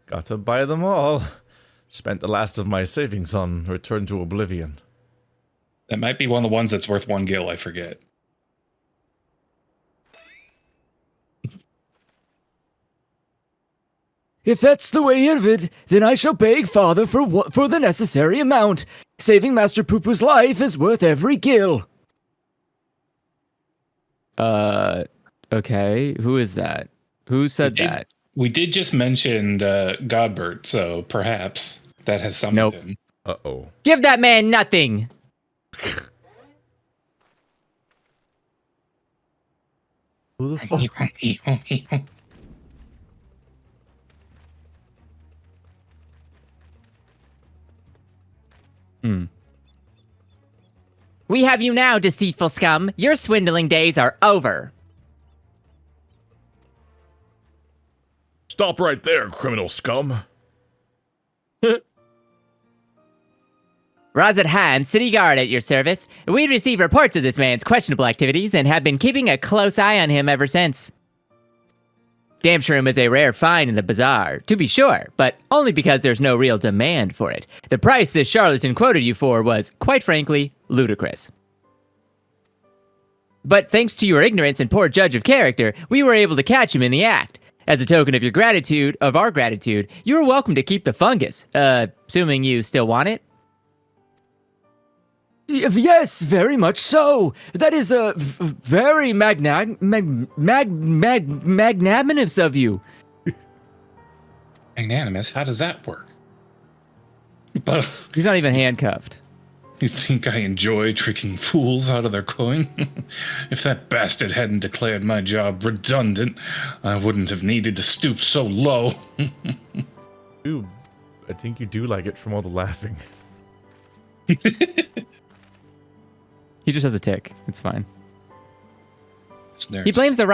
Speaker 8: Got to buy them all. Spent the last of my savings on Return to Oblivion.
Speaker 2: That might be one of the ones that's worth 1 gil, I forget.
Speaker 5: If that's the way of it, then I shall beg father for the necessary amount. Saving Master Poo-Poo's life is worth every gil.
Speaker 3: Okay. Who is that? Who said that?
Speaker 2: We did just mention Godbert, so perhaps that has summoned him.
Speaker 8: Uh-oh.
Speaker 3: Give that man nothing!
Speaker 8: Who the fuck?
Speaker 3: We have you now, deceitful scum. Your swindling days are over.
Speaker 8: Stop right there, criminal scum.
Speaker 3: Razat Han, city guard at your service. We received reports of this man's questionable activities and have been keeping a close eye on him ever since. Damshroom is a rare find in the bazaar, to be sure, but only because there's no real demand for it. The price this charlatan quoted you for was, quite frankly, ludicrous. But thanks to your ignorance and poor judge of character, we were able to catch him in the act. As a token of our gratitude, you are welcome to keep the fungus, assuming you still want it.
Speaker 5: Yes, very much so. That is very magnanimous of you.
Speaker 2: Magnanimous? How does that work? But
Speaker 3: He's not even handcuffed.
Speaker 2: you think I enjoy tricking fools out of their coin? If that bastard hadn't declared my job redundant, I wouldn't have needed to stoop so low.
Speaker 8: Ooh, I think you do like it from all the laughing.
Speaker 3: He just has a tick. It's fine.
Speaker 2: It's nerves.
Speaker 3: He blames the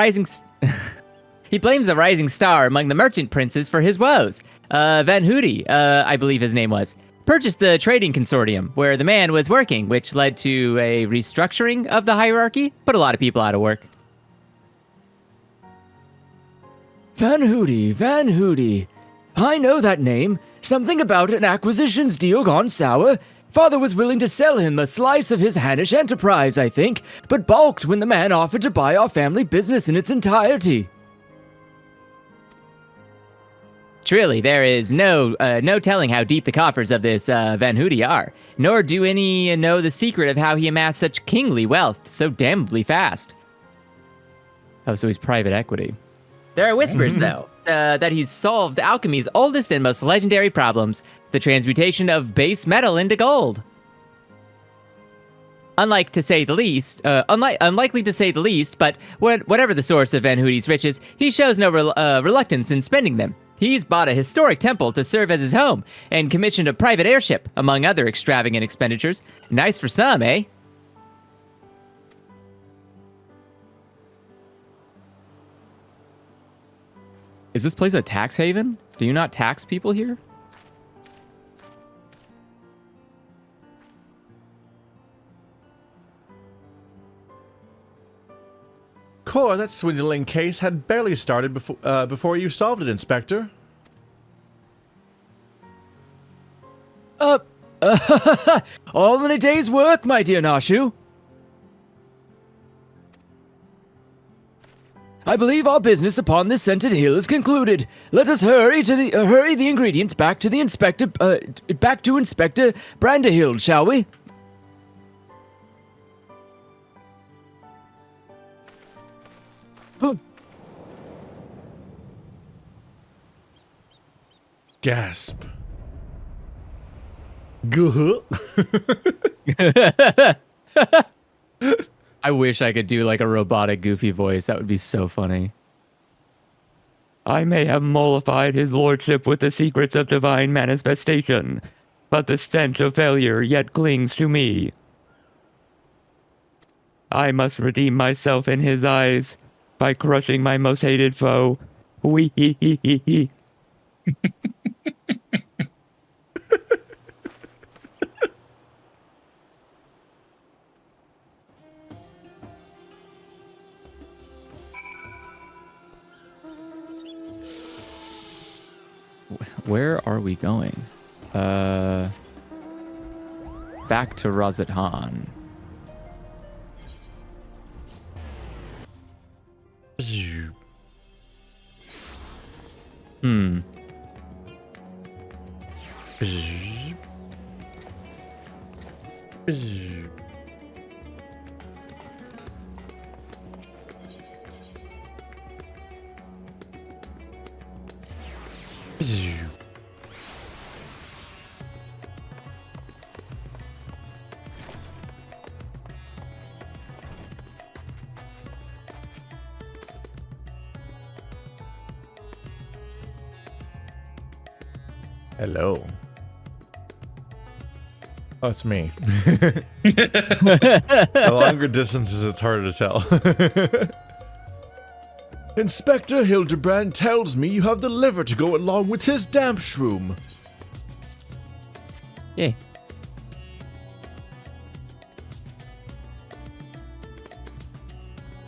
Speaker 3: rising star among the merchant princes for his woes. Van Hoody, I believe his name was, purchased the trading consortium where the man was working, which led to a restructuring of the hierarchy, put a lot of people out of work.
Speaker 5: Van Hoody. I know that name. Something about an acquisitions deal gone sour. Father was willing to sell him a slice of his Hannish enterprise, I think, but balked when the man offered to buy our family business in its entirety.
Speaker 3: Truly, there is no telling how deep the coffers of this Van Hoody are, nor do any know the secret of how he amassed such kingly wealth so damnably fast. Oh, so he's private equity. There are whispers, though, that he's solved alchemy's oldest and most legendary problems, the transmutation of base metal into gold. Unlikely to say the least, but whatever the source of Van Hoody's riches, he shows no reluctance in spending them. He's bought a historic temple to serve as his home and commissioned a private airship, among other extravagant expenditures. Nice for some, eh? Is this place a tax haven? Do you not tax people here?
Speaker 8: Core, that swindling case had barely started before you solved it, Inspector.
Speaker 5: All in a day's work, my dear Nashu. I believe our business upon this scented hill is concluded. Let us hurry the ingredients back to Inspector Brandahild, shall we?
Speaker 8: Gasp. Guh.
Speaker 3: I wish I could do like a robotic goofy voice. That would be so funny.
Speaker 10: I may have mollified his lordship with the secrets of divine manifestation, but the stench of failure yet clings to me. I must redeem myself in his eyes by crushing my most hated foe. Wee hee hee hee hee.
Speaker 3: Where are we going? Back to Rozathan. Hmm.
Speaker 8: Hello. Oh, it's me. The longer distances, it's harder to tell. Inspector Hildibrand tells me you have the liver to go along with his damp shroom.
Speaker 3: Yay.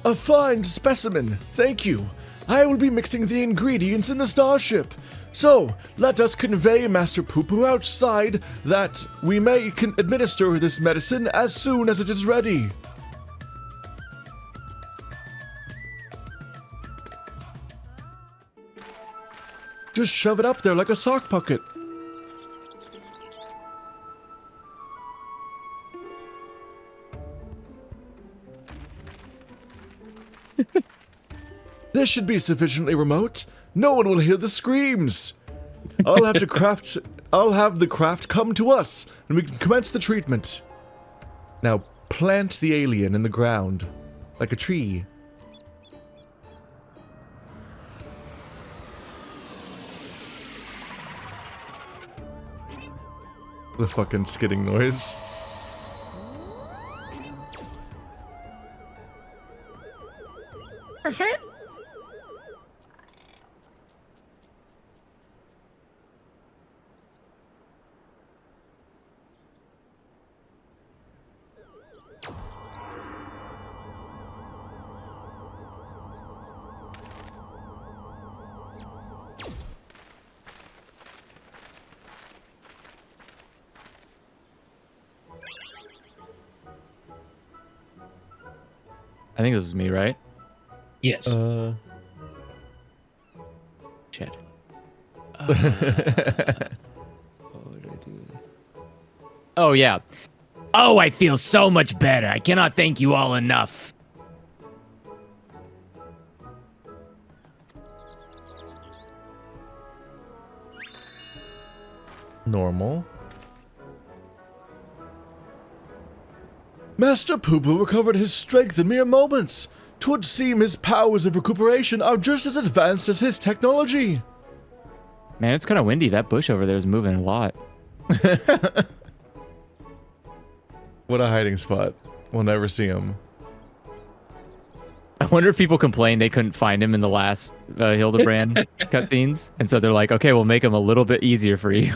Speaker 8: A fine specimen, thank you. I will be mixing the ingredients in the starship. So, let us convey Master Poo-Poo outside that we may administer this medicine as soon as it is ready. Just shove it up there like a sock bucket. This should be sufficiently remote. No one will hear the screams. I'll have the craft come to us, and we can commence the treatment. Now plant the alien in the ground, like a tree. The fucking skidding noise.
Speaker 3: I think this is me, right?
Speaker 2: Yes.
Speaker 3: Shit. Oh, yeah. Oh, I feel so much better. I cannot thank you all enough.
Speaker 8: Normal. Master Poo-Poo recovered his strength in mere moments. 'Twould seem his powers of recuperation are just as advanced as his technology.
Speaker 3: Man, it's kind of windy. That bush over there is moving a lot.
Speaker 8: What a hiding spot. We'll never see him.
Speaker 3: I wonder if people complain they couldn't find him in the last Hildibrand cutscenes. And so they're like, okay, we'll make him a little bit easier for you.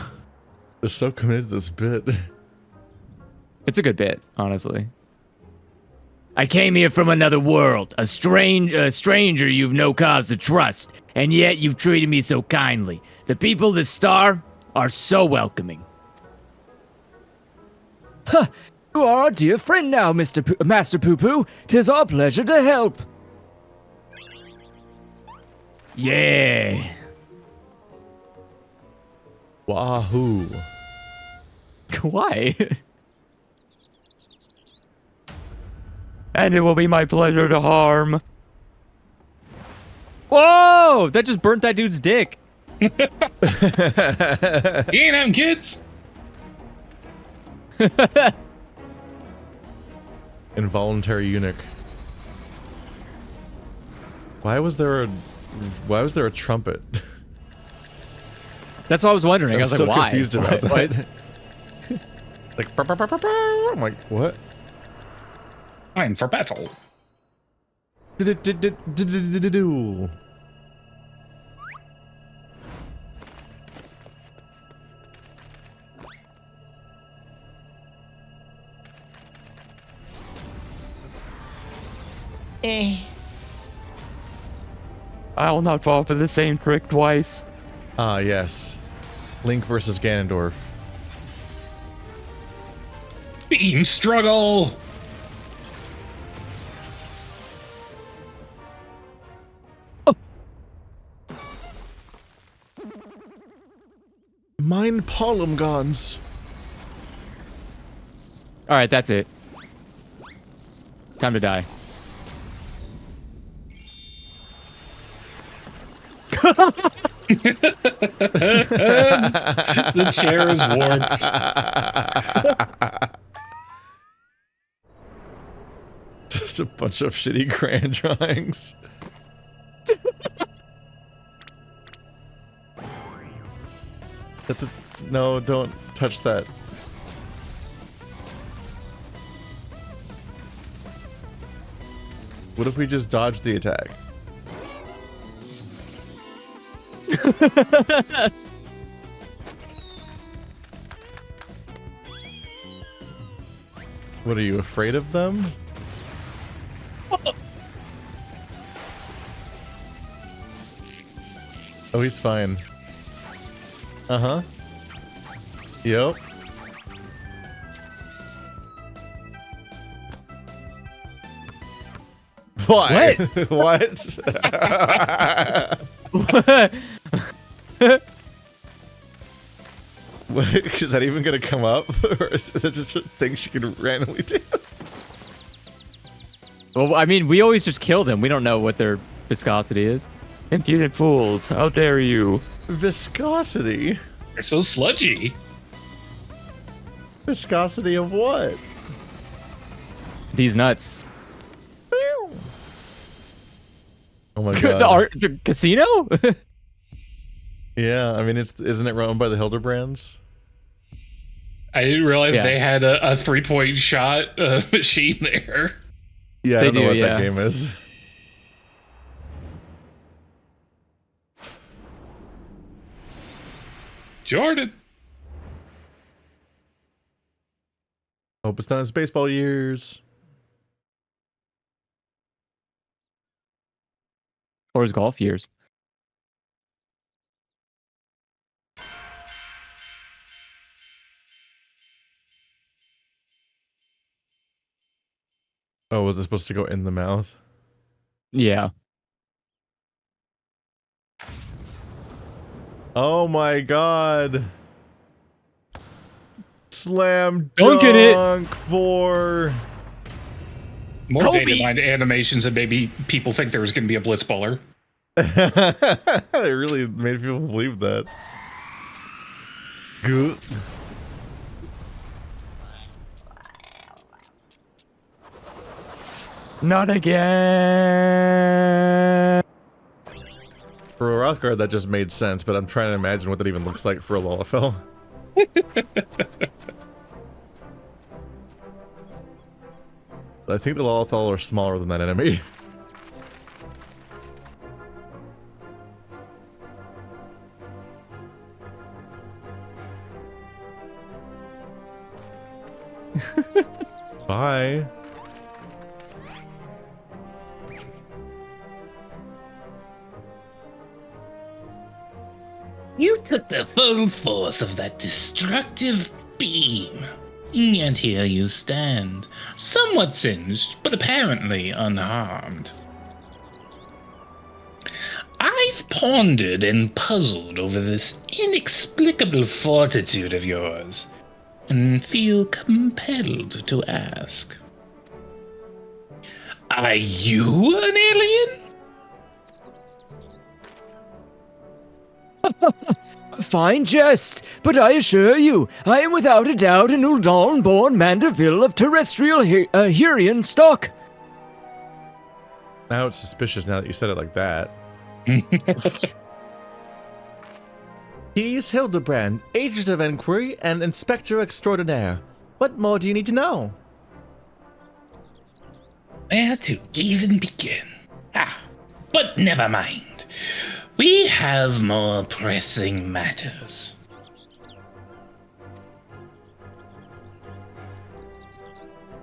Speaker 8: They're so committed to this bit.
Speaker 3: It's a good bit, honestly.
Speaker 9: I came here from another world, a stranger you've no cause to trust, and yet you've treated me so kindly. The people of the star are so welcoming.
Speaker 5: You are our dear friend now, Master Poo-Poo. 'Tis our pleasure to help.
Speaker 9: Yeah.
Speaker 8: Wahoo.
Speaker 3: Why?
Speaker 10: And it will be my pleasure to harm.
Speaker 3: Whoa! That just burnt that dude's dick.
Speaker 2: Get him, kids!
Speaker 8: Involuntary eunuch. Why was there a trumpet?
Speaker 3: That's what I was wondering. I was
Speaker 8: still
Speaker 3: like, why?
Speaker 8: confused about that.
Speaker 3: Why is-
Speaker 8: Like, "Bah, bah, bah, bah, bah." I'm like, what?
Speaker 2: Time for battle.
Speaker 8: Do-do-do-do-do-do-do-do.
Speaker 10: I'll not fall for the same trick twice.
Speaker 8: Ah, yes. Link versus Ganondorf.
Speaker 2: Beam struggle!
Speaker 8: Mine polymgons.
Speaker 3: All right, that's it. Time to die.
Speaker 2: The chair is warped.
Speaker 8: Just a bunch of shitty crayon drawings. That's a... No, don't touch that. What if we just dodge the attack? What, are you afraid of them? Oh, he's fine. Uh-huh. Yep. Why? What? What? Is that even gonna come up? Or is that just a thing she can randomly do?
Speaker 3: Well, I mean, we always just kill them. We don't know what their viscosity is.
Speaker 10: Impudent fools, how dare you?
Speaker 8: Viscosity?
Speaker 2: They're so sludgy.
Speaker 8: Viscosity of what?
Speaker 3: These nuts.
Speaker 8: Oh my god.
Speaker 3: The casino?
Speaker 8: Yeah, I mean, isn't it run by the Hildebrands?
Speaker 2: I didn't realize
Speaker 3: Yeah.
Speaker 2: they had a 3-point shot machine there.
Speaker 8: Yeah, I
Speaker 3: They
Speaker 8: don't know
Speaker 3: do,
Speaker 8: what
Speaker 3: yeah.
Speaker 8: that game is.
Speaker 2: Jordan.
Speaker 8: Hope it's not his baseball years.
Speaker 3: Or his golf years.
Speaker 8: Oh, was it supposed to go in the mouth?
Speaker 3: Yeah.
Speaker 8: Oh my god. Slam
Speaker 3: Dunking it.
Speaker 8: dunk for...
Speaker 2: More
Speaker 3: Kobe.
Speaker 2: data mined animations and maybe people think there was going to be a blitzballer.
Speaker 8: They really made people believe that. Good.
Speaker 10: Not again.
Speaker 8: For a Rothgard, that just made sense, but I'm trying to imagine what that even looks like for a Lalafell. I think the Lalafell are smaller than that enemy. Bye.
Speaker 2: You took the full force of that destructive beam, and yet here you stand, somewhat singed, but apparently unharmed. I've pondered and puzzled over this inexplicable fortitude of yours, and feel compelled to ask. Are you an alien?
Speaker 5: Fine jest, but I assure you, I am without a doubt an Uldaln-born Mandeville of terrestrial Hurian stock.
Speaker 8: Now it's suspicious now that you said it like that.
Speaker 1: He's Hildibrand, Agent of Inquiry and Inspector Extraordinaire. What more do you need to know?
Speaker 2: Where to even begin? But never mind. We have more pressing matters.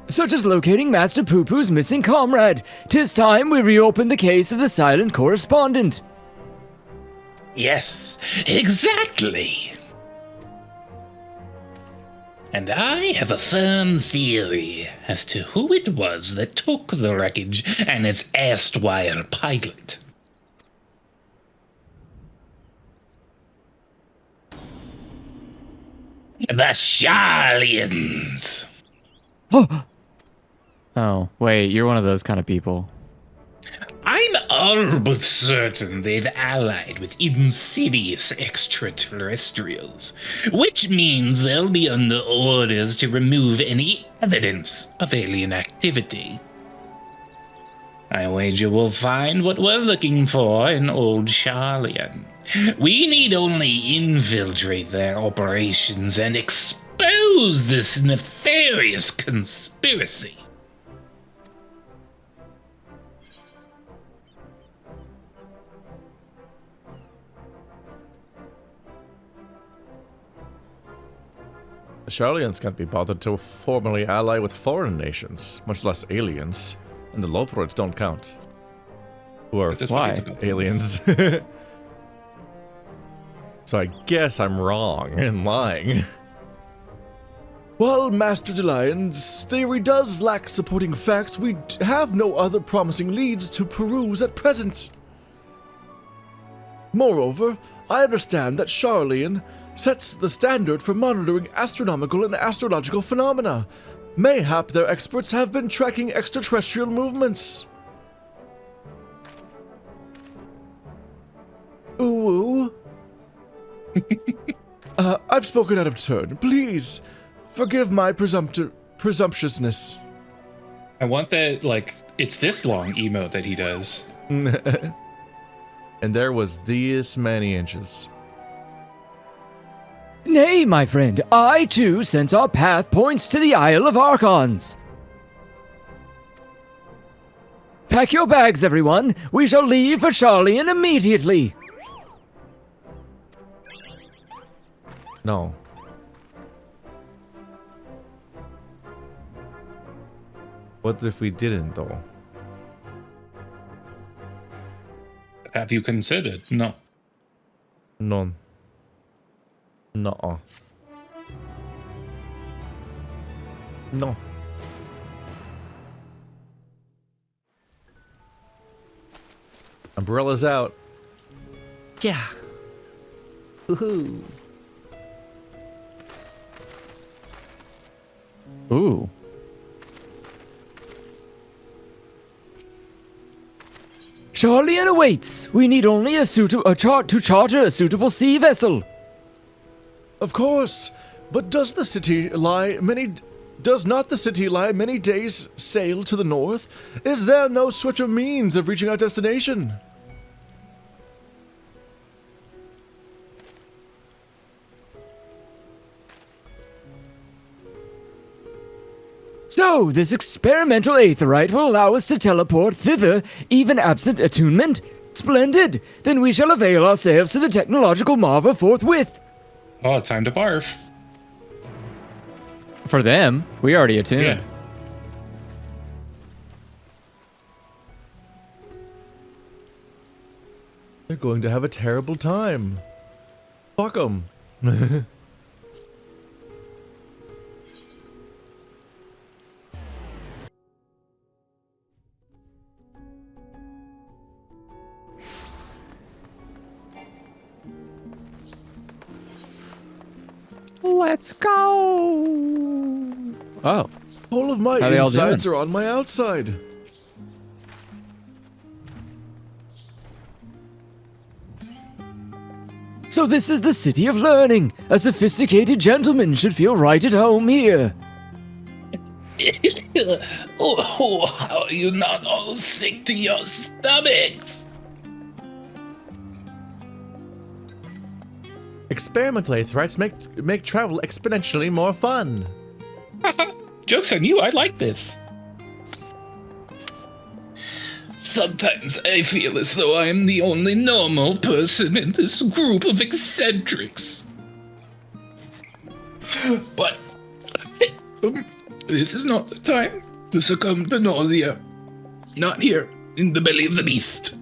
Speaker 5: Such as locating Master Poo-Poo's missing comrade. 'Tis time we reopen the case of the silent correspondent.
Speaker 2: Yes, exactly. And I have a firm theory as to who it was that took the wreckage and its erstwhile pilot. The Sharlians.
Speaker 3: Oh, wait, you're one of those kind of people.
Speaker 2: I'm all but certain they've allied with insidious extraterrestrials, which means they'll be under orders to remove any evidence of alien activity. I wager we'll find what we're looking for in Old Sharlian. We need only infiltrate their operations and expose this nefarious conspiracy.
Speaker 8: The Sharlians can't be bothered to formally ally with foreign nations, much less aliens. And the Loporits don't count. Who are
Speaker 3: Why?
Speaker 8: aliens. So I guess I'm wrong in lying.
Speaker 1: While Master DeLion's theory does lack supporting facts, we have no other promising leads to peruse at present. Moreover, I understand that Sharlian sets the standard for monitoring astronomical and astrological phenomena. Mayhap their experts have been tracking extraterrestrial movements. Ooh. I've spoken out of turn. Please, forgive my presumptuousness.
Speaker 2: I want that, like, it's this long emote that he does.
Speaker 8: And there was this many inches.
Speaker 5: Nay, my friend, I too sense our path points to the Isle of Archons. Pack your bags, everyone. We shall leave for Sharlian immediately.
Speaker 8: No. What if we didn't, though?
Speaker 2: Have you considered? No.
Speaker 8: None. Nuh-uh. No. Umbrella's out.
Speaker 1: Yeah. Woohoo.
Speaker 3: Ooh.
Speaker 5: Sharlian awaits. We need only to charter a suitable sea vessel.
Speaker 1: Of course, but does not the city lie many days' sail to the north? Is there no swifter means of reaching our destination?
Speaker 5: So, this experimental aetherite will allow us to teleport thither, even absent attunement? Splendid! Then we shall avail ourselves to the technological marvel forthwith.
Speaker 2: Oh, time to barf.
Speaker 3: For them, we already attuned.
Speaker 2: Yeah.
Speaker 8: They're going to have a terrible time. Fuck them.
Speaker 7: Let's go.
Speaker 3: Oh.
Speaker 8: All of my
Speaker 3: How they all
Speaker 8: insides
Speaker 3: doing?
Speaker 8: are on my outside.
Speaker 5: So this is the city of learning. A sophisticated gentleman should feel right at home here.
Speaker 2: How are you not all sick to your stomachs?
Speaker 8: Experimental aetherites make travel exponentially more fun.
Speaker 2: Joke's on you, I like this. Sometimes I feel as though I am the only normal person in this group of eccentrics. But this is not the time to succumb to nausea. Not here, in the belly of the beast.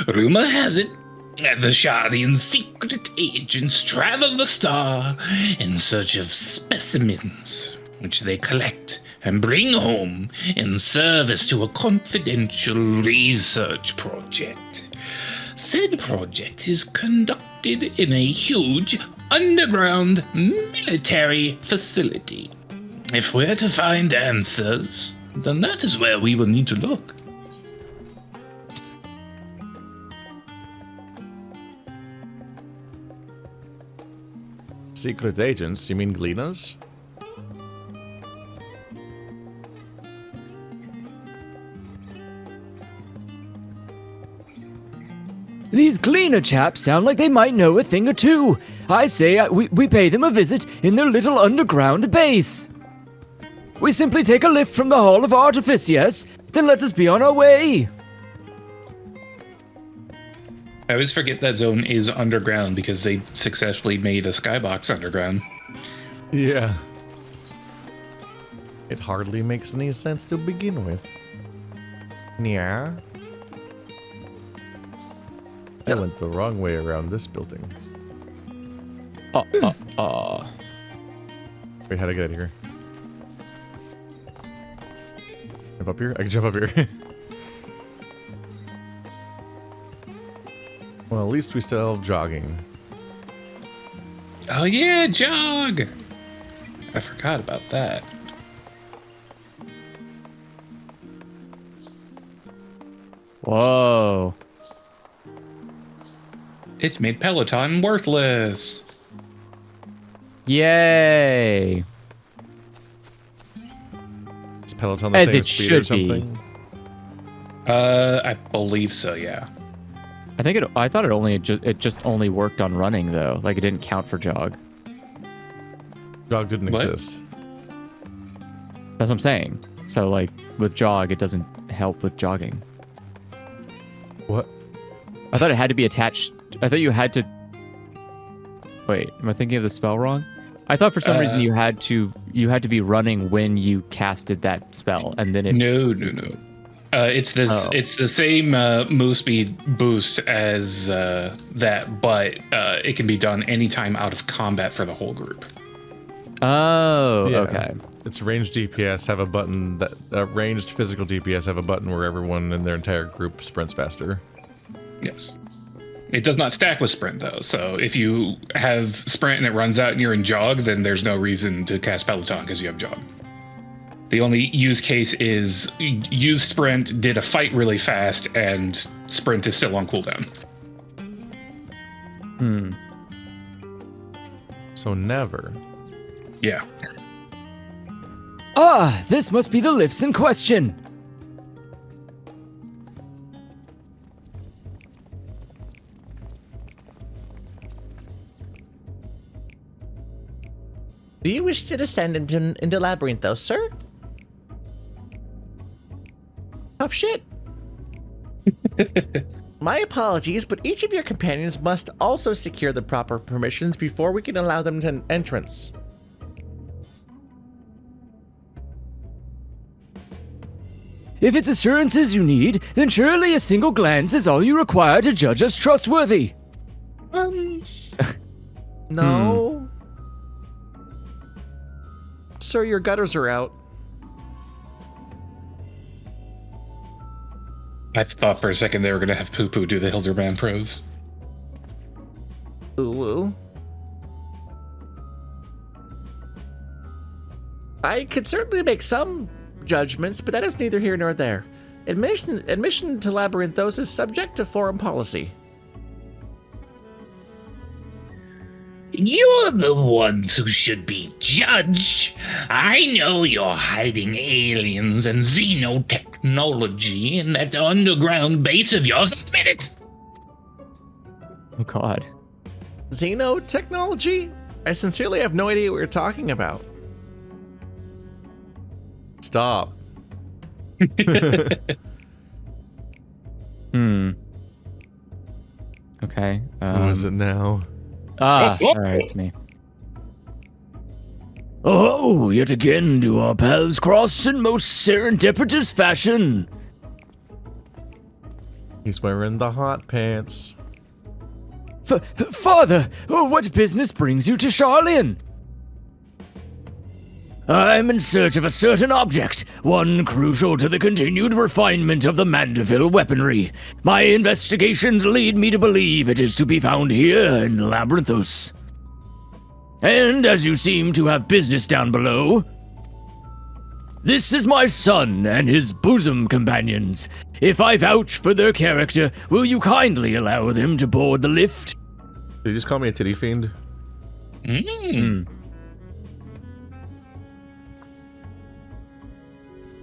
Speaker 2: Rumor has it that the Shadian secret agents travel the star in search of specimens, which they collect and bring home in service to a confidential research project. Said project is conducted in a huge underground military facility. If we're to find answers, then that is where we will need to look.
Speaker 8: Secret agents? You mean Gleaners?
Speaker 5: These cleaner chaps sound like they might know a thing or two. I say we pay them a visit in their little underground base. We simply take a lift from the Hall of Artifice, yes? Then let us be on our way.
Speaker 2: I always forget that zone is underground because they successfully made a skybox underground.
Speaker 8: Yeah. It hardly makes any sense to begin with. Yeah. I went the wrong way around this building. Wait, how'd I get out of here? Jump up here? I can jump up here. Well, at least we still have jogging.
Speaker 2: Oh yeah, jog! I forgot about that.
Speaker 3: Whoa.
Speaker 2: It's made Peloton worthless.
Speaker 3: Yay.
Speaker 8: Is Peloton the
Speaker 3: As
Speaker 8: same
Speaker 3: it
Speaker 8: speed or
Speaker 3: should be.
Speaker 8: something?
Speaker 2: I believe so, yeah.
Speaker 3: I thought it just only worked on running though. Like it didn't count for jog.
Speaker 8: Jog didn't
Speaker 2: What?
Speaker 8: exist.
Speaker 3: That's what I'm saying. So like with jog, it doesn't help with jogging.
Speaker 8: What?
Speaker 3: I thought it had to be attached. I thought you had to. Wait, am I thinking of the spell wrong? I thought for some reason you had to be running when you casted that spell, and then it.
Speaker 2: No. It's this.
Speaker 3: Oh.
Speaker 2: It's the same move speed boost as that, but it can be done anytime out of combat for the whole group.
Speaker 3: Oh,
Speaker 8: Yeah.
Speaker 3: okay.
Speaker 8: It's ranged DPS have a button that ranged physical DPS have a button where everyone in their entire group sprints faster.
Speaker 2: Yes. It does not stack with sprint though. So if you have sprint and it runs out and you're in jog, then there's no reason to cast Peloton because you have jog. The only use case is use sprint, did a fight really fast, and sprint is still on cooldown.
Speaker 8: So never.
Speaker 2: Yeah.
Speaker 5: Ah, this must be the lifts in question.
Speaker 4: Do you wish to descend into Labyrinthos, sir? Tough shit. My apologies, but each of your companions must also secure the proper permissions before we can allow them to entrance.
Speaker 5: If it's assurances you need, then surely a single glance is all you require to judge us trustworthy.
Speaker 1: No. Sir, your gutters are out.
Speaker 2: I thought for a second they were going to have Poo Poo do the Hildibrand prose.
Speaker 1: Ooh. I could certainly make some judgments, but that is neither here nor there. Admission to Labyrinthos is subject to foreign policy.
Speaker 11: You're the ones who should be judged. I know you're hiding aliens and xenotechnology in that underground base of yours. Admit it!
Speaker 3: Oh, God.
Speaker 1: Xenotechnology? I sincerely have no idea what you're talking about. Stop.
Speaker 3: Okay.
Speaker 1: Who is it now?
Speaker 3: All right, it's me.
Speaker 9: Oh, yet again do our paths cross in most serendipitous fashion.
Speaker 1: He's wearing the hot pants.
Speaker 5: Father, what business brings you to Charlian?
Speaker 9: I'm in search of a certain object, one crucial to the continued refinement of the Mandeville weaponry. My investigations lead me to believe it is to be found here in Labyrinthos. And as you seem to have business down below, this is my son and his bosom companions. If I vouch for their character, will you kindly allow them to board the lift?
Speaker 1: Did you just call me a titty fiend?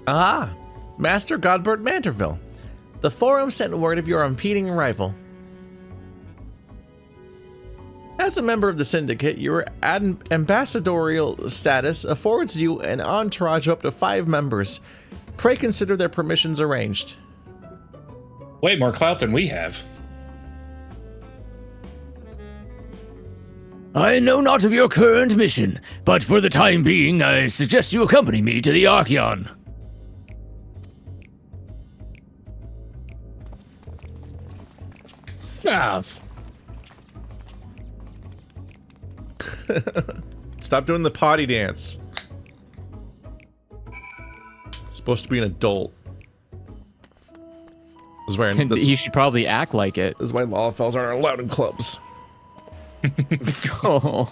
Speaker 1: Ah, Master Godbert Manterville. The Forum sent word of your impending arrival. As a member of the Syndicate, your ambassadorial status affords you an entourage of up to 5 members. Pray consider their permissions arranged.
Speaker 2: Way more clout than we have.
Speaker 9: I know not of your current mission, but for the time being, I suggest you accompany me to the Archeon.
Speaker 1: Stop doing the potty dance. Supposed to be an adult. This is where
Speaker 3: He should probably act like it.
Speaker 1: This is why Lawfells aren't allowed in clubs.
Speaker 3: Oh.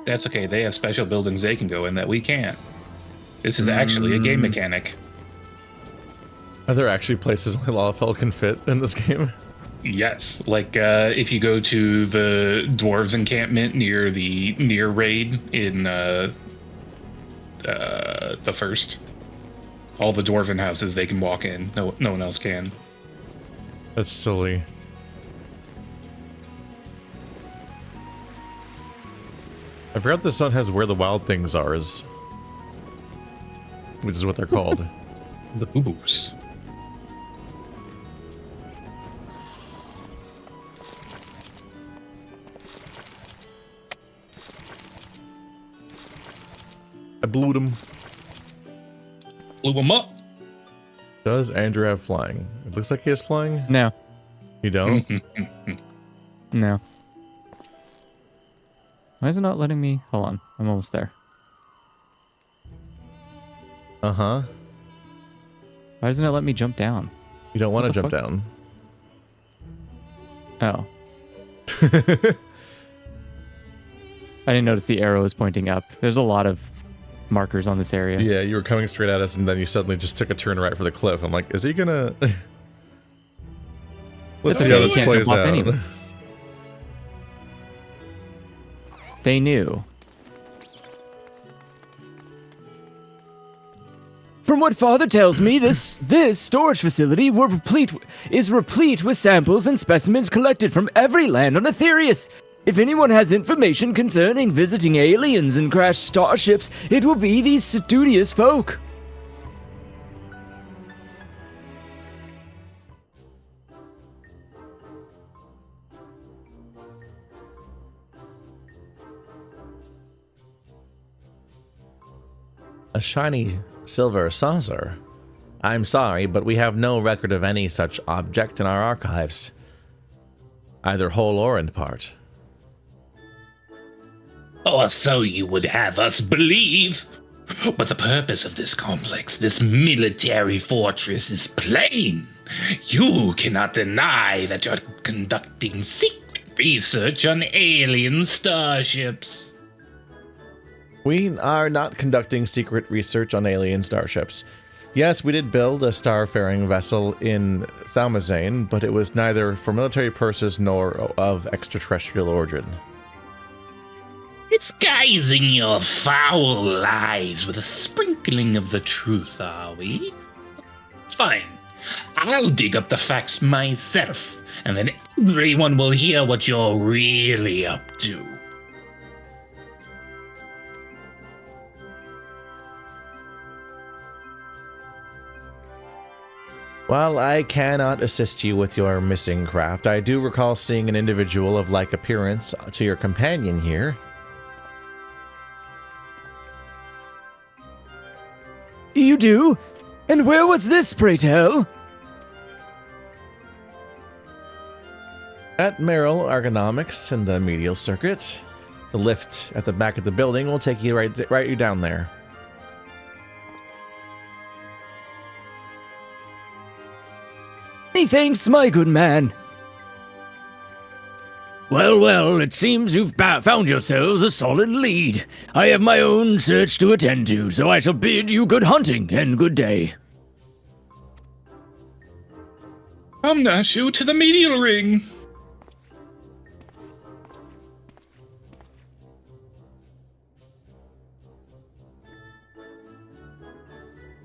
Speaker 2: That's okay, they have special buildings they can go in that we can't. This is actually a game mechanic.
Speaker 1: Are there actually places only Lawfell can fit in this game?
Speaker 2: Yes, like if you go to the dwarves encampment near the near raid in the first, all the dwarven houses they can walk in. No one else can.
Speaker 1: That's silly. I forgot this one has Where the Wild Things Are, which is what they're called.
Speaker 2: The boo-boos.
Speaker 1: I blew them.
Speaker 2: Blew them up.
Speaker 1: Does Andrew have flying? It looks like he has flying.
Speaker 3: No.
Speaker 1: You don't?
Speaker 3: No. Why is it not letting me? Hold on. I'm almost there.
Speaker 1: Uh-huh.
Speaker 3: Why doesn't it let me jump down?
Speaker 1: You don't want to jump
Speaker 3: fuck?
Speaker 1: down.
Speaker 3: Oh. I didn't notice the arrow was pointing up. There's a lot of markers on this area.
Speaker 1: Yeah, you were coming straight at us and then you suddenly just took a turn right for the cliff. I'm like, is he gonna... Let's see how this plays out.
Speaker 3: Anyways. They knew.
Speaker 5: From what Father tells me, this storage facility is replete with samples and specimens collected from every land on Aetherius. If anyone has information concerning visiting aliens and crashed starships, it will be these studious folk.
Speaker 8: A shiny silver saucer? I'm sorry, but we have no record of any such object in our archives, either whole or in part.
Speaker 11: Or so you would have us believe. But the purpose of this complex, this military fortress, is plain. You cannot deny that you're conducting secret research on alien starships.
Speaker 8: We are not conducting secret research on alien starships. Yes, we did build a starfaring vessel in Thalmazane, but it was neither for military purposes nor of extraterrestrial origin.
Speaker 11: Disguising your foul lies with a sprinkling of the truth, are we? Fine. I'll dig up the facts myself, and then everyone will hear what you're really up to.
Speaker 8: While I cannot assist you with your missing craft, I do recall seeing an individual of like appearance to your companion here.
Speaker 5: You do? And where was this, pray tell?
Speaker 8: At Merrill Ergonomics in the medial circuit. The lift at the back of the building will take you right you down there.
Speaker 5: Many thanks, my good man.
Speaker 9: Well, well, it seems you've found yourselves a solid lead. I have my own search to attend to, so I shall bid you good hunting and good day.
Speaker 2: Come, Nashu, to the medial ring.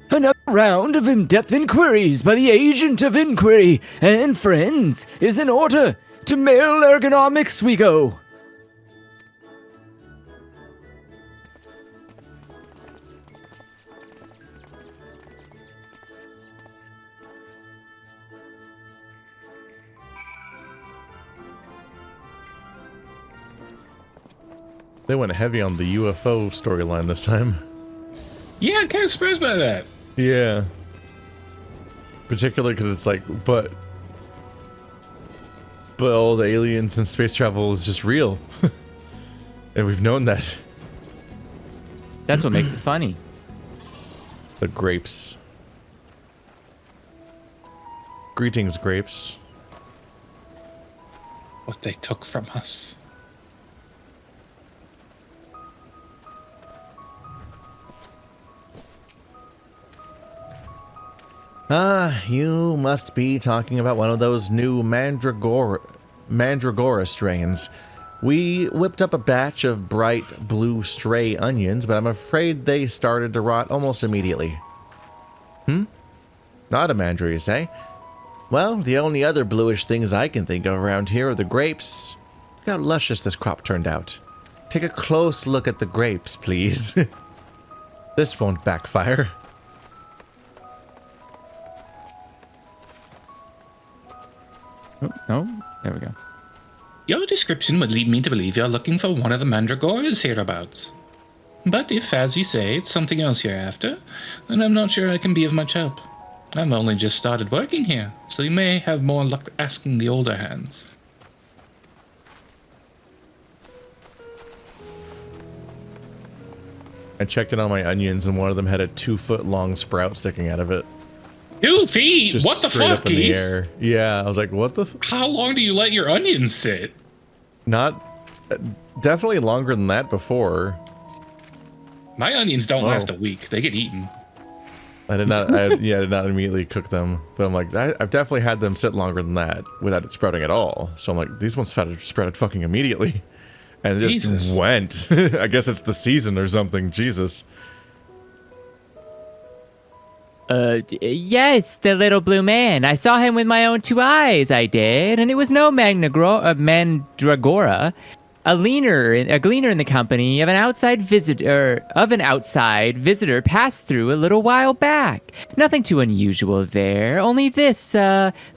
Speaker 5: Another round of in-depth inquiries by the agent of inquiry and friends is in order. To Merrill Ergonomics we go.
Speaker 8: They went heavy on the UFO storyline this time.
Speaker 2: Yeah, I'm kind of surprised by that.
Speaker 8: Yeah. Particularly because it's like, but all the aliens and space travel is just real. And we've known that.
Speaker 3: That's what makes it funny.
Speaker 8: The grapes. Greetings, grapes.
Speaker 2: What they took from us.
Speaker 8: Ah, you must be talking about one of those new Mandragora strains. We whipped up a batch of bright blue stray onions, but I'm afraid they started to rot almost immediately. Not a mandra, you say? Well, the only other bluish things I can think of around here are the grapes. Look how luscious this crop turned out. Take a close look at the grapes, please. This won't backfire.
Speaker 3: Oh, there we go.
Speaker 2: Your description would lead me to believe you're looking for one of the mandragoras hereabouts. But if, as you say, it's something else you're after, then I'm not sure I can be of much help. I've only just started working here, so you may have more luck asking the older hands.
Speaker 8: I checked in on my onions, and one of them had a 2-foot-long sprout sticking out of it.
Speaker 2: 2 feet?
Speaker 8: Just
Speaker 2: What the
Speaker 8: straight
Speaker 2: fuck,
Speaker 8: up in the
Speaker 2: Keith?
Speaker 8: air. Yeah, I was like, what the
Speaker 2: How long do you let your onions sit?
Speaker 8: Not... definitely longer than that before.
Speaker 2: My onions don't last a week. They get eaten.
Speaker 8: I did not immediately cook them. But I'm like, I've definitely had them sit longer than that without it sprouting at all. So I'm like, these ones sprouted fucking immediately. And it just went. I guess it's the season or something. Jesus.
Speaker 3: Yes, the little blue man. I saw him with my own 2 eyes, I did, and it was no mandragora. A gleaner in the company of an outside visitor passed through a little while back. Nothing too unusual there. Only this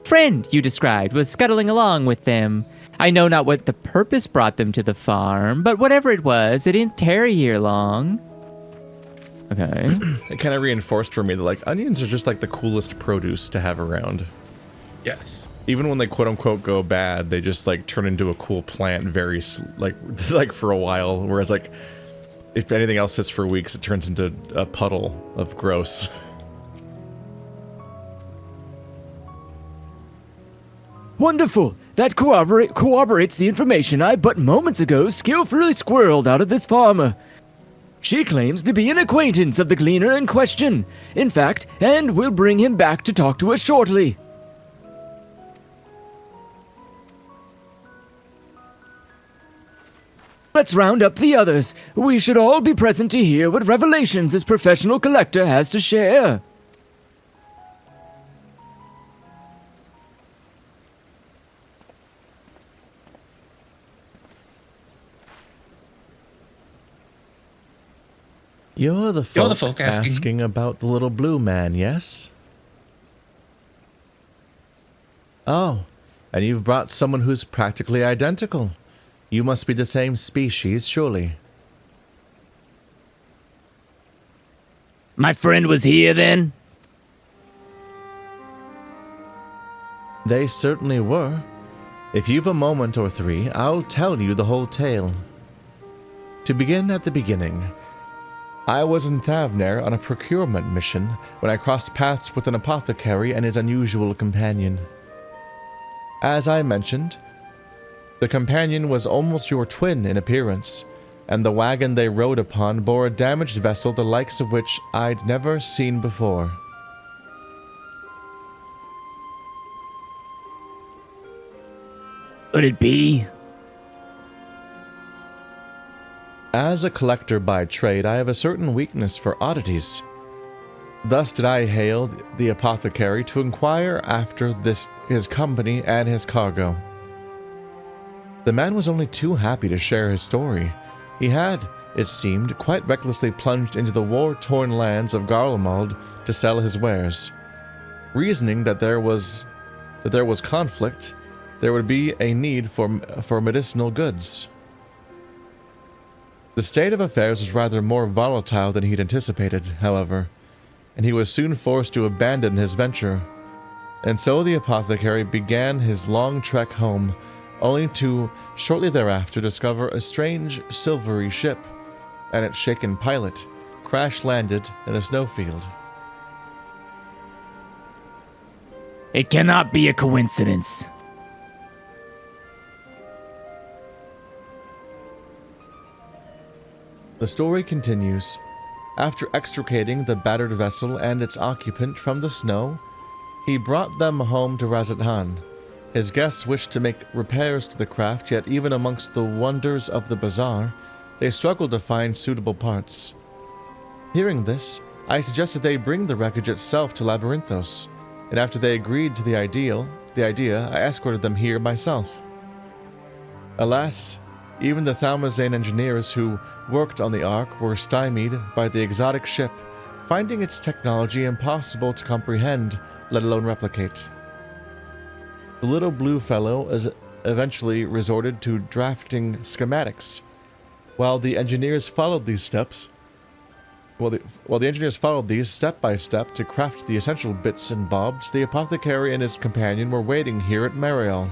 Speaker 3: friend you described was scuttling along with them. I know not what the purpose brought them to the farm, but whatever it was, it didn't tarry here long. Okay.
Speaker 1: It kind of reinforced for me that, like, onions are just, like, the coolest produce to have around.
Speaker 2: Yes.
Speaker 1: Even when they quote-unquote go bad, they just, like, turn into a cool plant very, like for a while. Whereas, like, if anything else sits for weeks, it turns into a puddle of gross.
Speaker 5: Wonderful! That corroborates the information I but moments ago skillfully squirreled out of this farmer. She claims to be an acquaintance of the gleaner in question, in fact, and will bring him back to talk to us shortly. Let's round up the others. We should all be present to hear what revelations this professional collector has to share.
Speaker 1: You're the folk asking about the little blue man, yes? Oh, and you've brought someone who's practically identical. You must be the same species, surely.
Speaker 5: My friend was here then?
Speaker 1: They certainly were. If you've a moment or three, I'll tell you the whole tale. To begin at the beginning, I was in Thavner on a procurement mission when I crossed paths with an apothecary and his unusual companion. As I mentioned, the companion was almost your twin in appearance, and the wagon they rode upon bore a damaged vessel the likes of which I'd never seen before.
Speaker 5: Could it be?
Speaker 1: As a collector by trade, I have a certain weakness for oddities. Thus did I hail the apothecary to inquire after his company and his cargo. The man was only too happy to share his story. He had, it seemed, quite recklessly plunged into the war-torn lands of Garlemald to sell his wares, reasoning that there was conflict, there would be a need for medicinal goods. The state of affairs was rather more volatile than he'd anticipated, however, and he was soon forced to abandon his venture. And so the apothecary began his long trek home, only to shortly thereafter discover a strange silvery ship and its shaken pilot crash-landed in a snowfield.
Speaker 5: It cannot be a coincidence.
Speaker 1: The story continues. After extricating the battered vessel and its occupant from the snow, he brought them home to Razathan. His guests wished to make repairs to the craft, yet even amongst the wonders of the bazaar, they struggled to find suitable parts. Hearing this, I suggested they bring the wreckage itself to Labyrinthos, and after they agreed to the idea, I escorted them here myself. Alas, even the Thalmazane engineers who worked on the Ark were stymied by the exotic ship, finding its technology impossible to comprehend, let alone replicate. The little blue fellow eventually resorted to drafting schematics. While the engineers followed these step by step to craft the essential bits and bobs, the apothecary and his companion were waiting here at Mariel.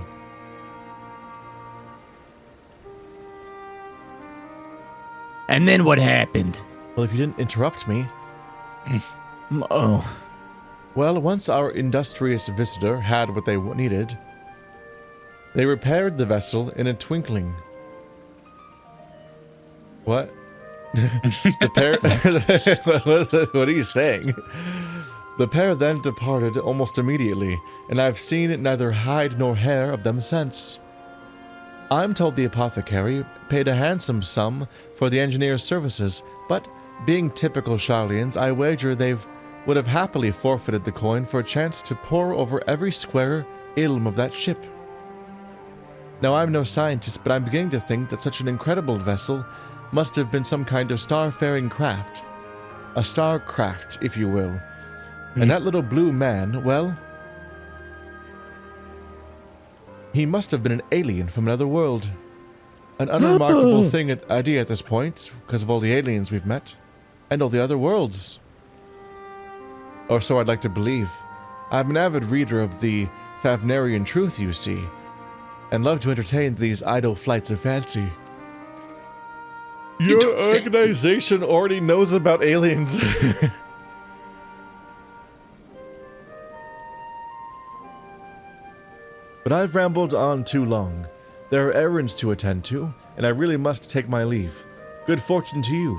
Speaker 5: And then what happened?
Speaker 1: Well, if you didn't interrupt me.
Speaker 5: Oh.
Speaker 1: Well, once our industrious visitor had what they needed, they repaired the vessel in a twinkling. What? What are you saying? The pair then departed almost immediately, and I've seen neither hide nor hair of them since. I'm told the apothecary paid a handsome sum for the engineer's services, but being typical Sharlians, I wager would have happily forfeited the coin for a chance to pore over every square ilm of that ship.
Speaker 8: Now, I'm no scientist, but I'm beginning to think that such an incredible vessel must have been some kind of star-faring craft. A star-craft, if you will. And that little blue man, well, he must have been an alien from another world. An unremarkable idea at this point, because of all the aliens we've met, and all the other worlds. Or so I'd like to believe. I'm an avid reader of the Thavnarian truth, you see, and love to entertain these idle flights of fancy. Your organization already knows about aliens. But I've rambled on too long. There are errands to attend to, and I really must take my leave. Good fortune to you.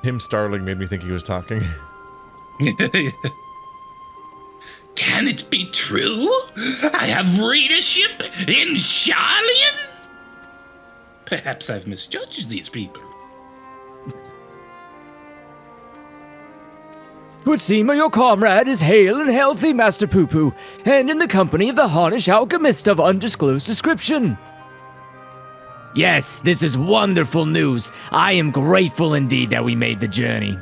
Speaker 8: Him startling made me think he was talking.
Speaker 11: Can it be true? I have readership in Sharlayan? Perhaps I've misjudged these people.
Speaker 5: Would seem your comrade is hale and healthy, Master Poo-Poo, and in the company of the Harnish alchemist of undisclosed description.
Speaker 9: Yes, this is wonderful news. I am grateful indeed that we made the journey.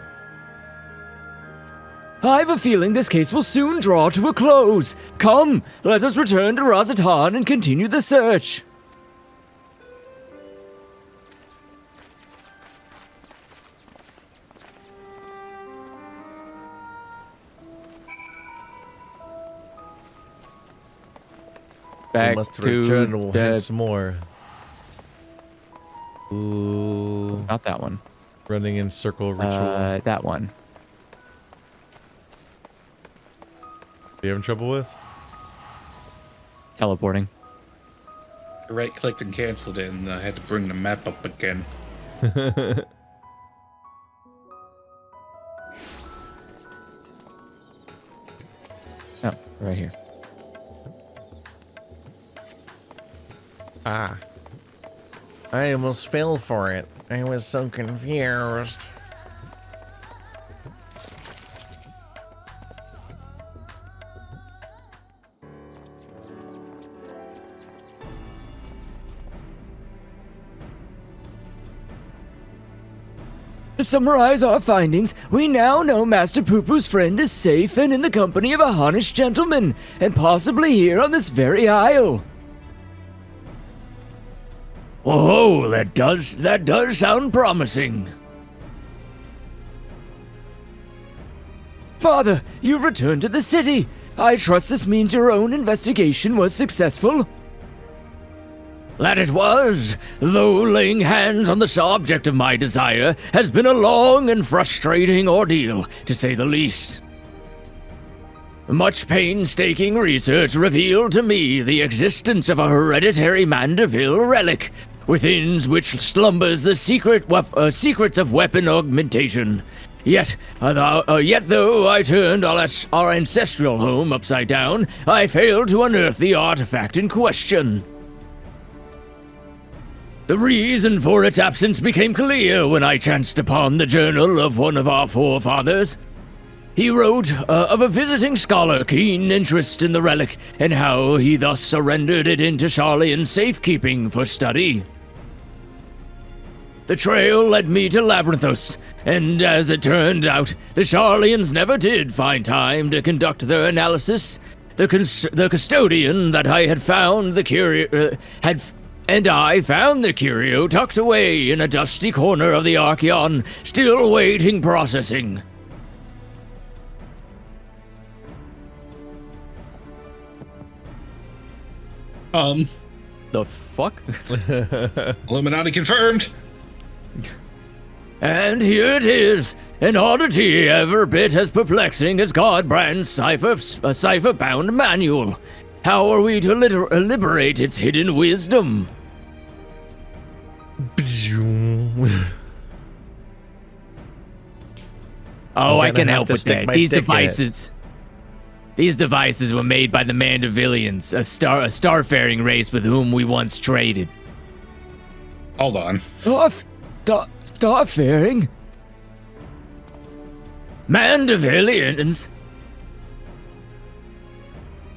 Speaker 5: I've a feeling this case will soon draw to a close. Come, let us return to Razatan and continue the search.
Speaker 3: Back
Speaker 8: we must
Speaker 3: to
Speaker 8: return
Speaker 3: the...
Speaker 8: once more. Ooh.
Speaker 3: Not that one.
Speaker 8: Running in circle ritual.
Speaker 3: That one.
Speaker 8: You having trouble with?
Speaker 3: Teleporting.
Speaker 11: Right-clicked and canceled it, and I had to bring the map up again.
Speaker 3: Oh, right here.
Speaker 1: Ah. I almost fell for it. I was so confused.
Speaker 5: To summarize our findings, we now know Master Poo-Poo's friend is safe and in the company of a Harnish gentleman, and possibly here on this very isle.
Speaker 9: Whoa, that does sound promising.
Speaker 5: Father, you've returned to the city. I trust this means your own investigation was successful.
Speaker 9: That it was, though laying hands on the subject of my desire has been a long and frustrating ordeal, to say the least. Much painstaking research revealed to me the existence of a hereditary Mandeville relic, within which slumbers the secrets of weapon augmentation. Yet though I turned our ancestral home upside down, I failed to unearth the artifact in question. The reason for its absence became clear when I chanced upon the journal of one of our forefathers. He wrote of a visiting scholar keen interest in the relic and how he thus surrendered it into Sharlayan's safekeeping for study. The trail led me to Labyrinthos, and as it turned out, the Sharlayans never did find time to conduct their analysis. The custodian that I had found the I found the curio tucked away in a dusty corner of the Archeon, still awaiting processing.
Speaker 3: The fuck?
Speaker 11: Illuminati confirmed.
Speaker 9: And here it is, an oddity every bit as perplexing as Godbrand's cipher-bound manual. How are we to liberate its hidden wisdom? Oh, I can help with that. These devices were made by the Mandevillians, a starfaring race with whom we once traded.
Speaker 11: Hold on.
Speaker 5: Starfaring?
Speaker 9: Mandevillians?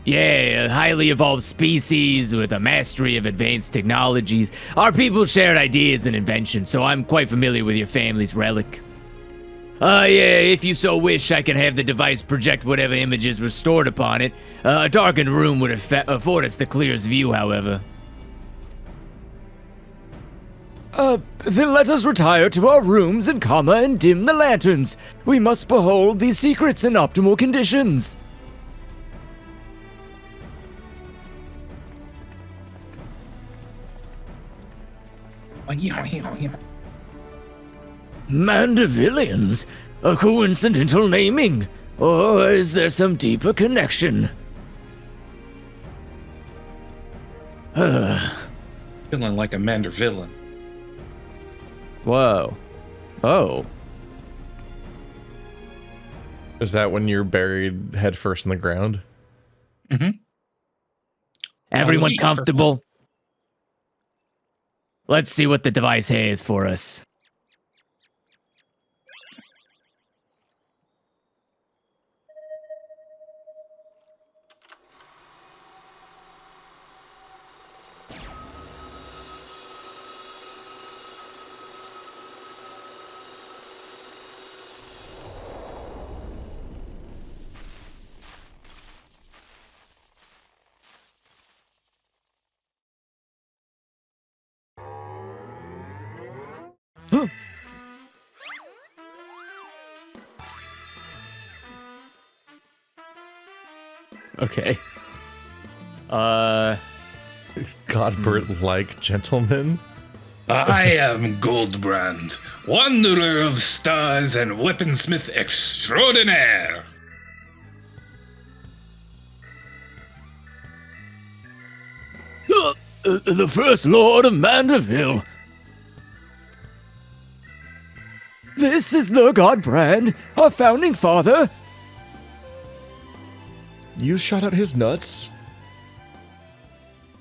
Speaker 9: Yeah, a highly evolved species with a mastery of advanced technologies. Our people shared ideas and inventions, so I'm quite familiar with your family's relic. Yeah, if you so wish, I can have the device project whatever images were stored upon it. A darkened room would afford us the clearest view, however.
Speaker 5: Then let us retire to our rooms and dim the lanterns. We must behold these secrets in optimal conditions.
Speaker 9: Mandavillians? A coincidental naming? Or is there some deeper connection?
Speaker 2: Feeling like a Mandavillain.
Speaker 3: Whoa. Oh.
Speaker 1: Is that when you're buried headfirst in the ground?
Speaker 2: Mm-hmm.
Speaker 9: Everyone comfortable? Let's see what the device has for us.
Speaker 3: Okay.
Speaker 1: Godbert-like gentleman?
Speaker 11: I am Goldbrand, wanderer of stars and weaponsmith extraordinaire.
Speaker 9: The First Lord of Mandeville.
Speaker 5: This is the Godbrand, our founding father.
Speaker 1: You shot out his nuts?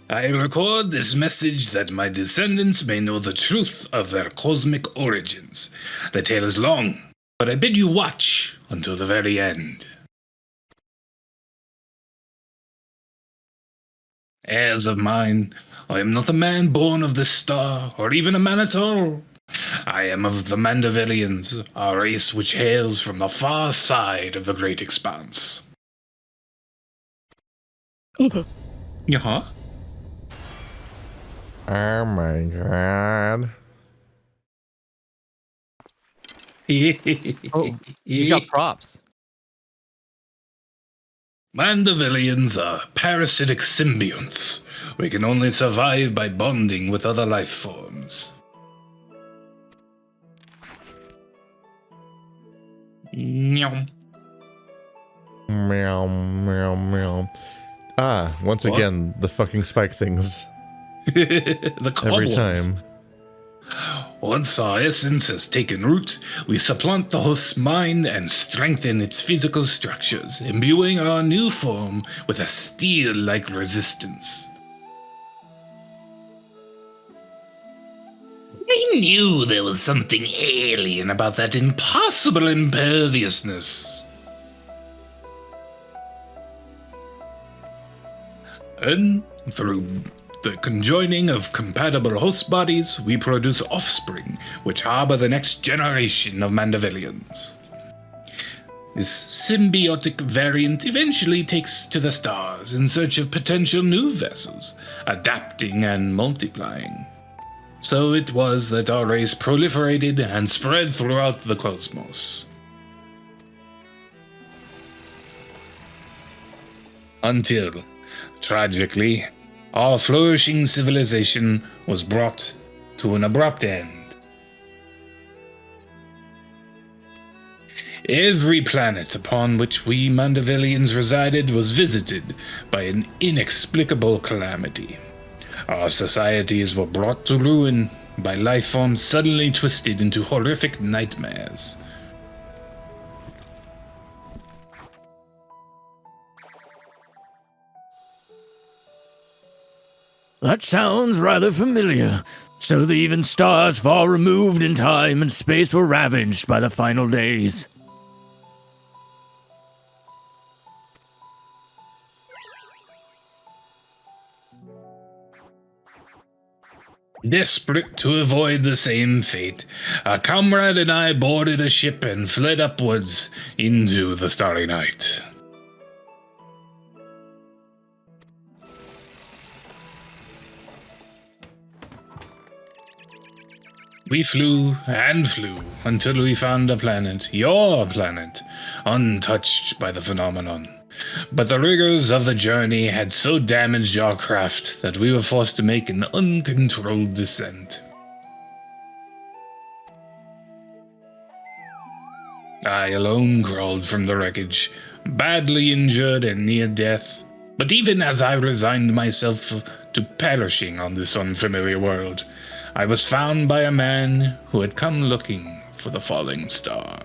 Speaker 11: I record this message that my descendants may know the truth of their cosmic origins. The tale is long, but I bid you watch until the very end. Heirs of mine, I am not a man born of this star, or even a man at all. I am of the Mandavillians, a race which hails from the far side of the great expanse.
Speaker 2: Yeah.
Speaker 1: Oh my god.
Speaker 3: Oh, he's got props.
Speaker 11: Mandavillians are parasitic symbionts. We can only survive by bonding with other life forms.
Speaker 2: Meow.
Speaker 1: Meow, meow, meow. Ah, once again, the fucking spike things.
Speaker 11: The
Speaker 1: Every
Speaker 11: cobwebs.
Speaker 1: time.
Speaker 11: Once our essence has taken root, we supplant the host's mind and strengthen its physical structures, imbuing our new form with a steel-like resistance. I knew there was something alien about that impossible imperviousness. And through the conjoining of compatible host bodies, we produce offspring, which harbor the next generation of Mandavillians. This symbiotic variant eventually takes to the stars in search of potential new vessels, adapting and multiplying. So it was that our race proliferated and spread throughout the cosmos. Until, tragically, our flourishing civilization was brought to an abrupt end. Every planet upon which we Mandavillians resided was visited by an inexplicable calamity. Our societies were brought to ruin by life forms suddenly twisted into horrific nightmares.
Speaker 9: That sounds rather familiar. So the even stars far removed in time and space were ravaged by the final days.
Speaker 11: Desperate to avoid the same fate, a comrade and I boarded a ship and fled upwards into the starry night. We flew and flew until we found a planet, your planet, untouched by the phenomenon. But the rigors of the journey had so damaged our craft that we were forced to make an uncontrolled descent. I alone crawled from the wreckage, badly injured and near death. But even as I resigned myself to perishing on this unfamiliar world, I was found by a man who had come looking for the falling star.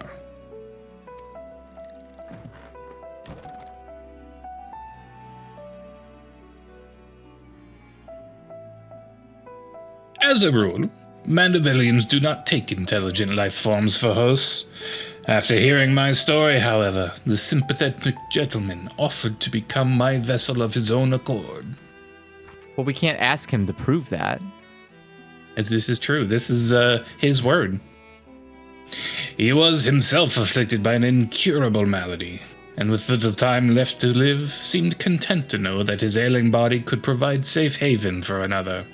Speaker 11: As a rule, Mandavillians do not take intelligent life forms for hosts. After hearing my story, however, the sympathetic gentleman offered to become my vessel of his own accord.
Speaker 3: Well, we can't ask him to prove that.
Speaker 11: This is true. This is his word. He was himself afflicted by an incurable malady, and with little time left to live, seemed content to know that his ailing body could provide safe haven for another.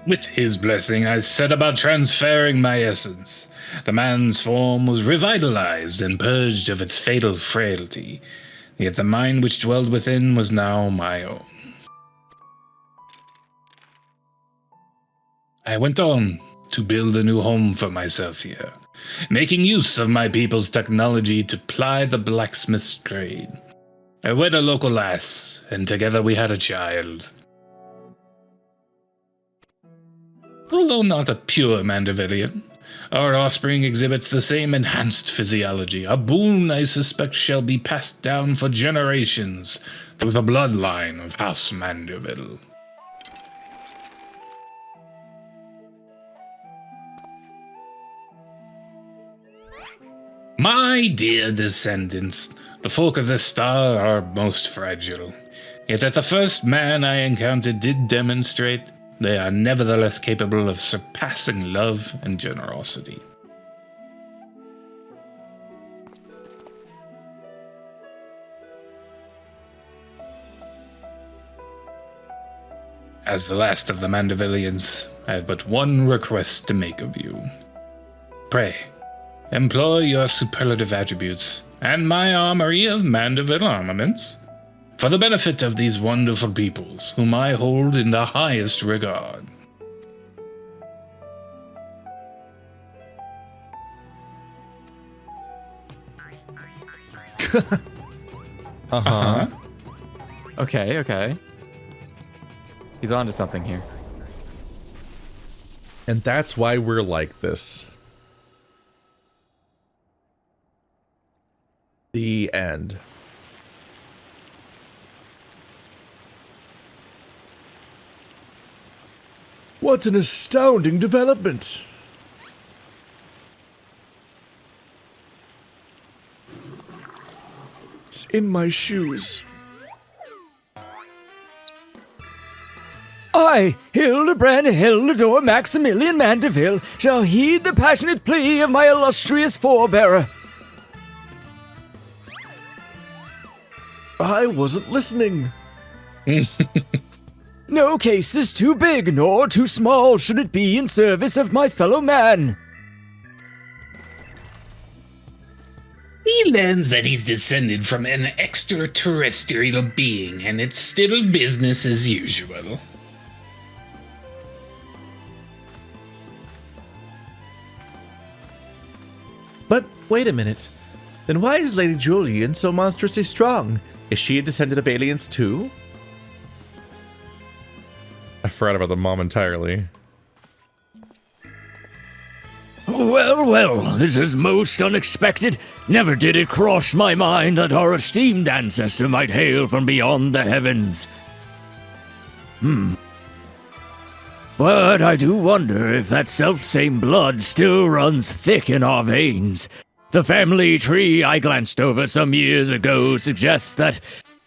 Speaker 11: With his blessing, I set about transferring my essence. The man's form was revitalized and purged of its fatal frailty, yet the mind which dwelled within was now my own. I went on to build a new home for myself here, making use of my people's technology to ply the blacksmith's trade. I wed a local lass, and together we had a child. Although not a pure Mandavillian, our offspring exhibits the same enhanced physiology, a boon I suspect shall be passed down for generations through the bloodline of House Mandeville. My dear descendants, the folk of this star are most fragile, yet that the first man I encountered did demonstrate they are nevertheless capable of surpassing love and generosity. As the last of the Mandavillians, I have but one request to make of you. Pray, employ your superlative attributes and my armory of Mandeville armaments for the benefit of these wonderful peoples, whom I hold in the highest regard.
Speaker 3: Okay. He's on to something here.
Speaker 8: And that's why we're like this. The end. What an astounding development! It's in my shoes.
Speaker 5: I, Hildibrand Hildador Maximilian Mandeville, shall heed the passionate plea of my illustrious forebearer.
Speaker 8: I wasn't listening.
Speaker 5: No case is too big nor too small should it be in service of my fellow man.
Speaker 11: He learns that he's descended from an extraterrestrial being, and it's still business as usual.
Speaker 1: But wait a minute. Then why is Lady Julian so monstrously strong? Is she a descendant of aliens too?
Speaker 8: I forgot about the mom entirely.
Speaker 9: Well, this is most unexpected. Never did it cross my mind that our esteemed ancestor might hail from beyond the heavens. But I do wonder if that self-same blood still runs thick in our veins. The family tree I glanced over some years ago suggests that,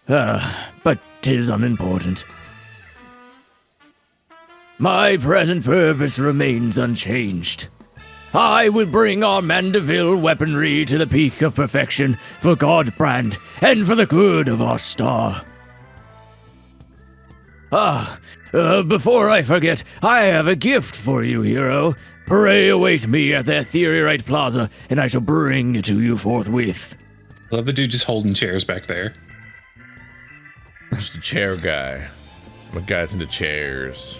Speaker 9: but 'tis unimportant. My present purpose remains unchanged. I will bring our Mandeville weaponry to the peak of perfection for Godbrand and for the good of our star. Before I forget, I have a gift for you, hero. Pray await me at the Etherealite Plaza, and I shall bring it to you forthwith.
Speaker 2: I love the dude just holding chairs back there.
Speaker 8: I'm just a chair guy. I'm a guy's into chairs.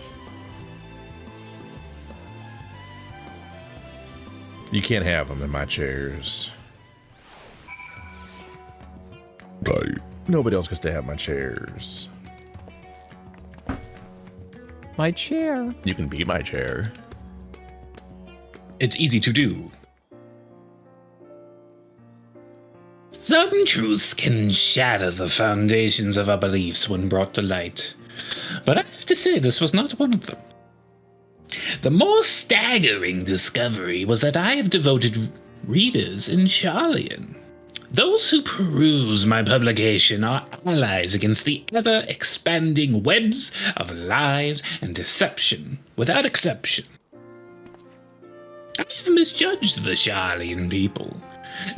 Speaker 8: You can't have them in my chairs. Nobody else gets to have my chairs.
Speaker 3: My chair.
Speaker 8: You can be my chair.
Speaker 2: It's easy to do.
Speaker 11: Some truths can shatter the foundations of our beliefs when brought to light. But I have to say, this was not one of them. The more staggering discovery was that I have devoted readers in Charlian. Those who peruse my publication are allies against the ever-expanding webs of lies and deception, without exception. I have misjudged the Charlian people.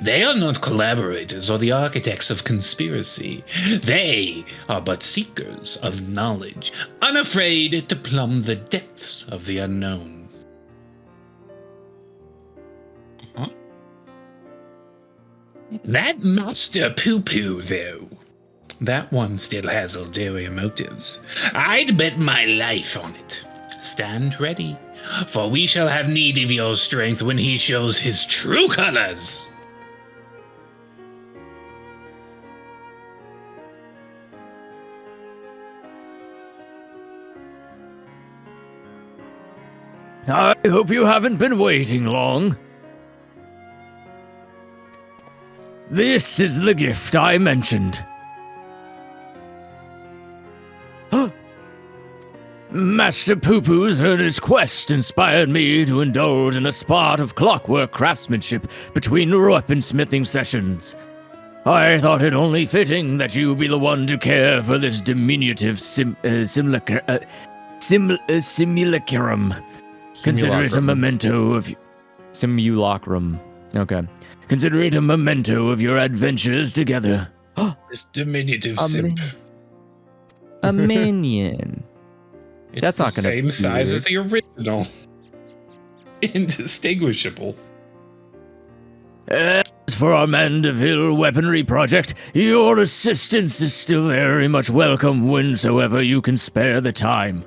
Speaker 11: They are not collaborators or the architects of conspiracy. They are but seekers of knowledge, unafraid to plumb the depths of the unknown. That Master Poo-Poo, though, that one still has ulterior motives. I'd bet my life on it. Stand ready, for we shall have need of your strength when he shows his true colors.
Speaker 9: I hope you haven't been waiting long. This is the gift I mentioned. Master Poo-Poo's earnest quest inspired me to indulge in a spot of clockwork craftsmanship between weaponsmithing sessions. I thought it only fitting that you be the one to care for this diminutive simulacrum. Consider it a memento of...
Speaker 3: Simulacrum. Okay.
Speaker 9: Consider it a memento of your adventures together.
Speaker 11: This diminutive
Speaker 3: A
Speaker 11: simp.
Speaker 3: A minion.
Speaker 2: It's
Speaker 3: That's
Speaker 2: the
Speaker 3: not gonna
Speaker 2: same
Speaker 3: be
Speaker 2: size
Speaker 3: weird.
Speaker 2: as the original. Indistinguishable.
Speaker 9: As for our Mandeville weaponry project, your assistance is still very much welcome whensoever you can spare the time.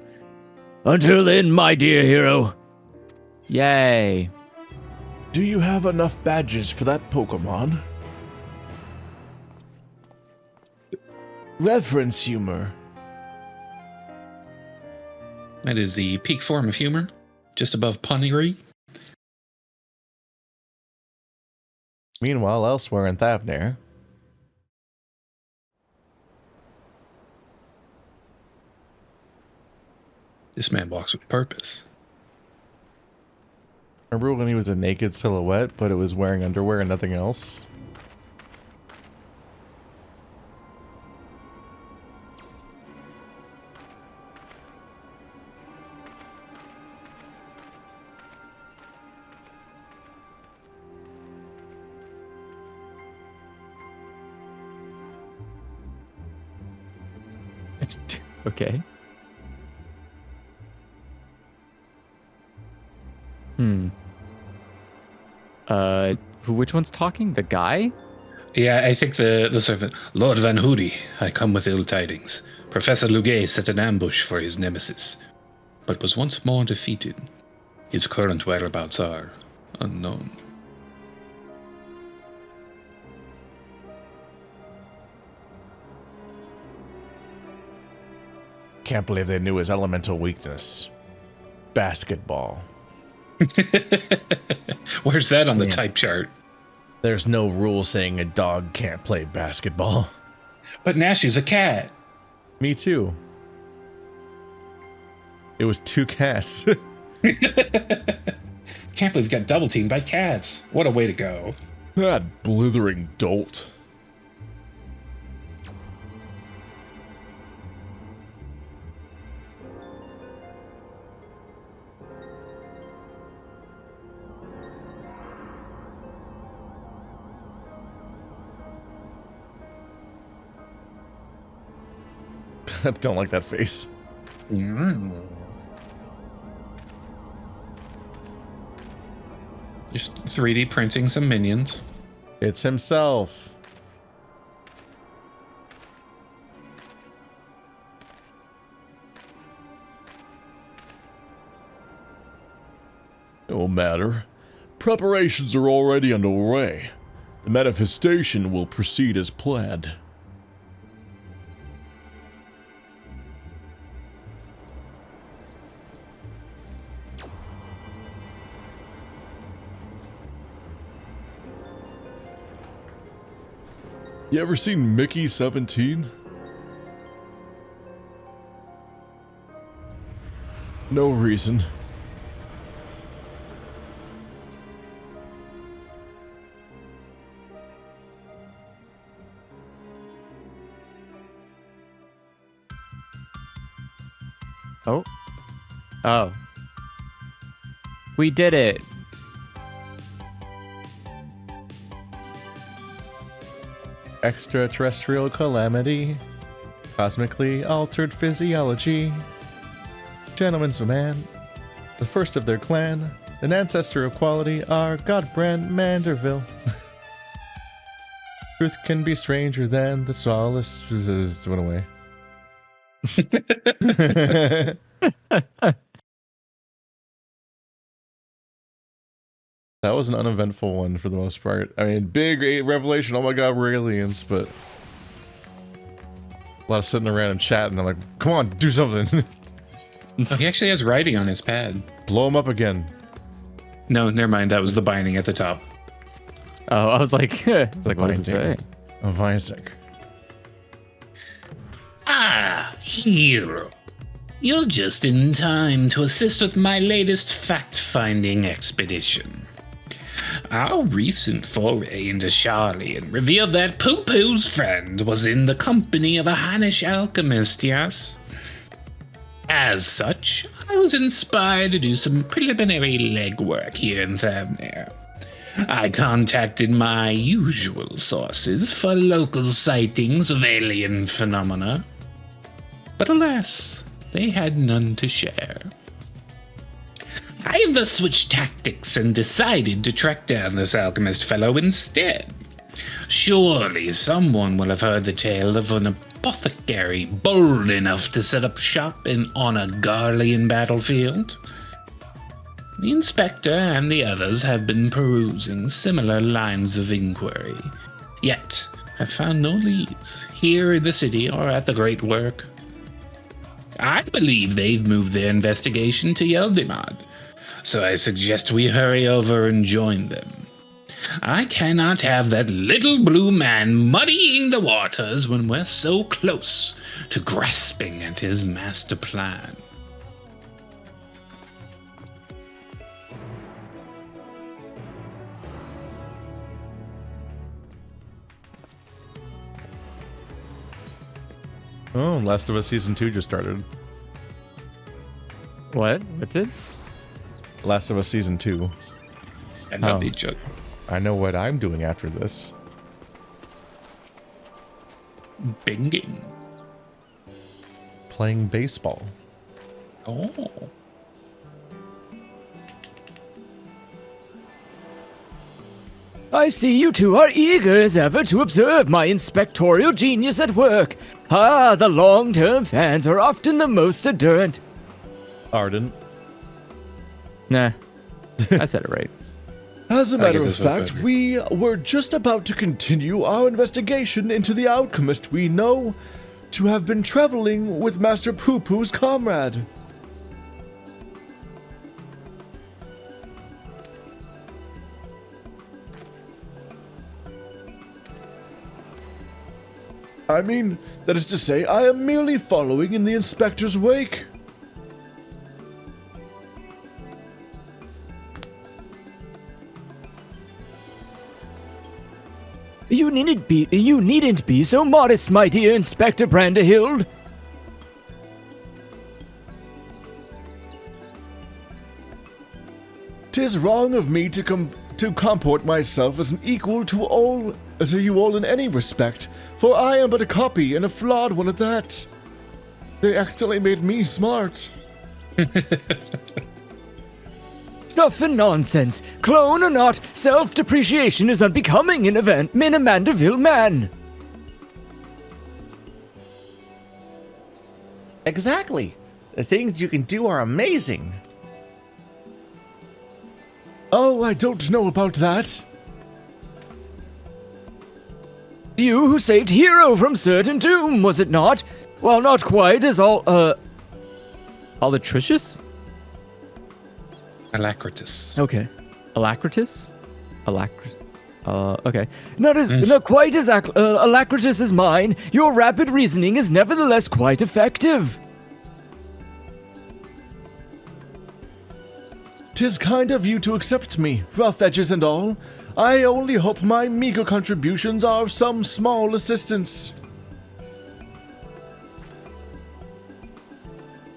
Speaker 9: Until then, my dear hero.
Speaker 3: Yay.
Speaker 8: Do you have enough badges for that Pokemon? Reverence humor.
Speaker 2: That is the peak form of humor, just above punnery.
Speaker 1: Meanwhile, elsewhere in Thavnir,
Speaker 2: This man walks with purpose.
Speaker 1: remember when he was a naked silhouette, but it was wearing underwear and nothing else?
Speaker 3: Okay. Which one's talking? The guy?
Speaker 2: Yeah, I think the servant. Lord Van Hoody, I come with ill tidings. Professor Lugay set an ambush for his nemesis, but was once more defeated. His current whereabouts are unknown.
Speaker 1: Can't believe they knew his elemental weakness. Basketball.
Speaker 2: Where's that on the type chart?
Speaker 1: There's no rule saying a dog can't play basketball.
Speaker 2: But Nashu's a cat.
Speaker 1: Me too.
Speaker 8: It was 2 cats.
Speaker 2: Can't believe we got double teamed by cats. What a way to go.
Speaker 8: That blithering dolt. I don't like that face.
Speaker 2: Just 3D printing some minions.
Speaker 8: It's himself. No matter. Preparations are already underway. The manifestation will proceed as planned. You ever seen Mickey 17? No reason.
Speaker 3: Oh. Oh. We did it.
Speaker 1: Extraterrestrial calamity. Cosmically altered physiology. Gentleman's man. The first of their clan. An ancestor of quality are Godbrand Manderville. Truth can be stranger than the solace. It went away. That was an uneventful one for the most part. I mean, big revelation. Oh my god, we're aliens, but a lot of sitting around and chatting. I'm like, come on, do something.
Speaker 2: Oh, he actually has writing on his pad.
Speaker 1: Blow him up again.
Speaker 2: No, never mind. That was the binding at the top.
Speaker 3: Oh, I was like, what does it say?
Speaker 1: Of Isaac.
Speaker 11: Ah, hero. You're just in time to assist with my latest fact-finding expedition. Our recent foray into Charlian revealed that Poo-Poo's friend was in the company of a Hannish alchemist, yes? As such, I was inspired to do some preliminary legwork here in Thavnir. I contacted my usual sources for local sightings of alien phenomena. But alas, they had none to share. I have thus switched tactics and decided to track down this alchemist fellow instead. Surely someone will have heard the tale of an apothecary bold enough to set up shop on a Garlean battlefield. The inspector and the others have been perusing similar lines of inquiry, yet have found no leads here in the city or at the Great Work. I believe they've moved their investigation to Hildibrand, so I suggest we hurry over and join them. I cannot have that little blue man muddying the waters when we're so close to grasping at his master plan.
Speaker 1: Oh, Last of Us Season 2 just started.
Speaker 3: What? What's it?
Speaker 1: Last of Us Season 2.
Speaker 2: And not each other.
Speaker 1: I know what I'm doing after this.
Speaker 2: Binging.
Speaker 1: Playing baseball.
Speaker 2: Oh.
Speaker 5: I see you two are eager as ever to observe my inspectorial genius at work. Ah, the long-term fans are often the most ardent.
Speaker 1: Ardent.
Speaker 3: Nah. I said it right.
Speaker 8: As a matter of fact, we were just about to continue our investigation into the alchemist we know to have been traveling with Master Poo-Poo's comrade. I mean, that is to say, I am merely following in the inspector's wake.
Speaker 5: You needn't be so modest, my dear Inspector Brandehild.
Speaker 8: 'Tis wrong of me to comport myself as an equal to you all in any respect, for I am but a copy and a flawed one at that. They accidentally made me smart.
Speaker 5: Stuff and nonsense. Clone or not, self-depreciation is unbecoming in a Mandeville man.
Speaker 1: Exactly. The things you can do are amazing.
Speaker 8: Oh, I don't know about that.
Speaker 5: You who saved Hero from certain doom, was it not? Well, not quite as
Speaker 3: Alatricious?
Speaker 2: Alacritus.
Speaker 3: Okay. Alacritus? Okay.
Speaker 5: Not quite as alacritus as mine. Your rapid reasoning is nevertheless quite effective.
Speaker 8: 'Tis kind of you to accept me, rough edges and all. I only hope my meager contributions are of some small assistance.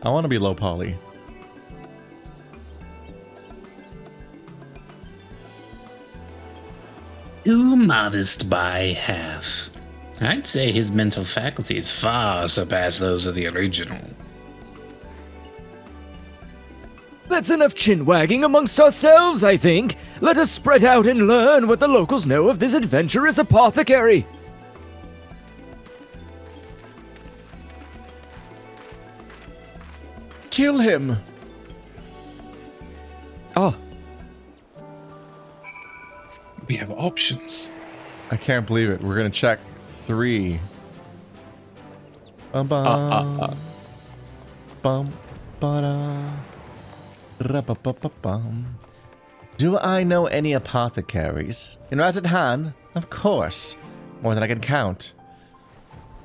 Speaker 1: I want to be low poly.
Speaker 11: Too modest by half. I'd say his mental faculties far surpass those of the original.
Speaker 5: That's enough chin-wagging amongst ourselves, I think. Let us spread out and learn what the locals know of this adventurous apothecary.
Speaker 8: Kill him.
Speaker 5: Oh.
Speaker 2: We have options.
Speaker 1: I can't believe it. We're gonna check 3. Bum bum. Bum ba-da. Ra-ba-ba-ba-bum. Do I know any apothecaries? In Razathan, of course. More than I can count.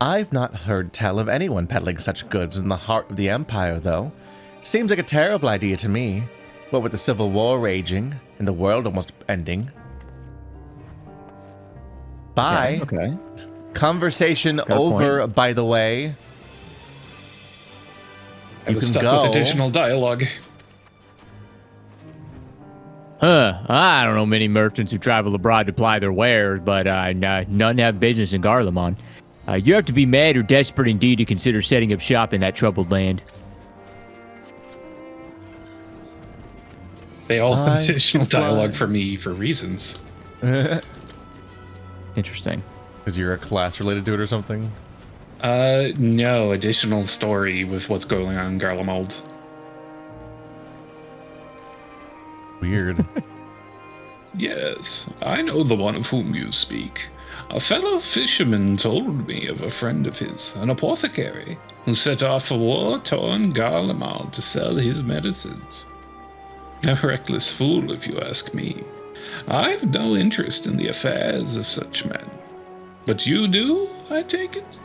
Speaker 1: I've not heard tell of anyone peddling such goods in the heart of the Empire, though. Seems like a terrible idea to me. What with the Civil War raging and the world almost ending. Bye.
Speaker 3: Okay.
Speaker 1: Conversation
Speaker 3: Got a
Speaker 1: over,
Speaker 3: point.
Speaker 1: by the way.
Speaker 2: I
Speaker 1: You
Speaker 2: was
Speaker 1: can
Speaker 2: stuck
Speaker 1: go.
Speaker 2: with additional dialogue.
Speaker 3: I don't know many merchants who travel abroad to ply their wares, but none have business in Garlemon. You have to be mad or desperate indeed to consider setting up shop in that troubled land.
Speaker 2: They all have
Speaker 1: I
Speaker 2: additional
Speaker 1: can fly.
Speaker 2: dialogue for me for reasons.
Speaker 3: Interesting.
Speaker 1: Is your class related to it or something?
Speaker 2: No, additional story with what's going on in Garlemald.
Speaker 1: Weird.
Speaker 2: Yes, I know the one of whom you speak. A fellow fisherman told me of a friend of his, an apothecary, who set off for war-torn Garlemald to sell his medicines. A reckless fool, if you ask me. I've no interest in the affairs of such men. But you do, I take it?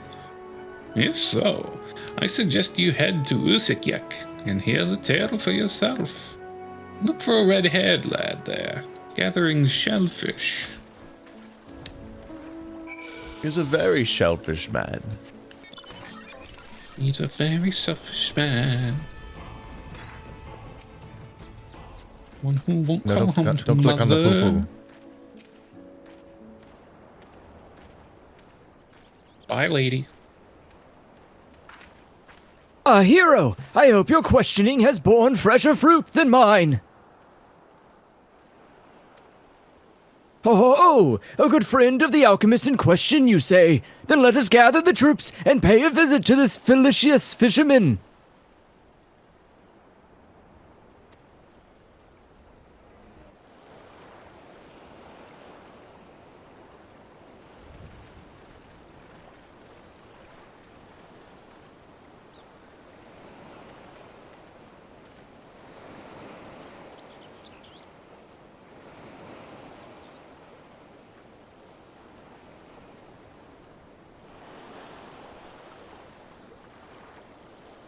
Speaker 2: If so, I suggest you head to Usikyek and hear the tale for yourself. Look for a red-haired lad there, gathering shellfish.
Speaker 1: He's a very shellfish man.
Speaker 2: He's a very selfish man. One who won't
Speaker 1: No,
Speaker 2: come home to
Speaker 1: don't click on the
Speaker 2: mother.
Speaker 1: poo-poo.
Speaker 2: Bye, lady.
Speaker 5: Hero, I hope your questioning has borne fresher fruit than mine. Oh, a good friend of the alchemist in question, you say? Then let us gather the troops and pay a visit to this felicitous fisherman.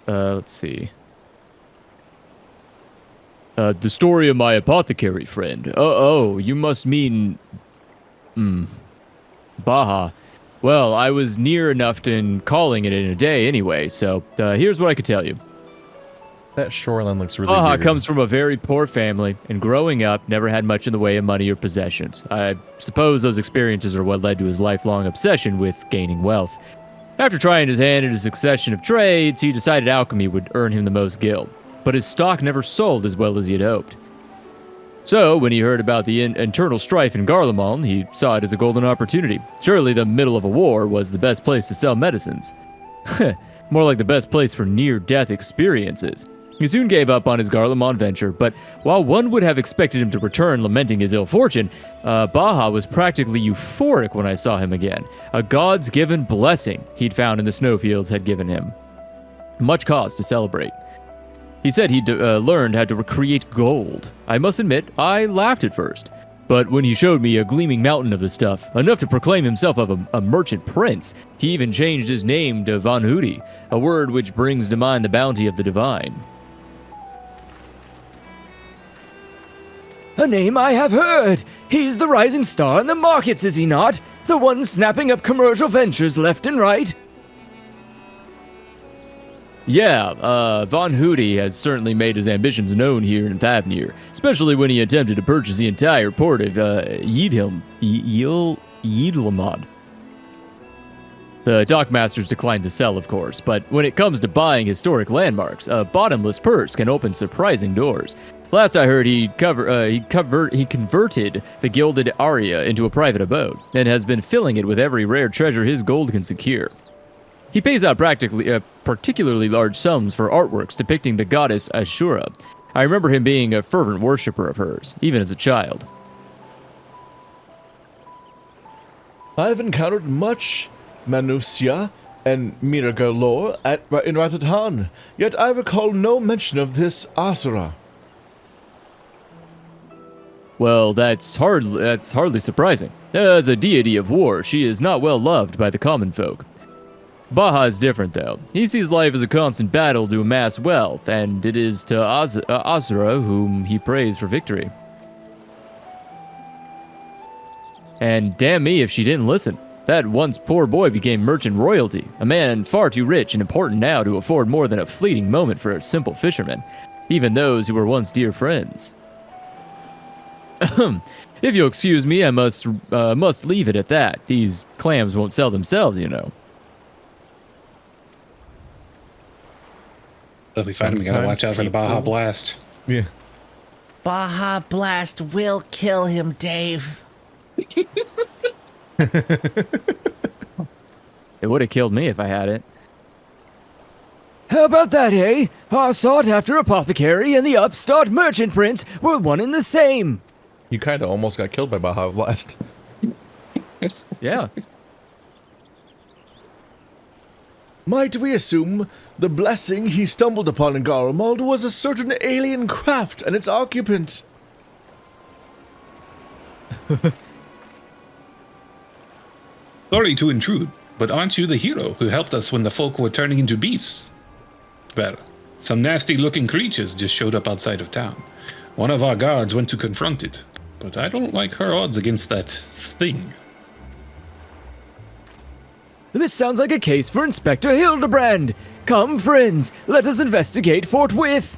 Speaker 3: Let's see. The story of my apothecary friend. Oh, you must mean...
Speaker 9: Baha. Well, I was near enough to calling it in a day anyway, so here's what I could tell you.
Speaker 1: That shoreline looks really
Speaker 9: Baha
Speaker 1: weird.
Speaker 9: comes from a very poor family, and growing up, never had much in the way of money or possessions. I suppose those experiences are what led to his lifelong obsession with gaining wealth. After trying his hand at a succession of trades, he decided alchemy would earn him the most gil, but his stock never sold as well as he had hoped. So, when he heard about the internal strife in Garlemald, he saw it as a golden opportunity. Surely the middle of a war was the best place to sell medicines. More like the best place for near-death experiences. He soon gave up on his Garlemald venture, but while one would have expected him to return lamenting his ill fortune, Baha was practically euphoric when I saw him again. A God's given blessing he'd found in the snowfields had given him. Much cause to celebrate. He said he'd learned how to recreate gold. I must admit, I laughed at first. But when he showed me a gleaming mountain of the stuff, enough to proclaim himself of a merchant prince, he even changed his name to Von Hudi, a word which brings to mind the bounty of the divine.
Speaker 5: A name I have heard. He's the rising star in the markets, is he not? The one snapping up commercial ventures left and right?
Speaker 9: Yeah, Von Hudi has certainly made his ambitions known here in Thavnir, especially when he attempted to purchase the entire port of Yidlamad. The dockmasters declined to sell, of course, but when it comes to buying historic landmarks, a bottomless purse can open surprising doors. Last I heard, he converted the gilded Aria into a private abode, and has been filling it with every rare treasure his gold can secure. He pays out particularly large sums for artworks depicting the goddess Ashura. I remember him being a fervent worshipper of hers, even as a child.
Speaker 8: I've encountered much Manusia and Miraga lore in Razatan, yet I recall no mention of this Asura.
Speaker 9: Well, that's hardly surprising. As a deity of war, she is not well loved by the common folk. Baha is different, though. He sees life as a constant battle to amass wealth, and it is to Asura whom he prays for victory. And damn me if she didn't listen. That once poor boy became merchant royalty, a man far too rich and important now to afford more than a fleeting moment for a simple fisherman, even those who were once dear friends. If you'll excuse me, I must leave it at that. These clams won't sell themselves, you know.
Speaker 11: It'll be fine. We gotta watch out for the Baja Blast.
Speaker 8: Yeah.
Speaker 4: Baja Blast will kill him, Dave.
Speaker 9: It would have killed me if I had it.
Speaker 5: How about that, eh? Our sought-after apothecary and the upstart merchant prince were one and the same.
Speaker 1: You kind of almost got killed by Baja Blast.
Speaker 9: Yeah.
Speaker 8: Might we assume the blessing he stumbled upon in Garlemald was a certain alien craft and its occupant?
Speaker 11: Sorry to intrude, but aren't you the hero who helped us when the folk were turning into beasts? Well, some nasty-looking creatures just showed up outside of town. One of our guards went to confront it, but I don't like her odds against that thing.
Speaker 5: This sounds like a case for Inspector Hildibrand. Come, friends, let us investigate forthwith.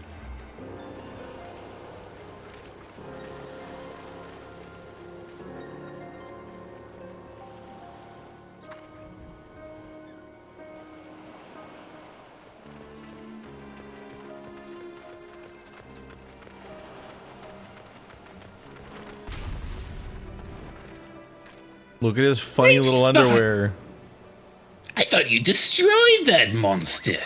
Speaker 1: Look at his funny little underwear.
Speaker 11: I thought you destroyed that monster.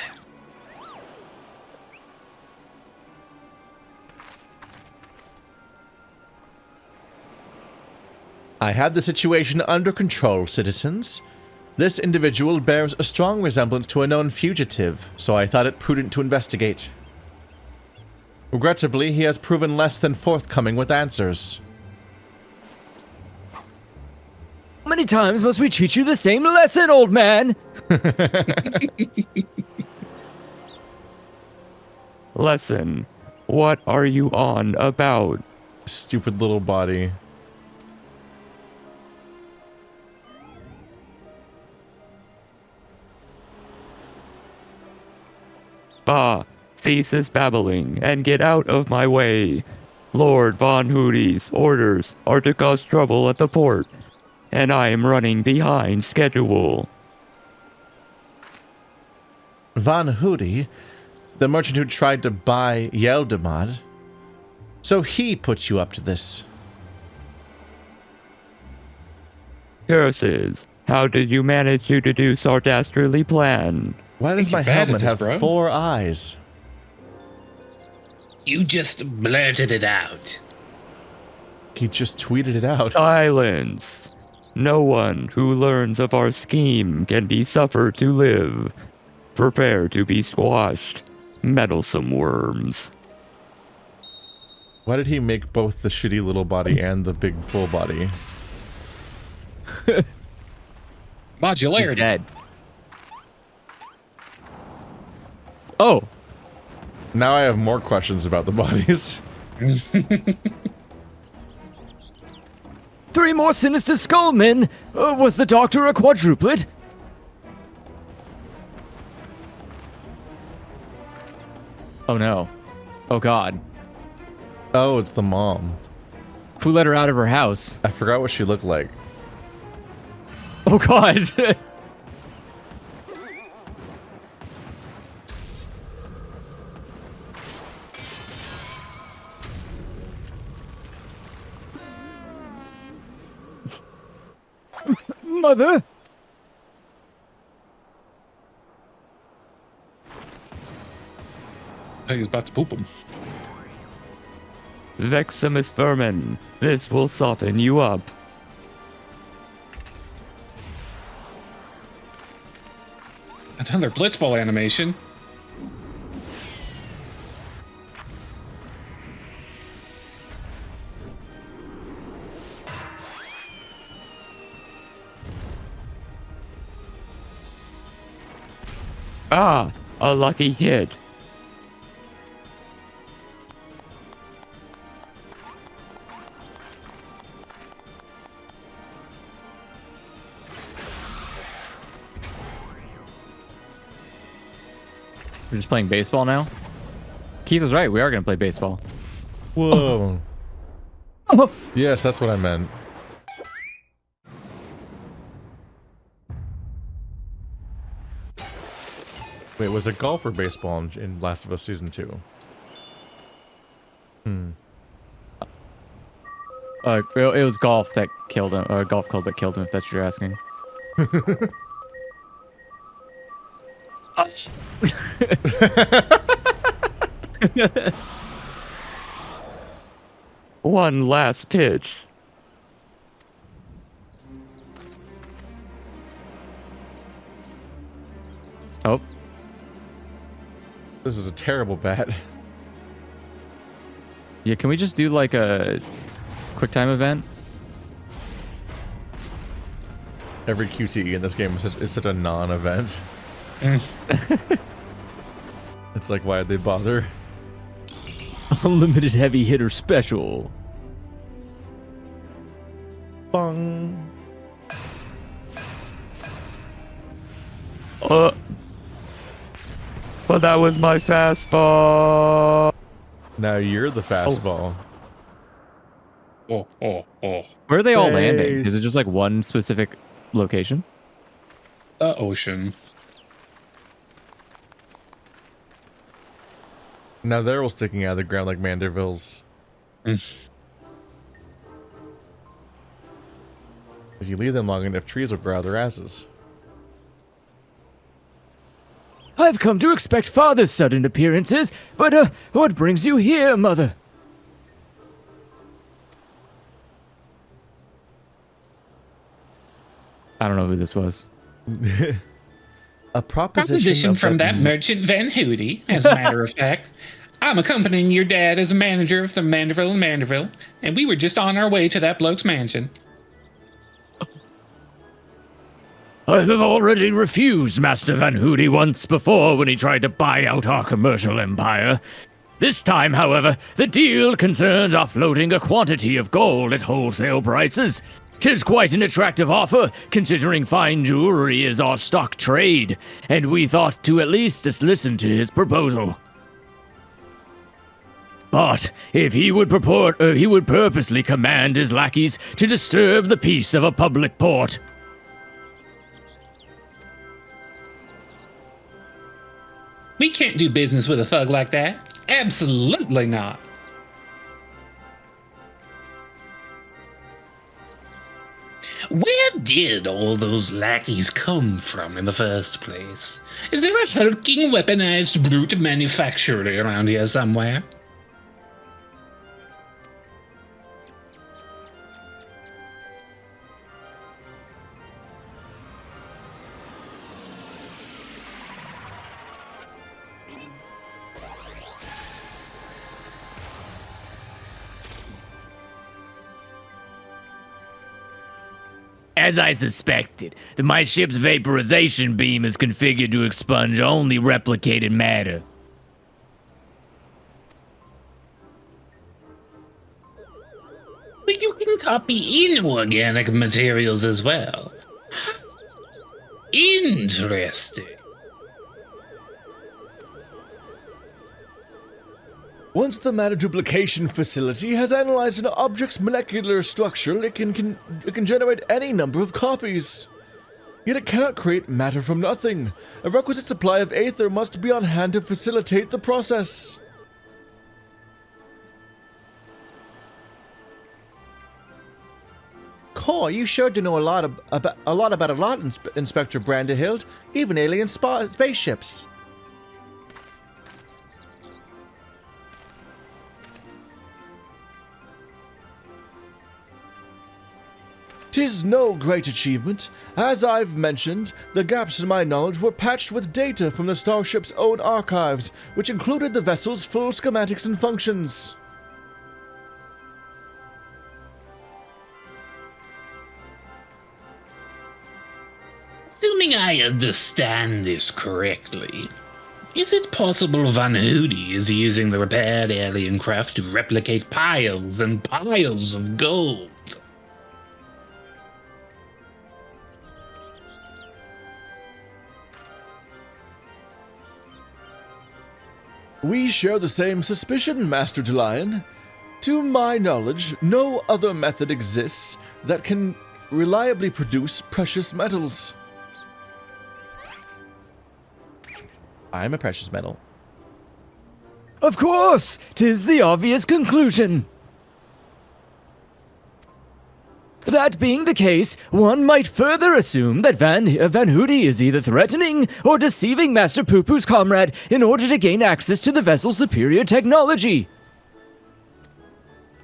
Speaker 8: I have the situation under control, citizens. This individual bears a strong resemblance to a known fugitive, so I thought it prudent to investigate. Regrettably, he has proven less than forthcoming with answers.
Speaker 5: How many times must we teach you the same lesson, old man?
Speaker 10: Lesson. What are you on about?
Speaker 8: Stupid little body.
Speaker 10: Bah, cease this babbling and get out of my way. Lord Von Hootie's orders are to cause trouble at the port, and I am running behind schedule.
Speaker 8: Von Hootie, the merchant who tried to buy Hildibrand, so he put you up to this.
Speaker 10: Curses, how did you manage to deduce our dastardly plan?
Speaker 8: Why does my
Speaker 2: you're bad at
Speaker 8: helmet
Speaker 2: this,
Speaker 8: have
Speaker 2: bro.
Speaker 8: 4 eyes?
Speaker 11: You just blurted it out.
Speaker 8: He just tweeted it out.
Speaker 10: Silence! No one who learns of our scheme can be suffered to live. Prepare to be squashed, meddlesome worms.
Speaker 8: Why did he make both the shitty little body and the big full body?
Speaker 3: He's
Speaker 2: Modularity.
Speaker 3: dead. Oh,
Speaker 8: Now I have more questions about the bodies.
Speaker 5: 3 more sinister skullmen. Was the doctor a quadruplet?
Speaker 3: oh no. Oh god.
Speaker 8: Oh, it's the mom.
Speaker 3: Who let her out of her house?
Speaker 8: I forgot what she looked like.
Speaker 3: Oh god.
Speaker 5: Mother?
Speaker 2: He was about to poop him.
Speaker 10: Veximus vermin, this will soften you up.
Speaker 2: Another Blitzball animation.
Speaker 10: Ah, a lucky hit.
Speaker 3: We're just playing baseball now? Keith was right, we are gonna play baseball.
Speaker 8: Whoa. Yes, that's what I meant. Wait, was it golf or baseball in Last of Us Season 2?
Speaker 3: It was golf that killed him, or golf club that killed him, if that's what you're asking.
Speaker 10: One last pitch.
Speaker 3: Oh,
Speaker 8: This is a terrible bat.
Speaker 3: yeah, can we just do like a quick time event?
Speaker 8: Every QTE in this game is such a non-event. It's like, why did they bother?
Speaker 5: Unlimited heavy hitter special.
Speaker 8: Bong.
Speaker 10: But that was my fastball.
Speaker 8: Now you're the fastball.
Speaker 2: Oh.
Speaker 3: Where are they all landing? Is it
Speaker 8: Base.
Speaker 3: just like one specific location?
Speaker 2: The ocean.
Speaker 8: Now they're all sticking out of the ground like Mandervilles.
Speaker 2: Mm.
Speaker 8: If you leave them long enough, trees will grow out their asses.
Speaker 5: I've come to expect father's sudden appearances, but what brings you here, mother?
Speaker 3: I don't know who this was.
Speaker 8: A proposition,
Speaker 11: Proposition
Speaker 8: of
Speaker 11: from
Speaker 8: a-
Speaker 11: that merchant Van Hootie, as a matter of fact. I'm accompanying your dad as a manager of the Manderville and Manderville, and we were just on our way to that bloke's mansion.
Speaker 9: I have already refused Master Van Hootie once before when he tried to buy out our commercial empire. This time, however, the deal concerned offloading a quantity of gold at wholesale prices. 'Tis quite an attractive offer, considering fine jewelry is our stock trade, and we thought to at least just listen to his proposal. But if he would purposely command his lackeys to disturb the peace of a public port.
Speaker 11: We can't do business with a thug like that. Absolutely not. Where did all those lackeys come from in the first place? Is there a hulking, weaponized brute manufacturer around here somewhere?
Speaker 9: As I suspected, my ship's vaporization beam is configured to expunge only replicated matter.
Speaker 11: But you can copy inorganic materials as well. Interesting.
Speaker 8: Once the matter duplication facility has analyzed an object's molecular structure, it can generate any number of copies. Yet it cannot create matter from nothing. A requisite supply of aether must be on hand to facilitate the process. Cool, you sure do know a lot about a lot, Inspector Brandehild, even alien spaceships. 'Tis no great achievement. As I've mentioned, the gaps in my knowledge were patched with data from the starship's own archives, which included the vessel's full schematics and functions.
Speaker 11: Assuming I understand this correctly, is it possible Van Hoody is using the repaired alien craft to replicate piles and piles of gold?
Speaker 8: We share the same suspicion, Master Delion. To my knowledge, no other method exists that can reliably produce precious metals. I'm a precious metal.
Speaker 5: Of course, 'tis the obvious conclusion. That being the case, one might further assume that Van Hoody is either threatening or deceiving Master Poo-Poo's comrade in order to gain access to the vessel's superior technology.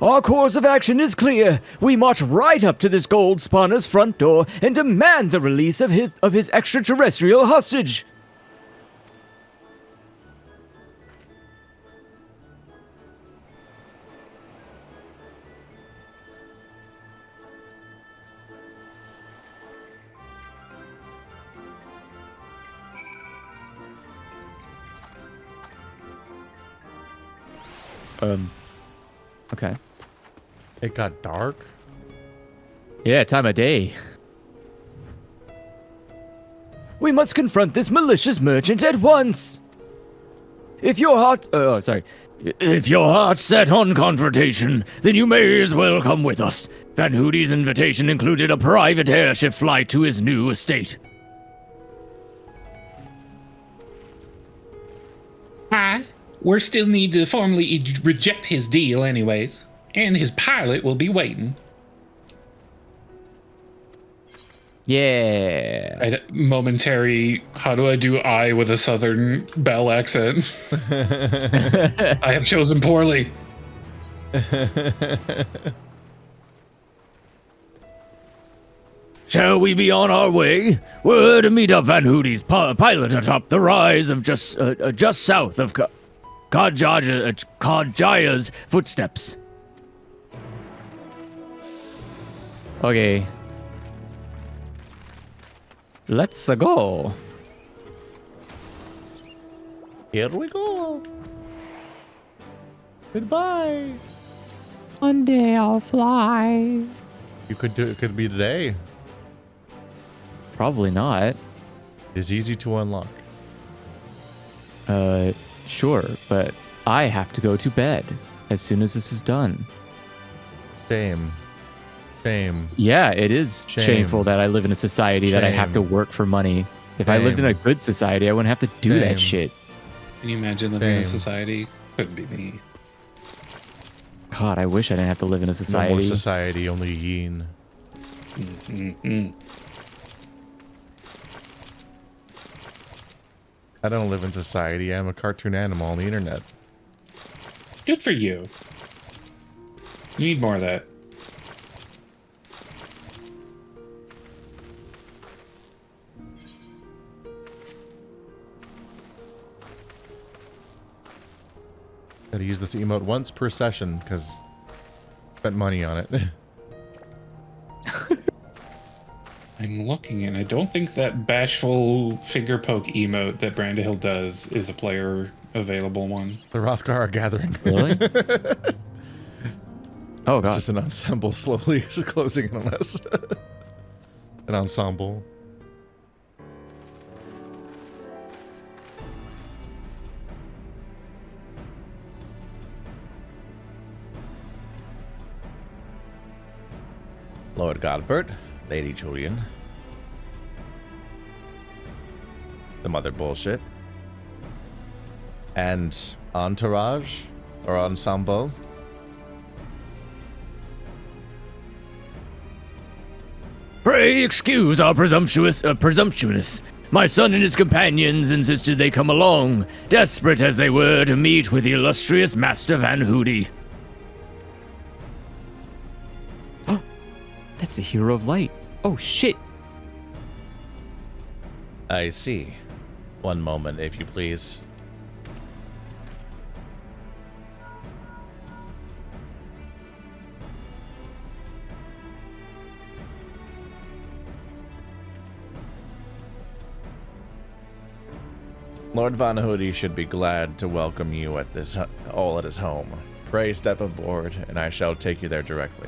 Speaker 5: Our course of action is clear. We march right up to this gold spawner's front door and demand the release of his extraterrestrial hostage.
Speaker 3: Okay.
Speaker 1: It got dark?
Speaker 3: Yeah, time of day.
Speaker 5: We must confront this malicious merchant at once. If your heart's set on confrontation, then you may as well come with us. Van Hoody's invitation included a private airship flight to his new estate.
Speaker 11: We still need to formally reject his deal anyways. And his pilot will be waiting.
Speaker 3: Yeah.
Speaker 11: Momentary, how do I do I with a southern belle accent? I have chosen poorly.
Speaker 9: Shall we be on our way? We're to meet up Van Hoody's pilot atop the rise of just south of Kajaya's footsteps.
Speaker 3: Okay. Let's go.
Speaker 1: Here we go. Goodbye.
Speaker 7: One day I'll fly.
Speaker 8: You could do it. Could be today.
Speaker 3: Probably not.
Speaker 8: It's easy to unlock.
Speaker 3: Sure, but I have to go to bed as soon as this is done.
Speaker 8: Shame.
Speaker 3: Yeah, it is
Speaker 8: Shame.
Speaker 3: shameful that I live in a society that I have to
Speaker 8: Shame.
Speaker 3: work for money. If I lived in a good society, I wouldn't have to do that
Speaker 8: Shame.
Speaker 3: shit.
Speaker 2: Can you imagine living in a
Speaker 8: Same.
Speaker 2: society? Couldn't be me.
Speaker 3: God, I wish I didn't have to live in a
Speaker 8: No
Speaker 3: society.
Speaker 8: more society, only yin.
Speaker 2: Mm-mm.
Speaker 8: I don't live in society. I'm a cartoon animal on the internet.
Speaker 2: Good for you. You need more of that.
Speaker 8: Gotta use this emote once per session because spent money on it.
Speaker 2: I'm looking and I don't think that bashful finger poke emote that Brandahill does is a player available one.
Speaker 8: The Rothgar are gathering.
Speaker 3: Really? Oh,
Speaker 8: It's
Speaker 3: God.
Speaker 8: just an ensemble slowly closing in on us. An ensemble. Lord Godbert, Lady Julian. The mother bullshit. And entourage or ensemble.
Speaker 9: Pray excuse our presumptuousness. My son and his companions insisted they come along, desperate as they were to meet with the illustrious Master Van Hooty.
Speaker 3: That's the Hero of Light. Oh, shit.
Speaker 8: I see. One moment, if you please. Lord Van Hooty should be glad to welcome you at this all at his home. Pray step aboard, and I shall take you there directly.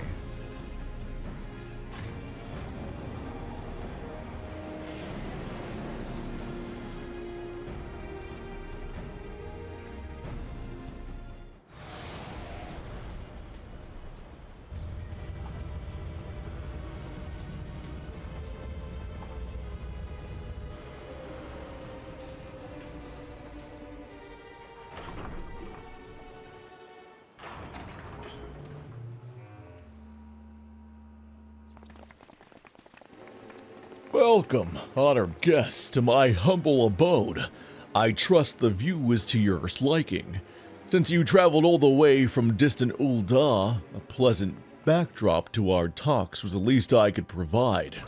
Speaker 8: Welcome, honored guests, to my humble abode. I trust the view is to your liking. Since you traveled all the way from distant Ul'dah, a pleasant backdrop to our talks was the least I could provide.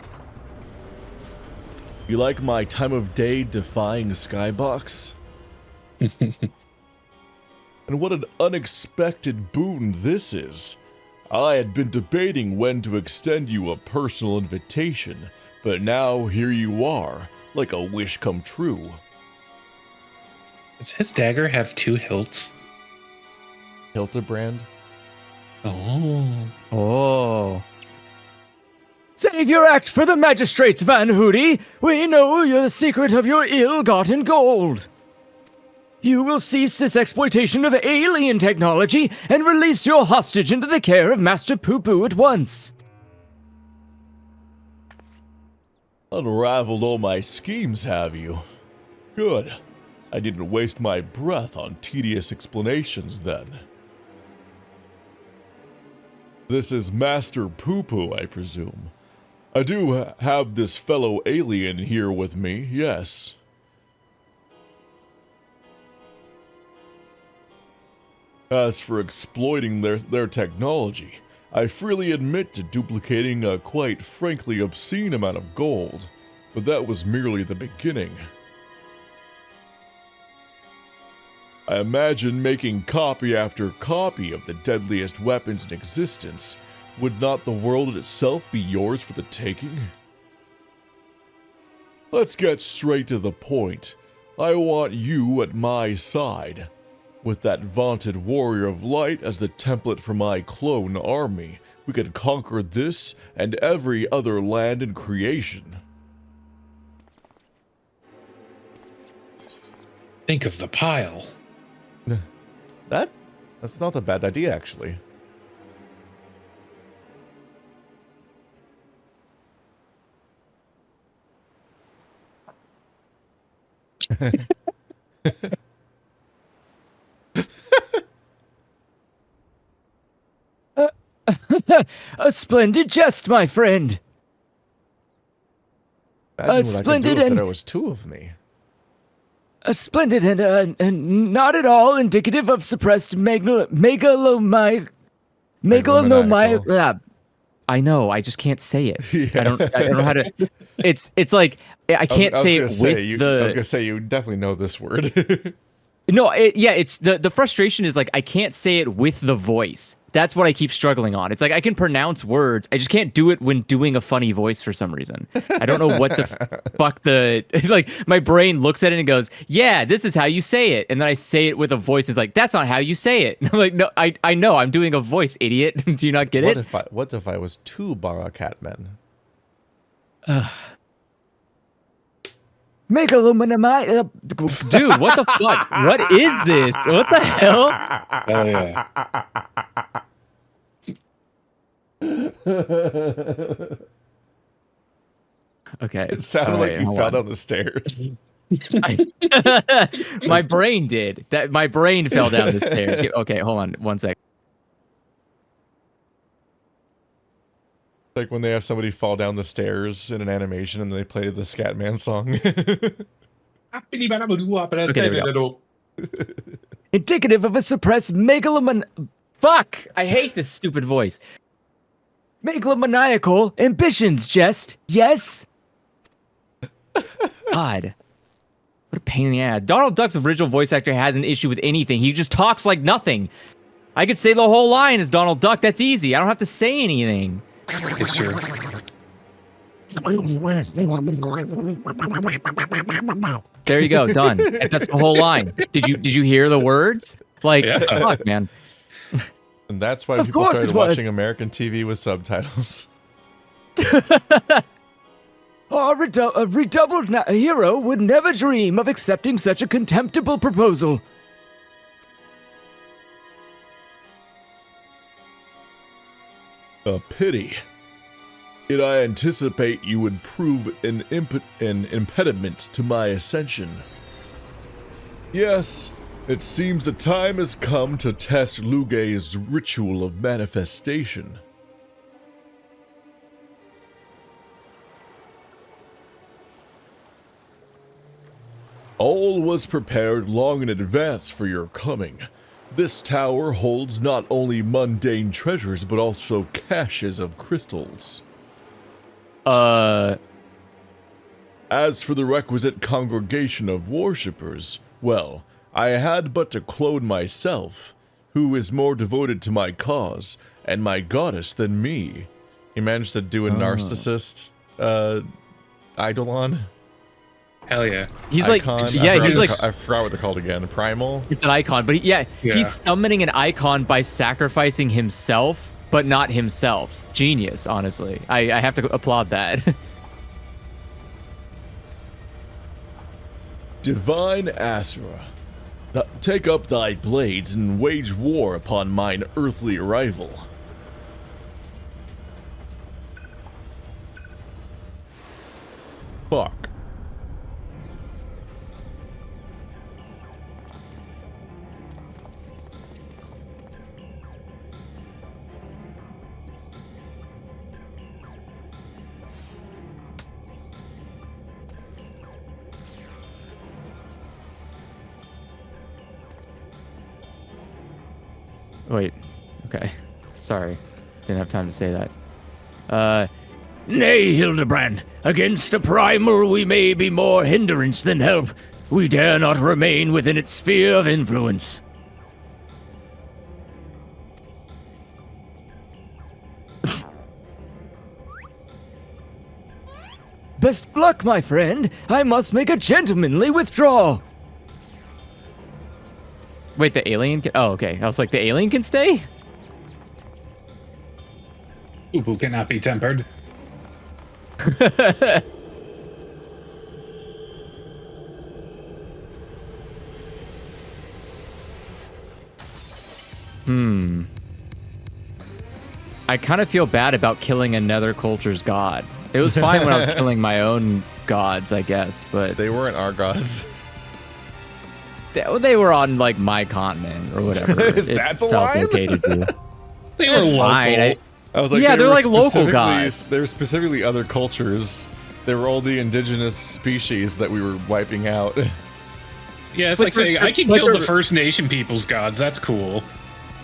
Speaker 8: You like my time of day defying skybox? And what an unexpected boon this is. I had been debating when to extend you a personal invitation, but now here you are, like a wish come true.
Speaker 2: Does his dagger have two hilts?
Speaker 8: Hildibrand?
Speaker 2: Oh.
Speaker 9: Save your act for the magistrates, Van Hooty. We know you're the secret of your ill-gotten gold. You will cease this exploitation of alien technology and release your hostage into the care of Master Poo-Poo at once.
Speaker 8: Unraveled all my schemes, have you? Good. I didn't waste my breath on tedious explanations then. This is Master Poo-Poo, I presume. I do have this fellow alien here with me, yes. As for exploiting their technology, I freely admit to duplicating a quite frankly obscene amount of gold, but that was merely the beginning. I imagine making copy after copy of the deadliest weapons in existence. Would not the world itself be yours for the taking? Let's get straight to the point. I want you at my side. With that vaunted warrior of light as the template for my clone army, we could conquer this and every other land in creation.
Speaker 2: Think of the pile.
Speaker 8: That's not a bad idea, actually.
Speaker 5: A splendid jest, my friend.
Speaker 8: Imagine
Speaker 5: Splendid
Speaker 8: what I could do if
Speaker 5: and-
Speaker 8: there was two of me.
Speaker 5: A splendid and not at all indicative of suppressed megalomaniacal.
Speaker 3: I know. I just can't say it.
Speaker 8: Yeah.
Speaker 3: I don't know how to. It's like I can't say it with
Speaker 8: I was
Speaker 3: the.
Speaker 8: gonna say you definitely know this word.
Speaker 3: No, it's the frustration is like I can't say it with the voice. That's what I keep struggling on. It's like I can pronounce words, I just can't do it when doing a funny voice for some reason. I don't know what the fuck the like. My brain looks at it and goes, "Yeah, this is how you say it," and then I say it with a voice. It's like that's not how you say it. And I'm like, no, I know I'm doing a voice, idiot. Do you not get it?
Speaker 8: What if I was two Barakat men?
Speaker 5: Megalomaniacal.
Speaker 3: Dude, what the fuck? What is this? What the hell?
Speaker 2: Oh yeah.
Speaker 3: Okay.
Speaker 8: It sounded
Speaker 3: All
Speaker 8: like
Speaker 3: right,
Speaker 8: you
Speaker 3: hold
Speaker 8: fell
Speaker 3: on.
Speaker 8: down the stairs.
Speaker 3: My brain did. My brain fell down the stairs. Okay, hold on 1 sec.
Speaker 8: Like when they have somebody fall down the stairs in an animation and they play the Scatman song.
Speaker 3: Okay, there we go.
Speaker 5: Indicative of a suppressed
Speaker 3: Fuck! I hate this stupid voice.
Speaker 5: megalomaniacal ambitions, jest. Yes.
Speaker 3: God. What a pain in the ass. Donald Duck's original voice actor has an issue with anything. He just talks like nothing. I could say the whole line as Donald Duck. That's easy. I don't have to say anything.
Speaker 2: It's true.
Speaker 3: There you go, done. That's the whole line. Did you hear the words? Like,
Speaker 2: Yeah.
Speaker 3: fuck, man.
Speaker 8: And that's why
Speaker 5: Of
Speaker 8: people
Speaker 5: course
Speaker 8: started
Speaker 5: it was.
Speaker 8: watching American TV with subtitles.
Speaker 5: A redoubled hero would never dream of accepting such a contemptible proposal.
Speaker 8: A pity. Yet I anticipate you would prove an impediment to my ascension. Yes, it seems the time has come to test Lugei's ritual of manifestation. All was prepared long in advance for your coming. This tower holds not only mundane treasures, but also caches of crystals. As for the requisite congregation of worshippers, well, I had but to clone myself, who is more devoted to my cause and my goddess than me. He managed to do a narcissist, Eidolon.
Speaker 2: Hell yeah.
Speaker 3: He's
Speaker 8: Icon.
Speaker 3: like, yeah, he's like,
Speaker 8: I forgot what they're called again. Primal?
Speaker 3: it's an icon, but
Speaker 2: Yeah.
Speaker 3: he's summoning an icon by sacrificing himself, but not himself. Genius, honestly. I have to applaud that.
Speaker 8: Divine Asura, take up thy blades and wage war upon mine earthly rival. Fuck.
Speaker 3: Wait. Okay. Sorry. Didn't have time to say that.
Speaker 9: Nay, Hildibrand, against a primal we may be more hindrance than help. We dare not remain within its sphere of influence.
Speaker 5: Best luck, my friend. I must make a gentlemanly withdrawal.
Speaker 3: Wait, the alien can... Oh, okay. I was like, the alien can stay?
Speaker 2: Ubu cannot be tempered.
Speaker 3: I kind of feel bad about killing another culture's god. It was fine when I was killing my own gods, I guess, but
Speaker 1: They weren't our gods.
Speaker 3: they were on like my continent or whatever.
Speaker 1: Is that the
Speaker 3: felt
Speaker 1: line?
Speaker 3: okay to do.
Speaker 2: They were local.
Speaker 3: Fine.
Speaker 1: I was like,
Speaker 3: Yeah,
Speaker 1: they
Speaker 3: they're
Speaker 1: were
Speaker 3: like local
Speaker 1: specifically-
Speaker 3: gods.
Speaker 1: They were specifically other cultures. They were all the indigenous species that we were wiping out.
Speaker 2: Yeah, it's
Speaker 3: But
Speaker 2: like saying, I can
Speaker 3: but
Speaker 2: kill the
Speaker 3: they're-
Speaker 2: First Nation people's gods. That's cool.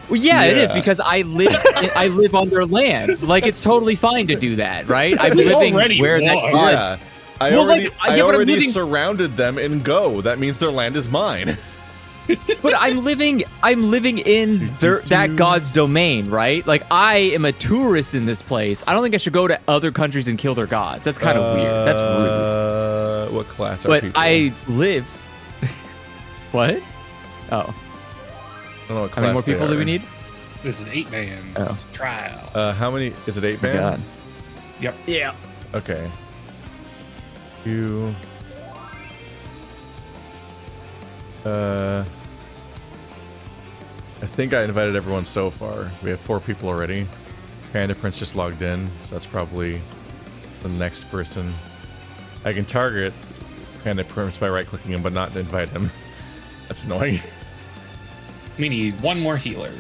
Speaker 3: Well, yeah, it is
Speaker 1: Yeah.
Speaker 3: because I live on their land. Like it's totally fine to do that, right? I'm
Speaker 2: They
Speaker 3: living
Speaker 2: already
Speaker 3: where that
Speaker 2: are.
Speaker 3: god.
Speaker 1: Yeah. I
Speaker 3: Well,
Speaker 1: already,
Speaker 3: like,
Speaker 1: I
Speaker 3: yeah, but I'm
Speaker 1: already
Speaker 3: living-
Speaker 1: surrounded them in Go. That means their land is mine.
Speaker 3: But I'm living in that god's domain, right? Like I am a tourist in this place. I don't think I should go to other countries and kill their gods. That's kind of weird. That's rude.
Speaker 1: What class are
Speaker 3: But
Speaker 1: people?
Speaker 3: I live. What? Oh,
Speaker 1: I don't know what
Speaker 3: how many more
Speaker 1: class they
Speaker 3: people do we
Speaker 1: are.
Speaker 3: need?
Speaker 2: This is an 8-man
Speaker 3: Oh.
Speaker 2: trial.
Speaker 1: How many? Is it 8
Speaker 3: Oh,
Speaker 1: man?
Speaker 3: God.
Speaker 2: Yep.
Speaker 3: Yeah.
Speaker 1: Okay. You. I think I invited everyone so far. We have 4 people already. Panda Prince just logged in, so that's probably the next person. I can target Panda Prince by right-clicking him, but not invite him. That's annoying.
Speaker 2: We need one more healer.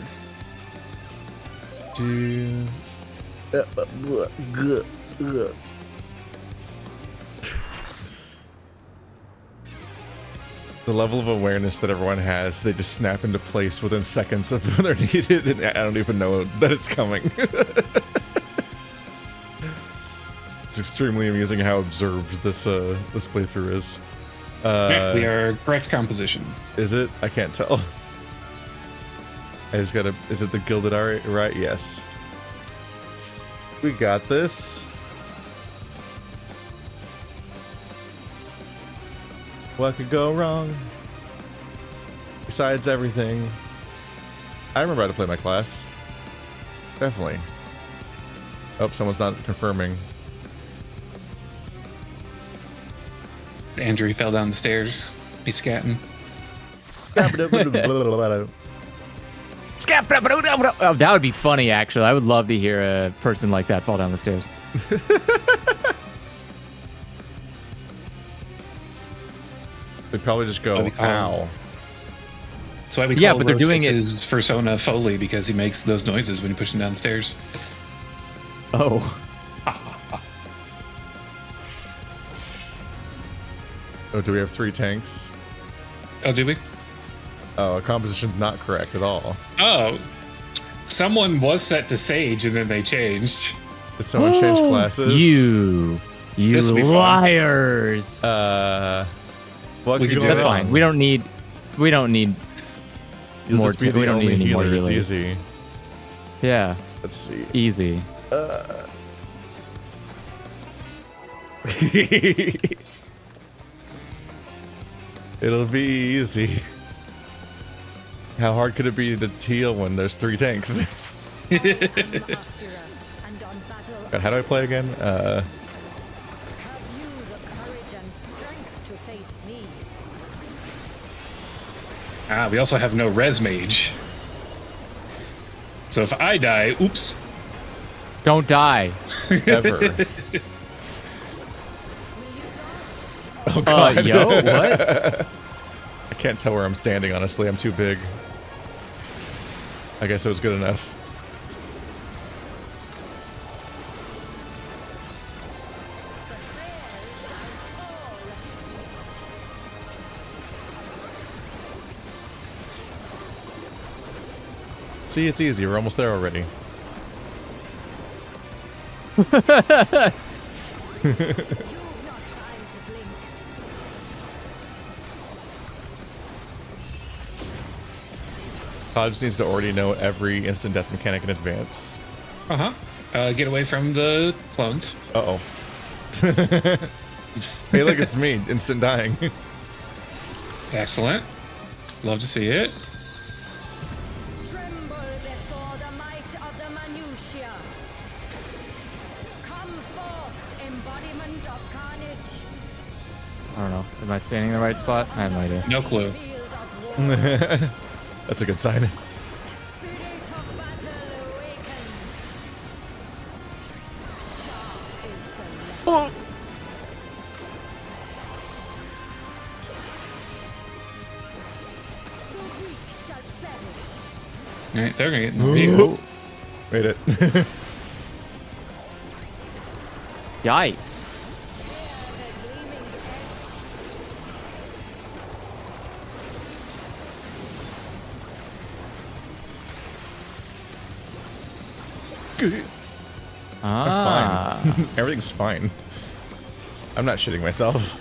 Speaker 1: The level of awareness that everyone has, they just snap into place within seconds of when they're needed, and I don't even know that it's coming. It's extremely amusing how observed this playthrough is.
Speaker 2: We are correct composition.
Speaker 1: Is it? I can't tell. I just gotta. Is it the Gilded right? Yes. We got this. What could go wrong? Besides everything. I remember how to play my class. Definitely. Oh, someone's not confirming.
Speaker 2: Andrew fell down the stairs. He's scatting.
Speaker 3: Oh, that would be funny, actually. I would love to hear a person like that fall down the stairs.
Speaker 1: They'd probably just go, ow.
Speaker 2: That's why we
Speaker 3: Yeah,
Speaker 2: call
Speaker 3: but they're doing it-
Speaker 2: his persona Foley, because he makes those noises when you push him down the stairs.
Speaker 3: Oh.
Speaker 1: Oh, do we have 3 tanks?
Speaker 2: Oh, do we?
Speaker 1: Oh, composition's not correct at all.
Speaker 2: Oh. Someone was set to Sage and then they changed.
Speaker 1: Did someone change classes?
Speaker 3: You
Speaker 2: This'll be fun.
Speaker 3: liars.
Speaker 1: What
Speaker 2: We
Speaker 1: could
Speaker 2: can
Speaker 1: go
Speaker 2: do
Speaker 3: That's
Speaker 2: it.
Speaker 1: wrong?
Speaker 3: fine. We don't need
Speaker 1: You'll
Speaker 3: more.
Speaker 1: just be
Speaker 3: We
Speaker 1: the
Speaker 3: don't need
Speaker 1: only
Speaker 3: any more
Speaker 1: healer. It's
Speaker 3: healers.
Speaker 1: easy.
Speaker 3: Yeah,
Speaker 1: Let's see.
Speaker 3: easy.
Speaker 1: It'll be easy. How hard could it be to heal when there's 3 tanks? God, how do I play again?
Speaker 2: Ah, we also have no res mage. So if I die, oops.
Speaker 3: Don't die.
Speaker 1: Ever. Oh god.
Speaker 3: Yo, what?
Speaker 1: I can't tell where I'm standing, honestly. I'm too big. I guess it was good enough. See, it's easy. We're almost there already. Todd just needs to already know every instant death mechanic in advance.
Speaker 2: Get away from the clones.
Speaker 1: Uh-oh. Hey, look, it's me. Instant dying.
Speaker 2: Excellent. Love to see it.
Speaker 3: don't know. Am I standing in the right spot? I have no idea.
Speaker 2: No clue.
Speaker 1: That's a good sign.
Speaker 3: Oh.
Speaker 2: All right, they're gonna get in the vehicle.
Speaker 1: Made it.
Speaker 3: Yikes. Ah.
Speaker 1: I'm fine. Everything's fine. I'm not shitting myself.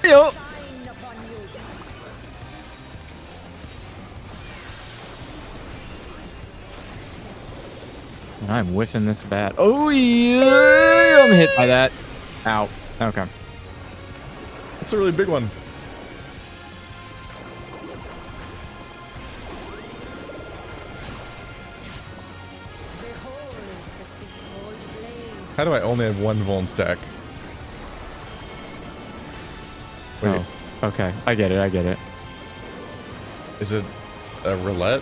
Speaker 3: Yo. I'm whiffing this bat. Oh yeah, I'm hit by that. Ow. Okay.
Speaker 1: That's a really big one. How do I only have one Vuln stack? Wait,
Speaker 3: Oh, okay. I get it.
Speaker 1: is it a roulette?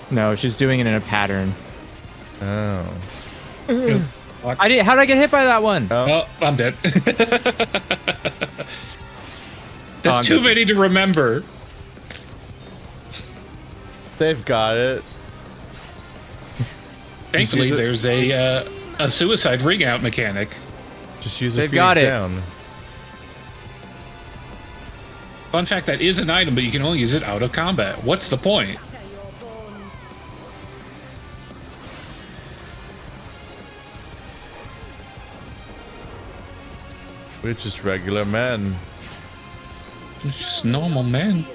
Speaker 3: No, she's doing it in a pattern.
Speaker 1: Oh.
Speaker 3: How did I get hit by that one?
Speaker 2: Oh, I'm dead. That's
Speaker 3: I'm
Speaker 2: too
Speaker 3: dead.
Speaker 2: many to remember.
Speaker 1: They've got it.
Speaker 2: Thankfully,
Speaker 1: use it.
Speaker 2: there's a suicide ring out mechanic.
Speaker 1: Just use a
Speaker 3: They've
Speaker 1: Phoenix
Speaker 3: got it.
Speaker 1: down.
Speaker 2: Fun fact, that is an item, but you can only use it out of combat. What's the point?
Speaker 1: We're just regular men.
Speaker 2: It's just normal men.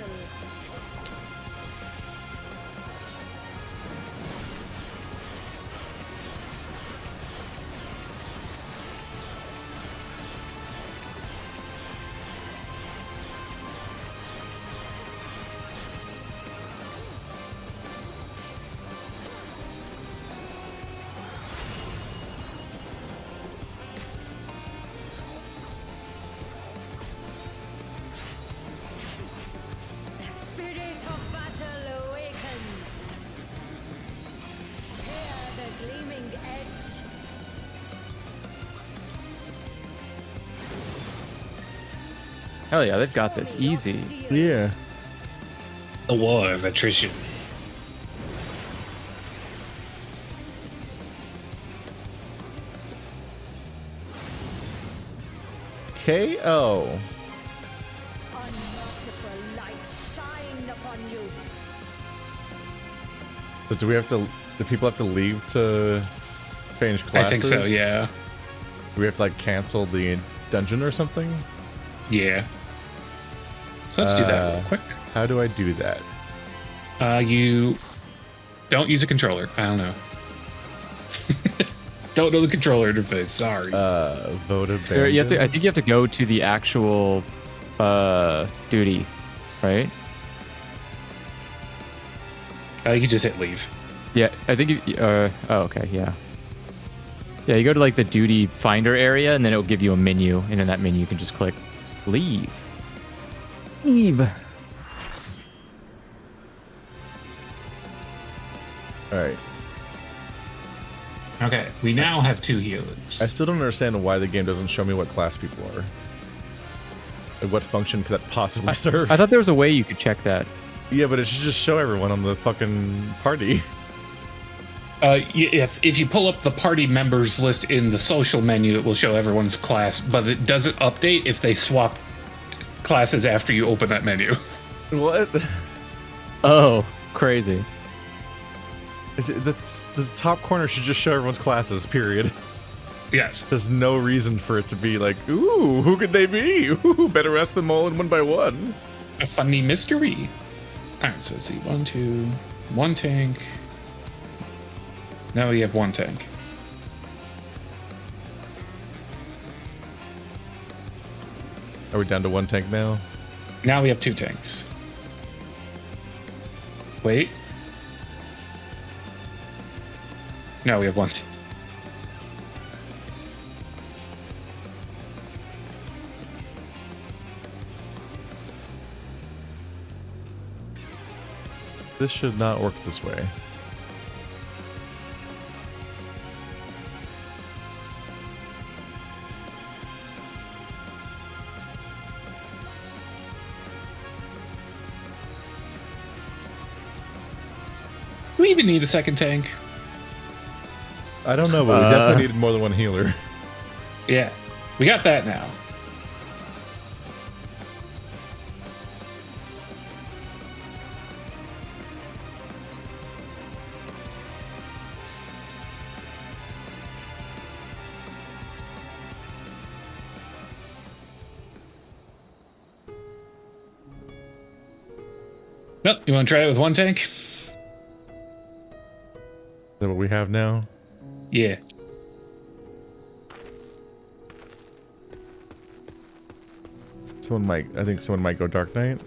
Speaker 3: Hell yeah, they've got this easy.
Speaker 1: Yeah.
Speaker 2: The war of attrition.
Speaker 1: KO. So do we have to? Do people have to leave to change
Speaker 2: I
Speaker 1: classes?
Speaker 2: think so, yeah.
Speaker 1: Do we have to like cancel the dungeon or something?
Speaker 2: Yeah. So let's do that real quick.
Speaker 1: How do I do that?
Speaker 2: You don't use a controller. I don't know. Don't know the controller interface. Sorry.
Speaker 1: Vote
Speaker 3: There, you have to, I think you have to go to the actual duty, right?
Speaker 2: You can just hit leave.
Speaker 3: Yeah, I think you, oh, okay, yeah. Yeah, you go to like the duty finder area and then it'll give you a menu, and in that menu you can just click leave. Leave.
Speaker 1: All right.
Speaker 2: Okay, we now have 2 healers.
Speaker 1: I still don't understand why the game doesn't show me what class people are. Like, what function could that possibly serve?
Speaker 3: I thought there was a way you could check that.
Speaker 1: Yeah, but it should just show everyone on the fucking party.
Speaker 2: If you pull up the party members list in the social menu, it will show everyone's class, but it doesn't update if they swap classes after you open that menu.
Speaker 1: What?
Speaker 3: Oh, crazy.
Speaker 1: The top corner should just show everyone's classes, period.
Speaker 2: Yes.
Speaker 1: There's no reason for it to be like, ooh, who could they be? Ooh, better ask them all in one by one.
Speaker 2: A funny mystery. Alright, so let's see. 1, 2, 1 tank. Now we have 1 tank.
Speaker 1: Are we down to 1 tank now?
Speaker 2: Now we have 2 tanks. Wait. No, we have 1.
Speaker 8: This should not work this way.
Speaker 2: Do we even need a second tank?
Speaker 8: I don't know, but we definitely needed more than one healer.
Speaker 2: Yeah, we got that now. Well, you want to try it with one tank?
Speaker 8: Is that what we have now?
Speaker 2: Yeah.
Speaker 8: I think someone might go Dark Knight.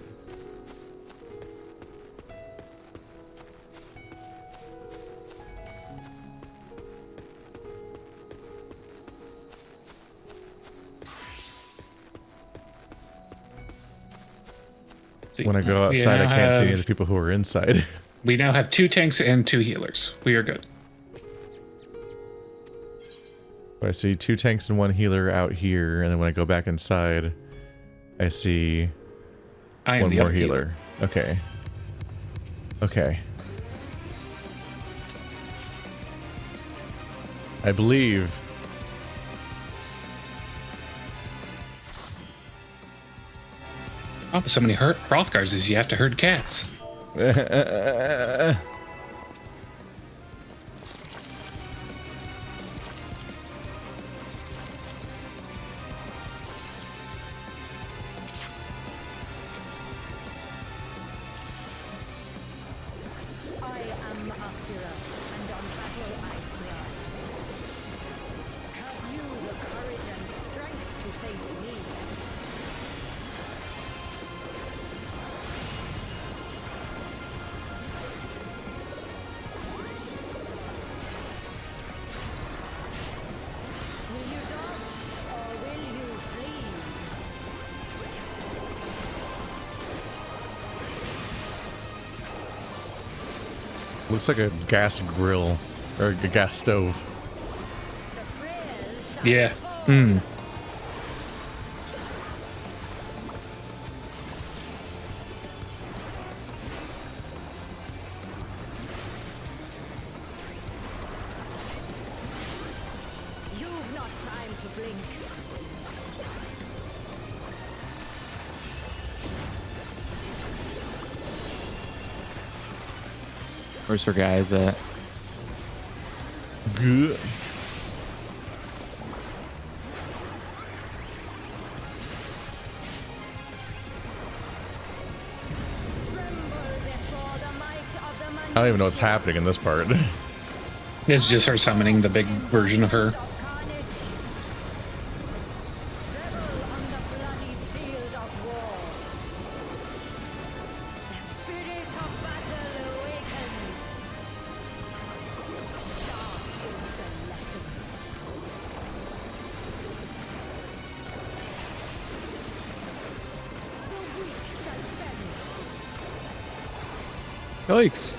Speaker 8: When I go outside, I can't see any of the people who are inside.
Speaker 2: We now have 2 tanks and 2 healers. We are good.
Speaker 8: I see 2 tanks and 1 healer out here, and then when I go back inside, I see one more healer. Okay. Okay. I believe.
Speaker 2: Oh, so many Hrothgars is you have to herd cats.
Speaker 8: Looks like a gas grill or a gas stove.
Speaker 2: Yeah.
Speaker 3: Hmm.
Speaker 12: You've not time to blink.
Speaker 3: Where's her guys at?
Speaker 8: Good. I don't even know what's happening in this part.
Speaker 2: It's just her summoning the big version of her.
Speaker 3: Yikes.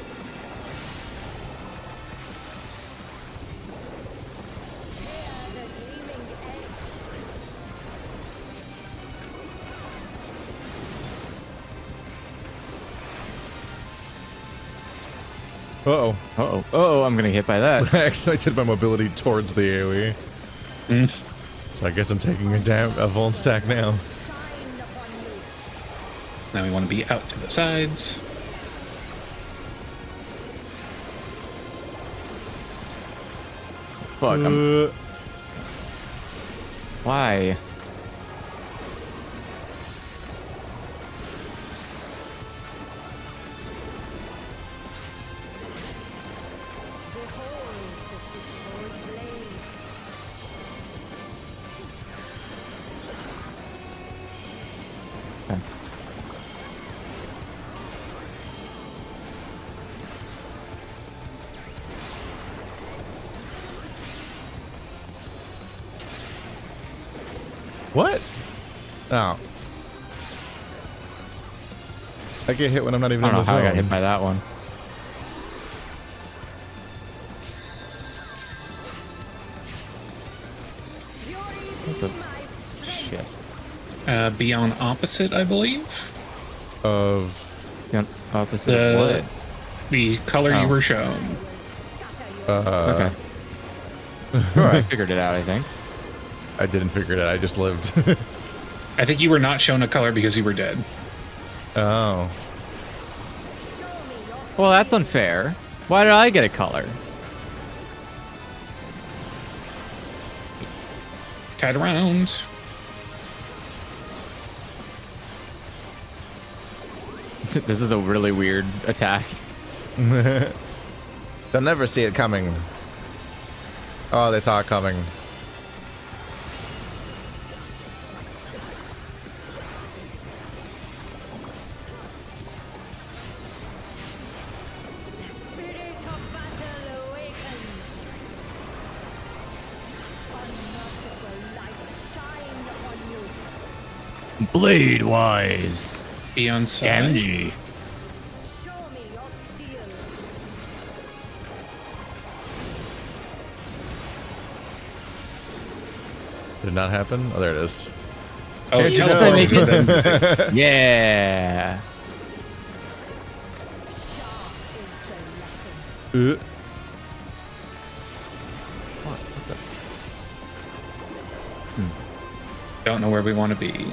Speaker 8: Uh-oh.
Speaker 3: Uh-oh. Uh-oh, I'm gonna get hit by that.
Speaker 8: I accelerated my mobility towards the AoE.
Speaker 2: Mm.
Speaker 8: So I guess I'm taking a Vuln stack now.
Speaker 2: Now we want to be out to the sides.
Speaker 3: Fuck, Why?
Speaker 8: What? Oh. I get hit when I'm not even
Speaker 3: I
Speaker 8: in
Speaker 3: don't
Speaker 8: the
Speaker 3: know how
Speaker 8: zone.
Speaker 3: I got hit by that one. What the shit?
Speaker 2: Be on opposite, I believe.
Speaker 8: Of
Speaker 3: The opposite of what?
Speaker 2: The color you were shown.
Speaker 3: Okay. I figured it out, I think.
Speaker 8: I didn't figure it out. I just lived.
Speaker 2: I think you were not shown a color because you were dead.
Speaker 8: Oh.
Speaker 3: Well, that's unfair. Why did I get a color?
Speaker 2: Kite around.
Speaker 3: This is a really weird attack.
Speaker 8: They'll never see it coming. Oh, they saw it coming.
Speaker 9: Blade wise.
Speaker 2: Be on side.
Speaker 9: Genji.
Speaker 8: Did it not happen? Oh, there it is.
Speaker 2: Oh,
Speaker 8: Can't you
Speaker 2: teleport.
Speaker 8: know?
Speaker 3: Yeah.
Speaker 2: Don't know where we want to be.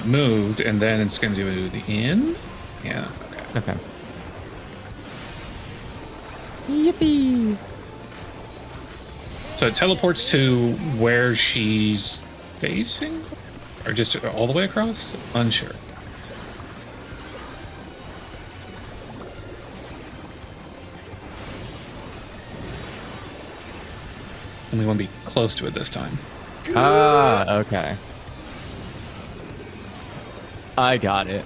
Speaker 2: Moved, and then it's going to do the in. Yeah.
Speaker 3: Okay.
Speaker 7: Yippee!
Speaker 2: So it teleports to where she's facing, or just all the way across. Unsure. And we want to be close to it this time.
Speaker 3: Ah, okay. I got it.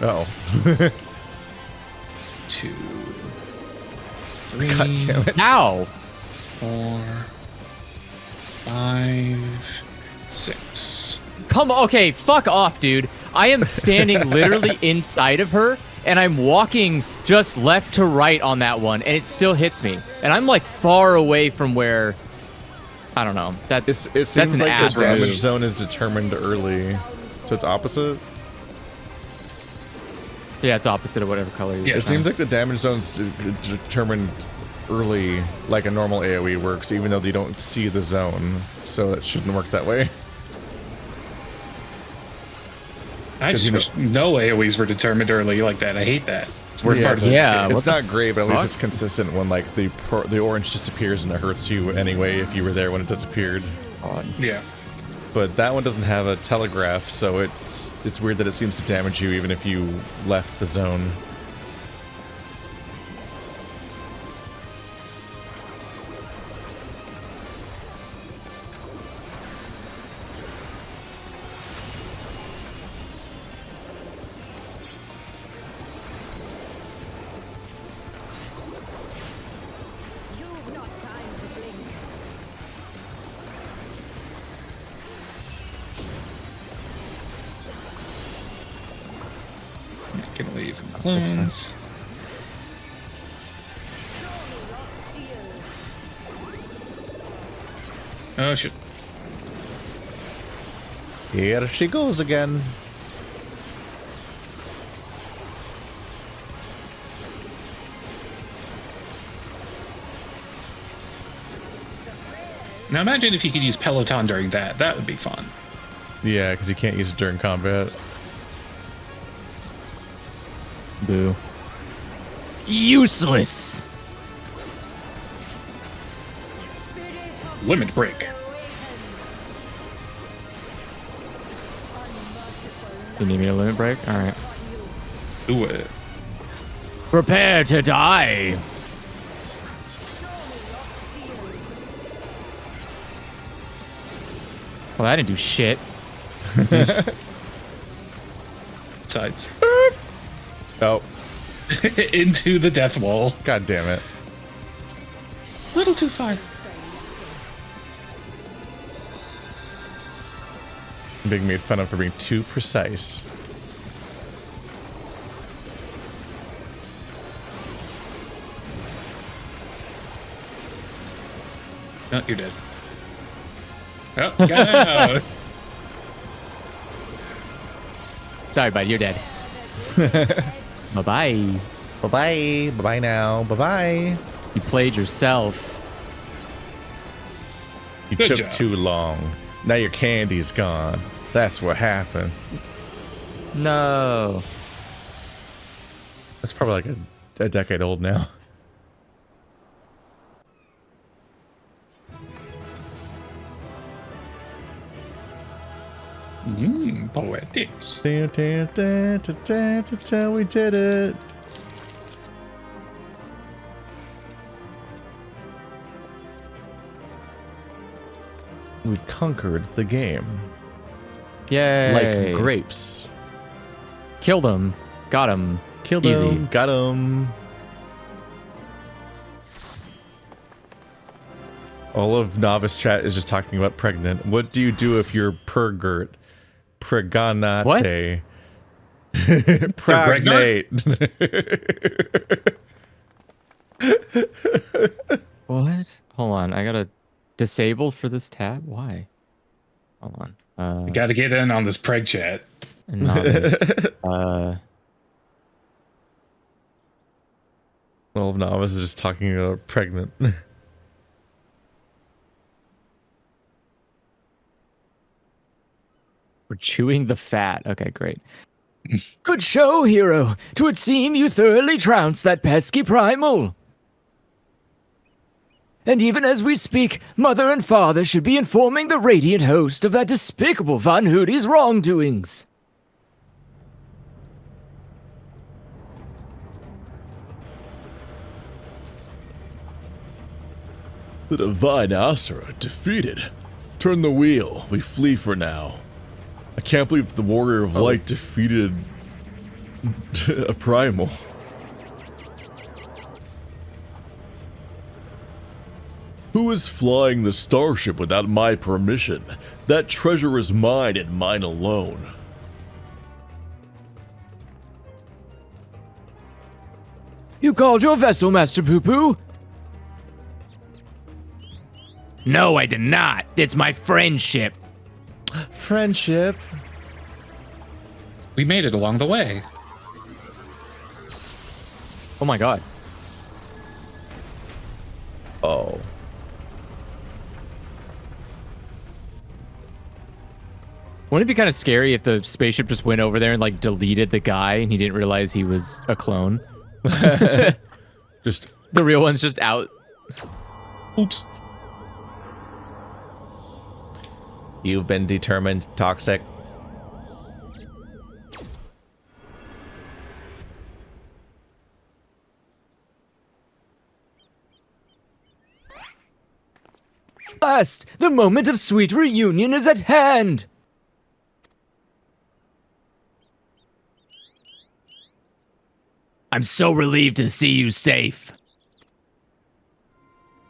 Speaker 8: Oh.
Speaker 2: 2, 3.
Speaker 8: God damn it.
Speaker 3: Ow!
Speaker 2: 4, 5, 6.
Speaker 3: Come on. Okay, fuck off, dude. I am standing literally inside of her, and I'm walking just left to right on that one, and it still hits me. And I'm like far away from where. I don't know. It
Speaker 8: Seems
Speaker 3: that's an
Speaker 8: like
Speaker 3: ass
Speaker 8: the damage
Speaker 3: move.
Speaker 8: zone is determined early. So it's opposite?
Speaker 3: Yeah, it's opposite of whatever color you
Speaker 8: It seems like the damage zone's determined early, like a normal AoE works, even though you don't see the zone. So it shouldn't work that way.
Speaker 2: I just wish no AoEs were determined early like that. I hate that. It's worst part of it.
Speaker 8: It's not great, but at least it's consistent when like the orange disappears and it hurts you anyway if you were there when it disappeared.
Speaker 2: Yeah.
Speaker 8: But that one doesn't have a telegraph, so it's weird that it seems to damage you even if you left the zone.
Speaker 2: Can leave and close. Oh shit.
Speaker 8: Here she goes again.
Speaker 2: Now imagine if you could use Peloton during that. That would be fun.
Speaker 8: Yeah, because you can't use it during combat.
Speaker 3: Boo.
Speaker 9: Useless.
Speaker 2: Limit break.
Speaker 3: You need me to limit break? Alright.
Speaker 2: Do it.
Speaker 9: Prepare to die.
Speaker 3: Well, that didn't do shit.
Speaker 2: Sides.
Speaker 1: Oh,
Speaker 2: Into the death wall.
Speaker 1: god damn it.
Speaker 2: A little too far.
Speaker 1: I'm being made fun of for being too precise.
Speaker 2: No, you're dead. Oh, got out.
Speaker 3: Sorry, bud, you're dead. Bye-bye.
Speaker 1: Bye-bye. Bye-bye now. Bye-bye.
Speaker 3: You played yourself.
Speaker 1: You
Speaker 2: Good
Speaker 1: took
Speaker 2: job.
Speaker 1: too long. Now your candy's gone. That's what happened.
Speaker 3: No.
Speaker 1: That's probably like a decade old now.
Speaker 2: Poetics.
Speaker 1: We did it. We've conquered the game.
Speaker 3: Yay.
Speaker 1: Like grapes.
Speaker 3: Killed him. Got him.
Speaker 1: Killed
Speaker 3: Easy.
Speaker 1: him. Got him. All of novice chat is just talking about pregnant. What do you do if you're pergert? Preganate.
Speaker 3: What?
Speaker 1: Pragnate.
Speaker 3: What? Hold on. I gotta disable for this tab? Why? Hold on.
Speaker 2: You gotta get in on this preg chat.
Speaker 3: Novice.
Speaker 1: All of novice is just talking about pregnant.
Speaker 3: We're chewing the fat. Okay, great.
Speaker 5: Good show, hero. 'Twould seem you thoroughly trounced that pesky primal. And even as we speak, mother and father should be informing the radiant host of that despicable Von Hootie's wrongdoings.
Speaker 8: The divine Asura defeated. Turn the wheel. We flee for now. I can't believe the warrior of light defeated a primal. Who is flying the starship without my permission? That treasure is mine and mine alone.
Speaker 5: You called your vessel, Master Poo-Poo?
Speaker 9: No, I did not. It's my friendship.
Speaker 1: Friendship.
Speaker 2: We made it along the way.
Speaker 3: Oh my god.
Speaker 1: Oh.
Speaker 3: Wouldn't it be kind of scary if the spaceship just went over there and like deleted the guy and he didn't realize he was a clone?
Speaker 1: Just
Speaker 3: the real one's just out.
Speaker 2: Oops.
Speaker 1: You've been determined toxic.
Speaker 5: Last, the moment of sweet reunion is at hand.
Speaker 9: I'm so relieved to see you safe.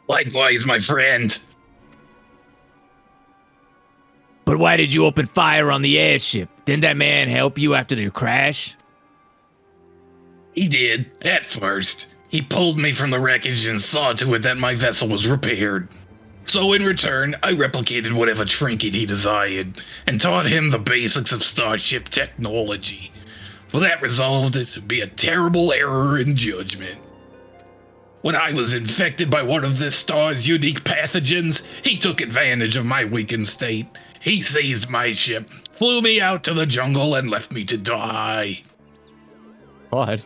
Speaker 11: Likewise, my friend.
Speaker 9: But why did you open fire on the airship? Didn't that man help you after the crash?
Speaker 11: He did, at first. He pulled me from the wreckage and saw to it that my vessel was repaired. So in return, I replicated whatever trinket he desired, and taught him the basics of starship technology. Well, that resolved it to be a terrible error in judgment. When I was infected by one of this star's unique pathogens, he took advantage of my weakened state. He seized my ship, flew me out to the jungle, and left me to die.
Speaker 3: What?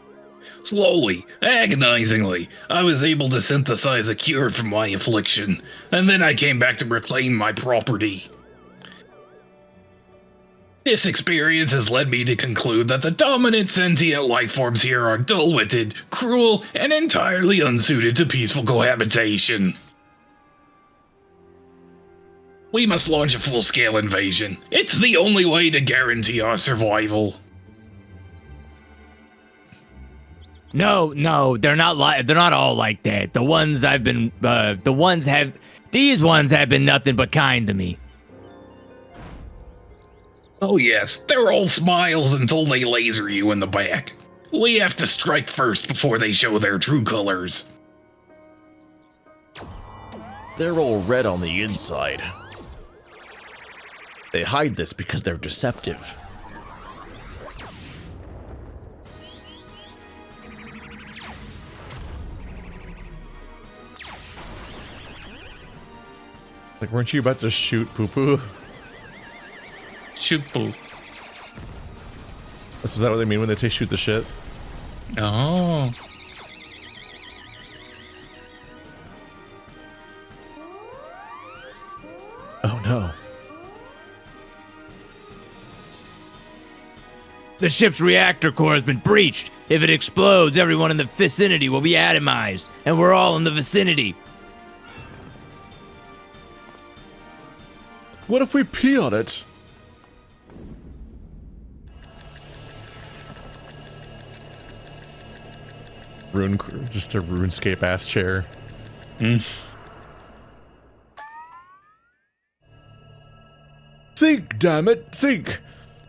Speaker 11: Slowly, agonizingly, I was able to synthesize a cure for my affliction, and then I came back to reclaim my property. This experience has led me to conclude that the dominant sentient life forms here are dull-witted, cruel, and entirely unsuited to peaceful cohabitation. We must launch a full-scale invasion. It's the only way to guarantee our survival.
Speaker 9: No, they're not. They're not all like that. These ones have been nothing but kind to me.
Speaker 11: Oh yes, they're all smiles until they laser you in the back. We have to strike first before they show their true colors.
Speaker 8: They're all red on the inside. They hide this because they're deceptive.
Speaker 1: Like, weren't you about to shoot poo-poo?
Speaker 2: Shoot poo.
Speaker 1: Is that what they mean when they say shoot the shit?
Speaker 2: Oh.
Speaker 8: Oh no.
Speaker 9: The ship's reactor core has been breached. If it explodes, everyone in the vicinity will be atomized, and we're all in the vicinity.
Speaker 8: What if we pee on it?
Speaker 1: Just a RuneScape ass chair.
Speaker 8: Think, damn it, think!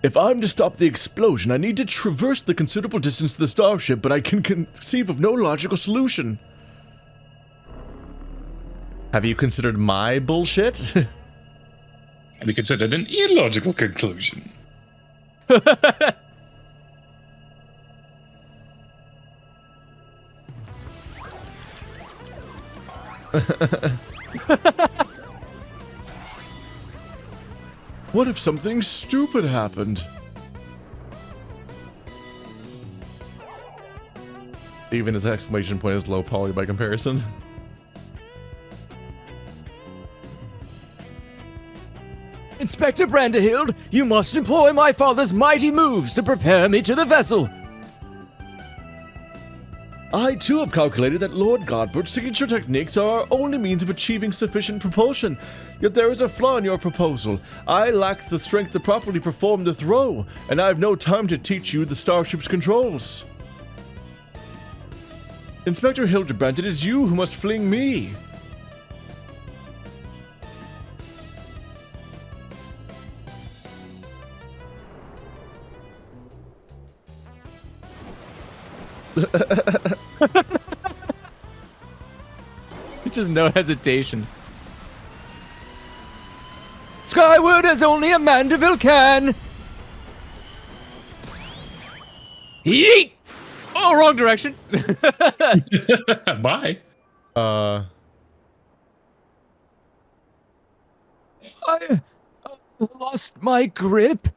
Speaker 8: If I'm to stop the explosion, I need to traverse the considerable distance to the starship, but I can conceive of no logical solution.
Speaker 1: Have you considered my bullshit?
Speaker 11: Have you considered an illogical conclusion?
Speaker 8: What if something stupid happened?
Speaker 1: Even his exclamation point is low poly by comparison.
Speaker 5: Inspector Brandehild, you must employ my father's mighty moves to prepare me to the vessel.
Speaker 8: I too have calculated that Lord Godbert's signature techniques are our only means of achieving sufficient propulsion. Yet there is a flaw in your proposal. I lack the strength to properly perform the throw, and I have no time to teach you the starship's controls. Inspector Hildibrand, it is you who must fling me.
Speaker 3: Just no hesitation.
Speaker 5: Skyward as only a Mandeville can.
Speaker 3: Yeet! Oh, wrong direction.
Speaker 11: Bye.
Speaker 5: I lost my grip.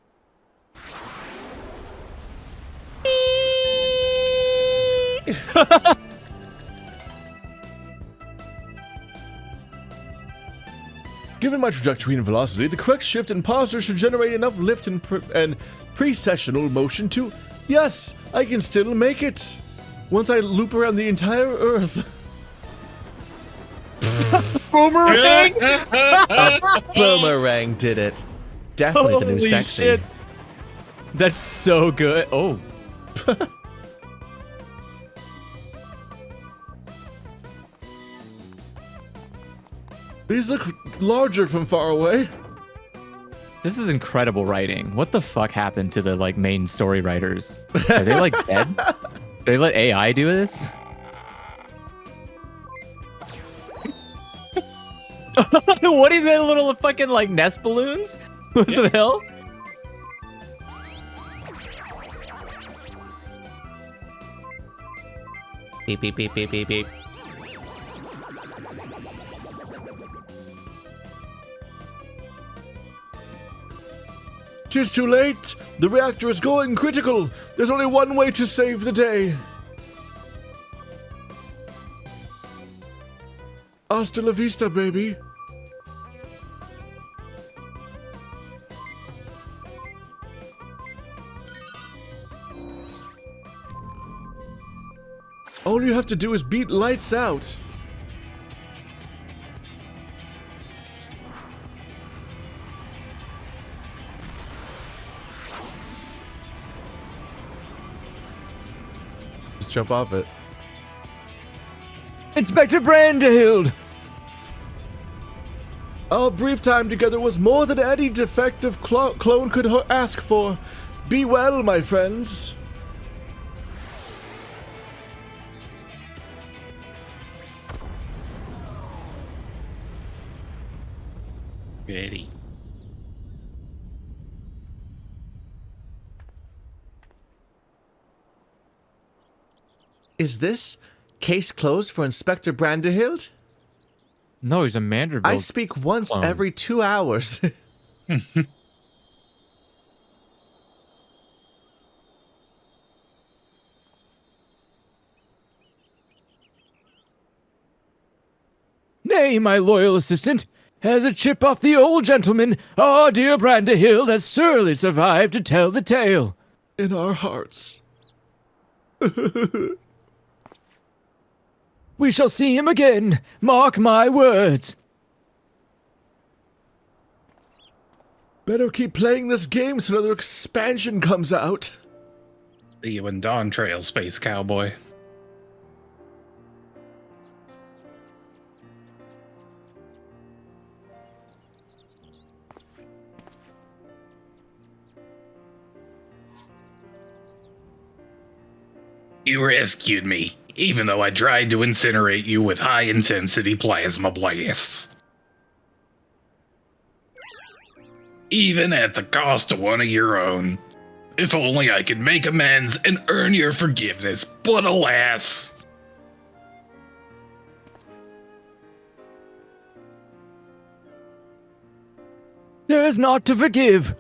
Speaker 8: Given my trajectory and velocity, the correct shift and posture should generate enough lift and precessional motion to... Yes, I can still make it. Once I loop around the entire Earth.
Speaker 3: Boomerang!
Speaker 1: Boomerang did it. Definitely the new
Speaker 3: Holy
Speaker 1: sexy.
Speaker 3: shit. That's so good. Oh.
Speaker 8: These look larger from far away.
Speaker 3: This is incredible writing. What the fuck happened to the like main story writers? Are they like dead? They let AI do this? What is that, little fucking like nest balloons? What the hell?
Speaker 1: Beep, beep, beep, beep, beep, beep.
Speaker 8: Tis too late. The reactor is going critical. There's only one way to save the day. Hasta la vista, baby. All you have to do is beat lights out. just jump off it.
Speaker 5: Inspector Brandehild!
Speaker 8: Our brief time together was more than any defective clone could ask for. Be well, my friends.
Speaker 11: Ready.
Speaker 8: Is this case closed for Inspector Brandehild?
Speaker 3: No, he's a Manderville.
Speaker 8: I speak once
Speaker 3: clone.
Speaker 8: every 2 hours.
Speaker 5: Nay, my loyal assistant, as a chip off the old gentleman, our dear Brandehild has surely survived to tell the tale.
Speaker 8: In our hearts.
Speaker 5: We shall see him again, mark my words.
Speaker 8: Better keep playing this game so another expansion comes out.
Speaker 11: See you in Dawn Trail, Space Cowboy. You rescued me, even though I tried to incinerate you with high-intensity plasma blasts. Even at the cost of one of your own. If only I could make amends and earn your forgiveness, but alas.
Speaker 5: There is naught to forgive.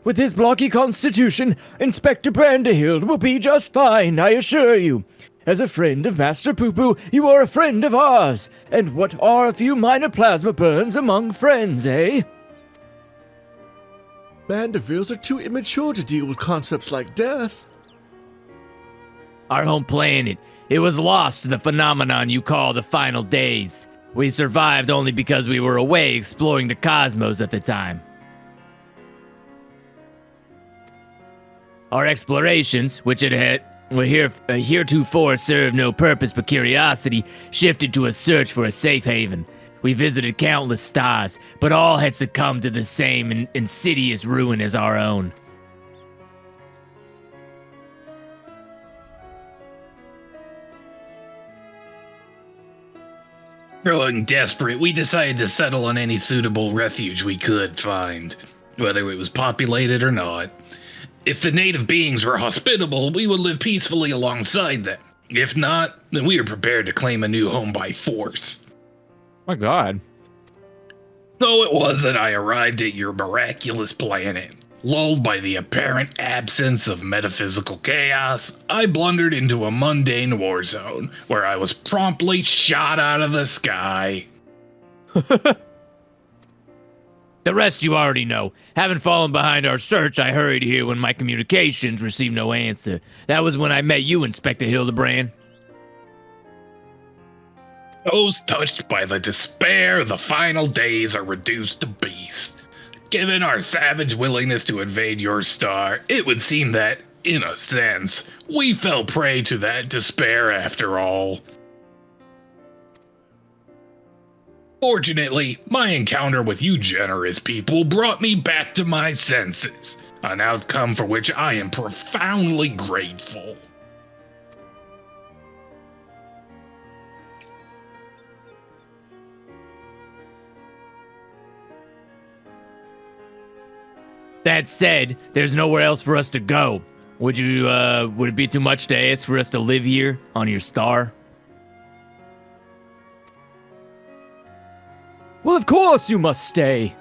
Speaker 5: With his blocky constitution, Inspector Brandehild will be just fine, I assure you. As a friend of Master Poo-Poo, you are a friend of ours. And what are a few minor plasma burns among friends, eh?
Speaker 8: Mandervilles are too immature to deal with concepts like death.
Speaker 9: Our home planet, it was lost to the phenomenon you call the final days. We survived only because we were away exploring the cosmos at the time. Our explorations, which had heretofore served no purpose but curiosity, shifted to a search for a safe haven. We visited countless stars, but all had succumbed to the same insidious ruin as our own.
Speaker 11: Growing desperate, we decided to settle on any suitable refuge we could find, whether it was populated or not. If the native beings were hospitable, we would live peacefully alongside them. If not, then we are prepared to claim a new home by force.
Speaker 3: My God.
Speaker 11: So it was that I arrived at your miraculous planet. Lulled by the apparent absence of metaphysical chaos, I blundered into a mundane war zone, where I was promptly shot out of the sky.
Speaker 9: The rest you already know. Having fallen behind our search, I hurried here when my communications received no answer. That was when I met you, Inspector Hildibrand.
Speaker 11: Those touched by the despair of the final days are reduced to beasts. Given our savage willingness to invade your star, it would seem that, in a sense, we fell prey to that despair after all. Fortunately, my encounter with you generous people brought me back to my senses, an outcome for which I am profoundly grateful.
Speaker 9: That said, there's nowhere else for us to go. Would it be too much to ask for us to live here on your star?
Speaker 5: Well, of course you must stay.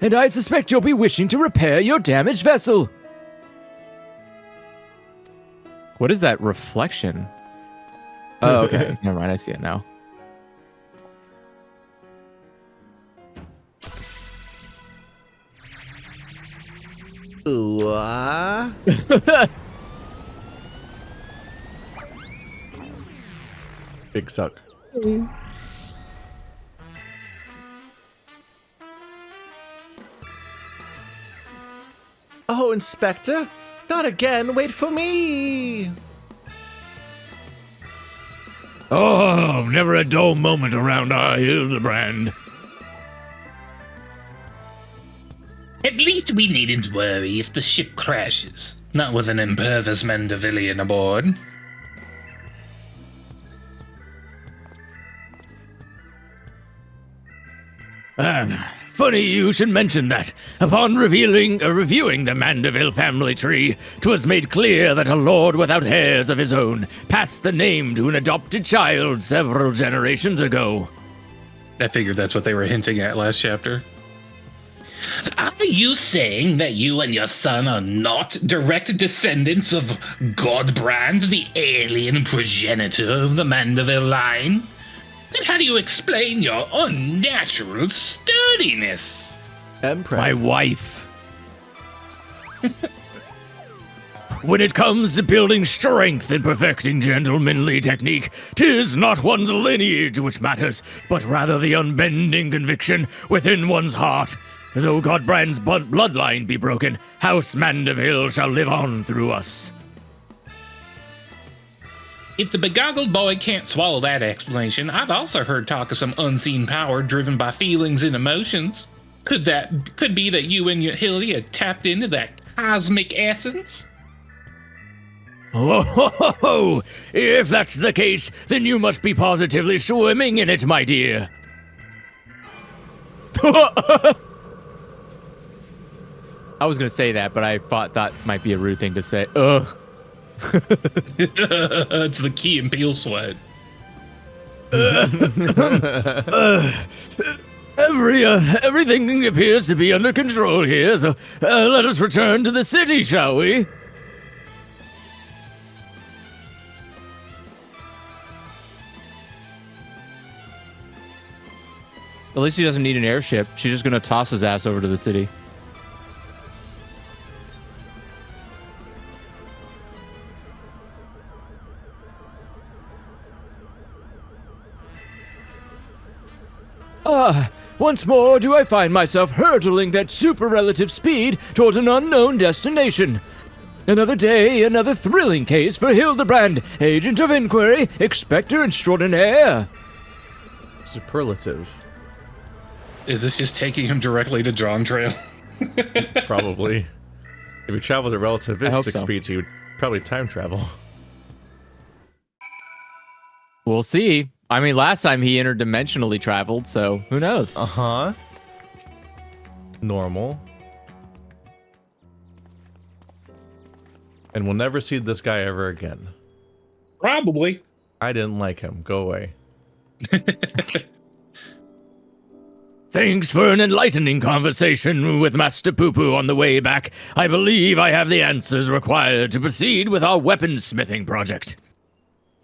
Speaker 5: And I suspect you'll be wishing to repair your damaged vessel.
Speaker 3: What is that reflection? Oh, okay. Never mind. I see it now.
Speaker 8: Ooh, Big suck.
Speaker 1: Oh, Inspector, not again. Wait for me.
Speaker 9: Oh, never a dull moment around our Hildibrand.
Speaker 11: At least we needn't worry if the ship crashes. Not with an impervious Mandevillian aboard.
Speaker 9: Funny you should mention that. Upon reviewing the Mandeville family tree, 'twas made clear that a lord without heirs of his own passed the name to an adopted child several generations ago.
Speaker 2: I figured that's what they were hinting at last chapter.
Speaker 11: Are you saying that you and your son are not direct descendants of Godbrand, the alien progenitor of the Mandeville line? Then how do you explain your unnatural sturdiness?
Speaker 1: Emperor.
Speaker 9: My wife. When it comes to building strength and perfecting gentlemanly technique, 'tis not one's lineage which matters, but rather the unbending conviction within one's heart. Though Godbrand's bloodline be broken, House Mandeville shall live on through us.
Speaker 11: If the begoggled boy can't swallow that explanation, I've also heard talk of some unseen power driven by feelings and emotions. Could be that you and your Hildy had tapped into that cosmic essence?
Speaker 9: Oh, if that's the case, then you must be positively swimming in it, my dear.
Speaker 3: I was gonna say that, but I thought that might be a rude thing to say. Ugh.
Speaker 11: It's the Key and Peele sweat.
Speaker 9: Everything appears to be under control here, so let us return to the city, shall we?
Speaker 3: At least he doesn't need an airship. She's just gonna toss his ass over to the city.
Speaker 9: Once more do I find myself hurtling that super-relative speed towards an unknown destination. Another day, another thrilling case for Hildibrand, agent of inquiry, expector extraordinaire.
Speaker 1: Superlative.
Speaker 2: Is this just taking him directly to Drawn Trail?
Speaker 1: Probably. If he traveled at relativistic
Speaker 3: so.
Speaker 1: speeds, he would probably time travel.
Speaker 3: We'll see. I mean, last time he interdimensionally traveled, so who knows?
Speaker 1: Uh-huh. Normal. And we'll never see this guy ever again.
Speaker 2: Probably.
Speaker 1: I didn't like him. Go away.
Speaker 9: Thanks for an enlightening conversation with Master Poo-Poo on the way back. I believe I have the answers required to proceed with our weaponsmithing project.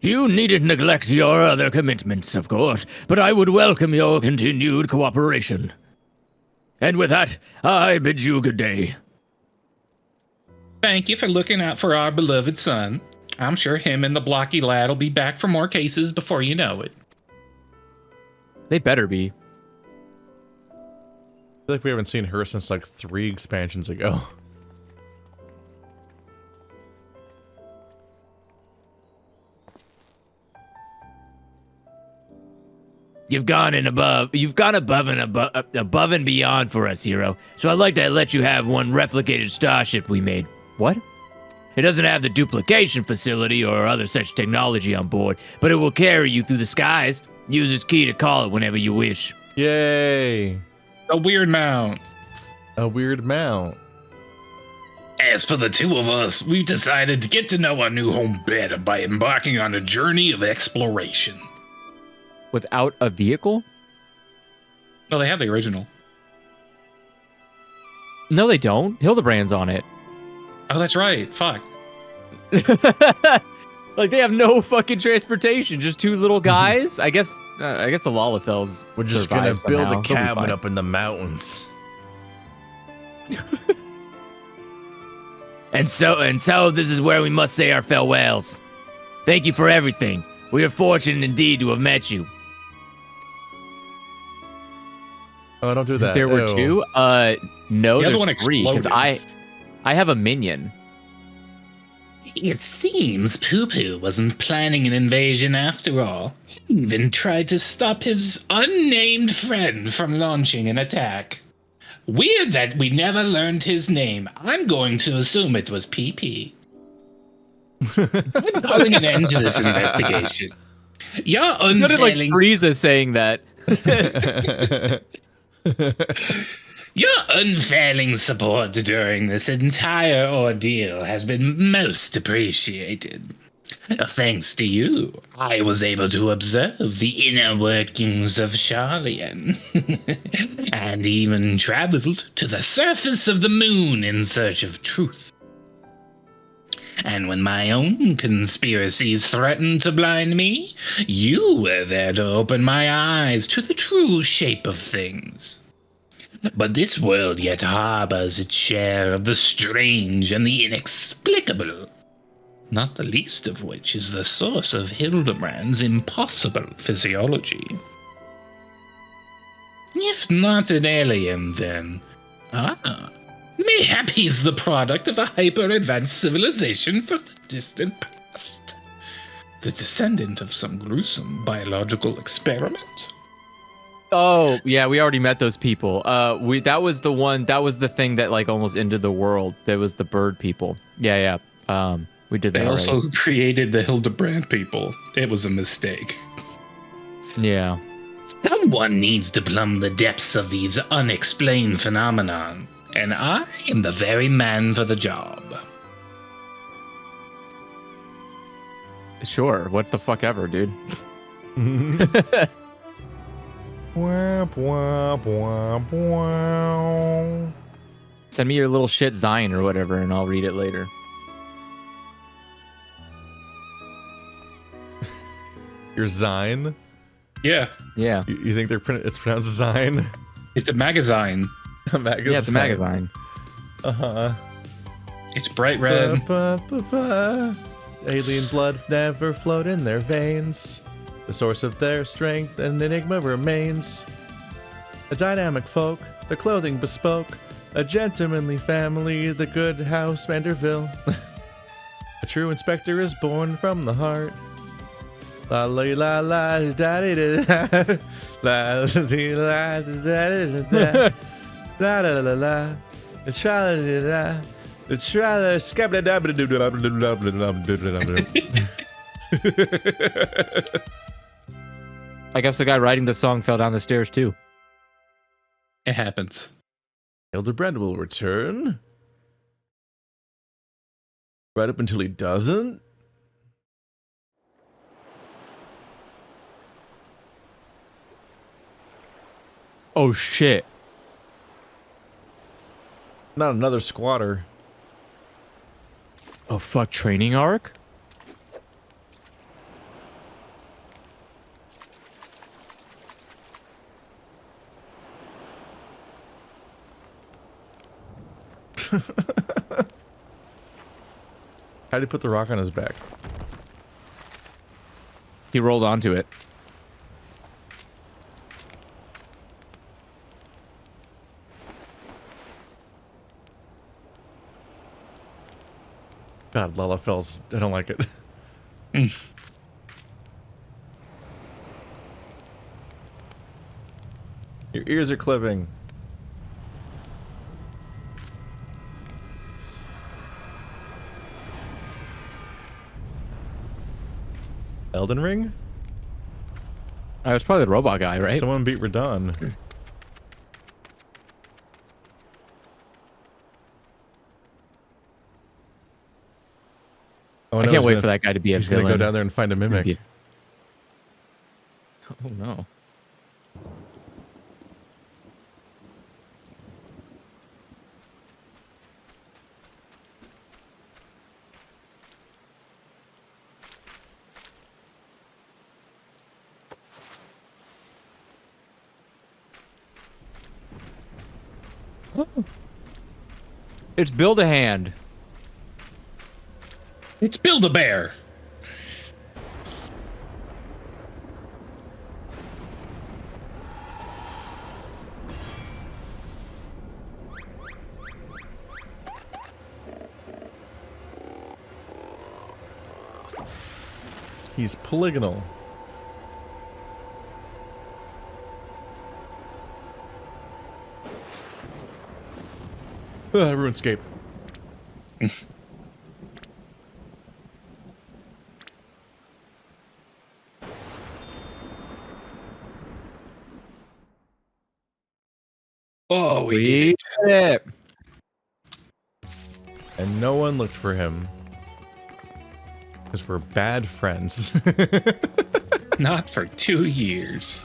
Speaker 9: You needn't neglect your other commitments, of course, but I would welcome your continued cooperation. And with that, I bid you good day.
Speaker 11: Thank you for looking out for our beloved son. I'm sure him and the blocky lad will be back for more cases before you know it.
Speaker 3: They better be.
Speaker 1: I feel like we haven't seen her since like 3 expansions ago.
Speaker 9: You've gone above and beyond for us, hero. So I'd like to let you have one replicated starship we made.
Speaker 3: What?
Speaker 9: It doesn't have the duplication facility or other such technology on board, but it will carry you through the skies. Use its key to call it whenever you wish.
Speaker 1: Yay!
Speaker 11: A weird mount.
Speaker 1: A weird mount.
Speaker 11: As for the two of us, we've decided to get to know our new home better by embarking on a journey of exploration.
Speaker 3: Without a vehicle?
Speaker 2: No, they have the original.
Speaker 3: No, they don't. Hildibrand's on it.
Speaker 2: Oh, that's right. Fuck.
Speaker 3: Like, they have no fucking transportation. Just 2 little guys. I guess the Lalafels.
Speaker 1: We're just gonna build
Speaker 3: somehow.
Speaker 1: a cabin up in the mountains.
Speaker 9: And so this is where we must say our farewells. Thank you for everything. We are fortunate indeed to have met you.
Speaker 1: Oh, don't do that.
Speaker 3: There were
Speaker 1: Ew.
Speaker 3: 2? No,
Speaker 2: The other
Speaker 3: there's
Speaker 2: one
Speaker 3: 3. Because
Speaker 2: exploded.
Speaker 3: I I have a minion.
Speaker 11: It seems Poo-Poo wasn't planning an invasion after all. He even tried to stop his unnamed friend from launching an attack. Weird that we never learned his name. I'm going to assume it was PP. I'm calling an end to this investigation. Your
Speaker 3: What did like
Speaker 11: unfailing
Speaker 3: Frieza saying that?
Speaker 11: Your unfailing support during this entire ordeal has been most appreciated. Thanks to you, I was able to observe the inner workings of Charlian, and even traveled to the surface of the moon in search of truth. And when my own conspiracies threatened to blind me, you were there to open my eyes to the true shape of things. But this world yet harbors its share of the strange and the inexplicable, not the least of which is the source of Hildibrand's impossible physiology. If not an alien, then... mayhap he's the product of a hyper-advanced civilization from the distant past. The descendant of some gruesome biological experiment.
Speaker 3: Oh, yeah, we already met those people. That was the thing that like almost ended the world. That was the bird people. Yeah. We did that.
Speaker 11: They also
Speaker 3: already.
Speaker 11: created the Hildibrand people. It was a mistake.
Speaker 3: Yeah.
Speaker 11: Someone needs to plumb the depths of these unexplained phenomenon, and I am the very man for the job.
Speaker 3: Sure. What the fuck ever, dude.
Speaker 1: Womp, womp, womp, womp.
Speaker 3: Send me your little shit Zion or whatever, and I'll read it later.
Speaker 1: Your Zine?
Speaker 11: Yeah.
Speaker 3: Yeah.
Speaker 1: You think it's pronounced Zine?
Speaker 11: It's a magazine.
Speaker 1: A magazine.
Speaker 3: Yeah, it's a magazine.
Speaker 1: Uh-huh.
Speaker 11: It's bright red.
Speaker 1: Alien blood never flowed in their veins. The source of their strength and enigma remains. A dynamic folk, the clothing bespoke, a gentlemanly family, the good house Manderville. A true inspector is born from the heart. La la la la da da da la la da da da la la la the tra la la the tra la scabba da da da.
Speaker 3: I guess the guy writing the song fell down the stairs too.
Speaker 11: It happens.
Speaker 1: Hildibrand will return? Right up until he doesn't?
Speaker 3: Oh shit.
Speaker 1: Not another squatter.
Speaker 3: Oh fuck, training arc?
Speaker 1: How'd he put the rock on his back?
Speaker 3: He rolled onto it.
Speaker 1: God, Lalafels. I don't like it. Your ears are clipping. Elden Ring?
Speaker 3: It was probably the robot guy, right?
Speaker 1: Someone beat Radon. Oh,
Speaker 3: I can't wait for that guy to be a
Speaker 1: He's
Speaker 3: villain.
Speaker 1: gonna go down there and find a mimic.
Speaker 3: Oh no. It's Build-A-Hand.
Speaker 11: It's Build-A-Bear.
Speaker 1: He's polygonal. RuneScape.
Speaker 11: Oh, we did it.
Speaker 1: And no one looked for him. Because we're bad friends.
Speaker 2: Not for 2 years.